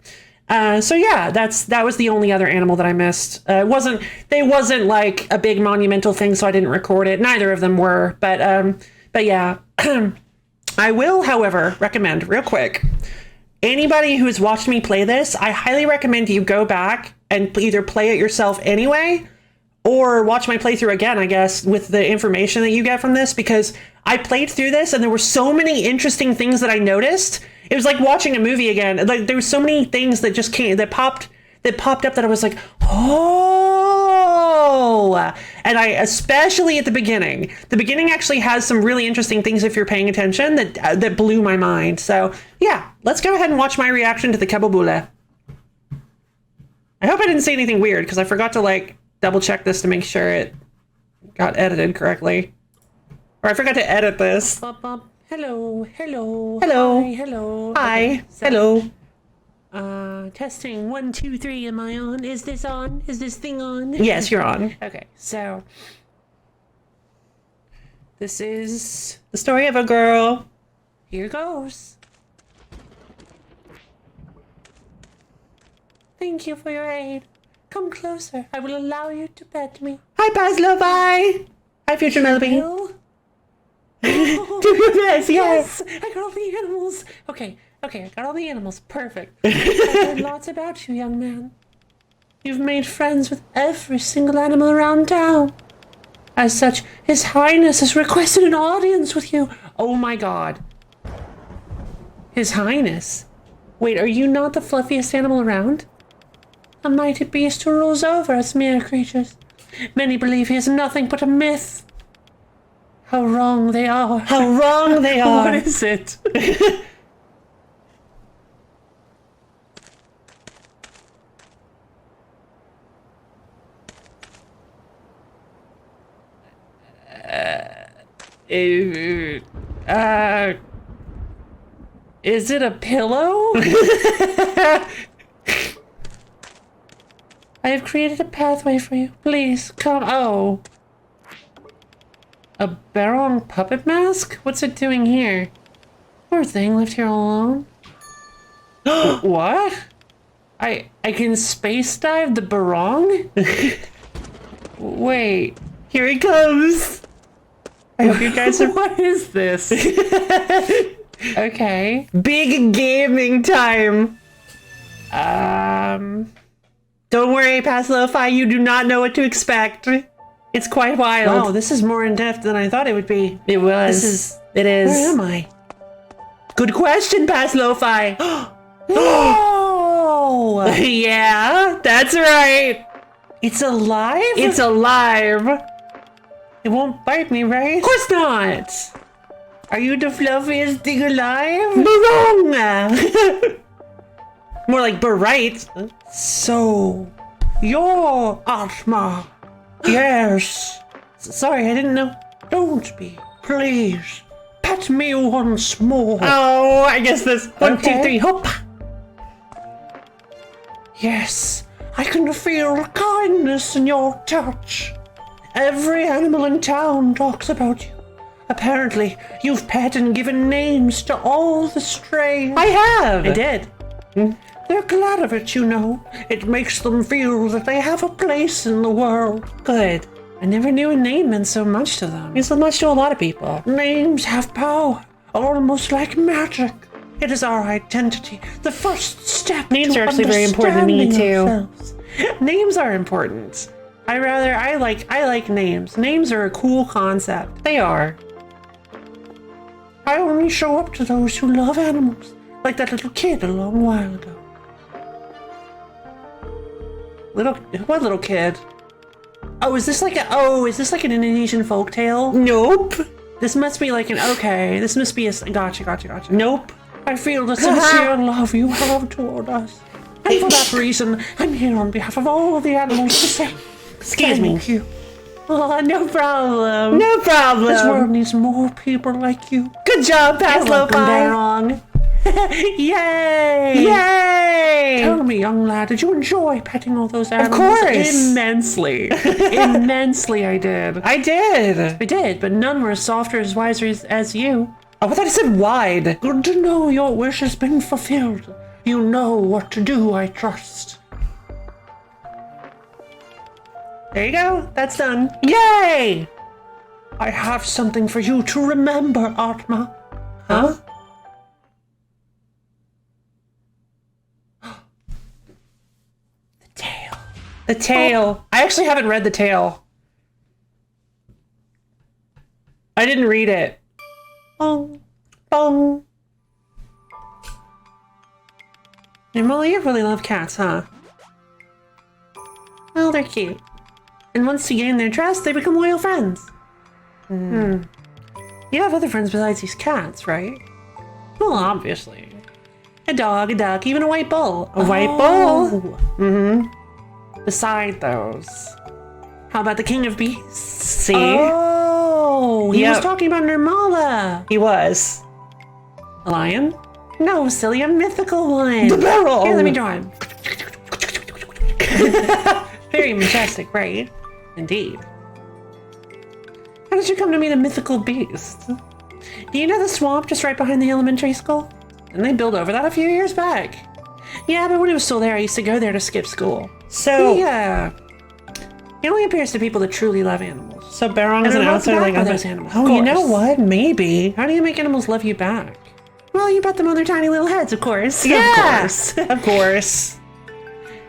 So yeah, that was the only other animal that I missed. They wasn't like a big monumental thing, so I didn't record it. Neither of them were, but yeah. I will, however, recommend real quick, anybody who's watched me play this, I highly recommend you go back and either play it yourself anyway, or watch my playthrough again, I guess, with the information that you get from this, because I played through this and there were so many interesting things that I noticed. It was like watching a movie again. Like, there were so many things that just that popped up that I was like, oh! And especially at the beginning actually has some really interesting things if you're paying attention that blew my mind. So yeah, let's go ahead and watch my reaction to the Kababula. I hope I didn't say anything weird, because I forgot to double check this to make sure it got edited correctly. Or I forgot to edit this. Hello. Hi, hello. Hi. Hello. Testing 1, 2, 3. Am I on? Is this on? Is this thing on? Yes, you're on. Okay, so this is the story of a girl. Here goes. Thank you for your aid. Come closer. I will allow you to pet me. Hi, Pazlo. Bye. Hi, future Melody. Do this, yes. I got all the animals. Okay, I got all the animals. Perfect. I've heard lots about you, young man. You've made friends with every single animal around town. As such, His Highness has requested an audience with you. Oh my god. His Highness? Wait, are you not the fluffiest animal around? A mighty beast who rules over us mere creatures. Many believe he is nothing but a myth. How wrong they are. How wrong they are. What is it? Is it a pillow? I have created a pathway for you. Please, come. Oh. A Barong puppet mask? What's it doing here? Poor thing, left here all alone. What? I can space dive the Barong? Wait. Here he comes. I hope you guys are. What is this? Okay. Big gaming time. Don't worry, past lo-fi, you do not know what to expect. It's quite wild. Wow, this is more in-depth than I thought it would be. It was. It is. Where am I? Good question, past lo-fi. No! Yeah, that's right. It's alive? It's alive. It won't bite me, right? Of course not. Are you the fluffiest thing alive? Wrong. More like bright. So, you're Atma. Yes. Sorry, I didn't know. Don't be. Please. Pet me once more. Oh, I guess this. 1, 2, 3, hop. Yes. I can feel kindness in your touch. Every animal in town talks about you. Apparently, you've pet and given names to all the strays. I have. I did. They're glad of it, you know. It makes them feel that they have a place in the world. Good. I never knew a name meant so much to them. Means so much to a lot of people. Names have power, almost like magic. It is our identity, the first step. Names are actually very important to me too. Ourselves. Names are important. I like names. Names are a cool concept. They are. I only show up to those who love animals, like that little kid a long while ago. What little kid? Oh, is this like an Indonesian folktale? Nope. This must be like this must be a, gotcha. Nope. I feel the sincere love you have toward us. And for that reason, I'm here on behalf of all the animals to say, excuse me. Thank you. Oh, no problem. No problem. This world needs more people like you. Good job, past lo-fi. Yay! Yay! Tell me, young lad, did you enjoy petting all those animals? Of course! Immensely. Immensely, I did. I did, but none were as soft or as wise as you. Oh, I thought it said wide. Good to know your wish has been fulfilled. You know what to do, I trust. There you go. That's done. Yay! I have something for you to remember, Atma. Huh? The tale. I actually haven't read the tale. I didn't read it. Bong. Bong. Molly, you really love cats, huh? Well, they're cute. And once you gain their trust, they become loyal friends. You have other friends besides these cats, right? Well, obviously. A dog, a duck, even a white bull. A white bull? Mm-hmm. Beside those, how about the king of beasts? See? Oh, he was talking about Nirmala. He was. A lion? No, silly, a mythical one. The barrel! Here, let me draw him. Very majestic, right? Indeed. How did you come to meet a mythical beast? Do you know the swamp just right behind the elementary school? And they built over that a few years back. Yeah, but when it was still there, I used to go there to skip school. So, yeah. It only appears to people that truly love animals. So Barong's an outsider like other animals. Oh, you know what? Maybe. How do you make animals love you back? Well, you pet them on their tiny little heads, of course. Yeah! Of course. Of course.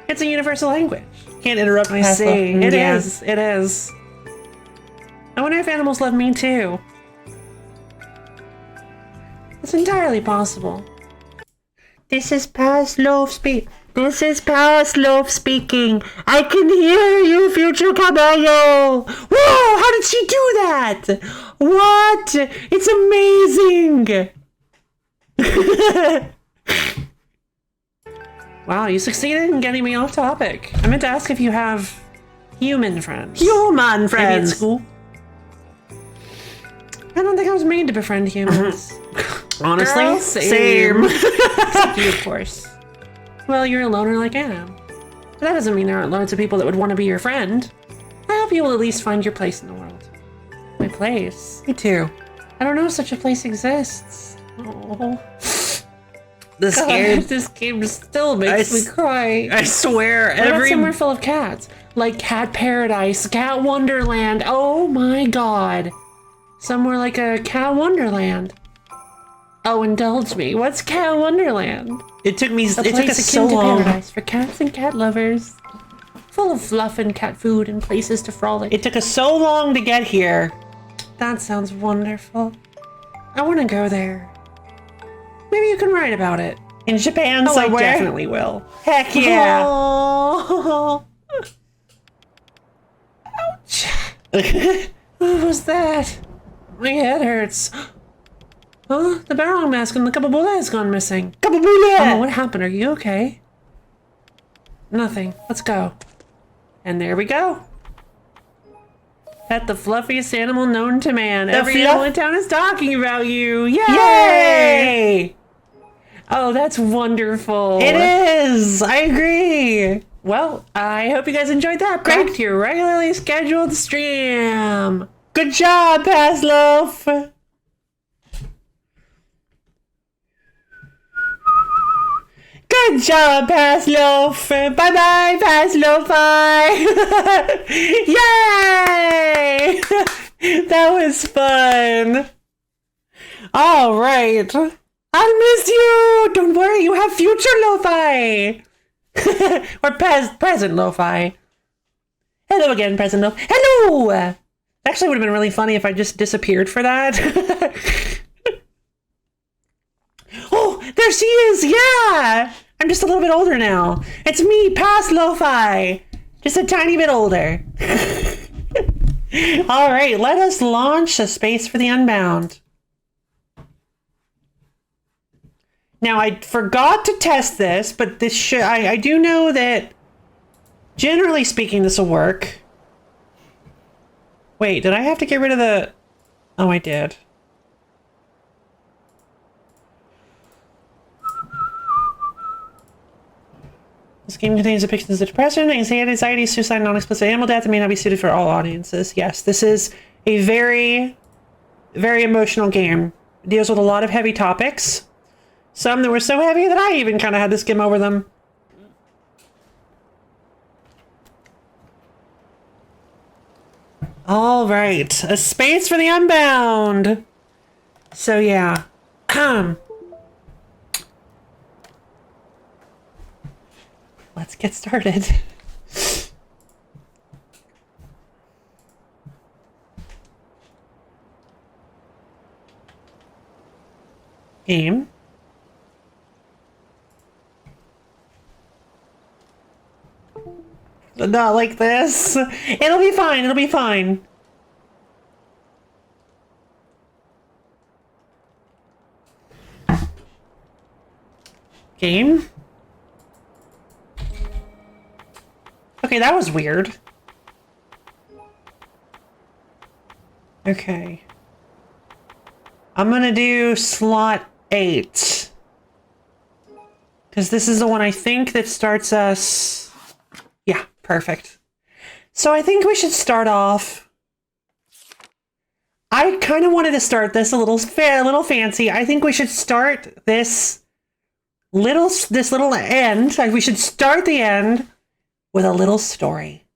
It's a universal language. Can't interrupt my see. It is. It is. I wonder if animals love me too. It's entirely possible. This is Pavlov speaking. This is Pavlov speaking. I can hear you, future caballo. Whoa! How did she do that? What? It's amazing. Wow, you succeeded in getting me off topic. I meant to ask if you have human friends. Human friends. Maybe at school. I don't think I was made to befriend humans. Honestly, girl, same. Except you, of course. Well, you're a loner like I am. But that doesn't mean there aren't loads of people that would want to be your friend. I hope you will at least find your place in the world. My place? Me too. I don't know if such a place exists. Oh. This game still makes me cry. I swear, what about somewhere full of cats? Like Cat Paradise, Cat Wonderland. Oh my god. Somewhere like a Cat Wonderland. Oh, indulge me. What's Cat Wonderland? It took us so long. Paradise for cats and cat lovers. Full of fluff and cat food and places to frolic. It took us so long to get here. That sounds wonderful. I want to go there. Maybe you can write about it. In Japan somewhere? I definitely will. Heck yeah. Oh. Ouch. What was that? My head hurts. Huh? The barrel mask and the kababula has gone missing. Kababula! Oh, what happened? Are you okay? Nothing. Let's go. And there we go. Pet the fluffiest animal known to man. Every animal in town is talking about you. Yay! Yay! Oh, that's wonderful. It is. I agree. Well, I hope you guys enjoyed that. Back to your regularly scheduled stream. Good job, Pavlov. Good job, Pavlov. Bye-bye, Pavlov. Yay! That was fun. All right. I'll miss you. Don't worry, you have future lo-fi. Or present lo-fi. Hello again, present lo-fi. Hello! Actually, would have been really funny if I just disappeared for that. Oh, there she is! Yeah! I'm just a little bit older now. It's me, past lo-fi. Just a tiny bit older. All right, let us launch a space for the Unbound. Now, I forgot to test this, but this should... I do know that, generally speaking, this will work. Wait, did I have to get rid of the... Oh, I did. This game contains depictions of depression, anxiety, suicide, non-explicit animal death, and may not be suited for all audiences. Yes, this is a very, very emotional game. It deals with a lot of heavy topics. Some that were so heavy that I even kind of had to skim over them. All right, a space for the Unbound. So yeah, let's get started. Game. Not like this. It'll be fine. It'll be fine. Game. Okay, that was weird. Okay. I'm gonna do slot 8. Because this is the one I think that starts us... Yeah, perfect. So I think we should start off... I kind of wanted to start this a little fancy. I think we should start this little end. We should start the end with a little story.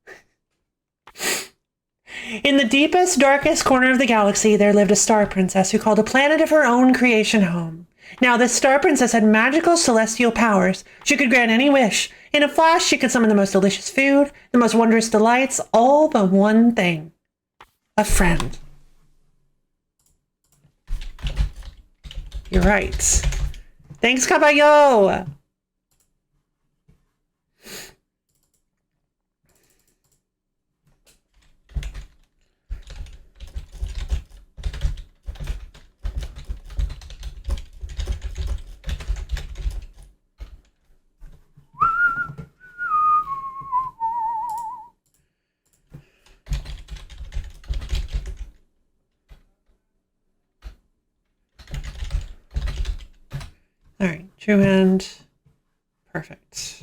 In the deepest, darkest corner of the galaxy, there lived a star princess who called a planet of her own creation home. Now, this star princess had magical celestial powers. She could grant any wish. In a flash, she could summon the most delicious food, the most wondrous delights, all but one thing. A friend. You're right. Thanks, Caballo! All right, true end. Perfect.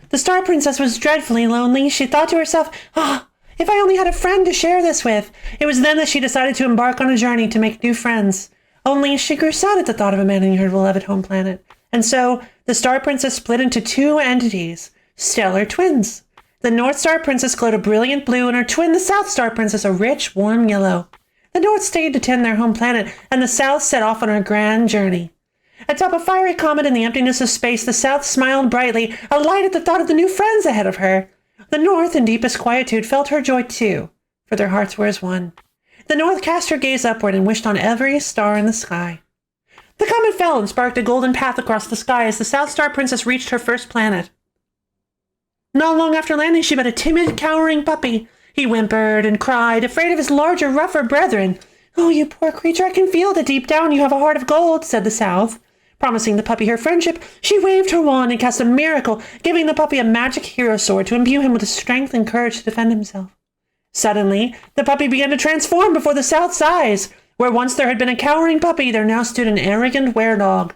The Star Princess was dreadfully lonely. She thought to herself, if I only had a friend to share this with. It was then that she decided to embark on a journey to make new friends. Only she grew sad at the thought of abandoning her beloved home planet. And so, the Star Princess split into two entities, stellar twins. The North Star Princess glowed a brilliant blue, and her twin, the South Star Princess, a rich, warm yellow. The North stayed to tend their home planet, and the South set off on her grand journey. Atop a fiery comet in the emptiness of space, the South smiled brightly, alight at the thought of the new friends ahead of her. The North, in deepest quietude, felt her joy too, for their hearts were as one. The North cast her gaze upward and wished on every star in the sky. The comet fell and sparked a golden path across the sky as the South Star Princess reached her first planet. Not long after landing, she met a timid, cowering puppy. He whimpered and cried, afraid of his larger, rougher brethren. "Oh, you poor creature, I can feel that deep down you have a heart of gold," said the South. Promising the puppy her friendship, she waved her wand and cast a miracle, giving the puppy a magic hero sword to imbue him with the strength and courage to defend himself. Suddenly, the puppy began to transform before the South's eyes. Where once there had been a cowering puppy, there now stood an arrogant were-dog.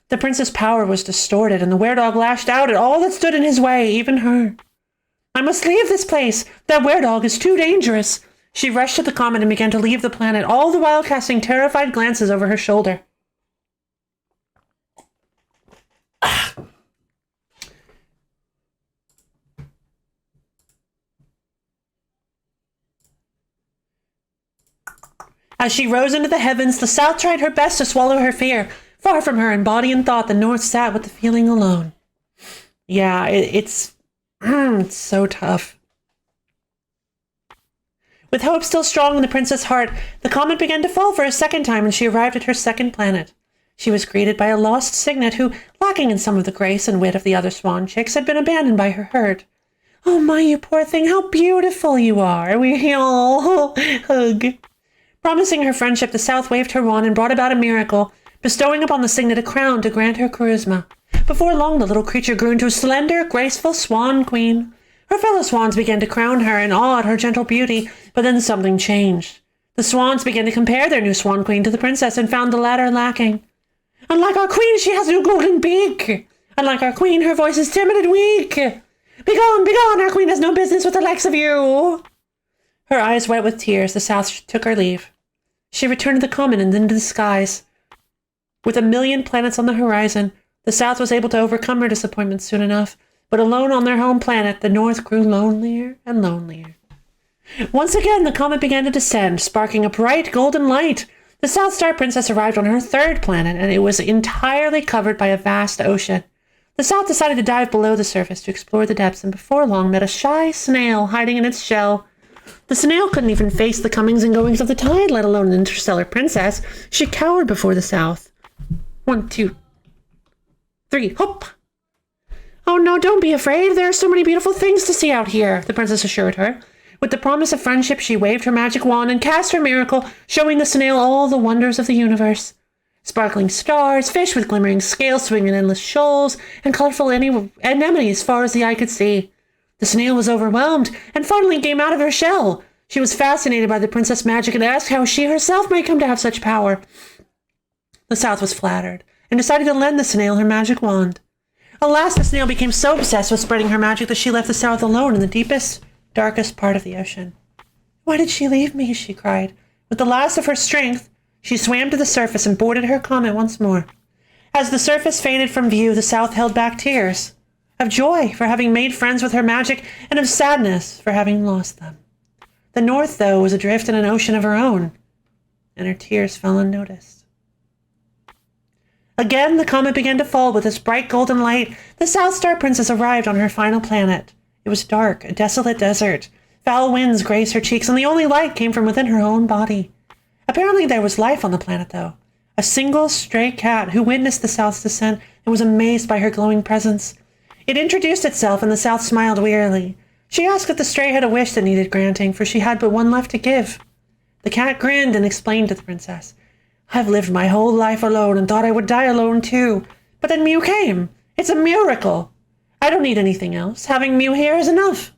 The prince's power was distorted, and the were-dog lashed out at all that stood in his way, even her. "I must leave this place. That were-dog is too dangerous." She rushed to the comet and began to leave the planet, all the while casting terrified glances over her shoulder. As she rose into the heavens, the South tried her best to swallow her fear. Far from her in body and thought, the North sat with the feeling alone. Yeah, it's so tough. With hope still strong in the princess' heart, the comet began to fall for a second time, and she arrived at her second planet. She was greeted by a lost cygnet who, lacking in some of the grace and wit of the other swan chicks, had been abandoned by her herd. "Oh my, you poor thing, how beautiful you are!" We all hug. Promising her friendship, the South waved her wand and brought about a miracle, bestowing upon the cygnet a crown to grant her charisma. Before long, the little creature grew into a slender, graceful swan queen. Her fellow swans began to crown her and awe at her gentle beauty, but then something changed. The swans began to compare their new swan queen to the princess and found the latter lacking. "Unlike our queen, she has no golden beak. Unlike our queen, her voice is timid and weak. Begone, begone, our queen has no business with the likes of you." Her eyes wet with tears, the South took her leave. She returned to the comet and then to the skies. With 1,000,000 planets on the horizon, the South was able to overcome her disappointment soon enough, but alone on their home planet, the North grew lonelier and lonelier. Once again, the comet began to descend, sparking a bright golden light. The South Star Princess arrived on her third planet, and it was entirely covered by a vast ocean. The South decided to dive below the surface to explore the depths, and before long met a shy snail hiding in its shell. The snail couldn't even face the comings and goings of the tide, let alone an interstellar princess. She cowered before the South. 1, 2, 3, hop! "Oh no, don't be afraid. There are so many beautiful things to see out here," the princess assured her. With the promise of friendship, she waved her magic wand and cast her miracle, showing the snail all the wonders of the universe. Sparkling stars, fish with glimmering scales swimming in endless shoals, and colorful anemones far as the eye could see. The snail was overwhelmed and finally came out of her shell. She was fascinated by the princess' magic and asked how she herself might come to have such power. The South was flattered and decided to lend the snail her magic wand. Alas, the snail became so obsessed with spreading her magic that she left the South alone in the deepest, darkest part of the ocean. "Why did she leave me?" she cried. With the last of her strength, she swam to the surface and boarded her comet once more. As the surface faded from view, the South held back tears of joy for having made friends with her magic and of sadness for having lost them. The north, though, was adrift in an ocean of her own, and her tears fell unnoticed. Again, the comet began to fall with its bright golden light. The South Star Princess arrived on her final planet. It was dark, a desolate desert. Foul winds grazed her cheeks, and the only light came from within her own body. Apparently there was life on the planet, though. A single stray cat who witnessed the South's descent and was amazed by her glowing presence. It introduced itself, and the South smiled wearily. She asked if the stray had a wish that needed granting, for she had but one left to give. The cat grinned and explained to the princess, "I've lived my whole life alone and thought I would die alone too. But then Mew came. It's a miracle. I don't need anything else. Having Mew here is enough."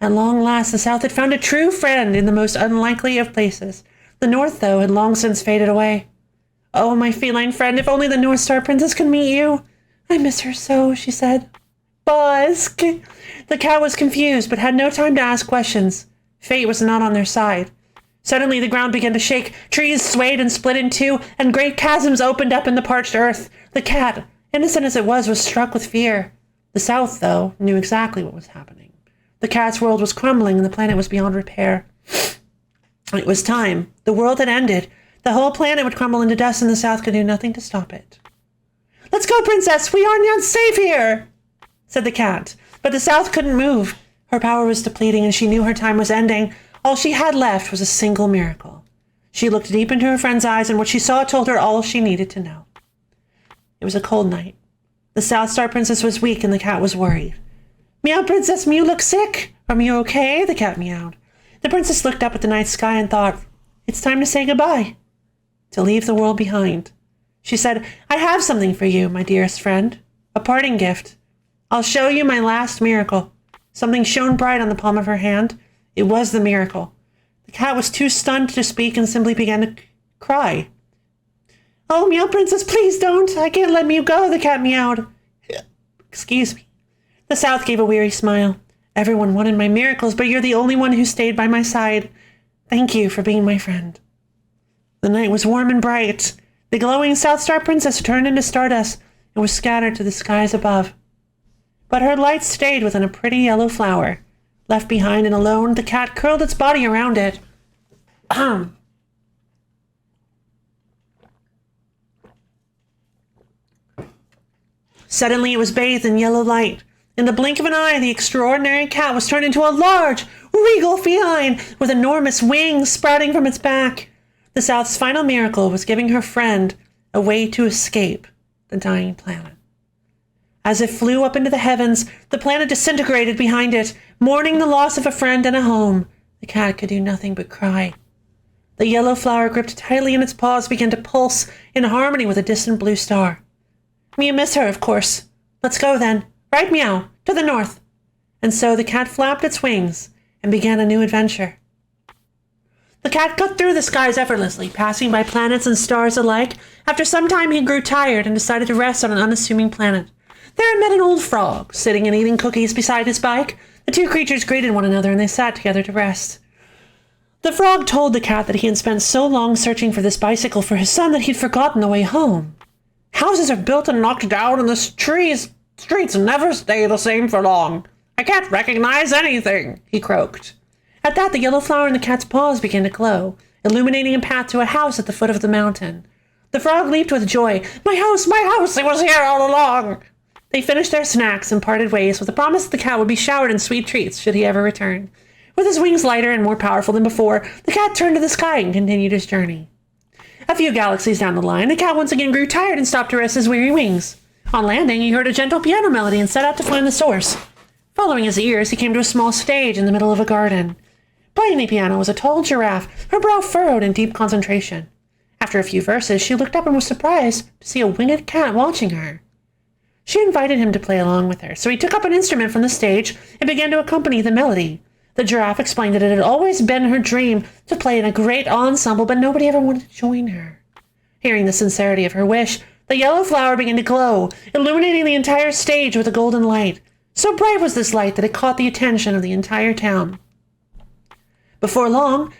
At long last, the South had found a true friend in the most unlikely of places. The North, though, had long since faded away. "Oh, my feline friend, if only the North Star Princess could meet you. I miss her so," she said. "Busk!" The cat was confused, but had no time to ask questions. Fate was not on their side. Suddenly the ground began to shake, trees swayed and split in two, and great chasms opened up in the parched earth. The cat, innocent as it was struck with fear. The South, though, knew exactly what was happening. The cat's world was crumbling, and the planet was beyond repair. It was time. The world had ended. The whole planet would crumble into dust, and the South could do nothing to stop it. "Let's go, Princess! We are not safe here!" said the cat. But the South couldn't move. Her power was depleting, and she knew her time was ending. All she had left was a single miracle. She looked deep into her friend's eyes, and what she saw told her all she needed to know. It was a cold night. The South Star Princess was weak, and the cat was worried. "Meow, Princess, Mew look sick. Are you okay?" the cat meowed. The princess looked up at the night sky and thought, "It's time to say goodbye. To leave the world behind." She said, "I have something for you, my dearest friend. A parting gift. I'll show you my last miracle." Something shone bright on the palm of her hand. It was the miracle. The cat was too stunned to speak and simply began to cry. "Oh, Meow Princess, please don't. I can't let Mew go," the cat meowed. "Excuse me." The South gave a weary smile. "Everyone wanted my miracles, but you're the only one who stayed by my side. Thank you for being my friend." The night was warm and bright. The glowing South Star Princess turned into stardust and was scattered to the skies above. But her light stayed within a pretty yellow flower. Left behind and alone, the cat curled its body around it. Suddenly it was bathed in yellow light. In the blink of an eye, the extraordinary cat was turned into a large, regal feline with enormous wings sprouting from its back. The South's final miracle was giving her friend a way to escape the dying planet. As it flew up into the heavens, the planet disintegrated behind it, mourning the loss of a friend and a home. The cat could do nothing but cry. The yellow flower, gripped tightly in its paws, began to pulse in harmony with a distant blue star. "You miss her, of course. Let's go then. Right, Meow, to the north." And so the cat flapped its wings and began a new adventure. The cat cut through the skies effortlessly, passing by planets and stars alike. After some time he grew tired and decided to rest on an unassuming planet. There he met an old frog, sitting and eating cookies beside his bike. The two creatures greeted one another and they sat together to rest. The frog told the cat that he had spent so long searching for this bicycle for his son that he'd forgotten the way home. "Houses are built and knocked down, and the streets never stay the same for long. I can't recognize anything," he croaked. At that, the yellow flower in the cat's paws began to glow, illuminating a path to a house at the foot of the mountain. The frog leaped with joy. My house! It was here all along!" They finished their snacks and parted ways with the promise that the cat would be showered in sweet treats should he ever return. With his wings lighter and more powerful than before, the cat turned to the sky and continued his journey. A few galaxies down the line, the cat once again grew tired and stopped to rest his weary wings. On landing, he heard a gentle piano melody and set out to find the source. Following his ears, he came to a small stage in the middle of a garden. Playing the piano was a tall giraffe, her brow furrowed in deep concentration. After a few verses, she looked up and was surprised to see a winged cat watching her. She invited him to play along with her, so he took up an instrument from the stage and began to accompany the melody. The giraffe explained that it had always been her dream to play in a great ensemble, but nobody ever wanted to join her. Hearing the sincerity of her wish, the yellow flower began to glow, illuminating the entire stage with a golden light. So bright was this light that it caught the attention of the entire town. Before long,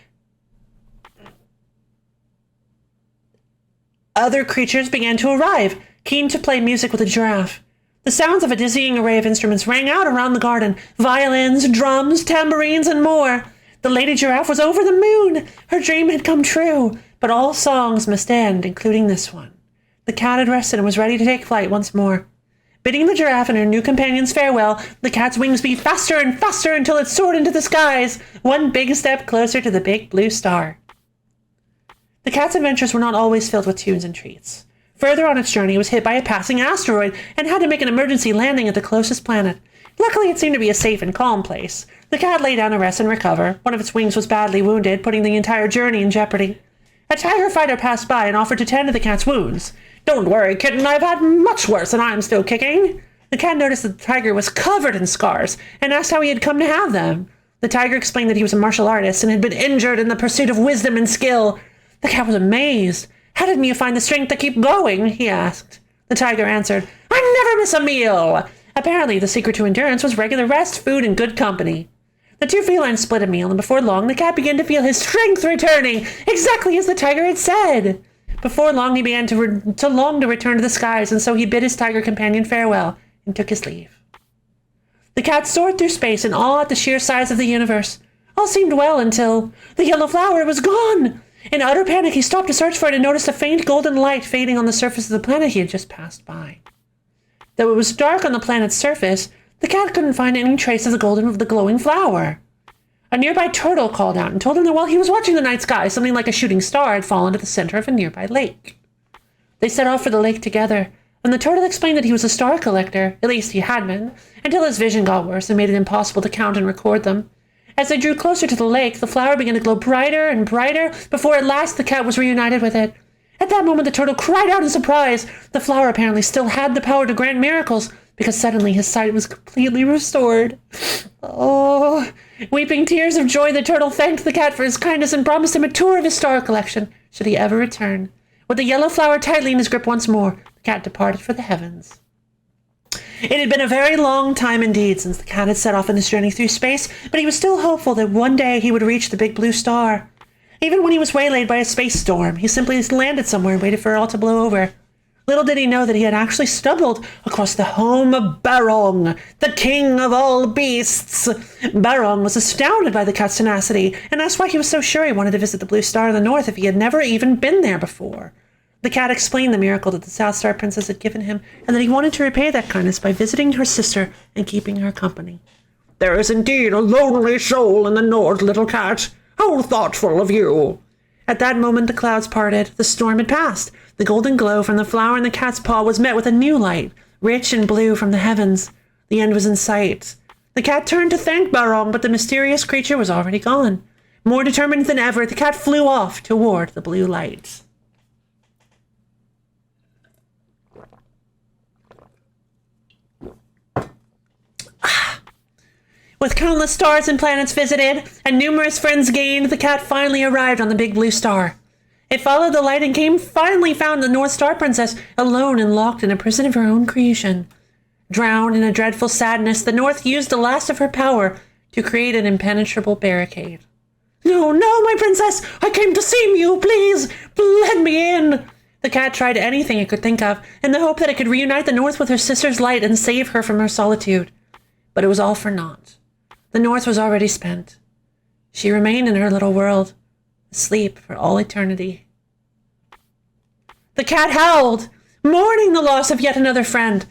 other creatures began to arrive, keen to play music with the giraffe. The sounds of a dizzying array of instruments rang out around the garden. Violins, drums, tambourines, and more. The lady giraffe was over the moon. Her dream had come true. But all songs must end, including this one. The cat had rested and was ready to take flight once more. Bidding the giraffe and her new companions farewell, the cat's wings beat faster and faster until it soared into the skies, one big step closer to the big blue star. The cat's adventures were not always filled with tunes and treats. Further on its journey, it was hit by a passing asteroid and had to make an emergency landing at the closest planet. Luckily, it seemed to be a safe and calm place. The cat lay down to rest and recover. One of its wings was badly wounded, putting the entire journey in jeopardy. A tiger fighter passed by and offered to tend to the cat's wounds. "Don't worry, kitten, I've had much worse and I'm still kicking." The cat noticed that the tiger was covered in scars and asked how he had come to have them. The tiger explained that he was a martial artist and had been injured in the pursuit of wisdom and skill. The cat was amazed. "How did you find the strength to keep going?" he asked. The tiger answered, "I never miss a meal." Apparently, the secret to endurance was regular rest, food, and good company. The two felines split a meal, and before long, the cat began to feel his strength returning, exactly as the tiger had said. Before long, he began to long to return to the skies, and so he bid his tiger companion farewell and took his leave. The cat soared through space in awe at the sheer size of the universe. All seemed well until the yellow flower was gone. In utter panic, he stopped to search for it and noticed a faint golden light fading on the surface of the planet he had just passed by. Though it was dark on the planet's surface, the cat couldn't find any trace of the glowing flower. A nearby turtle called out and told him that while he was watching the night sky, something like a shooting star had fallen to the center of a nearby lake. They set off for the lake together, and the turtle explained that he was a star collector, at least he had been, until his vision got worse and made it impossible to count and record them. As they drew closer to the lake, the flower began to glow brighter and brighter before at last the cat was reunited with it. At that moment, the turtle cried out in surprise. The flower apparently still had the power to grant miracles, because suddenly his sight was completely restored. Oh, weeping tears of joy, the turtle thanked the cat for his kindness and promised him a tour of his star collection, should he ever return. With the yellow flower tightly in his grip once more, the cat departed for the heavens. It had been a very long time indeed since the cat had set off on his journey through space, but he was still hopeful that one day he would reach the big blue star. Even when he was waylaid by a space storm, he simply landed somewhere and waited for it all to blow over. Little did he know that he had actually stumbled across the home of Barong, the king of all beasts. Barong was astounded by the cat's tenacity, and asked why he was so sure he wanted to visit the blue star in the north if he had never even been there before. The cat explained the miracle that the South Star Princess had given him, and that he wanted to repay that kindness by visiting her sister and keeping her company. "There is indeed a lonely soul in the north, little cat. How thoughtful of you." At that moment the clouds parted. The storm had passed. The golden glow from the flower in the cat's paw was met with a new light, rich and blue from the heavens. The end was in sight. The cat turned to thank Barong, but the mysterious creature was already gone. More determined than ever, the cat flew off toward the blue light. With countless stars and planets visited, and numerous friends gained, the cat finally arrived on the big blue star. It followed the light and finally found the North Star Princess alone and locked in a prison of her own creation. Drowned in a dreadful sadness, the North used the last of her power to create an impenetrable barricade. "No, no, my princess! I came to see you! Please, let me in!" The cat tried anything it could think of, in the hope that it could reunite the North with her sister's light and save her from her solitude. But it was all for naught. The North was already spent. She remained in her little world, asleep for all eternity. The cat howled, mourning the loss of yet another friend.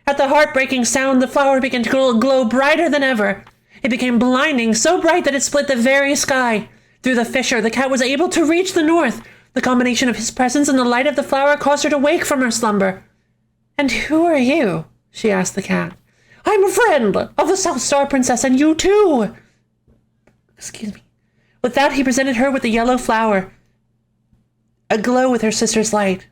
At the heartbreaking sound, the flower began to glow brighter than ever. It became blinding, so bright that it split the very sky. Through the fissure, the cat was able to reach the North. The combination of his presence and the light of the flower caused her to wake from her slumber. "And who are you?" she asked the cat. "I'm a friend of the South Star Princess, and you too." Excuse me. With that, he presented her with the yellow flower, aglow with her sister's light.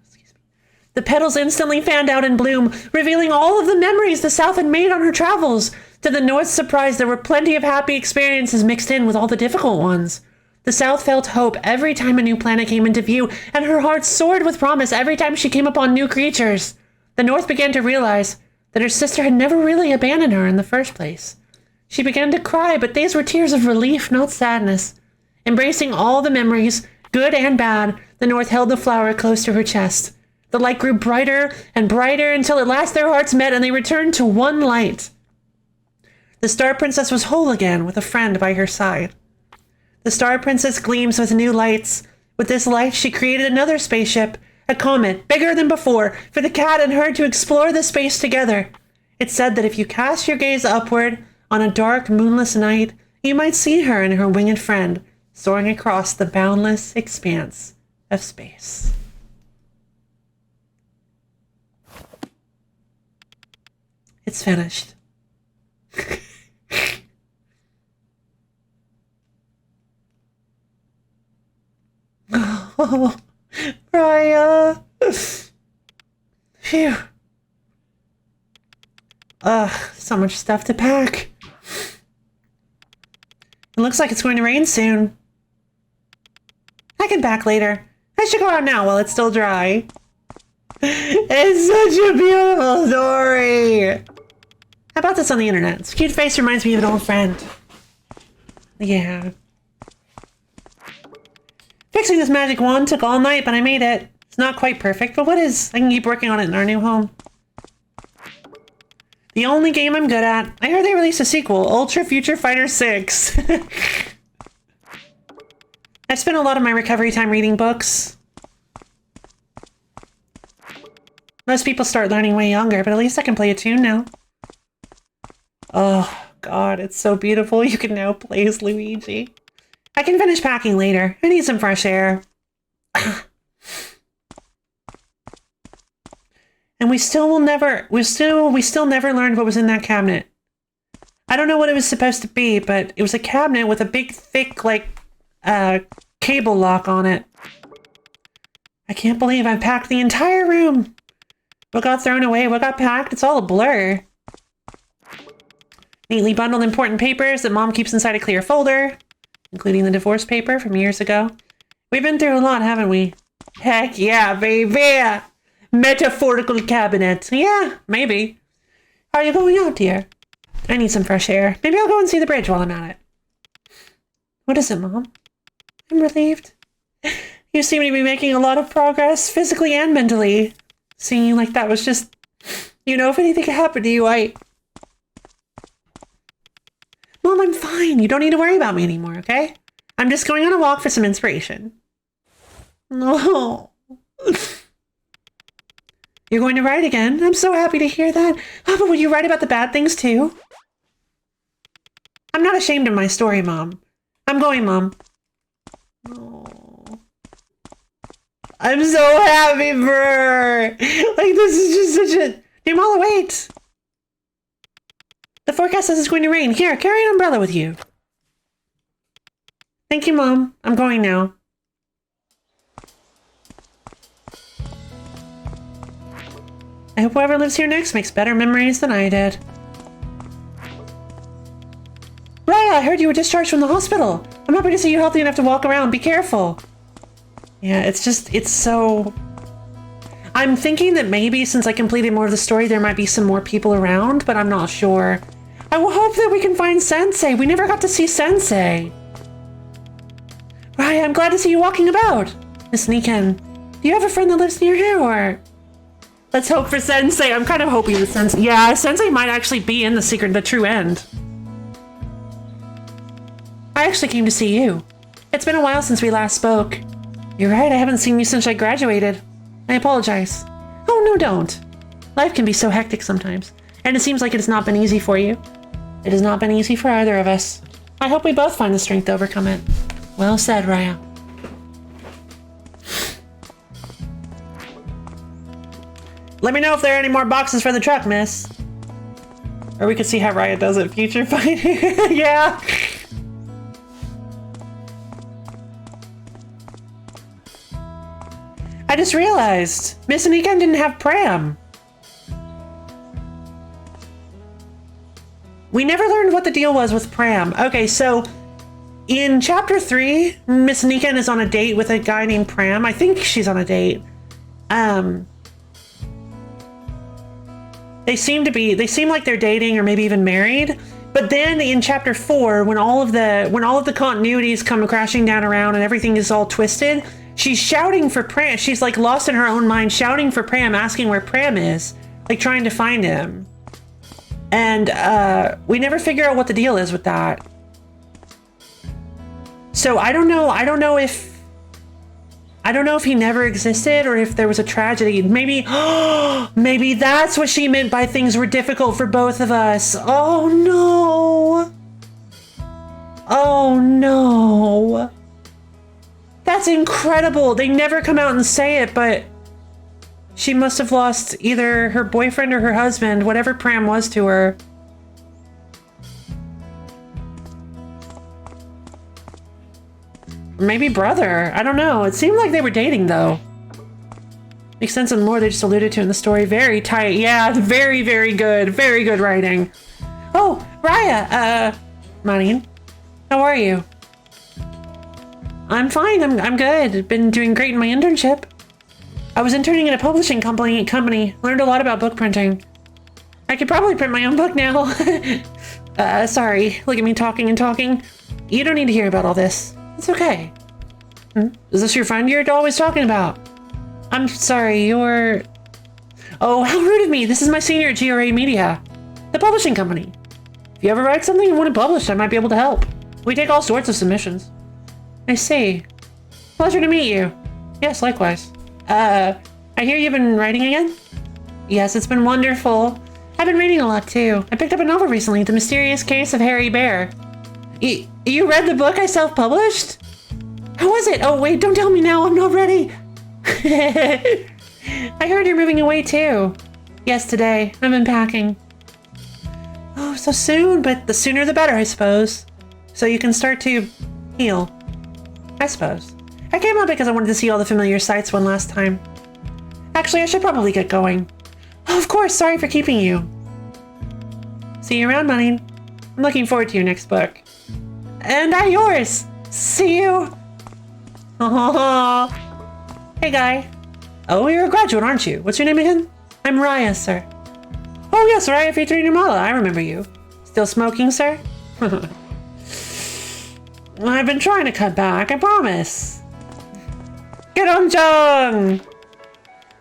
The petals instantly fanned out in bloom, revealing all of the memories the South had made on her travels. To the North's surprise, there were plenty of happy experiences mixed in with all the difficult ones. The South felt hope every time a new planet came into view, and her heart soared with promise every time she came upon new creatures. The North began to realize that her sister had never really abandoned her in the first place. She began to cry, but these were tears of relief, not sadness. Embracing all the memories, good and bad, the North held the flower close to her chest. The light grew brighter and brighter until at last their hearts met and they returned to one light. The Star Princess was whole again with a friend by her side. The Star Princess gleams with new lights. With this light, she created another spaceship, a comet, bigger than before, for the cat and her to explore the space together. It's said that if you cast your gaze upward on a dark, moonless night, you might see her and her winged friend soaring across the boundless expanse of space. It's finished. Oh, Raya. Phew. Ugh, so much stuff to pack. It looks like it's going to rain soon. I can pack later. I should go out now while it's still dry. It's such a beautiful story. How about this on the internet? This cute face reminds me of an old friend. Yeah. Fixing this magic wand took all night, but I made it. It's not quite perfect, but what is? I can keep working on it in our new home. The only game I'm good at. I heard they released a sequel, Ultra Future Fighter 6. I've spent a lot of my recovery time reading books. Most people start learning way younger, but at least I can play a tune now. Oh, God, it's so beautiful. You can now play as Luigi. I can finish packing later. I need some fresh air. And we still never learned what was in that cabinet. I don't know what it was supposed to be, but it was a cabinet with a big, thick, like, cable lock on it. I can't believe I packed the entire room. What got thrown away? What got packed? It's all a blur. Neatly bundled important papers that Mom keeps inside a clear folder, including the divorce paper from years ago. We've been through a lot, haven't we? Heck yeah, baby! Metaphorical cabinet. Yeah, maybe. Are you going out, dear? I need some fresh air. Maybe I'll go and see the bridge while I'm at it. What is it, Mom? I'm relieved. You seem to be making a lot of progress, physically and mentally. Seeing like that was just... You know, if anything happened to you, Mom, I'm fine. You don't need to worry about me anymore, okay? I'm just going on a walk for some inspiration. No. You're going to write again? I'm so happy to hear that. Oh, but will you write about the bad things too? I'm not ashamed of my story, Mom. I'm going, Mom. Oh. I'm so happy for her. Like, this is just such a... Dear Mala, wait. The forecast says it's going to rain. Here, carry an umbrella with you. Thank you, Mom. I'm going now. I hope whoever lives here next makes better memories than I did. Raya, I heard you were discharged from the hospital. I'm happy to see you healthy enough to walk around. Be careful. Yeah, it's so... I'm thinking that maybe since I completed more of the story, there might be some more people around, but I'm not sure. I will hope that we can find Sensei. We never got to see Sensei. Raya, I'm glad to see you walking about. Miss Niken, do you have a friend that lives near here, or... Let's hope for Sensei. I'm kind of hoping that Sensei... Yeah, Sensei might actually be in the true end. I actually came to see you. It's been a while since we last spoke. You're right, I haven't seen you since I graduated. I apologize. Oh, no, don't. Life can be so hectic sometimes, and it seems like it has not been easy for you. It has not been easy for either of us. I hope we both find the strength to overcome it. Well said, Raya. Let me know if there are any more boxes for the truck, miss. Or we could see how Raya does it. Future fighting. Yeah. I just realized Miss Niken didn't have Pram. We never learned what the deal was with Pram. Okay, so in chapter 3, Miss Niken is on a date with a guy named Pram. I think she's on a date. They seem like they're dating or maybe even married. But then in chapter 4, when all of the continuities come crashing down around and everything is all twisted, she's shouting for Pram. She's like lost in her own mind, shouting for Pram, asking where Pram is, like trying to find him. And we never figure out what the deal is with that. So I don't know if he never existed or if there was a tragedy. Maybe, maybe that's what she meant by things were difficult for both of us. Oh no. Oh no. That's incredible. They never come out and say it, but she must have lost either her boyfriend or her husband, whatever Pram was to her. Or maybe brother. I don't know. It seemed like they were dating, though. Makes sense and more they just alluded to in the story. Very tight. Yeah, very, very good. Very good writing. Oh, Raya. Manin. How are you? I'm fine. I'm good. Been doing great in my internship. I was interning at a publishing company. Learned a lot about book printing. I could probably print my own book now. Sorry. Look at me talking and talking. You don't need to hear about all this. It's okay. Is this your friend you're always talking about? I'm sorry, you're... Oh, how rude of me. This is my senior at GRA Media, the publishing company. If you ever write something and want it published, I might be able to help. We take all sorts of submissions. I see. Pleasure to meet you. Yes, likewise. I hear you've been writing again? Yes, it's been wonderful. I've been reading a lot, too. I picked up a novel recently, The Mysterious Case of Harry Bear. You read the book I self-published? How was it? Oh, wait, don't tell me now. I'm not ready. I heard you're moving away, too. Yes, today. I've been packing. Oh, so soon, but the sooner the better, I suppose. So you can start to heal. I suppose. I came out because I wanted to see all the familiar sights one last time. Actually, I should probably get going. Oh, of course, sorry for keeping you. See you around, Manin. I'm looking forward to your next book. And I yours. See you. Oh, hey, guy. Oh, you're a graduate, aren't you? What's your name again? I'm Raya, sir. Oh, yes, Raya featuring your model. I remember you. Still smoking, sir? I've been trying to cut back, I promise. Get on, Jung!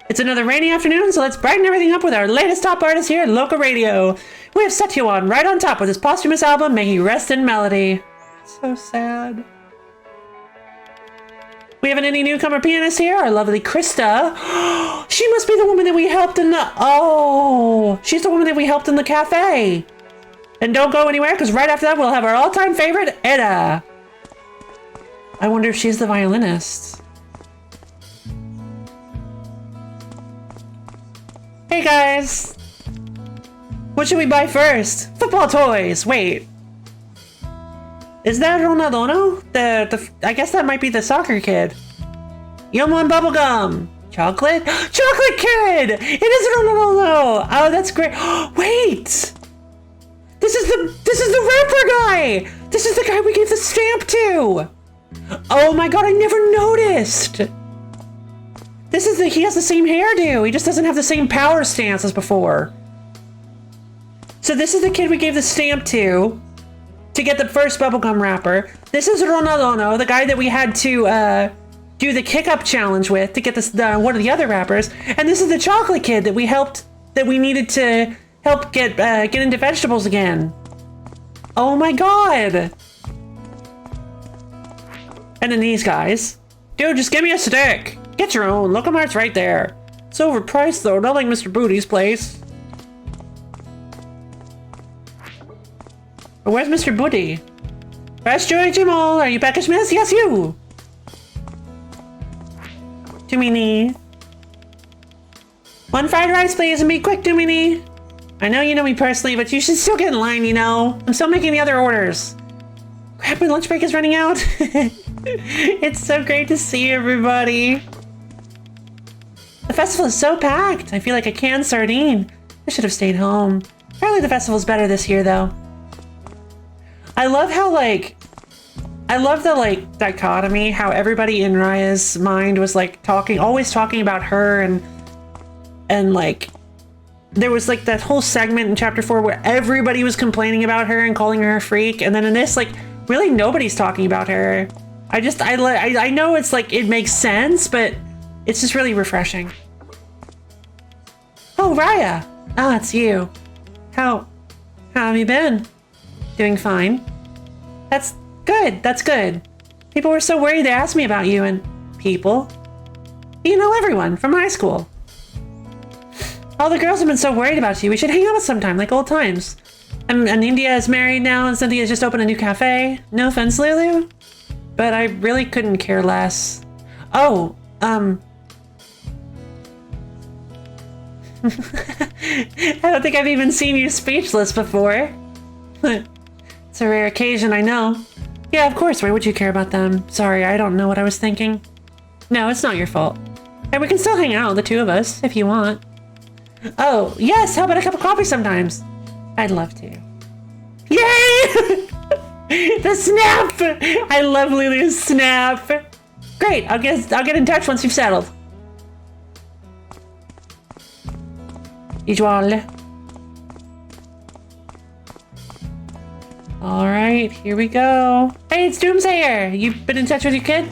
It's another rainy afternoon, so let's brighten everything up with our latest top artist here at Local Radio. We have Setyuan right on top with his posthumous album, May He Rest in Melody. So sad. We have an indie newcomer pianist here, our lovely Krista. She must be the woman that we helped in the... Oh, she's the woman that we helped in the cafe. And don't go anywhere, because right after that, we'll have our all-time favorite, Edda. I wonder if she's the violinist. Hey, guys. What should we buy first? Football toys. Wait. Is that Ronaldinho? I guess that might be the soccer kid. Yum on bubblegum. Chocolate? Chocolate kid! It is Ronaldinho! Oh, that's great. Wait! This is the rapper guy! This is the guy we gave the stamp to! Oh my god, I never noticed! He has the same hairdo. He just doesn't have the same power stance as before. So this is the kid we gave the stamp to get the first bubblegum wrapper. This is Ronaldinho, the guy that we had to do the kick-up challenge with to get this one of the other wrappers. And this is the chocolate kid that we needed to help get into vegetables again. Oh my god! And then these guys. Dude, just give me a stick. Get your own. Look, Mart's right there. It's overpriced though, not like Mr. Booty's place. But where's Mr. Booty? Fresh Joy Jamal, are you packaged, miss? Yes, you! Tumini. One fried rice, please, and be quick, Tumini. I know you know me personally, but you should still get in line, you know. I'm still making the other orders. Crap, my lunch break is running out. It's so great to see everybody. The festival is so packed. I feel like a canned sardine. I should have stayed home. Apparently the festival's better this year, though. I love how, the, dichotomy, how everybody in Raya's mind was, always talking about her, and there was, that whole segment in Chapter 4 where everybody was complaining about her and calling her a freak, and then in this, really nobody's talking about her. I know it's, it makes sense, but it's just really refreshing. Oh, Raya! Ah, it's you. How have you been? Doing fine. That's good. People were so worried. They asked me about you and people. You know everyone from high school. All the girls have been so worried about you. We should hang out sometime, like old times. And India is married now, and Cynthia's just opened a new cafe. No offense, Lulu, but I really couldn't care less. Oh, I don't think I've even seen you speechless before. It's a rare occasion, I know. Yeah, of course, why would you care about them? Sorry, I don't know what I was thinking. No, it's not your fault. And we can still hang out, the two of us, if you want. Oh, yes, how about a cup of coffee sometimes? I'd love to. Yay! The snap! I love Lulu's snap. Great, I'll get in touch once you've settled. Usual. All right, here we go. Hey, it's Doomsayer. You been in touch with your kid?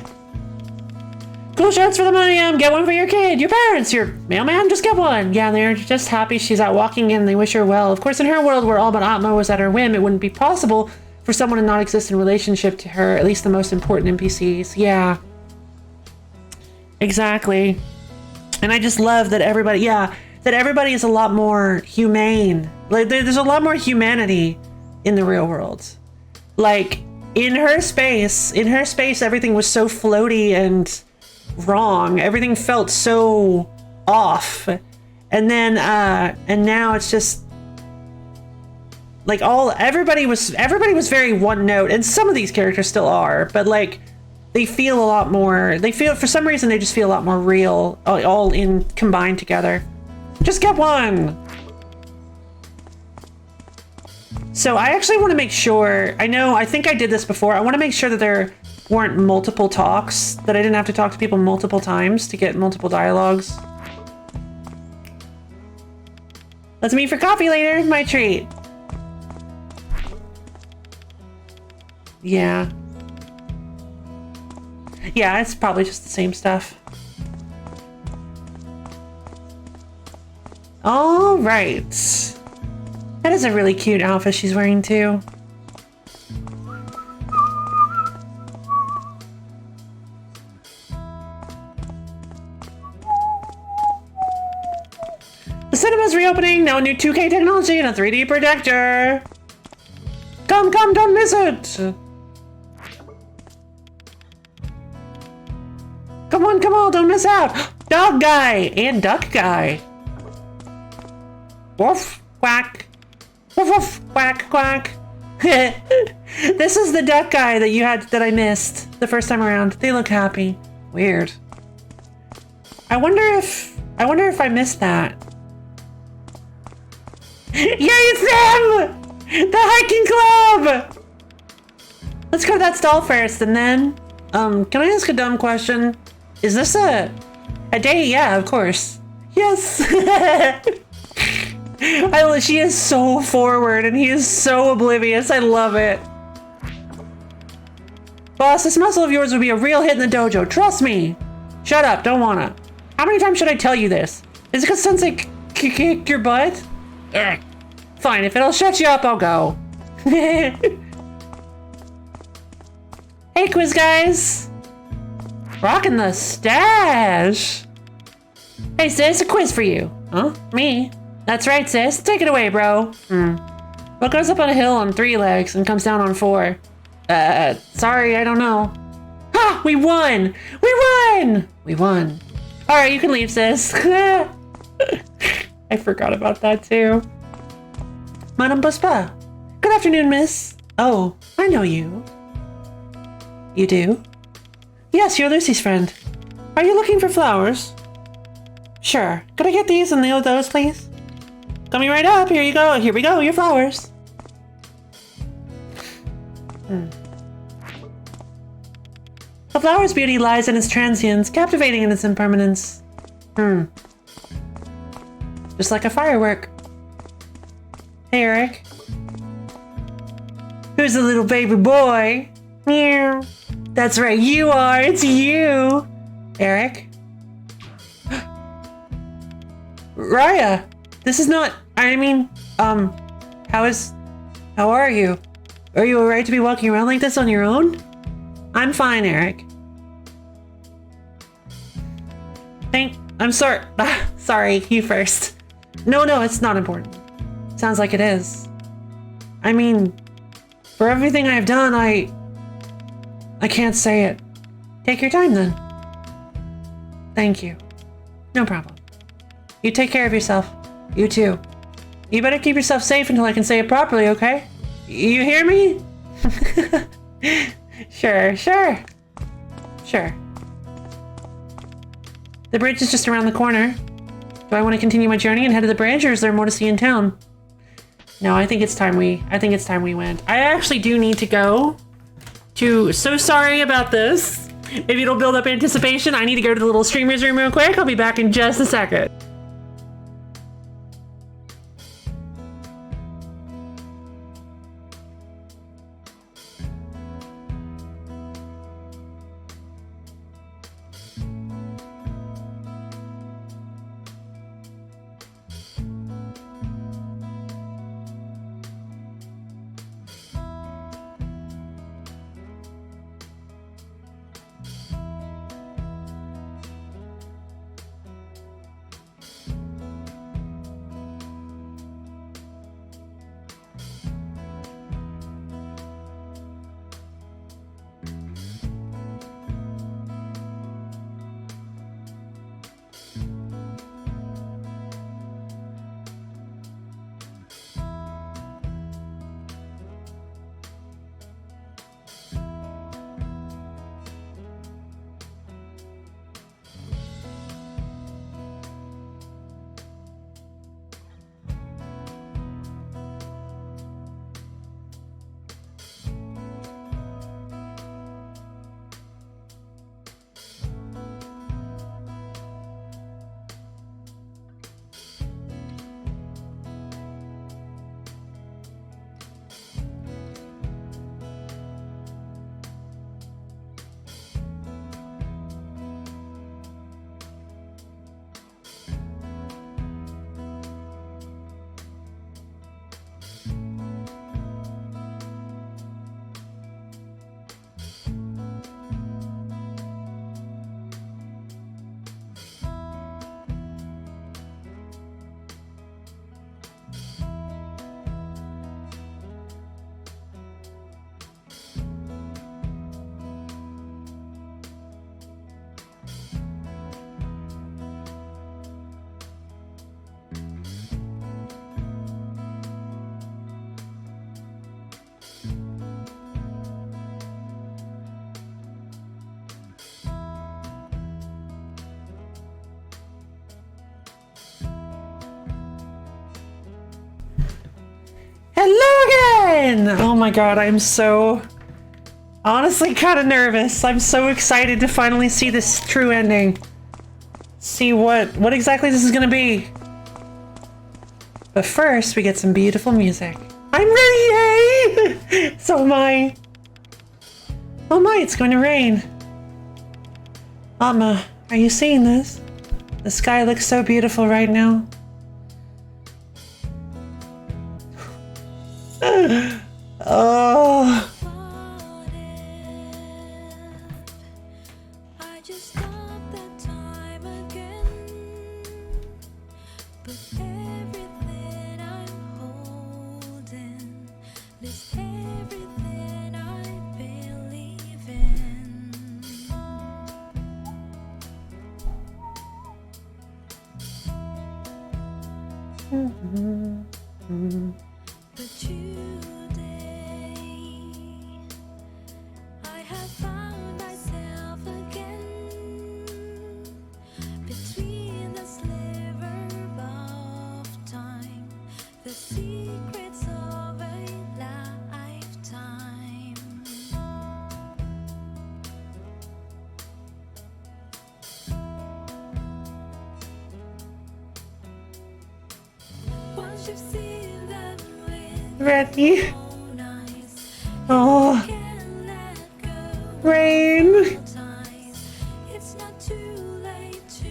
Cool shirts for the millennium. Get one for your kid. Your parents. Your mailman. Just get one. Yeah, they're just happy she's out walking and they wish her well. Of course, in her world where all but Atma was at her whim, it wouldn't be possible for someone to not exist in relationship to her, at least the most important NPCs. Yeah. Exactly. And I just love that everybody, that everybody is a lot more humane. Like, there's a lot more humanity in the real world. Like, in her space, everything was so floaty and wrong. Everything felt so off. And then and now it's just like everybody was very one note, and some of these characters still are, but like they feel a lot more, for some reason they just feel a lot more real, all in combined together. Just get one. So I actually want to make sure, I think I did this before, I want to make sure that there weren't multiple talks, that I didn't have to talk to people multiple times to get multiple dialogues. Let's meet for coffee later, my treat. Yeah. Yeah, it's probably just the same stuff. All right. That is a really cute outfit she's wearing too. The cinema's reopening, now new 2K technology and a 3D projector. Come, don't miss it. Come on, don't miss out. Dog guy and duck guy. Woof, quack. Woof, woof, quack, quack. This is the duck guy that I missed the first time around. They look happy. Weird. I wonder if I missed that. Yay, it's them! The hiking club! Let's go to that stall first, and then, can I ask a dumb question? Is this a date? Yeah, of course. Yes! She is so forward, and he is so oblivious. I love it. Boss, this muscle of yours would be a real hit in the dojo. Trust me. Shut up, don't wanna. How many times should I tell you this? Is it because Sensei kicked your butt? Ugh. Fine, if it'll shut you up, I'll go. Hey, quiz guys. Rocking the stash. Hey, sis, a quiz for you. Huh? Me? That's right, sis. Take it away, bro. What goes up on a hill on 3 legs and comes down on 4? Sorry, I don't know. Ha! We won! We won! We won. Alright, you can leave, sis. I forgot about that, too. Madame Buspa. Good afternoon, miss. Oh, I know you. You do? Yes, you're Lucy's friend. Are you looking for flowers? Sure. Could I get these and those, please? Coming right up. Here you go. Here we go. Your flowers. A flower's beauty lies in its transience, captivating in its impermanence. Just like a firework. Hey, Eric. Who's the little baby boy? Meow. That's right, you are. It's you. Eric? Raya, this is not, how are you? Are you alright to be walking around like this on your own? I'm fine, Eric. I'm sorry. Sorry, you first. No, it's not important. Sounds like it is. I mean, for everything I've done, I can't say it. Take your time then. Thank you. No problem. You take care of yourself. You too. You better keep yourself safe until I can say it properly, okay? You hear me? Sure. The bridge is just around the corner. Do I want to continue my journey and head to the bridge, or is there more to see in town? No, I think it's time we went. I actually do need to go to, so sorry about this. Maybe it'll build up anticipation. I need to go to the little streamer's room real quick. I'll be back in just a second. Hello again! Oh my god, I'm so honestly kind of nervous. I'm so excited to finally see this true ending. See what exactly this is gonna be. But first, we get some beautiful music. I'm ready, yay! So am I. Oh my, it's going to rain. Mama, are you seeing this? The sky looks so beautiful right now. Oh. I just thought that time again, but everything I'm holding is everything I believe in. But today I have found myself again between the sliver of time, the secrets of a lifetime. Once you've seen them with Ready? your own eyes, Oh, can't let go. rain. It's not too late to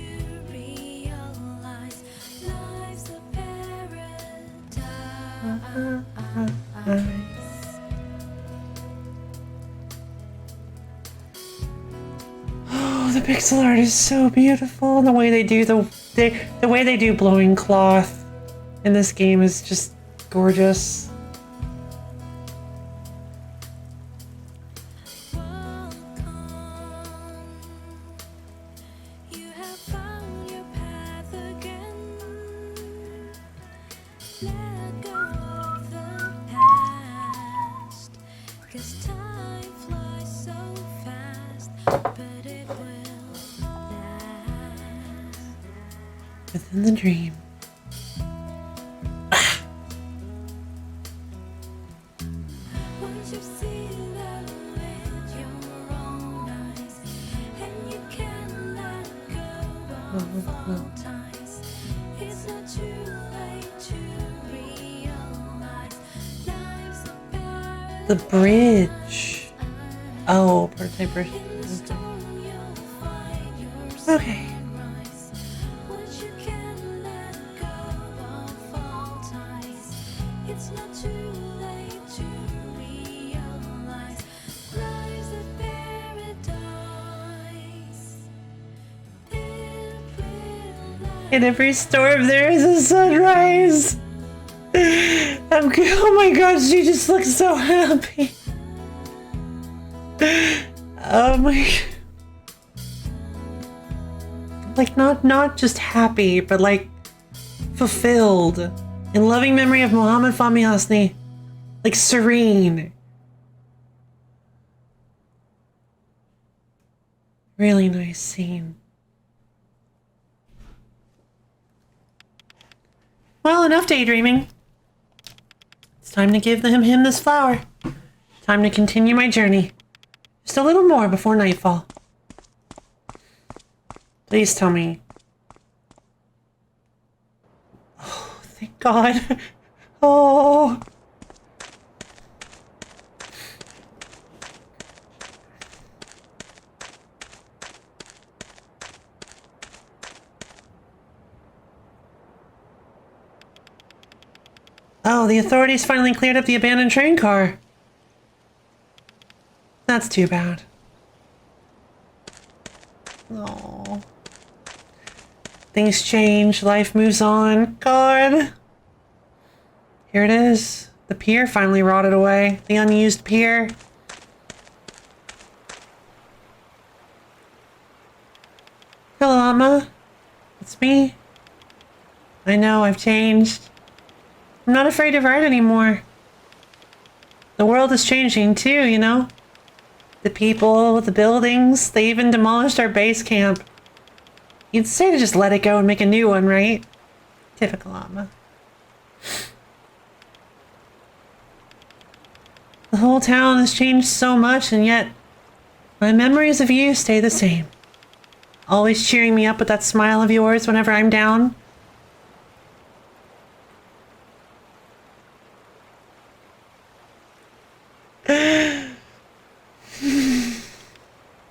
realize life's a paradise. pixel art is so beautiful. The way they do the way they do blowing cloth in this game is just gorgeous. You have found your path again. Let go of the past, 'cause time flies so fast, but it will last. Within the dream. Once you see them with your own eyes, and you can let go of all ties, it's not too late to realize life's a paradise. The bridge. Oh, prototype bridge. In the storm you'll find your Okay. sunrise. Once you can let go of all ties, it's not too late to realize life's a paradise. It will last. In every storm there is a sunrise. Oh my gosh, she just looks so happy. Oh my. Like not just happy, but like fulfilled. In loving memory of Muhammad Fahmy Hosni. Like serene. Really nice scene. Well, enough daydreaming. It's time to give him this flower. Time to continue my journey. Just a little more before nightfall. Please tell me. Oh, thank God. Oh. Oh, the authorities finally cleared up the abandoned train car. That's too bad. Oh. Things change, life moves on. God. Here it is. The pier finally rotted away. The unused pier. Hello, Amma. It's me. I know, I've changed. I'm not afraid to ride anymore. The world is changing too, you know? The people, the buildings, they even demolished our base camp. You'd say to just let it go and make a new one, right? Typical Amma. The whole town has changed so much, and yet my memories of you stay the same. Always cheering me up with that smile of yours whenever I'm down.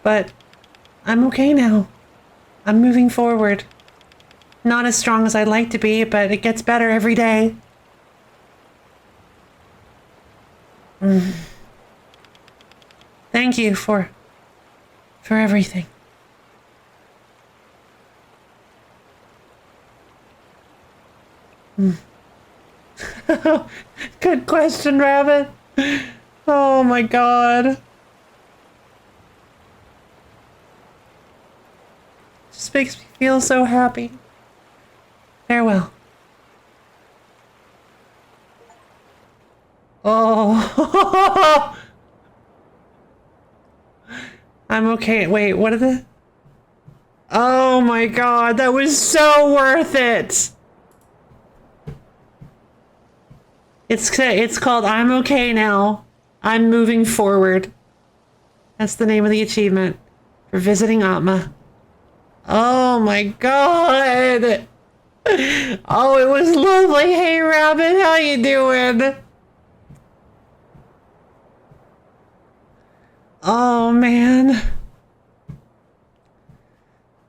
But I'm okay now. I'm moving forward. Not as strong as I'd like to be, but it gets better every day. Thank you for everything. Good question, Rabbit. Oh my God. Just makes me feel so happy. Farewell. Oh. I'm okay. Wait, what are the... Oh my God, that was so worth it. It's called I'm okay now. I'm moving forward. That's the name of the achievement for visiting Atma. Oh my God. Oh, it was lovely. Hey, Rabbit, how you doing? Oh, man.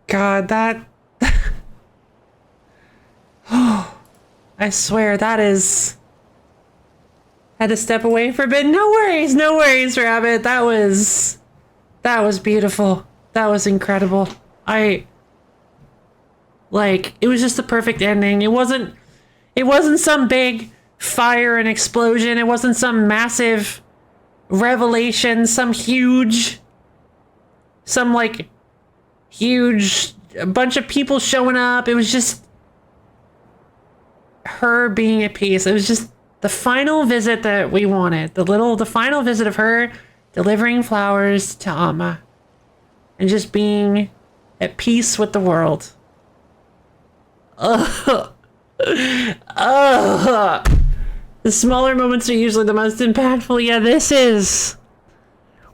God, that... Oh, I swear, that is... Had to step away for a bit. No worries, Rabbit. That was beautiful. That was incredible. It was just the perfect ending. It wasn't some big fire and explosion. It wasn't some massive revelation, some huge a bunch of people showing up. It was just her being at peace. It was just the final visit that we wanted. The final visit of her delivering flowers to Amma and just being at peace with the world. Ugh. Ugh. The smaller moments are usually the most impactful. Yeah, this is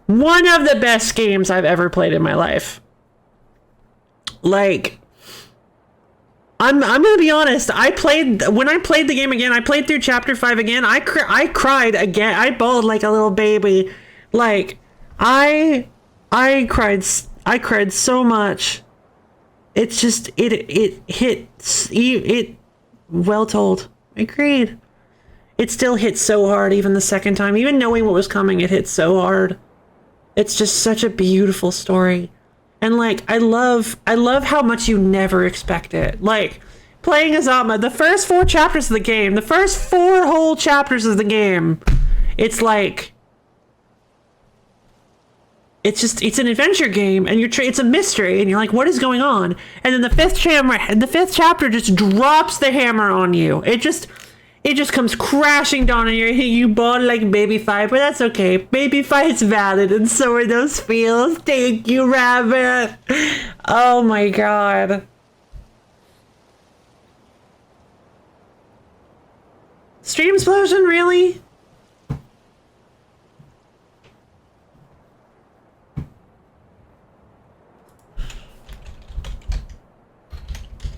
one of the best games I've ever played in my life. Like, I'm gonna be honest. When I played the game again, I played through chapter 5 again. I cried again. I bawled like a little baby. Like, I cried so much. It's just, it hits, well told. Agreed. It still hits so hard even the second time. Even knowing what was coming, it hits so hard. It's just such a beautiful story. And like, I love how much you never expect it. Like, playing as Atma, the first 4 chapters of the game, the first 4 whole chapters of the game, it's like, it's an adventure game, and it's a mystery, and you're like, what is going on? And then the fifth chapter just drops the hammer on you. It just comes crashing down on you bought like Baby Fight, but that's okay. Baby Fight's valid, and so are those feels. Thank you, Rabbit. Oh my god. Stream explosion, really?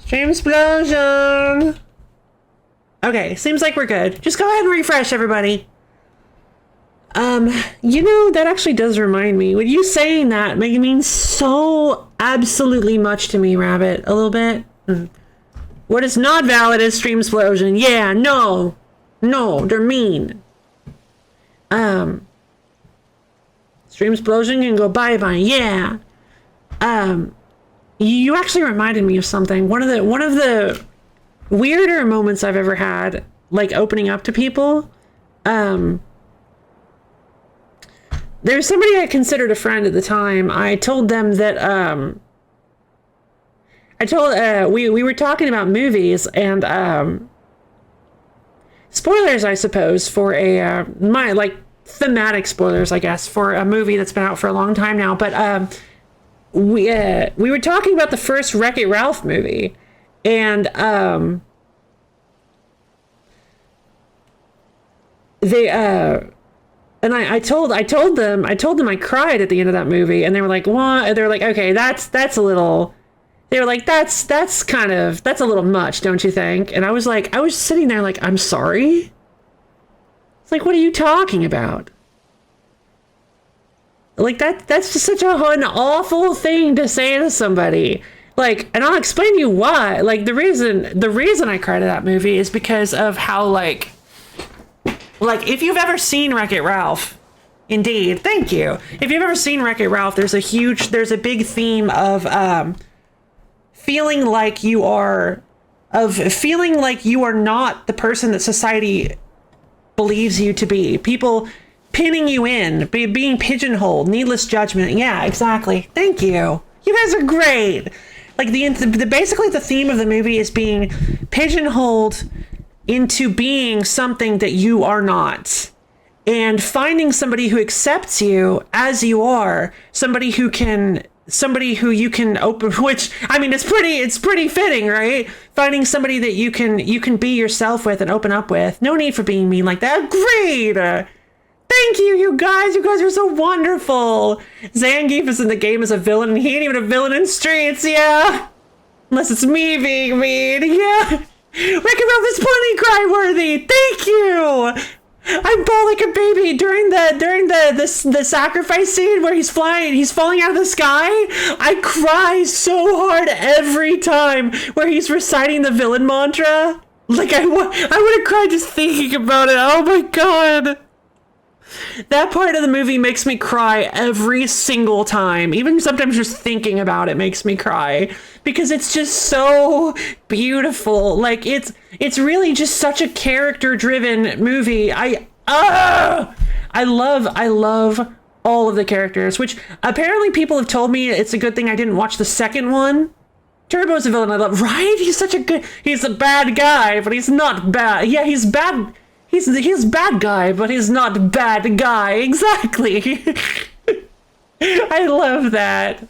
Stream explosion. Okay, seems like we're good. Just go ahead and refresh, everybody. That actually does remind me. With you saying that, it means so absolutely much to me, Rabbit. A little bit. What is not valid is stream explosion. Yeah, no, they're mean. Stream explosion can go bye-bye. Yeah. You actually reminded me of something. One of the weirder moments I've ever had, like opening up to people. There's somebody I considered a friend at the time. I told them that we were talking about movies and spoilers, I suppose, for thematic spoilers, I guess, for a movie that's been out for a long time now. But we were talking about the first Wreck-It Ralph movie. And I told them I cried at the end of that movie, and they were like, what? They were like, okay, that's a little. They were like, that's a little much, don't you think? And I was sitting there like, I'm sorry. It's like, what are you talking about? Like that's just such an awful thing to say to somebody. Like, and I'll explain to you why. Like, the reason I cried at that movie is because of how, like, if you've ever seen Wreck-It Ralph, indeed, thank you. If you've ever seen Wreck-It Ralph, there's a big theme of, feeling like you are not the person that society believes you to be. People pinning you in, being pigeonholed, needless judgment. Yeah, exactly. Thank you. You guys are great. Like, basically the theme of the movie is being pigeonholed into being something that you are not. And finding somebody who accepts you as you are, somebody who you can open, which, I mean, it's pretty fitting, right? Finding somebody that you can be yourself with and open up with. No need for being mean like that. Great! Thank you, you guys. You guys are so wonderful. Zangief is in the game as a villain, and he ain't even a villain in Streets, yeah. Unless it's me being mean, yeah. Wreck-It Ralph is plenty cry-worthy. Thank you. I bawl like a baby during the sacrifice scene where he's falling out of the sky. I cry so hard every time where he's reciting the villain mantra. Like, I would have cried just thinking about it. Oh my god. That part of the movie makes me cry every single time. Even sometimes just thinking about it makes me cry because it's just so beautiful. Like it's really just such a character-driven movie. I love all of the characters, which apparently people have told me it's a good thing I didn't watch the second one. Turbo's a villain I love, right? He's a bad guy, but he's not bad. Yeah, he's bad. He's bad guy, but he's not bad guy. Exactly. I love that.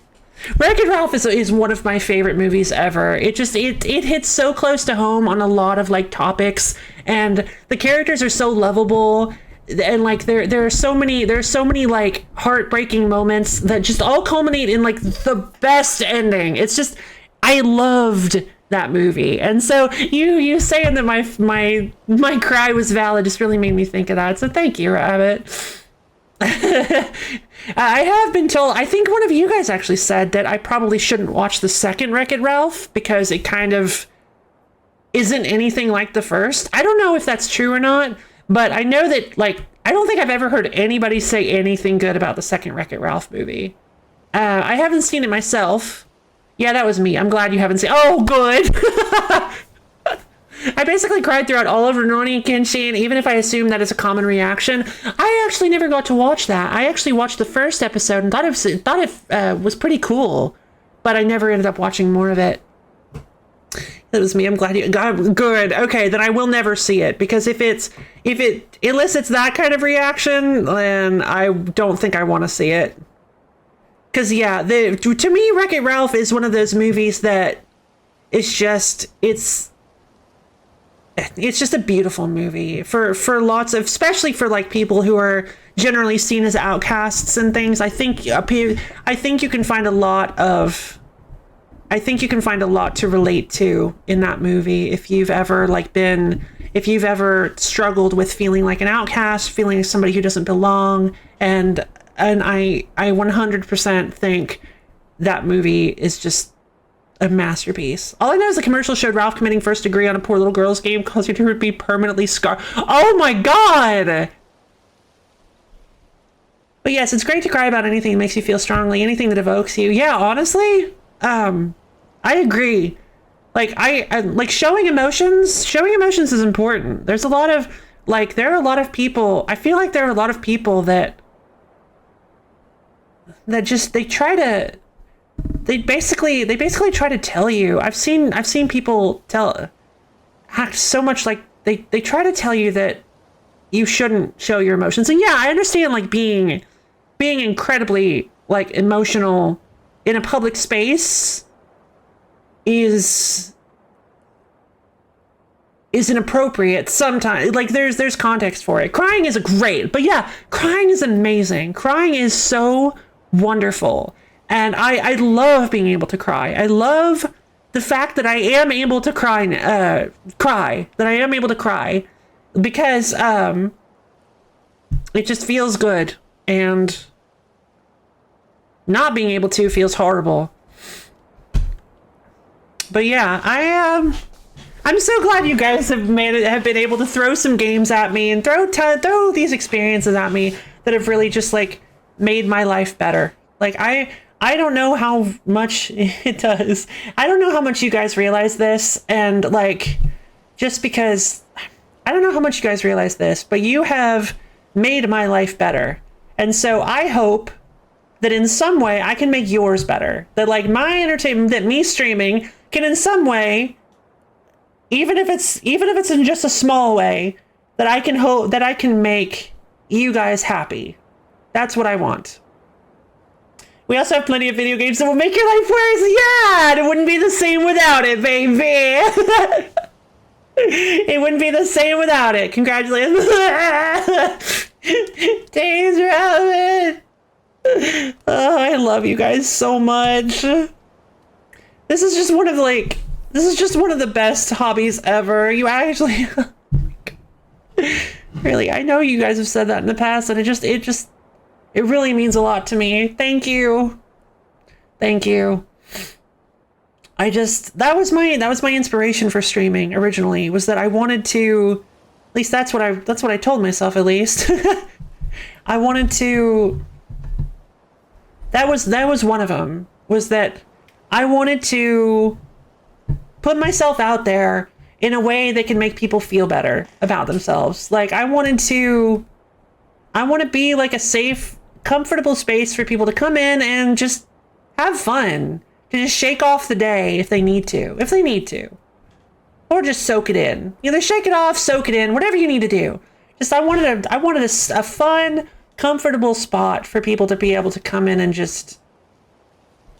Wreck-It Ralph is one of my favorite movies ever. It hits so close to home on a lot of like topics, and the characters are so lovable, and like there are so many like heartbreaking moments that just all culminate in like the best ending. It's just, I loved that movie. And so you saying that my cry was valid just really made me think of that. So thank you, Rabbit. I have been told, I think one of you guys actually said that I probably shouldn't watch the second Wreck-It Ralph because it kind of isn't anything like the first. I don't know if that's true or not, but I know that, like, I don't think I've ever heard anybody say anything good about the second Wreck-It Ralph movie. I haven't seen it myself. Yeah, that was me. I'm glad you haven't seen. Oh, good. I basically cried throughout all of Rurouni Kenshin, even if I assume that is a common reaction. I actually never got to watch that. I actually watched the first episode and thought it was pretty cool, but I never ended up watching more of it. That was me. I'm glad you got good. Okay, then I will never see it, because if it elicits that kind of reaction, then I don't think I want to see it. Because yeah, to me, Wreck-It Ralph is one of those movies that it's just a beautiful movie for lots of, especially for like people who are generally seen as outcasts and things. I think you can find a lot to relate to in that movie if you've ever struggled with feeling like an outcast, feeling like somebody who doesn't belong, and I 100% think that movie is just a masterpiece. All I know is the commercial showed Ralph committing first degree on a poor little girl's game, causing her to be permanently scarred. Oh my god! But yes, it's great to cry about anything that makes you feel strongly, anything that evokes you. Yeah, honestly, I agree. Like, I like showing emotions. Showing emotions is important. There are a lot of people. I feel like there are a lot of people that they basically try to tell you. I've seen people act so much like they try to tell you that you shouldn't show your emotions. And yeah, I understand like being incredibly like emotional in a public space is inappropriate sometimes. Like there's context for it. Crying is great, but yeah, crying is amazing. Crying is so wonderful. And I love being able to cry. I love the fact that I am able to cry, because it just feels good, and not being able to feels horrible. But yeah, I'm so glad you guys have been able to throw some games at me and throw these experiences at me that have really just like made my life better. Like I don't know how much it does. I don't know how much you guys realize this, and like, just because I don't know how much you guys realize this, but you have made my life better. And so I hope that in some way I can make yours better. That like my entertainment, that me streaming can in some way, even if it's in just a small way, that I can hope that I can make you guys happy. That's what I want. We also have plenty of video games that will make your life worse. Yeah, and it wouldn't be the same without it, baby. It wouldn't be the same without it. Congratulations. Days Rabbit. Oh, I love you guys so much. This is just one of the best hobbies ever. You actually really, I know you guys have said that in the past, and it really means a lot to me. Thank you. Thank you. That was my inspiration for streaming originally, was that I wanted to, at least that's what I told myself, at least. I wanted to, that was one of them, was that I wanted to put myself out there in a way that can make people feel better about themselves. Like, I want to be like a safe, comfortable space for people to come in and just have fun, to just shake off the day if they need to, or just soak it in. Either shake it off, soak it in, whatever you need to do. Just, I wanted a fun, comfortable spot for people to be able to come in and just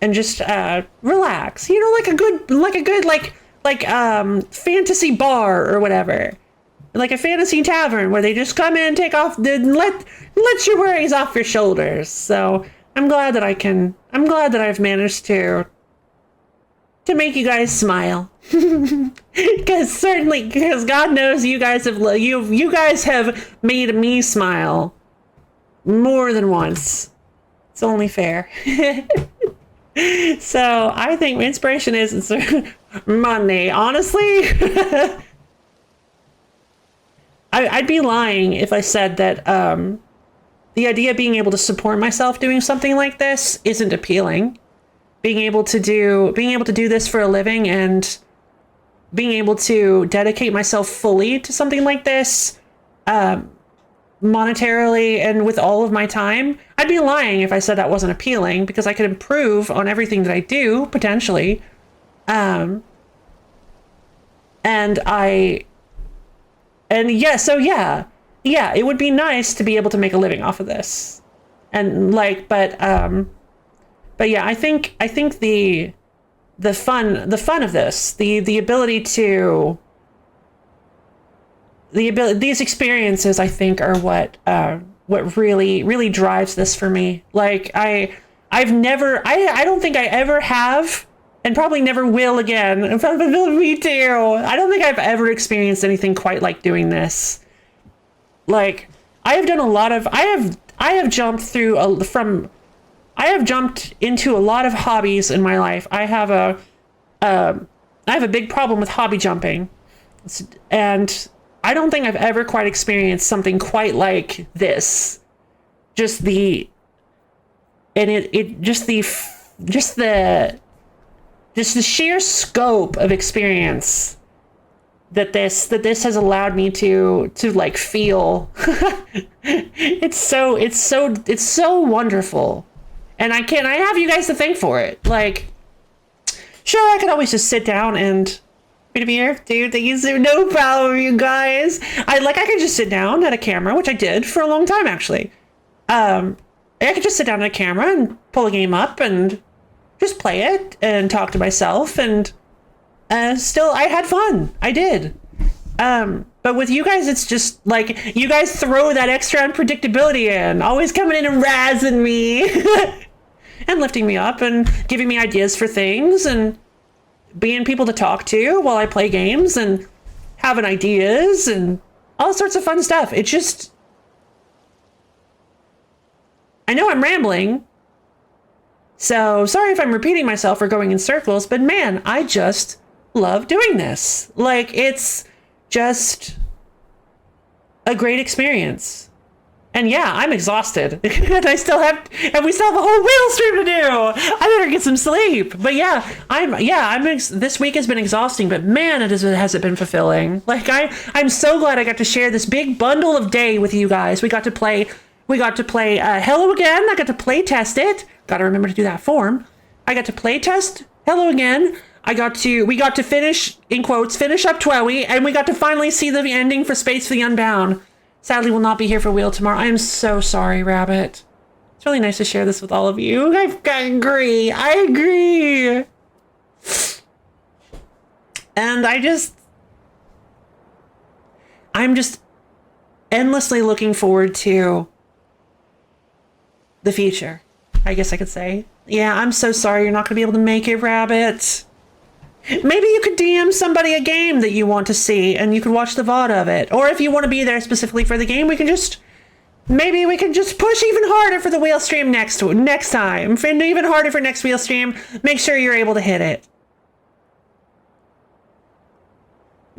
relax. You know, like a good fantasy bar or whatever. Like a fantasy tavern where they just come in, take off, let your worries off your shoulders. So I'm glad that I've managed to make you guys smile. Because God knows you guys have made me smile more than once. It's only fair. So I think inspiration is money. Honestly, I'd be lying if I said that the idea of being able to support myself doing something like this isn't appealing. Being able to do this for a living and being able to dedicate myself fully to something like this, monetarily and with all of my time, I'd be lying if I said that wasn't appealing, because I could improve on everything that I do potentially. So yeah, it would be nice to be able to make a living off of this. And but yeah, I think the fun of this, the ability to, these experiences, I think, are what really drives this for me. Like, I don't think I ever have, and probably never will again. Me too. I don't think I've ever experienced anything quite like doing this. Like, I have done a lot of, I have jumped into a lot of hobbies in my life. I have a big problem with hobby jumping, and I don't think I've ever quite experienced something quite like this. Just the sheer scope of experience that this has allowed me to like feel. It's so wonderful. And I have you guys to thank for it. Like, sure, I could always just sit down and be here, dude. No problem, you guys. I could just sit down at a camera, which I did for a long time, actually. I could just sit down at a camera and pull a game up and just play it and talk to myself, and still, I had fun. I did. But with you guys, it's just like, you guys throw that extra unpredictability in, always coming in and razzing me and lifting me up and giving me ideas for things and being people to talk to while I play games and having ideas and all sorts of fun stuff. It just, I know I'm rambling, so sorry if I'm repeating myself or going in circles, but man, I just love doing this. Like, it's just a great experience. And yeah, I'm exhausted. And we still have a whole wheel stream to do. I better get some sleep. But yeah, this week has been exhausting, but man, has it been fulfilling. Like, I'm so glad I got to share this big bundle of day with you guys. We got to play Hello Again. I got to play test it. Got to remember to do that form. I got to play test Hello Again. We got to finish, in quotes, finish up TWEWY, and we got to finally see the ending for Space for the Unbound. Sadly, will not be here for Wheel tomorrow. I am so sorry, Rabbit. It's really nice to share this with all of you. I agree. And I'm just endlessly looking forward to the future, I guess I could say. Yeah, I'm so sorry you're not going to be able to make it, Rabbit. Maybe you could DM somebody a game that you want to see and you could watch the VOD of it. Or if you want to be there specifically for the game, maybe we can just push even harder for the wheel stream next time. And even harder for next wheel stream. Make sure you're able to hit it.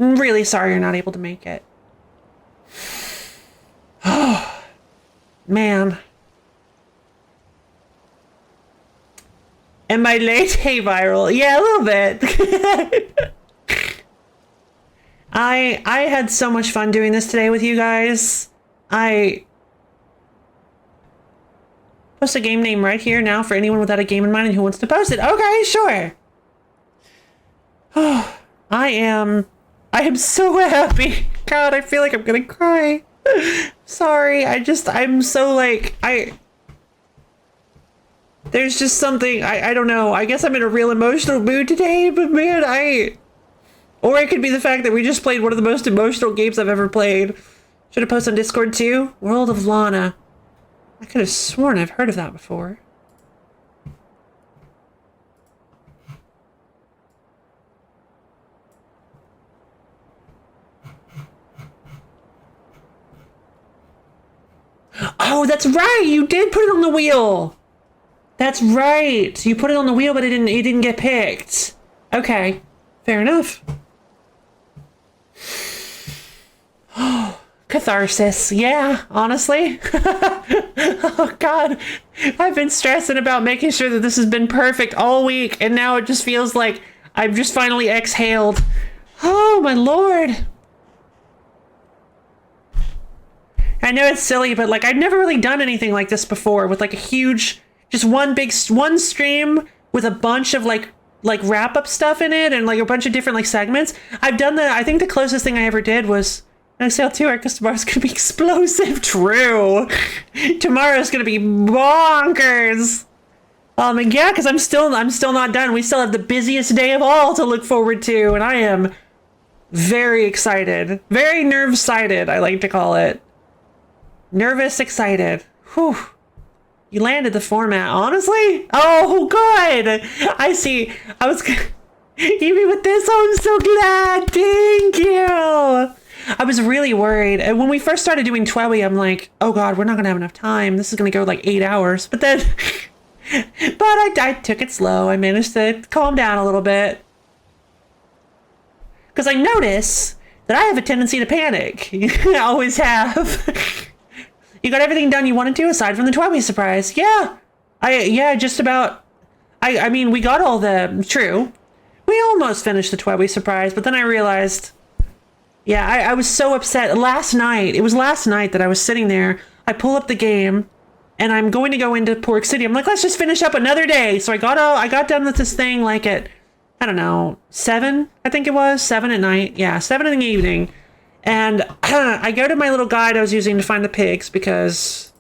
I'm really sorry you're not able to make it. Man. Am I late? Hey, viral. Yeah, a little bit. I had so much fun doing this today with you guys. I post a game name right here now for anyone without a game in mind and who wants to post it. Okay, sure. Oh, I am so happy. God, I feel like I'm gonna cry. Sorry, I'm so like, there's just something, I don't know. I guess I'm in a real emotional mood today, but man, or it could be the fact that we just played one of the most emotional games I've ever played. Should have posted on Discord too? World of Lana. I could have sworn I've heard of that before. Oh, that's right! You did put it on the wheel! That's right! You put it on the wheel, but it didn't get picked. Okay. Fair enough. Catharsis. Yeah, honestly. Oh, God. I've been stressing about making sure that this has been perfect all week, and now it just feels like I've just finally exhaled. Oh, my Lord. I know it's silly, but like I've never really done anything like this before with like a huge, just one stream with a bunch of like wrap up stuff in it and like a bunch of different like segments. I've done I think the closest thing I ever did was Exhale 2 because tomorrow's gonna be explosive. True. Tomorrow's gonna be bonkers. Yeah, because I'm still not done. We still have the busiest day of all to look forward to, and I am very excited. Very nerve-sighted, I like to call it. Nervous, excited. Whew. You landed the format, honestly? Oh, good. I see. Even with this, oh, I'm so glad. Thank you. I was really worried. And when we first started doing TWEWY, I'm like, oh God, we're not gonna have enough time. This is gonna go like 8 hours. But then, I took it slow. I managed to calm down a little bit. Because I notice that I have a tendency to panic. I always have. You got everything done you wanted to aside from the TWEWY surprise. Yeah. Just about. I mean, we got all true. We almost finished the TWEWY surprise, but then I realized, yeah, I was so upset. Last night, it was last night that I was sitting there. I pull up the game, and I'm going to go into Pork City. I'm like, let's just finish up another day. So I got done with this thing like at, I don't know, 7, I think it was. 7 at night. Yeah, 7 in the evening. And I go to my little guide I was using to find the pigs because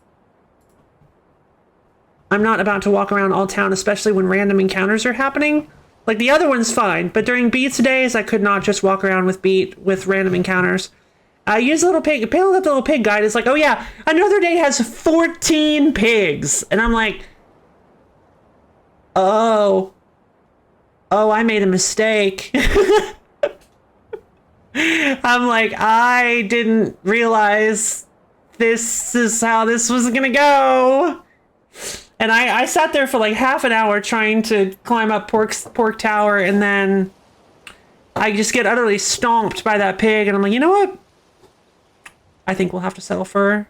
I'm not about to walk around all town, especially when random encounters are happening. Like the other one's fine, but during Beat's days, I could not just walk around with Beat with random encounters. I use a little pig, pulling up the little pig guide. It's like, oh yeah, another day has 14 pigs. And I'm like, oh, I made a mistake. I'm like, I didn't realize this is how this was gonna go. And I sat there for like half an hour trying to climb up Pork Tower, and then I just get utterly stomped by that pig, and I'm like, you know what? I think we'll have to settle for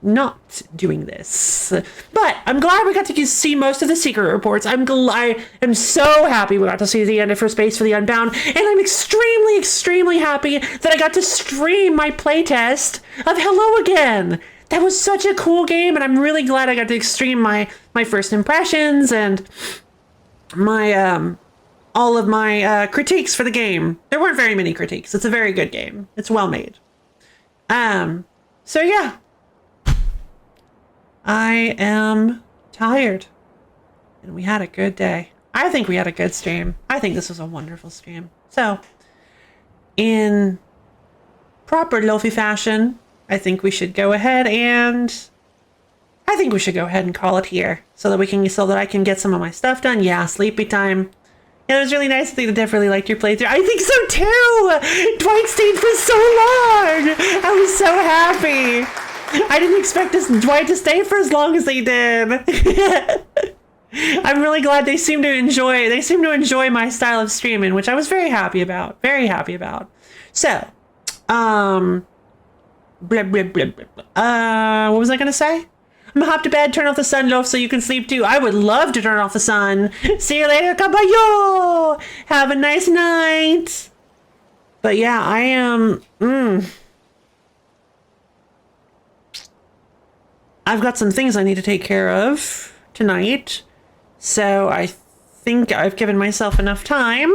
not doing this. But I'm glad we got to see most of the secret reports. I am so happy we got to see the end of First Base for the Unbound, and I'm extremely, extremely happy that I got to stream my playtest of Hello Again. That was such a cool game, and I'm really glad I got to stream my first impressions and my all of my critiques for the game. There weren't very many critiques. It's a very good game. It's well made. So yeah. I am tired, and we had a good day. I think we had a good stream. I think this was a wonderful stream. So, in proper Lofi fashion, I think we should go ahead and call it here so that I can get some of my stuff done. Yeah, sleepy time. Yeah, it was really nice. I think the Dev really liked your playthrough. I think so too. Dwight stayed for so long. I was so happy. I didn't expect Dwight to stay for as long as they did. I'm really glad they seem to enjoy my style of streaming, which I was very happy about. Very happy about. So, blah, blah, blah, blah, blah. What was I gonna say? I'm gonna hop to bed, turn off the sun, Loaf, so you can sleep too. I would love to turn off the sun. See you later, caballo. Have a nice night. But yeah, I am. I've got some things I need to take care of tonight, so I think I've given myself enough time,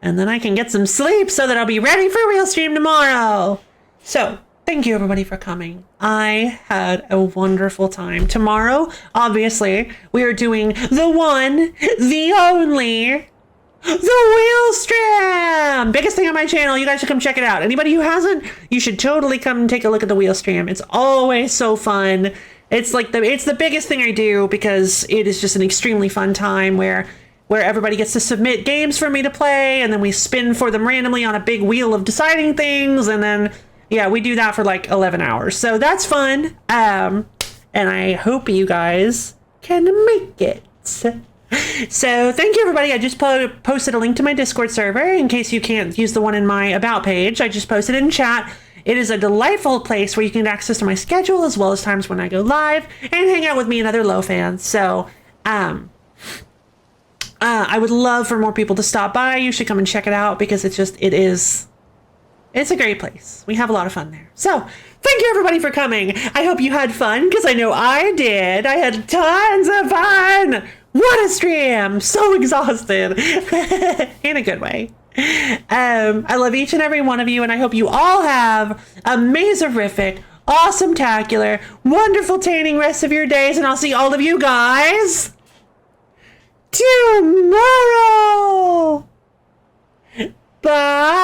and then I can get some sleep so that I'll be ready for Real Stream tomorrow. So, thank you everybody for coming. I had a wonderful time. Tomorrow, obviously, we are doing the one, the only, the Wheel Stream! Biggest thing on my channel. You guys should come check it out. Anybody who hasn't, you should totally come and take a look at the Wheel Stream. It's always so fun. It's like it's the biggest thing I do because it is just an extremely fun time where everybody gets to submit games for me to play, and then we spin for them randomly on a big wheel of deciding things, and then yeah, we do that for like 11 hours. So that's fun. And I hope you guys can make it. So thank you everybody. I just posted a link to my Discord server in case you can't use the one in my about page. I just posted it in chat. It is a delightful place where you can get access to my schedule as well as times when I go live and hang out with me and other Lo fans. So I would love for more people to stop by. You should come and check it out because it's a great place. We have a lot of fun there. So thank you everybody for coming. I hope you had fun because I know I did. I had tons of fun. What a stream! So exhausted in a good way. I love each and every one of you, and I hope you all have a mazerific, awesome-tacular, wonderful-taining rest of your days, and I'll see all of you guys tomorrow. Bye.